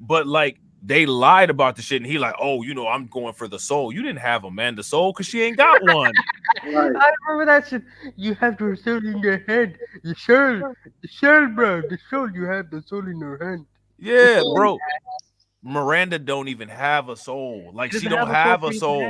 But like they lied about the shit, and he like, oh, I'm going for the soul. You didn't have a man, the soul, because she ain't got one. Right. I remember that shit. You have the soul in your head. The soul, bro. The soul. You have the soul in your hand. Yeah, bro. Miranda don't even have a soul. Like she don't have a soul.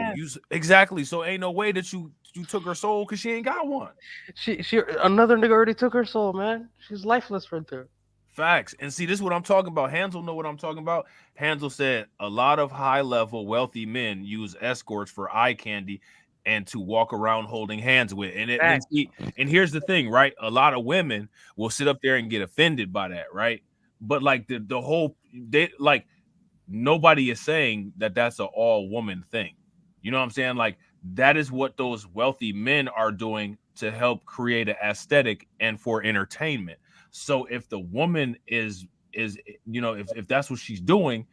Exactly. So ain't no way that you took her soul because she ain't got one. She another nigga already took her soul, man. She's lifeless right there. Facts. And see, this is what I'm talking about. Hansel know what I'm talking about. Hansel said a lot of high-level wealthy men use escorts for eye candy and to walk around holding hands with. And here's the thing, right? A lot of women will sit up there and get offended by that, right? But like the whole nobody is saying that that's an all woman thing. You know what I'm saying? Like that is what those wealthy men are doing to help create an aesthetic and for entertainment. So if the woman is if that's what she's doing,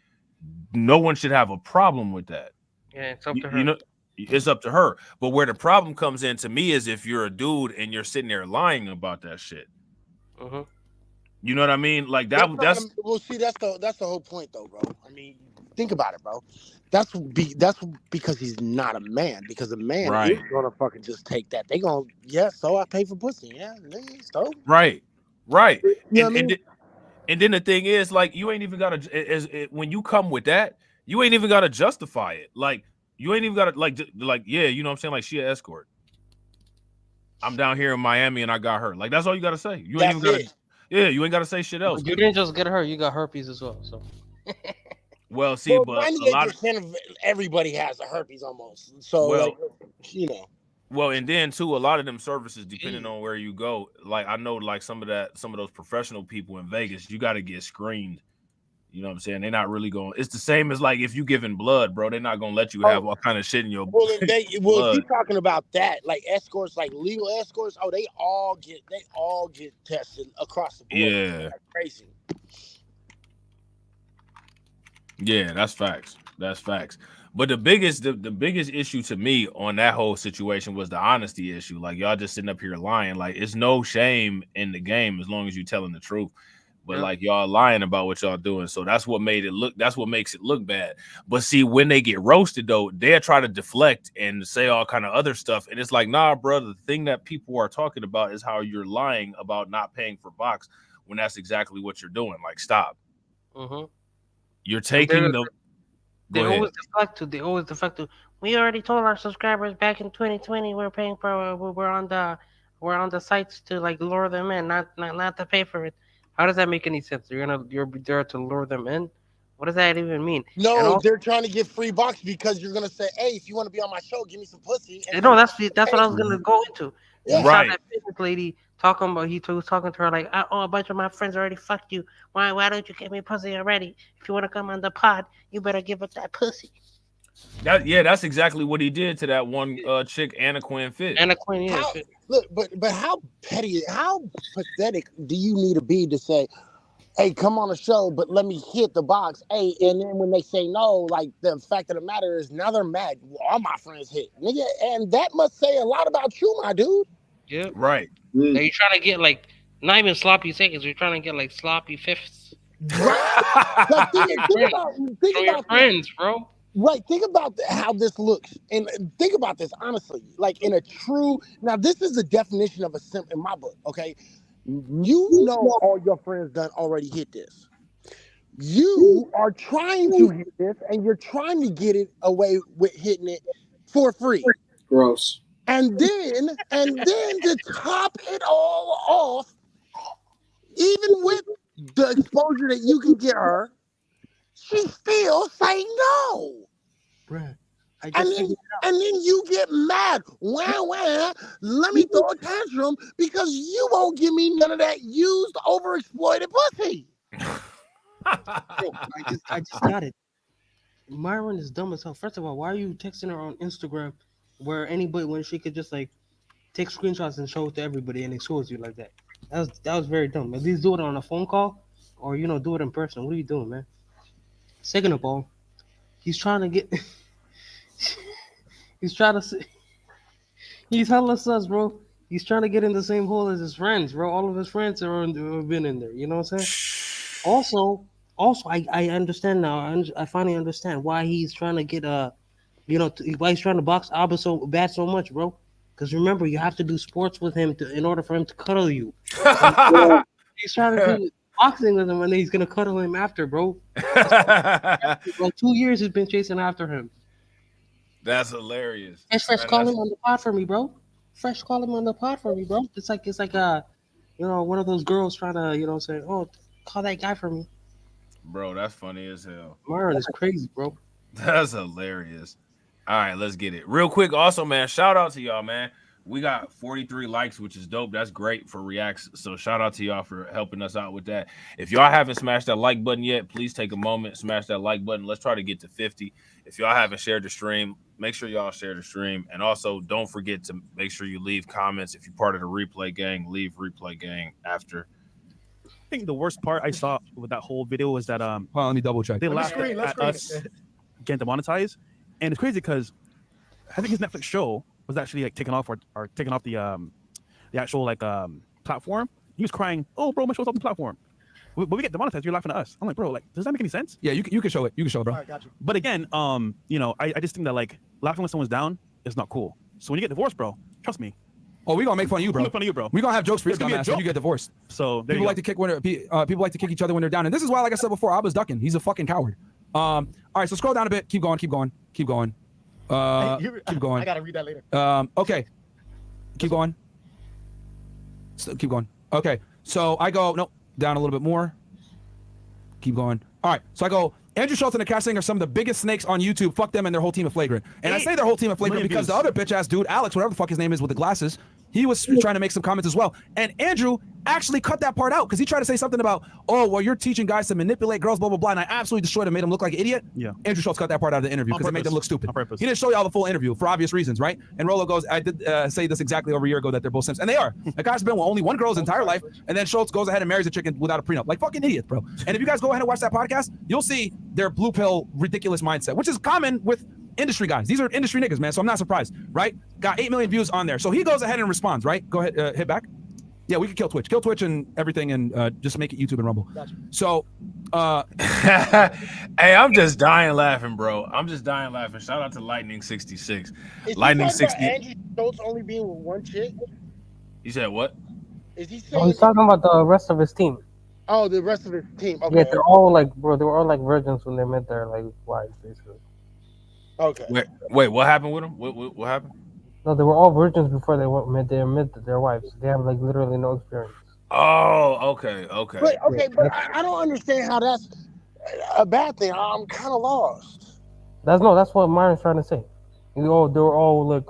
no one should have a problem with that. Yeah, it's up to her. It's up to her. But where the problem comes in to me is if you're a dude and you're sitting there lying about that shit. Mm-hmm. You know what I mean? Like that's the whole point, though, bro. I mean, think about it, bro. That's because he's not a man. Because a man is gonna fucking just take that. They gonna so I pay for pussy, so right. You know what I mean? And then the thing is, like, you ain't even gotta when you come with that, you ain't even gotta justify it. Like, you ain't even gotta like yeah, you know what I'm saying? Like, she an escort. I'm down here in Miami and I got her. Like, that's all you gotta say. You ain't even gotta. Yeah, you ain't got to say shit else. You didn't just get her; you got herpes as well. So, well, see, but 98% of everybody has a herpes almost. So, Well, and then too, a lot of them services, depending on where you go, like I know, like some of those professional people in Vegas, you got to get screened. You know what I'm saying? They're not really going. It's the same as like if you giving blood, bro. They're not gonna let you have all kind of shit in your. Well, if you're talking about that, like escorts, like legal escorts, they all get tested across the board. Yeah, like crazy. Yeah, that's facts. That's facts. But the biggest issue to me on that whole situation was the honesty issue. Like y'all just sitting up here lying. Like it's no shame in the game as long as you're telling the truth. But like y'all lying about what y'all doing. So that's what makes it look bad. But see, when they get roasted though, they'll try to deflect and say all kind of other stuff. And it's like, nah, brother, the thing that people are talking about is how you're lying about not paying for box when that's exactly what you're doing. Like, stop. Mm-hmm. You're taking the. They Go ahead. always deflect to. They always deflect to. We already told our subscribers back in 2020 we're paying for. We're on the sites to like lure them in, not to pay for it. How does that make any sense? You're there to lure them in. What does that even mean? And No, also, they're trying to get free box because you're gonna say, "Hey, if you want to be on my show, give me some pussy." And no, then that's what I was gonna go into. Yeah. You saw Right. that business lady talking about. Was talking to her like, "Oh, a bunch of my friends already fucked you. Why don't you get me pussy already? If you want to come on the pod, you better give us that pussy." That's exactly what he did to that one chick, Anna Quinn Fit. Anna Quinn, yeah. How, look, but how petty, how pathetic do you need to be to say, "Hey, come on the show, but let me hit the box." Hey, and then when they say no, like the fact of the matter is now they're mad. All my friends hit, nigga, and that must say a lot about you, my dude. Yeah. Right. Now you're trying to get like not even sloppy seconds. You're trying to get like sloppy fifths. Like, think Show your about friends, bro. Right, think about how this looks, and think about this honestly. Like in a true, now this is the definition of a simp in my book. Okay, you know all your friends done already hit this. You are trying to hit this, and you're trying to get it away with hitting it for free. Gross. And then to top it all off, even with the exposure that you can get her, she still say no. Bruh, And then you get mad. Wah, let me throw a tantrum because you won't give me none of that used, overexploited pussy. I just got it. Myron is dumb as hell. First of all, why are you texting her on Instagram where anybody when she could just like take screenshots and show it to everybody and expose you like that? That was very dumb. At least do it on a phone call or do it in person. What are you doing, man? Second of all, he's trying to get he's trying to he's hella sus, bro. He's trying to get in the same hole as his friends, bro. All of his friends have been in there. You know what I'm saying? Also, I understand now. I finally understand why he's trying to get why he's trying to box Abba so bad so much, bro. Because remember, you have to do sports with him in order for him to cuddle you. He's trying to do boxing with him, and then he's gonna cuddle him after, bro. Like 2 years, he's been chasing after him. That's hilarious. Fresh, call him on the pod for me, bro. Fresh, call him on the pod for me, bro. It's like one of those girls trying to say, oh, call that guy for me. Bro, that's funny as hell. Myron is crazy, bro. That's hilarious. All right, let's get it. Real quick, also, man, shout out to y'all, man. We got 43 likes, which is dope. That's great for reacts. So shout out to y'all for helping us out with that. If y'all haven't smashed that like button yet, please take a moment, smash that like button. Let's try to get to 50. If y'all haven't shared the stream, make sure y'all share the stream. And also, don't forget to make sure you leave comments. If you're part of the replay gang, leave replay gang after. I think the worst part I saw with that whole video was that Hold on, let me double check. they laughed at us getting demonetized, and it's crazy because I think his Netflix show was actually like taken off or taken off the actual platform. He was crying, "Oh, bro, my show's off the platform." But we get demonetized. You're laughing at us. I'm like, bro, does that make any sense? Yeah, you can show it. You can show it, bro. All right, got you. But again, I just think that laughing when someone's down is not cool. So when you get divorced, bro, trust me. Oh, we gonna make fun of you, bro. Make fun of you, bro. We gonna have jokes for you, It's gonna be a dumbass, when you joke. get divorced. So there people you like go. to kick people like to kick each other when they're down, and this is why, like I said before, Abba's ducking. He's a fucking coward. All right, so scroll down a bit. Keep going. Keep going. Keep going. Keep going. I gotta read that later. Okay. Keep going. Keep going. Okay. So I go down a little bit more. Keep going. All right. So I go. Andrew Shultz and the casting are some of the biggest snakes on YouTube. Fuck them and their whole team of flagrant. And I say their whole team of flagrant because the other bitch ass dude, Alex, whatever the fuck his name is with the glasses, he was trying to make some comments as well. And Andrew actually cut that part out because he tried to say something about, oh, well, you're teaching guys to manipulate girls, blah, blah, blah. And I absolutely destroyed him, made him look like an idiot. Yeah. Andrew Schultz cut that part out of the interview because it made them look stupid. On purpose. He didn't show you all the full interview for obvious reasons, right? And Rolo goes, I did say this exactly over a year ago that they're both simps. And they are. The guy's been with only one girl his entire life. And then Schultz goes ahead and marries a chicken without a prenup. Like fucking idiots, bro. And if you guys go ahead and watch that podcast, you'll see their blue pill ridiculous mindset, which is common with industry guys. These are industry niggas, man. So I'm not surprised, right? Got 8 million views on there. So he goes ahead and responds, right? Go ahead, hit back. Yeah, we could kill Twitch and everything, and just make it YouTube and Rumble. Gotcha. So, hey, I'm just dying laughing, bro. I'm just dying laughing. Shout out to Lightning 66. Lightning 60. Andrew Schultz only being with one chick? You said what? Is he saying? Oh, he's talking about the rest of his team. Oh, the rest of his team. Yeah, Okay. they're all like, bro, they were all like virgins when they met their like wives, basically. Okay. Wait, what happened with him? What happened? No, they were all virgins before met their wives. They have like literally no experience. Oh, okay. But I don't understand how that's a bad thing. I'm kind of lost. That's what Myron's trying to say. You know, they were all like,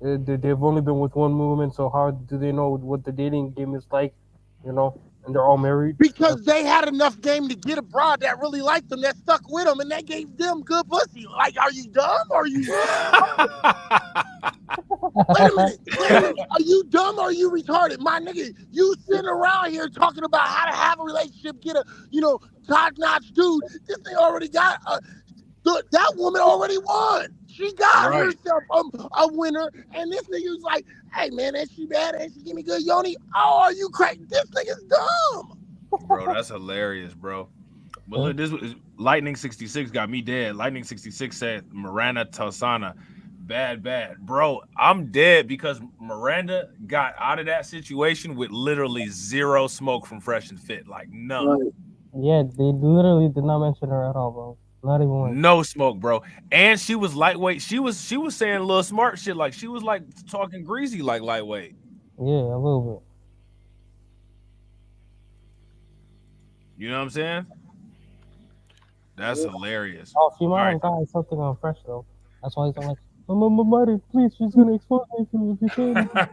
they've only been with one woman, so how do they know what the dating game is like? You know, and they're all married. Because they had enough game to get a broad that really liked them, that stuck with them, and that gave them good pussy. Like, are you dumb? Are you? Wait a minute. Are you dumb or are you retarded? My nigga, you sitting around here talking about how to have a relationship, get a, top-notch dude. This thing already got that woman already won. She got herself a winner, and this nigga was like, hey, man, ain't she bad? Ain't she give me good yoni? Oh, are you crazy? This nigga's dumb. Bro, that's hilarious, bro. But look, this was Lightning 66 got me dead. Lightning 66 said Miranda Tosana, bad. Bro, I'm dead because Miranda got out of that situation with literally zero smoke from Fresh and Fit. Like none. Yeah, they literally did not mention her at all, bro. Not even once. No smoke, bro. And she was lightweight. She was saying a little smart shit. Like she was like talking greasy like lightweight. Yeah, a little You know what I'm saying? That's hilarious. Oh, she might have got something on Fresh though. That's why he's like, Mother, please, she's gonna expose me if you say anything.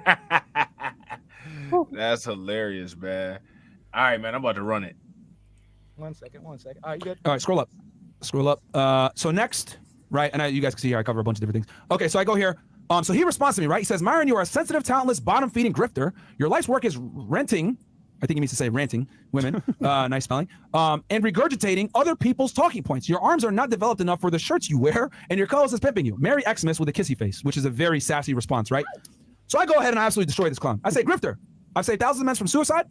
That's hilarious, man. All right, man. I'm about to run it. 1 second. All right, you good? All right, scroll up. So next, right, and you guys can see here I cover a bunch of different things. Okay, so I go here. So he responds to me, right? He says, Myron, you are a sensitive, talentless, bottom-feeding grifter. Your life's work is renting. I think he means to say ranting women. Nice spelling. And regurgitating other people's talking points. Your arms are not developed enough for the shirts you wear, and your co-host is pimping you. Merry Xmas with a kissy face, which is a very sassy response, right? So I go ahead and I absolutely destroy this clown. I say, grifter, I've saved thousands of men from suicide.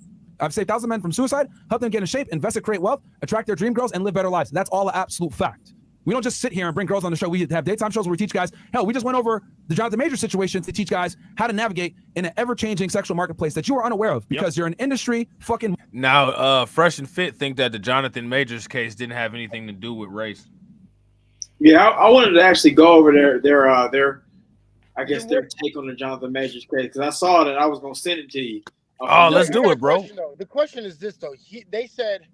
Help them get in shape, invest and create wealth, attract their dream girls, and live better lives. That's all an absolute fact. We don't just sit here and bring girls on the show. We have daytime shows where we teach guys. Hell, we just went over the Jonathan Majors situation to teach guys how to navigate in an ever-changing sexual marketplace that you are unaware of because you're an industry fucking. Now, Fresh and Fit think that the Jonathan Majors case didn't have anything to do with race. Yeah, I wanted to actually go over their I guess their take on the Jonathan Majors case because I saw it and I was gonna send it to you. Oh, let's do it, bro. The question is this though. They said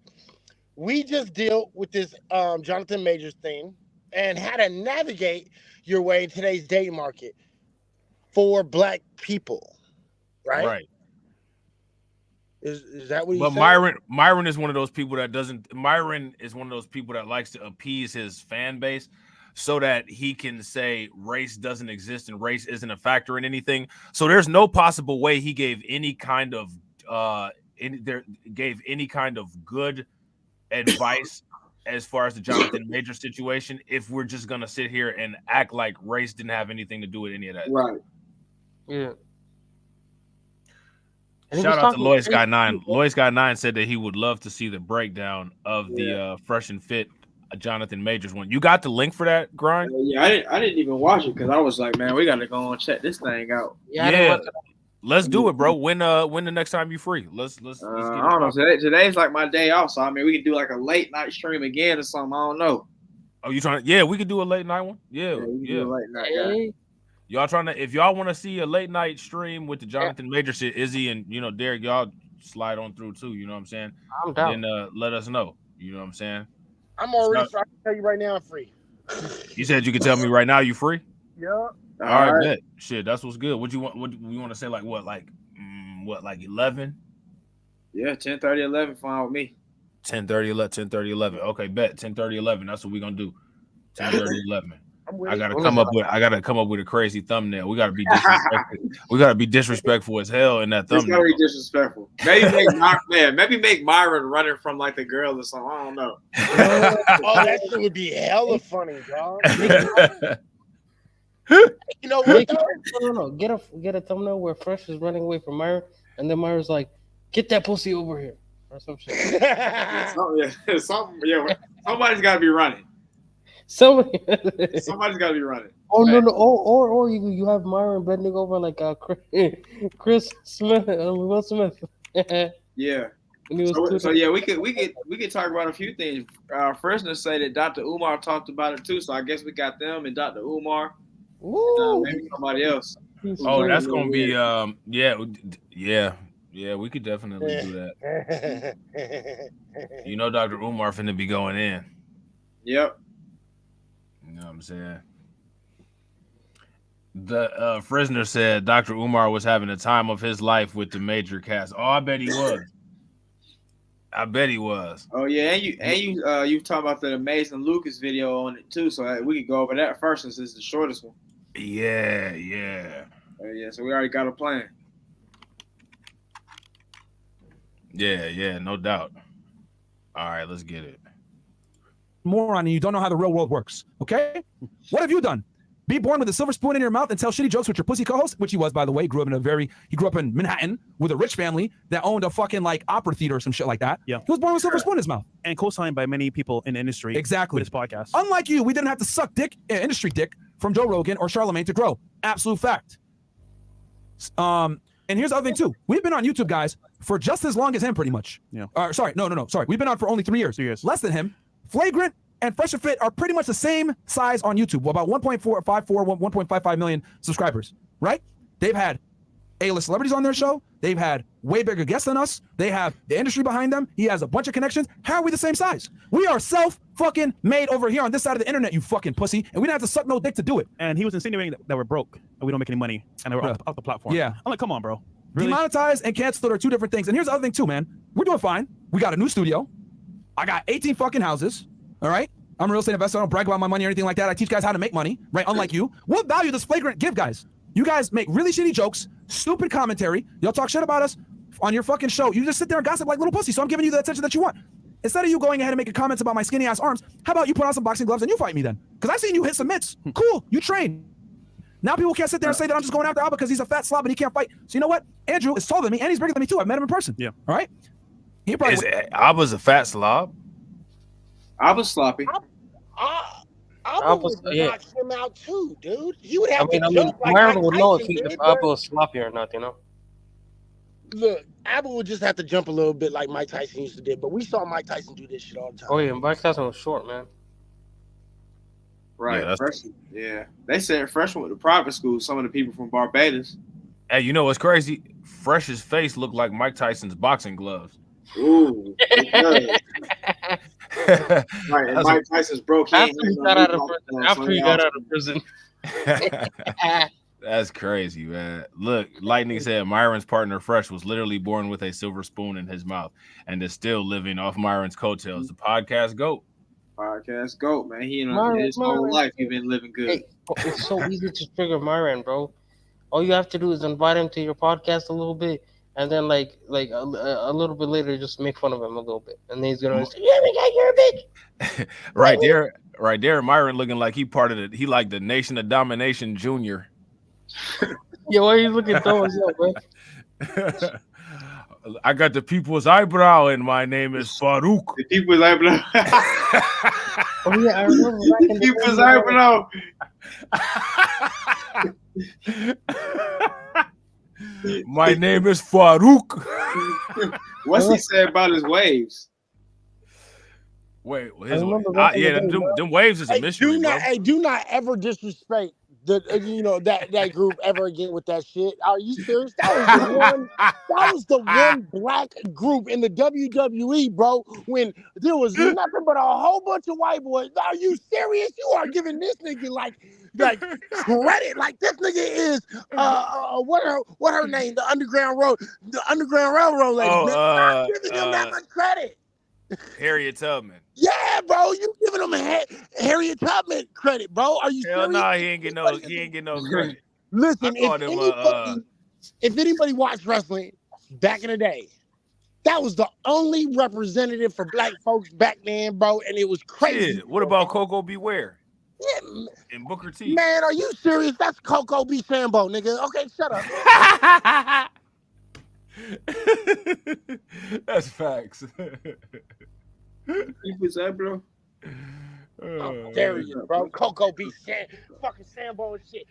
we just deal with this Jonathan Majors thing and how to navigate your way in today's dating market for Black people, right? Right. Is that what? But Myron is one of those people that doesn't. Myron is one of those people that likes to appease his fan base, so that he can say race doesn't exist and race isn't a factor in anything. So there's no possible way he gave any kind of good advice as far as the Jonathan Major situation if we're just gonna sit here and act like race didn't have anything to do with any of that. Right. Yeah. Shout out to Lois Guy 9. Lois Guy 9 said that he would love to see the breakdown of the Fresh and Fit Jonathan Majors one. You got the link for that, Grind? Yeah, I didn't even watch it because I was like, man, we got to go and check this thing out. Yeah, let's do it, bro. When the next time you free? Let's get it. I don't know. Today's like my day off, so I mean, we can do like a late night stream again or something. I don't know. Oh, you trying to? Yeah, we could do a late night one. Yeah. Do a late night, yeah. Y'all trying to? If y'all want to see a late night stream with the Jonathan Major shit, Izzy and Derek, y'all slide on through too. You know what I'm saying? I'm down. And let us know. You know what I'm saying? I'm already free. I can tell you right now I'm free. You said you could tell me right now you free? Yeah. All right, bet. Shit, that's what's good. What you want? What we want to say? Like what? Like 11? Yeah, 10:30, 11, fine with me. 10:30, 11. Okay, bet 10:30, 11. That's what we're gonna do. 10:30, 11. I gotta come up with a crazy thumbnail. We gotta be disrespectful. We gotta be disrespectful as hell in that thumbnail. It's gotta be disrespectful. Maybe make Myron running from like the girl or something. I don't know. Oh, that shit would be hella funny, dog. You know what? No. Get a thumbnail where Fresh is running away from Myron, and then Myron's like, "Get that pussy over here," or some shit. Somebody's got to be running. Somebody's got to be running. Oh no! Or you have Myron bending over like Chris Smith, Will Smith. Yeah. So yeah, we could talk about a few things. Fresno say that Dr. Umar talked about it too, so I guess we got them and Dr. Umar. Maybe somebody else. Oh, that's gonna be yeah. We could definitely do that. You know, Dr. Umar finna be going in. Yep. You know what I'm saying? The Fresner said Dr. Umar was having the time of his life with the major cast. Oh, I bet he was. I bet he was. Oh yeah, and you talk about the Amazing Lucas video on it too, so we could go over that first since it's the shortest one. Yeah. Yeah, so we already got a plan. Yeah, no doubt. All right, let's get it. Moron, and you don't know how the real world works. Okay? What have you done? Be born with a silver spoon in your mouth and tell shitty jokes with your pussy co-host, which he was, by the way. He grew up in Manhattan with a rich family that owned a fucking like opera theater or some shit like that. Yeah. He was born with a silver spoon in his mouth. And co-signed by many people in the industry. Exactly. With his podcast. Unlike you, we didn't have to suck industry dick from Joe Rogan or Charlemagne to grow. Absolute fact. And here's the other thing too. We've been on YouTube, guys, for just as long as him, pretty much. Yeah. Sorry. We've been on for only 3 years. 3 years. Less than him. Flagrant and Fresh and Fit are pretty much the same size on YouTube, about 1.55 million subscribers, right? They've had A-list celebrities on their show. They've had way bigger guests than us. They have the industry behind them. He has a bunch of connections. How are we the same size? We are self-fucking made over here on this side of the internet, you fucking pussy, and we didn't have to suck no dick to do it. And he was insinuating that we're broke and we don't make any money and we're off the platform. Yeah. I'm like, come on, bro. Really? Demonetized and canceled are two different things. And here's the other thing too, man. We're doing fine. We got a new studio. I got 18 fucking houses. All right. I'm a real estate investor. I don't brag about my money or anything like that. I teach guys how to make money, right? Unlike you. What value does Flagrant give, guys? You guys make really shitty jokes, stupid commentary. Y'all talk shit about us on your fucking show. You just sit there and gossip like little pussy. So I'm giving you the attention that you want. Instead of you going ahead and making comments about my skinny ass arms, how about you put on some boxing gloves and you fight me then? Because I've seen you hit some mitts. Cool. You train. Now people can't sit there and say that I'm just going after Al because he's a fat slob and he can't fight. So you know what? Andrew is taller than me and he's bigger than me too. I've met him in person. Yeah. All right. He probably Abba's a fat slob. Abba's sloppy. I would knock him out too, dude. He would have to I mean, jump like Myron Mike would know if Tyson did, Abba bro. was sloppy or not, you know? Look, Abba would just have to jump a little bit like Mike Tyson used to do, but we saw Mike Tyson do this shit all the time. Oh, yeah, Mike Tyson was short, man. Right. Yeah, Yeah. They said freshman with the private school, some of the people from Barbados. Hey, you know what's crazy? Fresh's face looked like Mike Tyson's boxing gloves. Ooh. Right, and Mike Tyson's broke. After he got out of prison. That's crazy, man. Look, Lightning said Myron's partner Fresh was literally born with a silver spoon in his mouth and is still living off Myron's coattails. The podcast GOAT. Podcast GOAT, man. He Myron, his whole life he been living good. Hey, it's so easy to trigger Myron, bro. All you have to do is invite him to your podcast a little bit, and then like a little bit later, just make fun of him a little bit, and then he's gonna say, "Yeah, we got your bitch." right there. Myron looking like he part of it. He like the Nation of Domination Junior. Yeah, why are you looking dumb as hell, bro? I got the people's eyebrow, and my name is Farouk. The people's eyebrow. Oh yeah, I remember back in the People's day, eyebrow. My name is Farouk. What's he say about his waves? Wait, them waves is a mystery. Do not ever disrespect that group ever again with that shit. Are you serious? That was the one black group in the WWE, bro, when there was nothing but a whole bunch of white boys. Are you serious? You are giving this nigga like credit. Like this nigga is what her name? The Underground Railroad lady. Man, not giving him that much credit. Harriet Tubman. Yeah, bro, you giving him a Harriet Tubman credit, bro? Are you Hell serious? no, he ain't get no credit. Listen, if anybody watched wrestling back in the day, that was the only representative for black folks back then, bro, and it was crazy. Shit, what about Coco Beware? Yeah, and Booker T. Man, are you serious? That's Coco B. Sambo, nigga. Okay, shut up. That's facts. What's that, bro? How dare you, bro? Coco B. Fucking Sambo and shit.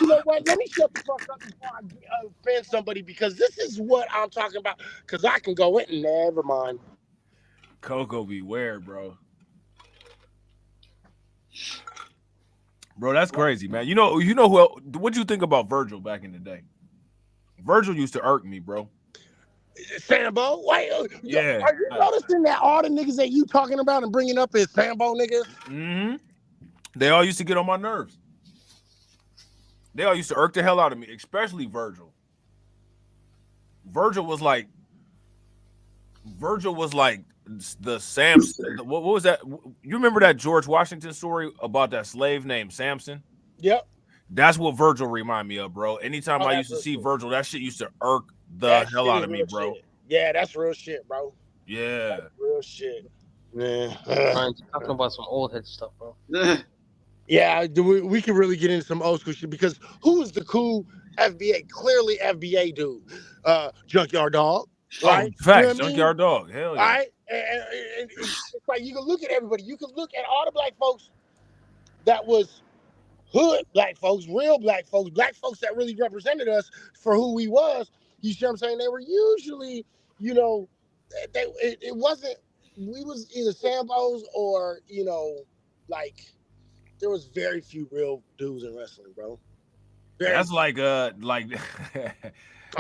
You know what? what? Let me shut the fuck up before I offend somebody because this is what I'm talking about. Because I can go in. Never mind. Coco beware, bro. Bro, that's crazy, man. You know who? What you think about Virgil back in the day? Virgil used to irk me, bro. Sambo, wait, Yeah. are you noticing that all the niggas that you talking about and bringing up is Sambo niggas? Mm-hmm. They all used to get on my nerves. They all used to irk the hell out of me, especially Virgil. Virgil was like the Samson. What was that? You remember that George Washington story about that slave named Samson? Yep. That's what Virgil remind me of, bro. Anytime I used to see Virgil, that shit used to irk the hell out of me, bro. Shit. Yeah, that's real shit, bro. Yeah. That's real shit. Man. Ryan's talking about some old head stuff, bro. Yeah, we can really get into some old school shit because who is the cool FBA? Clearly FBA dude. Junkyard Dog. Right? Facts, Junkyard Dog. Hell yeah. All right. And it's like you can look at everybody. You can look at all the black folks that was hood black folks, real black folks that really represented us for who we was. You see what I'm saying? They were usually, it wasn't, we was either Sambos or, like, there was very few real dudes in wrestling, bro. That's like I'm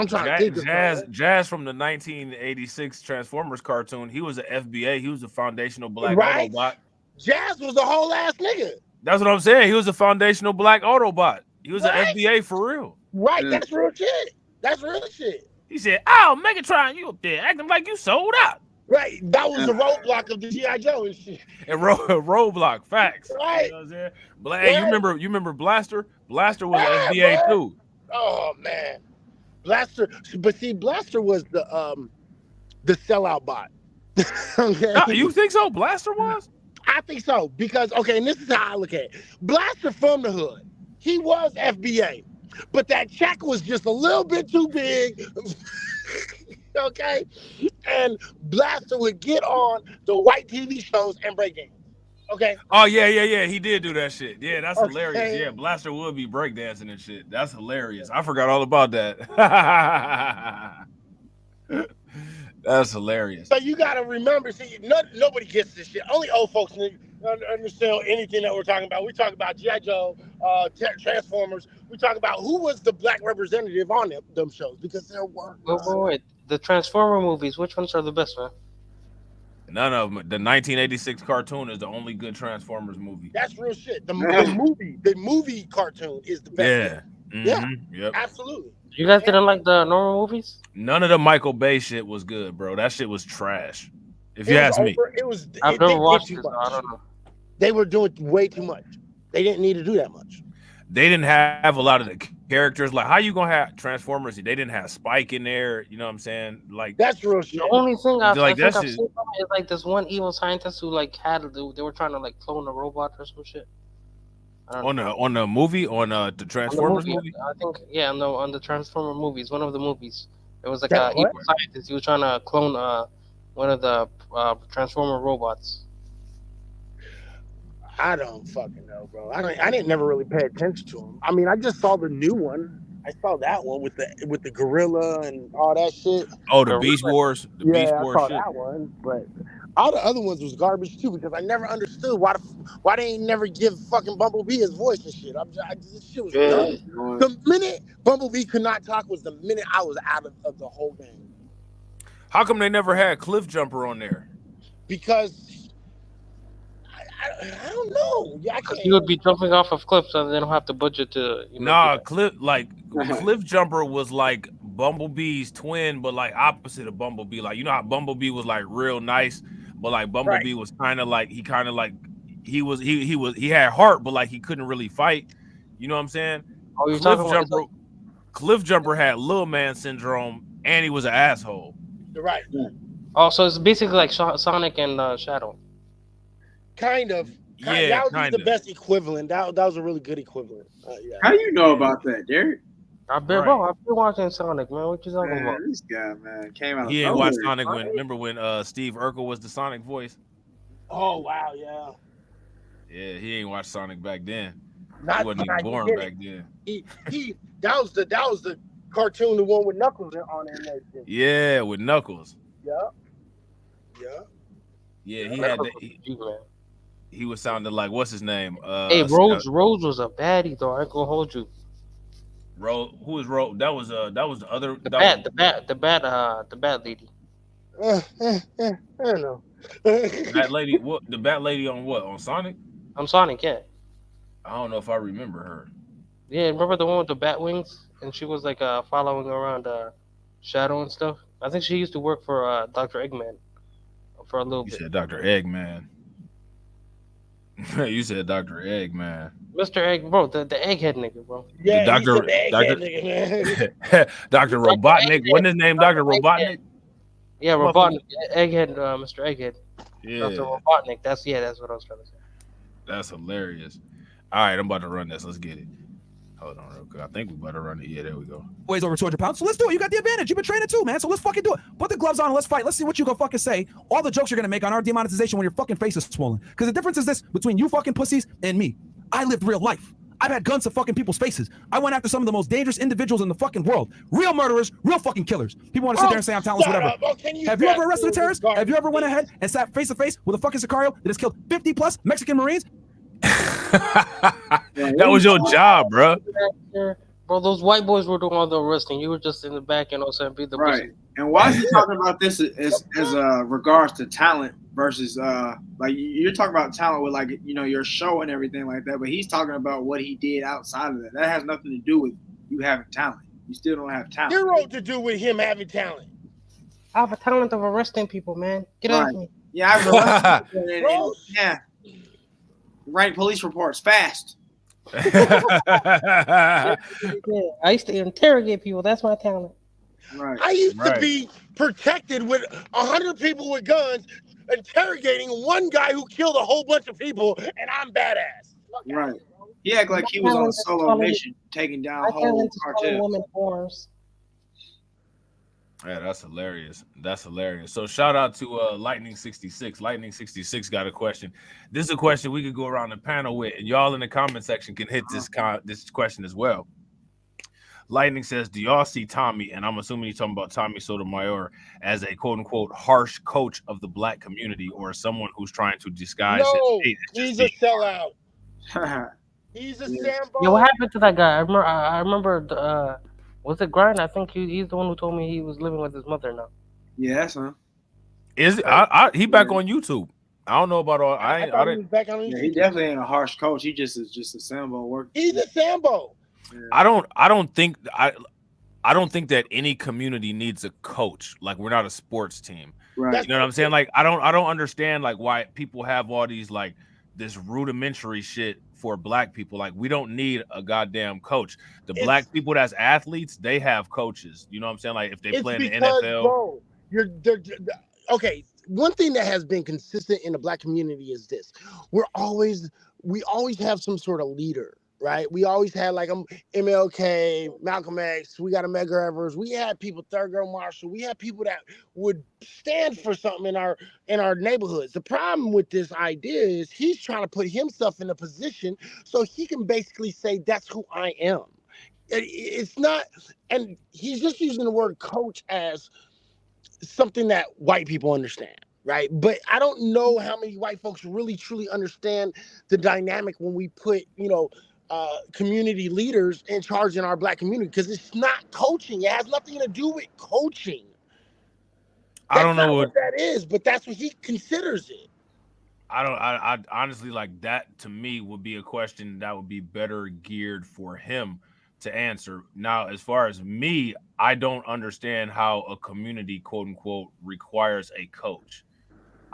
trying to think Jazz from the 1986 Transformers cartoon. He was an FBA. He was a foundational black Autobot. Jazz was a whole ass nigga. That's what I'm saying. He was a foundational black Autobot. He was an FBA for real. Right. That's real shit. That's real shit. He said, "Oh, Megatron, you up there acting like you sold out." Right. That was the roadblock of the G.I. Joe and shit. And roadblock, facts. Right. You know what I'm saying? Hey, you remember Blaster? Blaster was an FBA too. Oh man. Blaster, but see, Blaster was the sellout bot. Okay. You think so? Blaster was? I think so because and this is how I look at it. Blaster from the hood, he was FBA, but that check was just a little bit too big. Okay, and Blaster would get on the white TV shows and break dance. Okay. Oh yeah. He did do that shit. Yeah, that's hilarious. Yeah, Blaster would be breakdancing and shit. That's hilarious. I forgot all about that. That's hilarious. So you gotta remember, see, nobody gets this shit. Only old folks understand anything that we're talking about. We talk about G.I. Joe, Transformers. We talk about who was the black representative on them shows because there were. Wait. The Transformer movies, which ones are the best, man? None of them. The 1986 cartoon is the only good Transformers movie. That's real shit. The movie cartoon is the best. Yeah. Mm-hmm. Yeah. Yep. Absolutely. You guys didn't like the normal movies? None of the Michael Bay shit was good, bro. That shit was trash. If you ask me. I've never watched it, so I don't know. They were doing way too much. They didn't need to do that much. They didn't have a lot of the characters. Like, how you gonna have Transformers? They didn't have Spike in there. You know what I'm saying? Like, that's real shit. The only thing I've like seen from it is like this one evil scientist who like they were trying to like clone a robot or some shit. On the movie, the Transformers movie. I think on the Transformer movies, one of the movies, it was like a evil scientist. He was trying to clone one of the Transformer robots. I don't fucking know, bro. I didn't never really pay attention to him. I mean, I just saw the new one. I saw that one with the gorilla and all that shit. Oh, the Beast Wars. The Beast Wars I saw shit. that one, but all the other ones was garbage too because I never understood why they ain't never give fucking Bumblebee his voice and shit. This shit was dumb. The minute Bumblebee could not talk was the minute I was out of the whole game. How come they never had Cliff Jumper on there? Because I don't know. Yeah, he would be jumping off of cliffs, so they don't have the budget to. Cliff Jumper was like Bumblebee's twin, but like opposite of Bumblebee. Like how Bumblebee was like real nice, but like Bumblebee was kind of like he had heart, but like he couldn't really fight. You know what I'm saying? Oh, you're talking about Cliff Jumper had little man syndrome, and he was an asshole. You're right. Oh, so it's basically like Sonic and Shadow. Kind of. That was the best equivalent. That was a really good equivalent. Yeah. How do you know about that, Derek? I've been watching Sonic, man. What you talking about? This guy, man, came out. He ain't watched Sonic remember when Steve Urkel was the Sonic voice? Oh wow, yeah. Yeah, he ain't watched Sonic back then. Not wasn't even trying to born get back it. then. That was the cartoon, the one with Knuckles on it and everything. Yeah, with Knuckles. Yeah. Yeah. Yeah, he had that. He was sounding like what's his name? Hey, Rose was a baddie though. I ain't gonna hold you. Who was Rose? That was the other. The bat lady. I don't know. Bat lady. What the bat lady on what? On Sonic? On Sonic, yeah. I don't know if I remember her. Yeah, remember the one with the bat wings? And she was like following around Shadow and stuff. I think she used to work for Dr. Eggman for a little You bit. said Dr. Eggman. You said Dr. Eggman. Mr. Egg, bro, the egghead nigga, bro. Yeah, Dr. Dr. Nigga, man. Dr. Robotnik. Wasn't his name Dr. Robotnik? Yeah, Robotnik, Egghead, Mr. Egghead. Yeah. Dr. Robotnik. That's what I was trying to say. That's hilarious. All right, I'm about to run this. Let's get it. Hold on real quick. I think we better run it. Yeah, there we go. Weighs over 200 pounds. So let's do it. You got the advantage. You've been training too, man. So let's fucking do it. Put the gloves on and let's fight. Let's see what you gonna fucking say. All the jokes you're gonna make on our demonetization when your fucking face is swollen. Because the difference is this between you fucking pussies and me. I lived real life. I've had guns to fucking people's faces. I went after some of the most dangerous individuals in the fucking world. Real murderers, real fucking killers. People want to sit there and say I'm talentless, whatever. Have you ever arrested a terrorist? Have you ever went ahead and sat face to face with a fucking Sicario that has killed 50 plus Mexican Marines? That was your job, bro. Bro, those white boys were doing all the arresting. You were just in the back and also be the right. And why is he talking about this as regards to talent versus like you're talking about talent with like your show and everything like that, but he's talking about what he did outside of that. That has nothing to do with you having talent. You still don't have talent. Zero to do with him having talent. I have a talent of arresting people, man. Get off me. Yeah, I've arrested people and yeah. Write police reports fast. Yeah, I used to interrogate people. That's my talent. Right. I used to be protected with 100 people with guns, interrogating one guy who killed a whole bunch of people, and I'm badass. Right. He act like he was on a solo mission, taking down whole cartels. Yeah, that's hilarious. That's hilarious. So shout out to Lightning 66. Lightning 66 got a question. This is a question we could go around the panel with, and y'all in the comment section can hit this question as well. Lightning says, do y'all see Tommy, and I'm assuming he's talking about Tommy Sotomayor, as a quote-unquote harsh coach of the black community, or someone who's trying to disguise No, his he's a sellout. He's a Sambo. Yeah, what happened to that guy? I remember was it Grind? I think he's the one who told me he was living with his mother now. Yeah, son. Is he back on YouTube? I don't know about all. I didn't. Back on YouTube. Yeah, he definitely ain't a harsh coach. He just is a Sambo work. He's a Sambo. Yeah. I don't think that any community needs a coach. Like, we're not a sports team. Right. You know what I'm saying? Like, I don't understand like why people have all these like this rudimentary shit for black people. Like, we don't need a goddamn coach. The black people that's athletes, they have coaches. You know what I'm saying? Like, if they play in the NFL. Bro, okay. One thing that has been consistent in the black community is this: we always have some sort of leader, right? We always had like MLK, Malcolm X. We got a Medgar Evers. We had people, Thurgood Marshall. We had people that would stand for something in our neighborhoods. The problem with this idea is he's trying to put himself in a position so he can basically say, "That's who I am." It's not, and he's just using the word coach as something that white people understand, right? But I don't know how many white folks really truly understand the dynamic when we put community leaders in charge in our black community, because it's not coaching. It has nothing to do with coaching. I don't know what that is, but that's what he considers it. I honestly, like, that to me would be a question that would be better geared for him to answer. Now, as far as me, I don't understand how a community, quote unquote, requires a coach.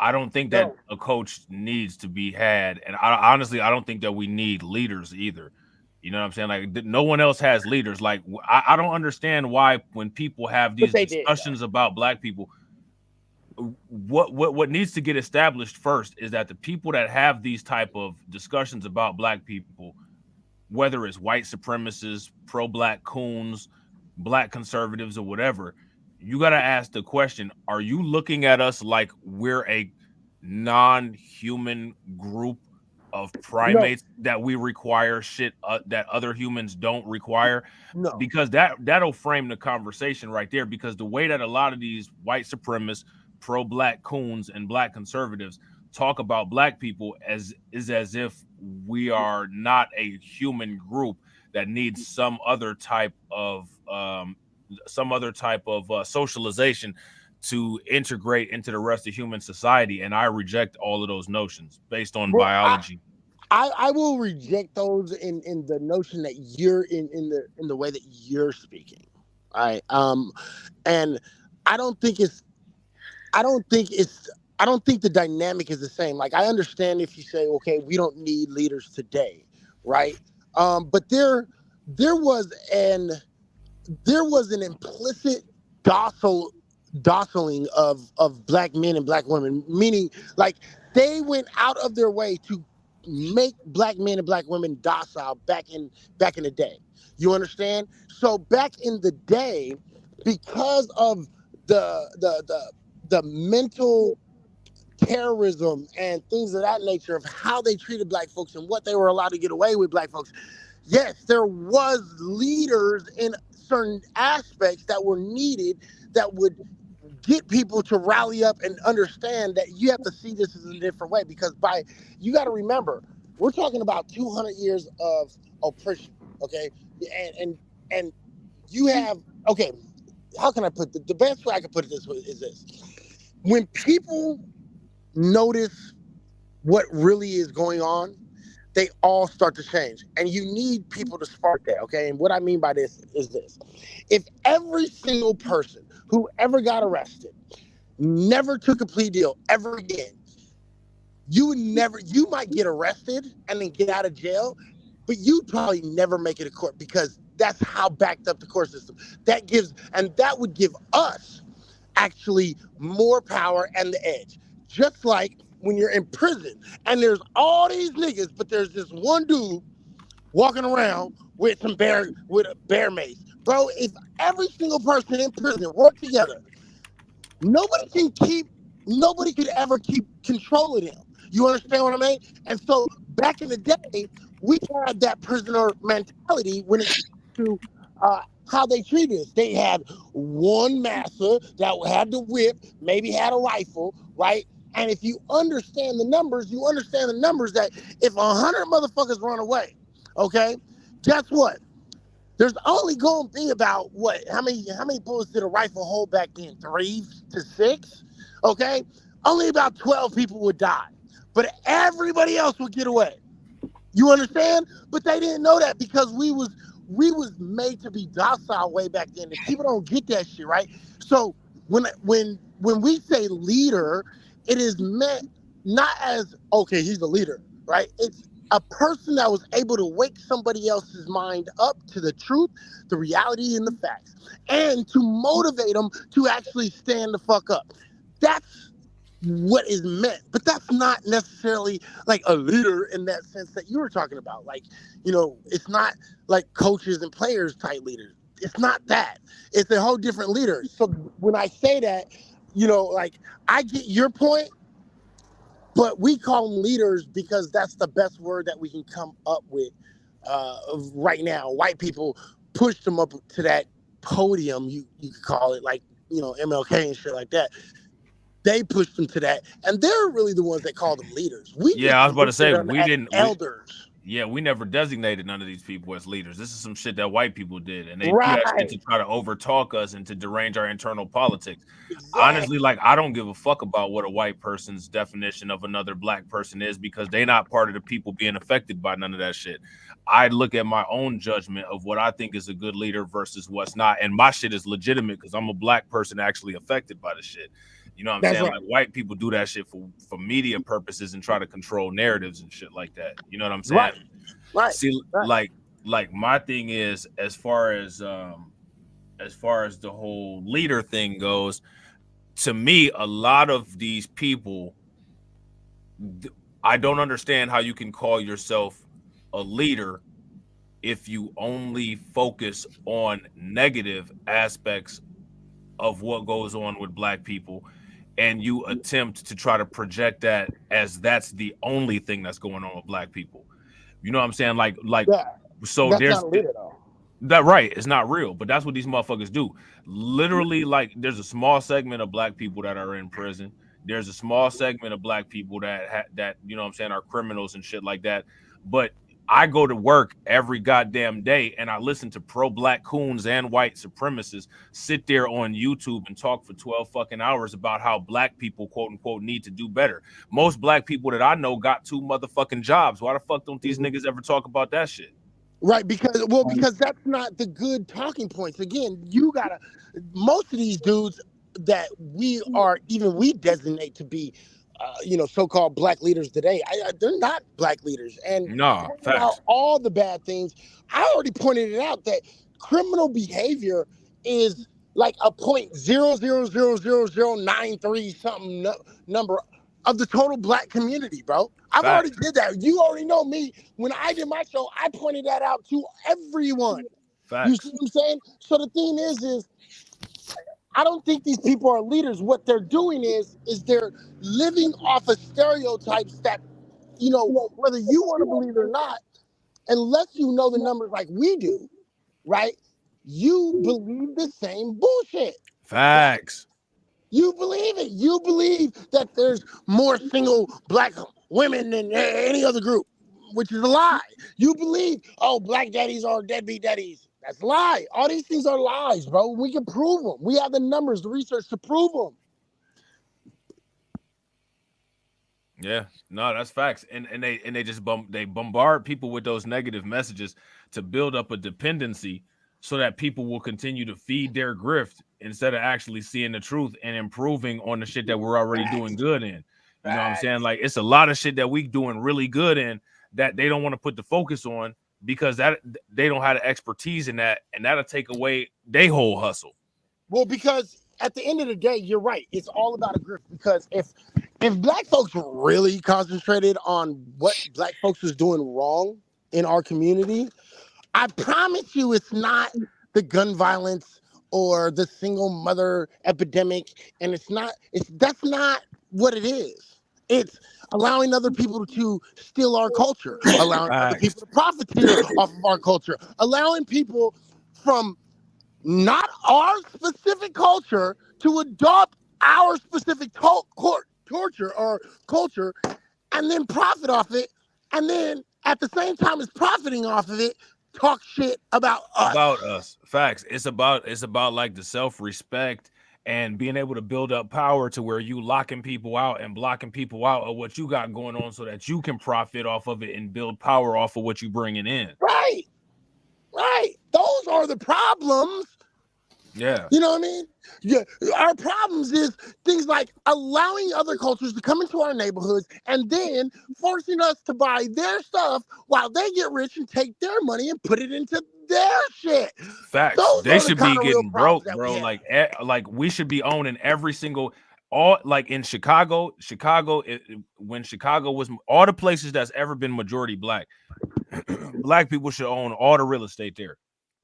I don't think that a coach needs to be had. And I don't think that we need leaders either. You know what I'm saying? Like, no one else has leaders. Like, I don't understand why when people have these discussions about black people, what needs to get established first is that the people that have these type of discussions about black people, whether it's white supremacists, pro-black coons, black conservatives, or whatever, you got to ask the question, are you looking at us like we're a non-human group primates that we require shit that other humans don't require. No. Because that'll frame the conversation right there, because the way that a lot of these white supremacists, pro-black coons and black conservatives talk about black people as if we are not a human group that needs some other type of socialization to integrate into the rest of human society. And I reject all of those notions based on biology. I will reject those in the notion that you're in the way that you're speaking. All right. And I don't think the dynamic is the same. Like, I understand if you say, okay, we don't need leaders today, right? But there was an implicit dociling of black men and black women, meaning like they went out of their way to make black men and black women docile back in the day. You understand? So back in the day, because of the mental terrorism and things of that nature of how they treated black folks and what they were allowed to get away with black folks, yes, there was leaders in certain aspects that were needed that would get people to rally up and understand that you have to see this as a different way, because you got to remember, we're talking about 200 years of oppression, okay? And you have, okay, how can I put the best way I can put it this way is this. When people notice what really is going on, they all start to change. And you need people to spark that, okay? And what I mean by this is this. If every single person who ever got arrested never took a plea deal ever again, you might get arrested and then get out of jail, but you'd probably never make it to court, because that's how backed up the court system. That would give us actually more power and the edge. Just like when you're in prison and there's all these niggas, but there's this one dude walking around with a bear mace. Bro, if every single person in prison worked together, nobody could ever keep control of them. You understand what I mean? And so back in the day, we had that prisoner mentality when it comes to how they treated us. They had one master that had the whip, maybe had a rifle, right? And if you understand the numbers, that if 100 motherfuckers run away, okay, guess what? There's only going to be about how many bullets did a rifle hold back then? 3 to 6, okay? Only about 12 people would die, but everybody else would get away. You understand? But they didn't know that, because we was made to be docile way back then. And people don't get that shit, right? So when we say leader, it is meant not as, okay, he's a leader, right? It's a person that was able to wake somebody else's mind up to the truth, the reality, and the facts, and to motivate them to actually stand the fuck up. That's what is meant. But that's not necessarily like a leader in that sense that you were talking about. Like, it's not like coaches and players type leaders. It's not that. It's a whole different leader. So when I say that, like, I get your point, but we call them leaders because that's the best word that we can come up with right now. White people pushed them up to that podium, you could call it, like, MLK and shit like that. They pushed them to that, and they're really the ones that call them leaders. I was about to say, we didn't. Elders. We never designated none of these people as leaders. This is some shit that white people did, and they do that shit to try to overtalk us and to derange our internal politics. Exactly. Honestly, like, I don't give a fuck about what a white person's definition of another black person is, because they're not part of the people being affected by none of that shit. I look at my own judgment of what I think is a good leader versus what's not, and my shit is legitimate because I'm a black person actually affected by the shit. You know what I'm saying? Right. Like, white people do that shit for media purposes and try to control narratives and shit like that. You know what I'm saying? Right. See, right. Like my thing is, as far as the whole leader thing goes, to me, a lot of these people, I don't understand how you can call yourself a leader if you only focus on negative aspects of what goes on with black people, and you attempt to try to project that as that's the only thing that's going on with black people. You know what I'm saying? Like so That's there's not leader though. that right, it's not real, but that's what these motherfuckers do. Literally, like there's a small segment of black people that are in prison. There's a small segment of black people that you know what I'm saying are criminals and shit like that. But I go to work every goddamn day and I listen to pro-black coons and white supremacists sit there on YouTube and talk for 12 fucking hours about how black people, quote unquote, need to do better. Most black people that I know got 2 motherfucking jobs. Why the fuck don't these niggas ever talk about that shit? Right, because that's not the good talking points. Again, most of these dudes that we designate to be so-called black leaders today, they're not black leaders. And no, pointing out all the bad things, I already pointed it out that criminal behavior is like a 0.000093 something number of the total black community, bro. I've already did that. You already know me. When I did my show, I pointed that out to everyone. You see what I'm saying? So the thing is I don't think these people are leaders. What they're doing is they're living off of stereotypes that, whether you want to believe it or not, unless you know the numbers like we do, right? You believe the same bullshit. Facts. You believe it. You believe that there's more single black women than any other group, which is a lie. You believe, black daddies are deadbeat daddies. That's a lie. All these things are lies, bro. We can prove them. We have the numbers, the research to prove them. Yeah, no, that's facts. And they just bombard people with those negative messages to build up a dependency so that people will continue to feed their grift instead of actually seeing the truth and improving on the shit that we're already doing good in. You know what I'm saying? Like it's a lot of shit that we doing really good in that they don't want to put the focus on because that they don't have the expertise in that, and that'll take away their whole hustle. Well, because at the end of the day, you're right. It's all about a grift. Because if black folks really concentrated on what black folks is doing wrong in our community, I promise you it's not the gun violence or the single mother epidemic. And that's not what it is. It's allowing other people to steal our culture, allowing other people to profiteer off of our culture, allowing people from not our specific culture to adopt our specific torture or culture and then profit off it. And then at the same time as profiting off of it, talk shit about us. About us. Facts. It's about like the self-respect and being able to build up power to where you locking people out and blocking people out of what you got going on so that you can profit off of it and build power off of what you bringing in. Right. Those are the problems. Yeah. You know what I mean? Yeah. Our problems is things like allowing other cultures to come into our neighborhoods and then forcing us to buy their stuff while they get rich and take their money and put it into their shit. Facts. They should be getting broke, bro. Like we should be owning every single like in Chicago, when Chicago was all the places that's ever been majority black, black people should own all the real estate there.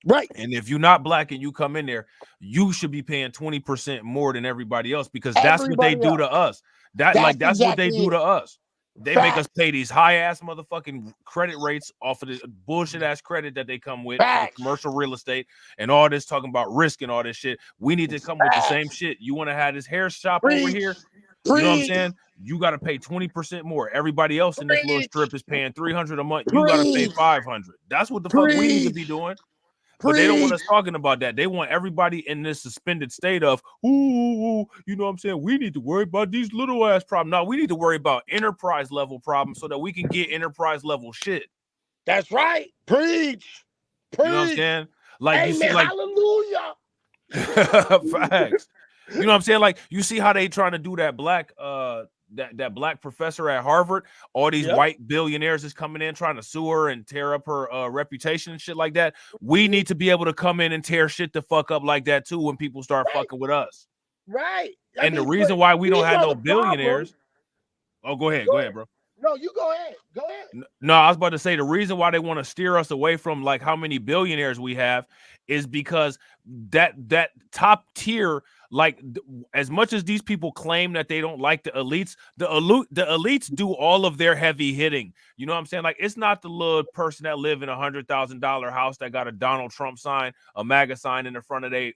Right. And if you're not black and you come in there, you should be paying 20% more than everybody else because that's what they do to us. That's exactly what they do to us. They make us pay these high ass motherfucking credit rates off of this bullshit ass credit that they come with for commercial real estate and all this talking about risk and all this shit. We need to come with the same shit. You want to have this hair shop over here? You know what I'm saying? You got to pay 20% more. Everybody else in this little strip is paying $300 a month. You got to pay $500. That's what the fuck we need to be doing. But they don't want us talking about that. They want everybody in this suspended state of, you know what I'm saying? We need to worry about these little ass problems. No, we need to worry about enterprise level problems so that we can get enterprise level shit. That's right. Preach. You know what I'm saying? Like, amen, you see, like, hallelujah. Facts. You know what I'm saying? Like, you see how they trying to do that black, that black professor at Harvard, all these white billionaires is coming in trying to sue her and tear up her reputation and shit like that. We need to be able to come in and tear shit the fuck up like that too when people start fucking with us. Right. And the reason why we don't have no billionaires. Oh, go ahead, bro. No, you go ahead. No, I was about to say the reason why they want to steer us away from like how many billionaires we have is because that top tier like as much as these people claim that they don't like the elites, the elites do all of their heavy hitting. You know what I'm saying? Like, it's not the little person that live in $100,000 house that got a Donald Trump sign, a MAGA sign in the front of their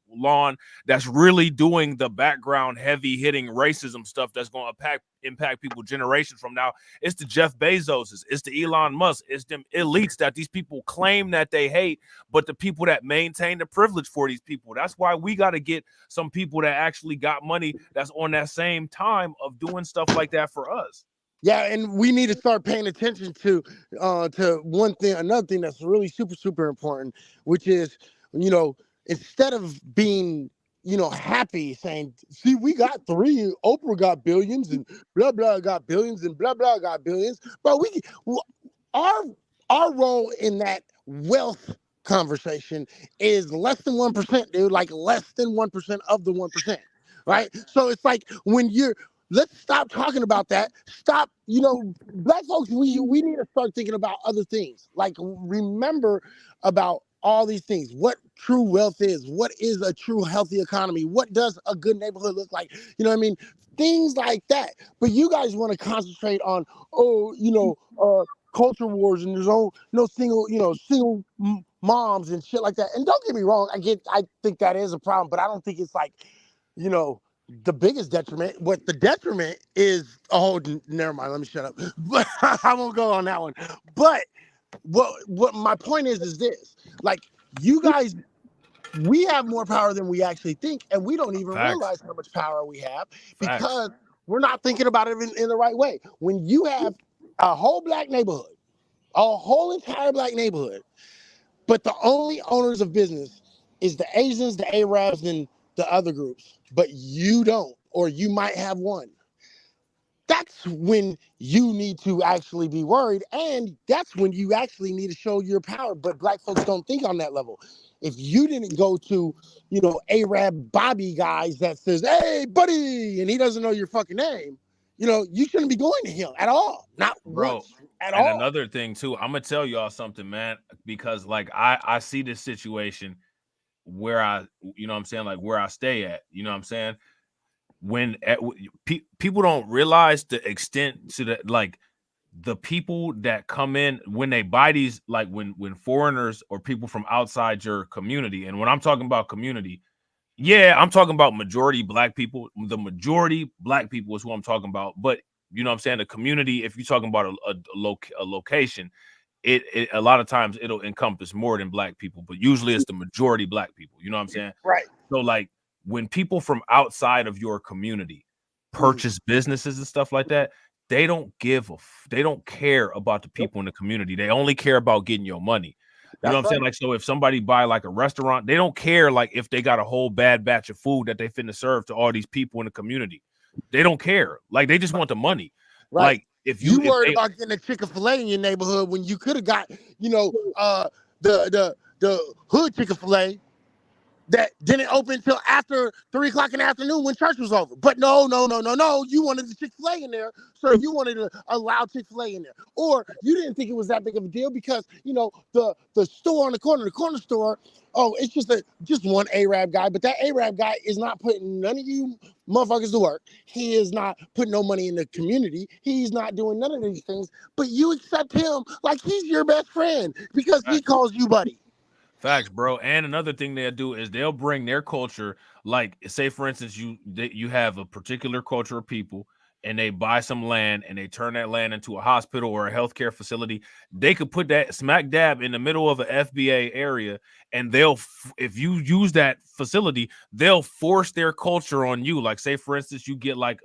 lawn that's really doing the background heavy hitting racism stuff that's going to impact people generations from now. It's the Jeff Bezoses, it's the Elon Musk, it's them elites that these people claim that they hate, but the people that maintain the privilege for these people. That's why we got to get some people that actually got money that's on that same time of doing stuff like that for us. Yeah, and we need to start paying attention to another thing that's really super important, which is, instead of being, happy saying, see, we got 3, Oprah got billions and blah blah got billions and blah blah got billions, but our role in that wealth conversation is less than 1%, dude, like less than 1% of the 1%, right? So it's like let's stop talking about that. Stop, black folks, we need to start thinking about other things. Like, remember about all these things. What true wealth is. What is a true healthy economy? What does a good neighborhood look like? You know what I mean? Things like that. But you guys want to concentrate on, culture wars and there's no single moms and shit like that. And don't get me wrong, I think that is a problem, but I don't think it's like, the biggest detriment. What the detriment is, never mind, let me shut up. But I won't go on that one. But what my point is this, like, you guys, we have more power than we actually think, and we don't even realize how much power we have because we're not thinking about it in the right way. When you have a whole black neighborhood, a whole entire black neighborhood, but the only owners of business is the Asians, the Arabs, and the other groups, but you don't, or you might have one. That's when you need to actually be worried, and that's when you actually need to show your power. But black folks don't think on that level. If you didn't go to, Arab Bobby guys that says, "Hey, buddy," and he doesn't know your fucking name, you shouldn't be going to him at all. Not once at all. And another thing too, I'm gonna tell y'all something, man, because like I see this situation where where I stay at, when people don't realize the extent to that, like the people that come in when they buy these, like when foreigners or people from outside your community, and when I'm talking about community, I'm talking about majority black people. The majority black people is who I'm talking about, but the community, if you're talking about a location, it a lot of times it'll encompass more than black people, but usually it's the majority black people. You know what I'm saying? Right. So like when people from outside of your community purchase businesses and stuff like that, they don't care about the people in the community. They only care about getting your money. You know what I'm saying? Like, so if somebody buy like a restaurant, they don't care like if they got a whole bad batch of food that they finna serve to all these people in the community. They don't care. Like, they just want the money. Right. Like, if you worried about getting a Chick-fil-A in your neighborhood when you could have got, the hood Chick-fil-A that didn't open until after 3 o'clock in the afternoon when church was over. But no, you wanted the Chick-fil-A in there, so you wanted to allow Chick-fil-A in there. Or you didn't think it was that big of a deal because, the store on the corner store, it's just one Arab guy, but that Arab guy is not putting none of you motherfuckers to work. He is not putting no money in the community. He's not doing none of these things, but you accept him like he's your best friend because he calls you buddy. Facts, bro. And another thing they'll do is they'll bring their culture. Like, say for instance, you have a particular culture of people and they buy some land and they turn that land into a hospital or a healthcare facility. They could put that smack dab in the middle of an FBA area, and if you use that facility, they'll force their culture on you. Like, say for instance, you get like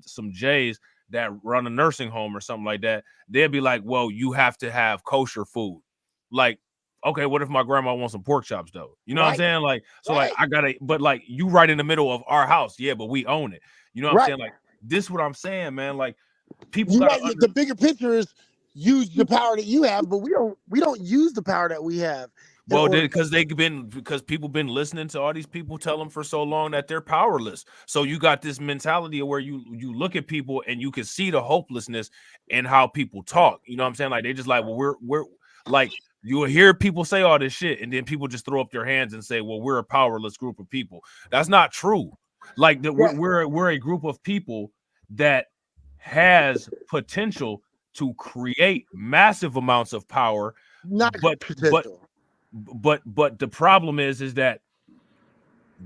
some J's that run a nursing home or something like that. They'll be like, well, you have to have kosher food. Like, okay, what if my grandma wants some pork chops though? You know what I'm saying? Like, so like I gotta, but like you right in the middle of our house, yeah, but we own it. You know what I'm saying? Like, this is what I'm saying, man. Like, people the bigger picture is use the power that you have, but we don't use the power that we have. Well, because people been listening to all these people tell them for so long that they're powerless. So you got this mentality where you look at people and you can see the hopelessness in how people talk. You know what I'm saying? Like, they just like, well, we're like, You will hear people say all this shit, and then people just throw up their hands and say, "Well, we're a powerless group of people." That's not true. Like we're a group of people that has potential to create massive amounts of power. Not but potential. but the problem is that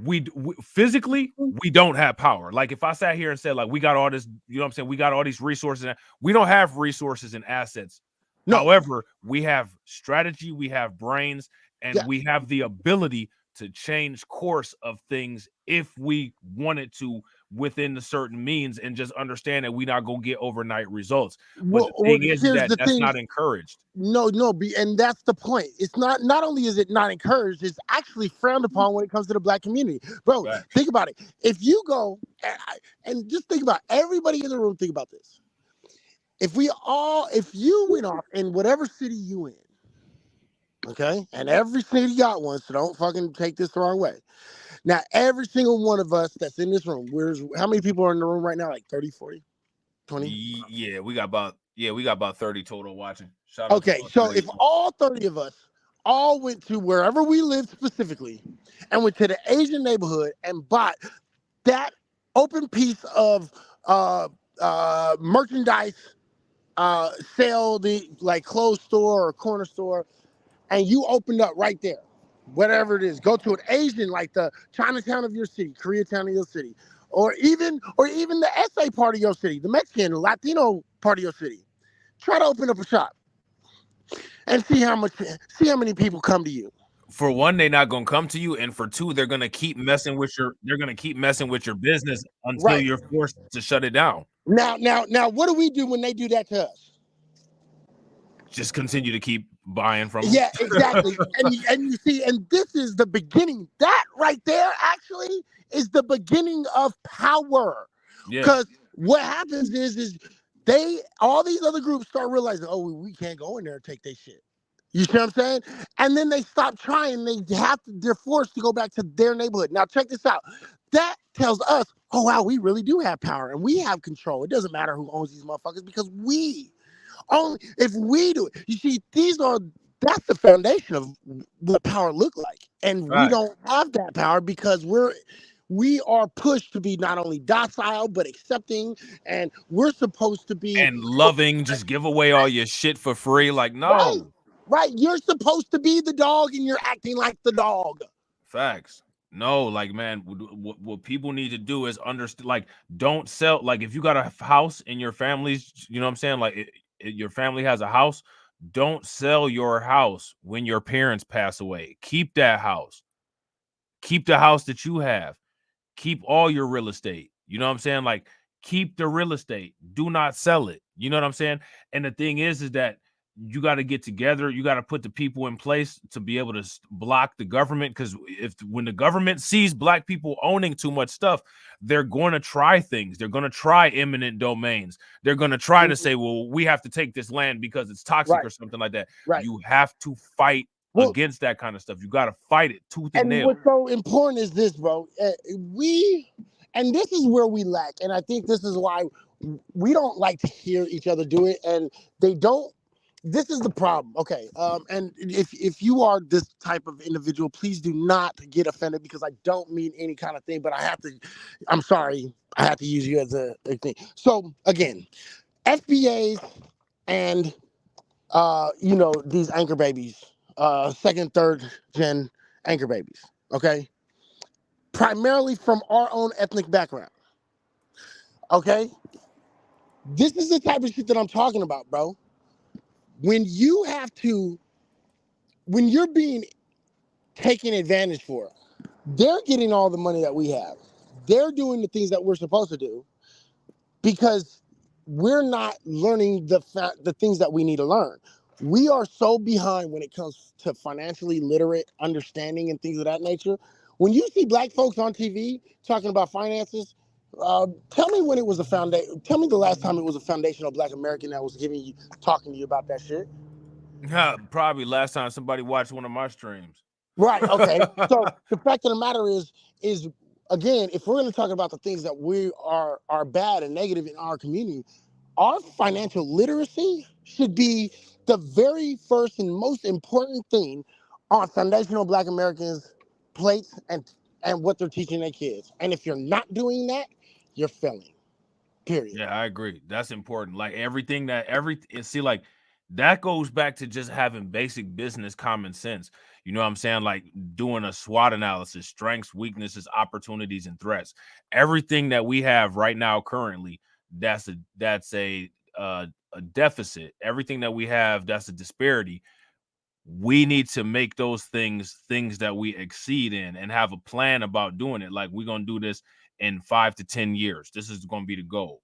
we physically we don't have power. Like if I sat here and said like we got all this, you know what I'm saying, we got all these resources, and we don't have resources and assets. No. However, we have strategy, we have brains, and Yeah. we have the ability to change course of things if we wanted to within the certain means, and just understand that we're not gonna get overnight results. But the thing is here's that the that's thing. not encouraged. No, and that's the point. It's not only is it not encouraged, it's actually frowned upon when it comes to the black community. Bro, Right. think about it. If you go and just think about everybody in the room, think about this. If you went off in whatever city you in, okay, and every city got one, so don't fucking take this the wrong way. Now, every single one of us that's in this room, how many people are in the room right now? Like 30, 40, 20? Yeah, we got about 30 total watching. Shout out Okay, to all so 30. if all 30 of us all went to wherever we live specifically and went to the Asian neighborhood and bought that open piece of merchandise, sale, the like clothes store or corner store, and you opened up right there, whatever it is, go to an Asian, like the Chinatown of your city, Koreatown of your city, or even the SA part of your city, the Mexican, Latino part of your city. Try to open up a shop and see how many people come to you. For one, they're not gonna come to you, and for two, they're gonna keep messing with your business until Right. you're forced to shut it down. Now, what do we do when they do that to us? Just continue to keep buying from them. Yeah, exactly. and you see, and this is the beginning. That right there actually is the beginning of power. Yeah. Because what happens is all these other groups start realizing, oh, we can't go in there and take their shit. You see what I'm saying? And then they stop trying. They're forced to go back to their neighborhood. Now check this out. That tells us, oh wow, we really do have power and we have control. It doesn't matter who owns these motherfuckers because only if we do it. You see, that's the foundation of what power look like. And we don't have that power because we are pushed to be not only docile but accepting, and we're supposed to be And loving, just give away all your shit for free. Like, no. Right. You're supposed to be the dog and you're acting like the dog. Facts. No, like, man, what people need to do is understand, like, don't sell. Like, if you got a house in your family's, you know what I'm saying? Like, your family has a house, don't sell your house when your parents pass away. Keep that house. Keep the house that you have. Keep all your real estate. You know what I'm saying? Like, keep the real estate. Do not sell it. You know what I'm saying? And the thing is that you got to get together. You got to put the people in place to be able to block the government. Because when the government sees black people owning too much stuff, they're going to try things. They're going to try eminent domains. They're going to try to say, well, we have to take this land because it's toxic or something like that. Right. You have to fight against that kind of stuff. You got to fight it tooth and nail. What's so important is this, bro. And this is where we lack. And I think this is why we don't like to hear each other do it. And they don't. This is the problem. Okay. And if you are this type of individual, please do not get offended because I don't mean any kind of thing, but I'm sorry. I have to use you as a thing. So again, FBAs and, these anchor babies, second, third gen anchor babies. Okay. Primarily from our own ethnic background. Okay. This is the type of shit that I'm talking about, bro. When you're being taken advantage for, they're getting all the money that we have. They're doing the things that we're supposed to do because we're not learning the things that we need to learn. We are so behind when it comes to financially literate understanding and things of that nature. When you see black folks on TV talking about finances, tell me when it was tell me the last time it was a foundational black American that was talking to you about that shit. Probably last time somebody watched one of my streams. Right. Okay. So the fact of the matter is again, if we're going to talk about the things that we are bad and negative in our community, our financial literacy should be the very first and most important thing on foundational Black Americans' plates and what they're teaching their kids. And if you're not doing that, you're failing. Period. Yeah, I agree. That's important. Like see, like that goes back to just having basic business common sense. You know what I'm saying? Like doing a SWOT analysis, strengths, weaknesses, opportunities, and threats. Everything that we have right now currently, that's a deficit. Everything that we have, that's a disparity. We need to make those things that we exceed in and have a plan about doing it. Like we're gonna do this in 5 to 10 years. This is gonna be the goal.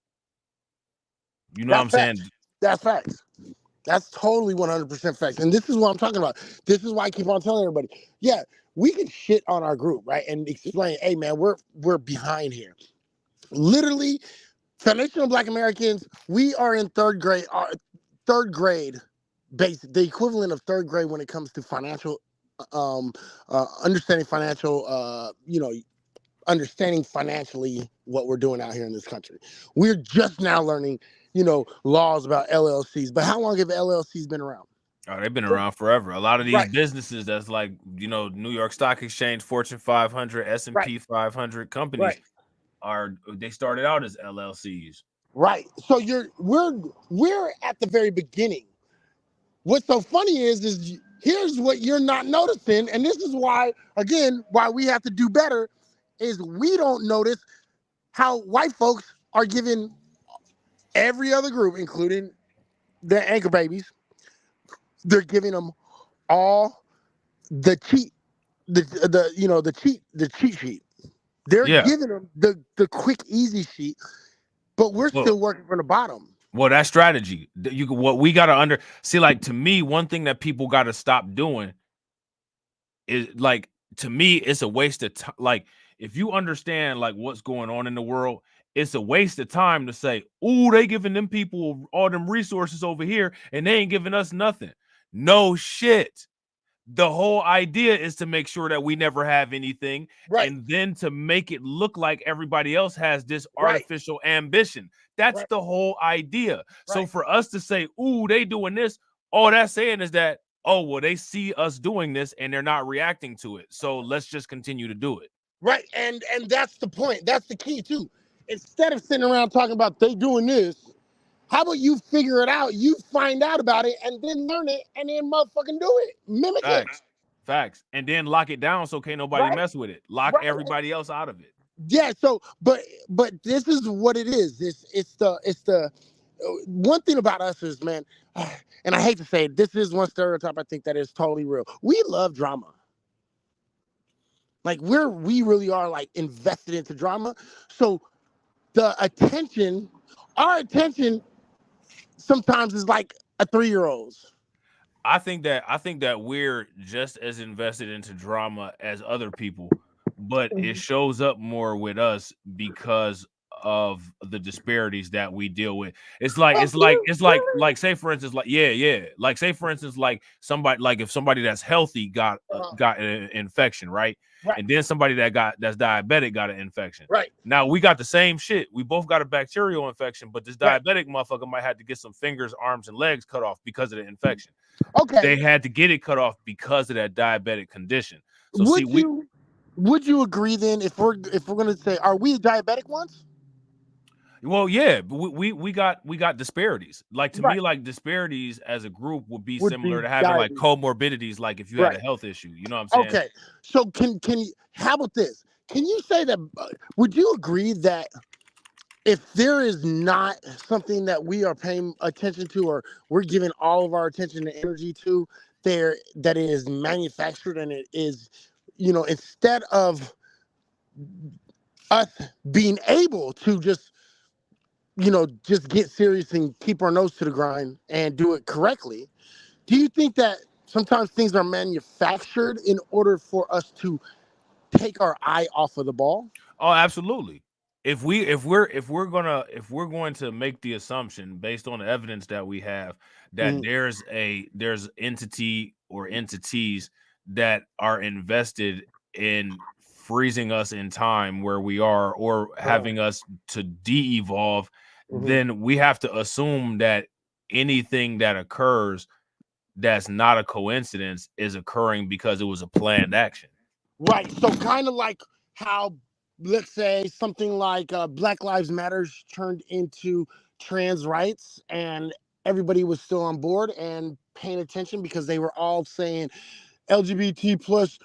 You know what I'm saying? That's facts. That's totally 100% facts. And this is what I'm talking about. This is why I keep on telling everybody, yeah, we can shit on our group, right? And explain, hey man, we're behind here. Literally, foundational Black Americans, we are in third grade, the equivalent of third grade when it comes to financial, understanding financial, understanding financially what we're doing out here in this country. We're just now learning, laws about LLCs. But how long have LLCs been around? Oh, they've been around forever. A lot of these businesses that's like, New York Stock Exchange, Fortune 500, S&P 500 companies they started out as LLCs. Right. So we're at the very beginning. What's so funny is here's what you're not noticing, and this is why we have to do better, is we don't notice how white folks are giving every other group, including their anchor babies, they're giving them all the cheat sheet. They're giving them the quick, easy sheet, but we're still working from the bottom. Well, that strategy, what we got to see, like, to me, one thing that people got to stop doing is, like, to me, it's a waste of time. Like, if you understand, like, what's going on in the world, it's a waste of time to say, oh, they giving them people all them resources over here and they ain't giving us nothing. No shit. The whole idea is to make sure that we never have anything, and then to make it look like everybody else has this artificial ambition. That's the whole idea. So for us to say, ooh, they doing this, all that's saying is that, oh, well, they see us doing this and they're not reacting to it. So let's just continue to do it. Right. And that's the point. That's the key too. Instead of sitting around talking about they doing this, how about you figure it out? You find out about it and then learn it and then motherfucking do it. Mimic it. Facts. And then lock it down so can't nobody mess with it. Lock everybody else out of it. Yeah. So, but this is what it is. It's the one thing about us is, man, and I hate to say it, this is one stereotype I think that is totally real. We love drama. Like we really are like invested into drama. So our attention sometimes is like a 3-year-old's. I think that we're just as invested into drama as other people, but it shows up more with us because of the disparities that we deal with. It's like say for instance, like say for instance, like somebody, like if somebody that's healthy got an infection, right? And then somebody that's diabetic got an infection. Right. Now we got the same shit. We both got a bacterial infection, but this diabetic motherfucker might have to get some fingers, arms, and legs cut off because of the infection. Okay. They had to get it cut off because of that diabetic condition. So would you agree then if we're gonna say, are we diabetic ones? Well, yeah, but we got disparities. Like to me, like disparities as a group would be similar to having like comorbidities, like if you had a health issue. You know what I'm saying? Okay. So can you, how about this? Can you say that, would you agree that if there is not something that we are paying attention to, or we're giving all of our attention and energy to there, that it is manufactured and it is, instead of us being able to just get serious and keep our nose to the grind and do it correctly, do you think that sometimes things are manufactured in order for us to take our eye off of the ball? Oh, absolutely. If we're going to make the assumption based on the evidence that we have that there's entity or entities that are invested in freezing us in time where we are, or having us to de-evolve then we have to assume that anything that occurs that's not a coincidence is occurring because it was a planned action. Right. So kind of like how, let's say, something like Black Lives Matter turned into trans rights, and everybody was still on board and paying attention because they were all saying LGBT plus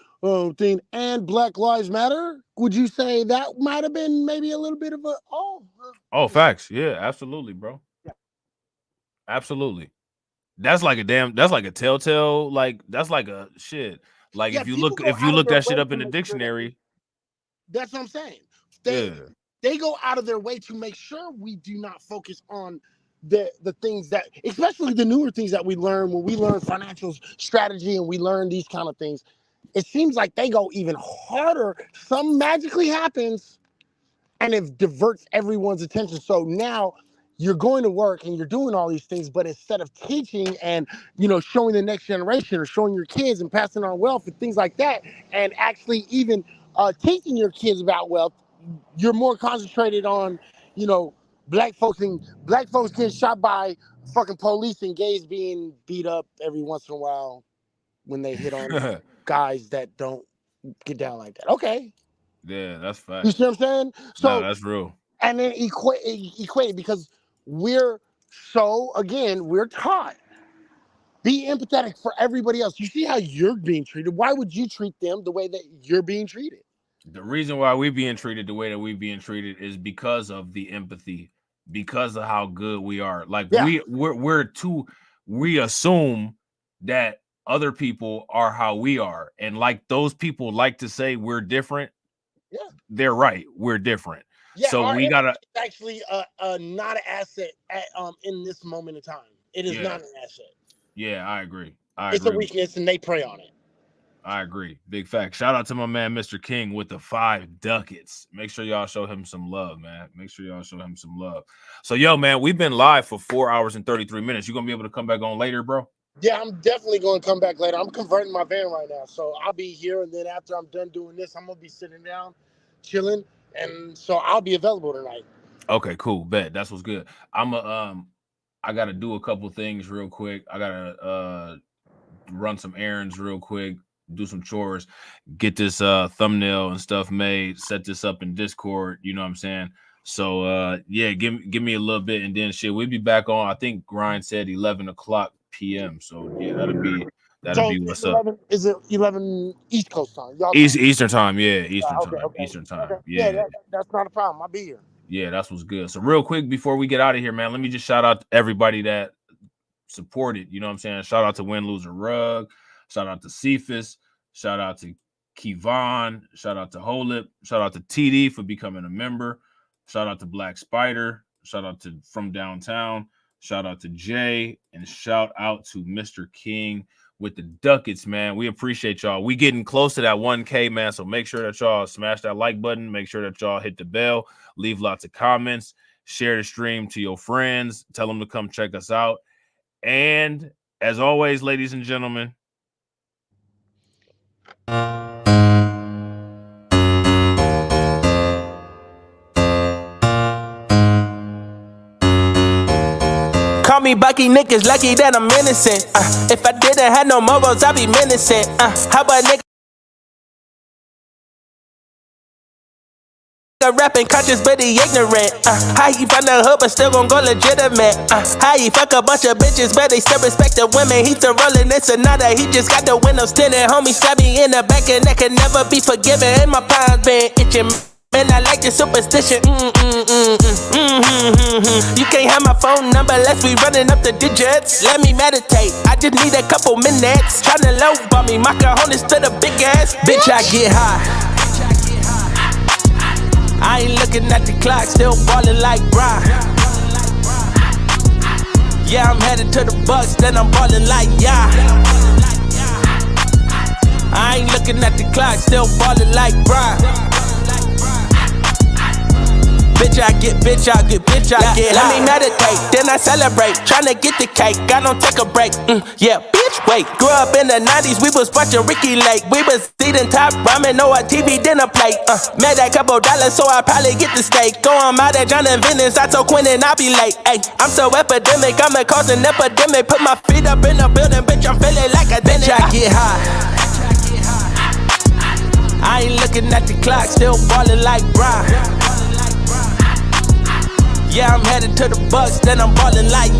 thing and Black Lives Matter. Would you say that might have been maybe a little bit of a Facts. Yeah, absolutely, bro. Absolutely. That's like a telltale, that's like a shit. Like if you look that shit up in the dictionary. That's what I'm saying. They go out of their way to make sure we do not focus on the things that, especially the newer things that we learn when we learn financial strategy and we learn these kind of things. It seems like they go even harder. Something magically happens and it diverts everyone's attention. So now you're going to work and you're doing all these things, but instead of teaching and, showing the next generation or showing your kids and passing on wealth and things like that, and actually even teaching your kids about wealth, you're more concentrated on, black folks getting shot by fucking police and gays being beat up every once in a while when they hit on guys that don't get down like that. Okay. Yeah, that's fact. You see what I'm saying? So no, that's real. And then equate it because we're taught. Be empathetic for everybody else. You see how you're being treated. Why would you treat them the way that you're being treated? The reason why we're being treated the way that we're being treated is because of the empathy, because of how good we are. Like we assume that other people are how we are. And like those people like to say we're different. Yeah. They're right. We're different. Yeah, so we gotta actually not an asset in this moment in time. It is not an asset. Yeah, I agree. It's a weakness, and they prey on it. I agree. Big fact. Shout out to my man, Mr. King, with the 5 ducats. Make sure y'all show him some love, man. Make sure y'all show him some love. So, yo, man, we've been live for 4 hours and 33 minutes. You gonna be able to come back on later, bro? Yeah, I'm definitely going to come back later. I'm converting my van right now, so I'll be here, and then after I'm done doing this, I'm gonna be sitting down, chilling, and so I'll be available tonight. Okay, cool. Bet. That's what's good. I gotta do a couple things real quick. I gotta run some errands real quick, do some chores, get this thumbnail and stuff made, set this up in Discord, you know what I'm saying? So yeah, give me a little bit, and then shit, we'll be back on. I think Grind said 11 o'clock p.m. So yeah, that'll be what's 11, up. Is it 11 East Coast time? Eastern time, yeah. Eastern time. Okay. Eastern time. Okay. Yeah. That's not a problem. I'll be here. Yeah, that's what's good. So real quick before we get out of here, man, let me just shout out everybody that supported. You know what I'm saying? Shout out to Win Loser Rug. Shout out to Cephas. Shout out to Kevon. Shout out to Holip. Shout out to TD for becoming a member. Shout out to Black Spider. Shout out to From Downtown. Shout out to Jay. And shout out to Mr. King with the ducats, man. We appreciate y'all. We getting close to that 1K, man. So make sure that y'all smash that like button. Make sure that y'all hit the bell. Leave lots of comments. Share the stream to your friends. Tell them to come check us out. And as always, ladies and gentlemen, call me Bucky, niggas lucky that I'm innocent. If I didn't have no morals, I'd be menacing. How about nigga rapping conscious but he ignorant? How he from the hood but still gon' go legitimate? How he fuck a bunch of bitches but they still respect the women? He still rollin' this Sonata, he just got the windows tinted. Homie stab me in the back and that can never be forgiven. And my palms been itching. Man, I like the superstition. You can't have my phone number unless we running up the digits. Let me meditate, I just need a couple minutes. Tryna low bomb me, my cojones to the big ass. Bitch, I get high. I ain't looking at the clock, still ballin' like Bron. Yeah, I'm headed to the Bucks, then I'm ballin' like yeah. I ain't looking at the clock, still ballin' like Bron. Bitch, I get Let me meditate, then I celebrate. Tryna get the cake, I don't take a break. Yeah, bitch, wait. Grew up in the 90s, we was watching Ricky Lake. We was eating top ramen on a TV dinner plate. Made that couple dollars, so I probably get the steak. Going out at John and Venice, I told Quinn and I'll be late. Ay, I'm so epidemic, I'ma cause an epidemic. Put my feet up in the building, bitch, I'm feeling like a bitch. I get high. I ain't looking at the clock, still ballin' like Brian. Yeah, I'm headed to the Bucks, then I'm ballin' like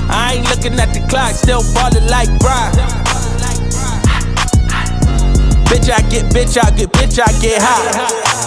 I ain't looking at the clock, still ballin' like Brian. Bitch, I get high.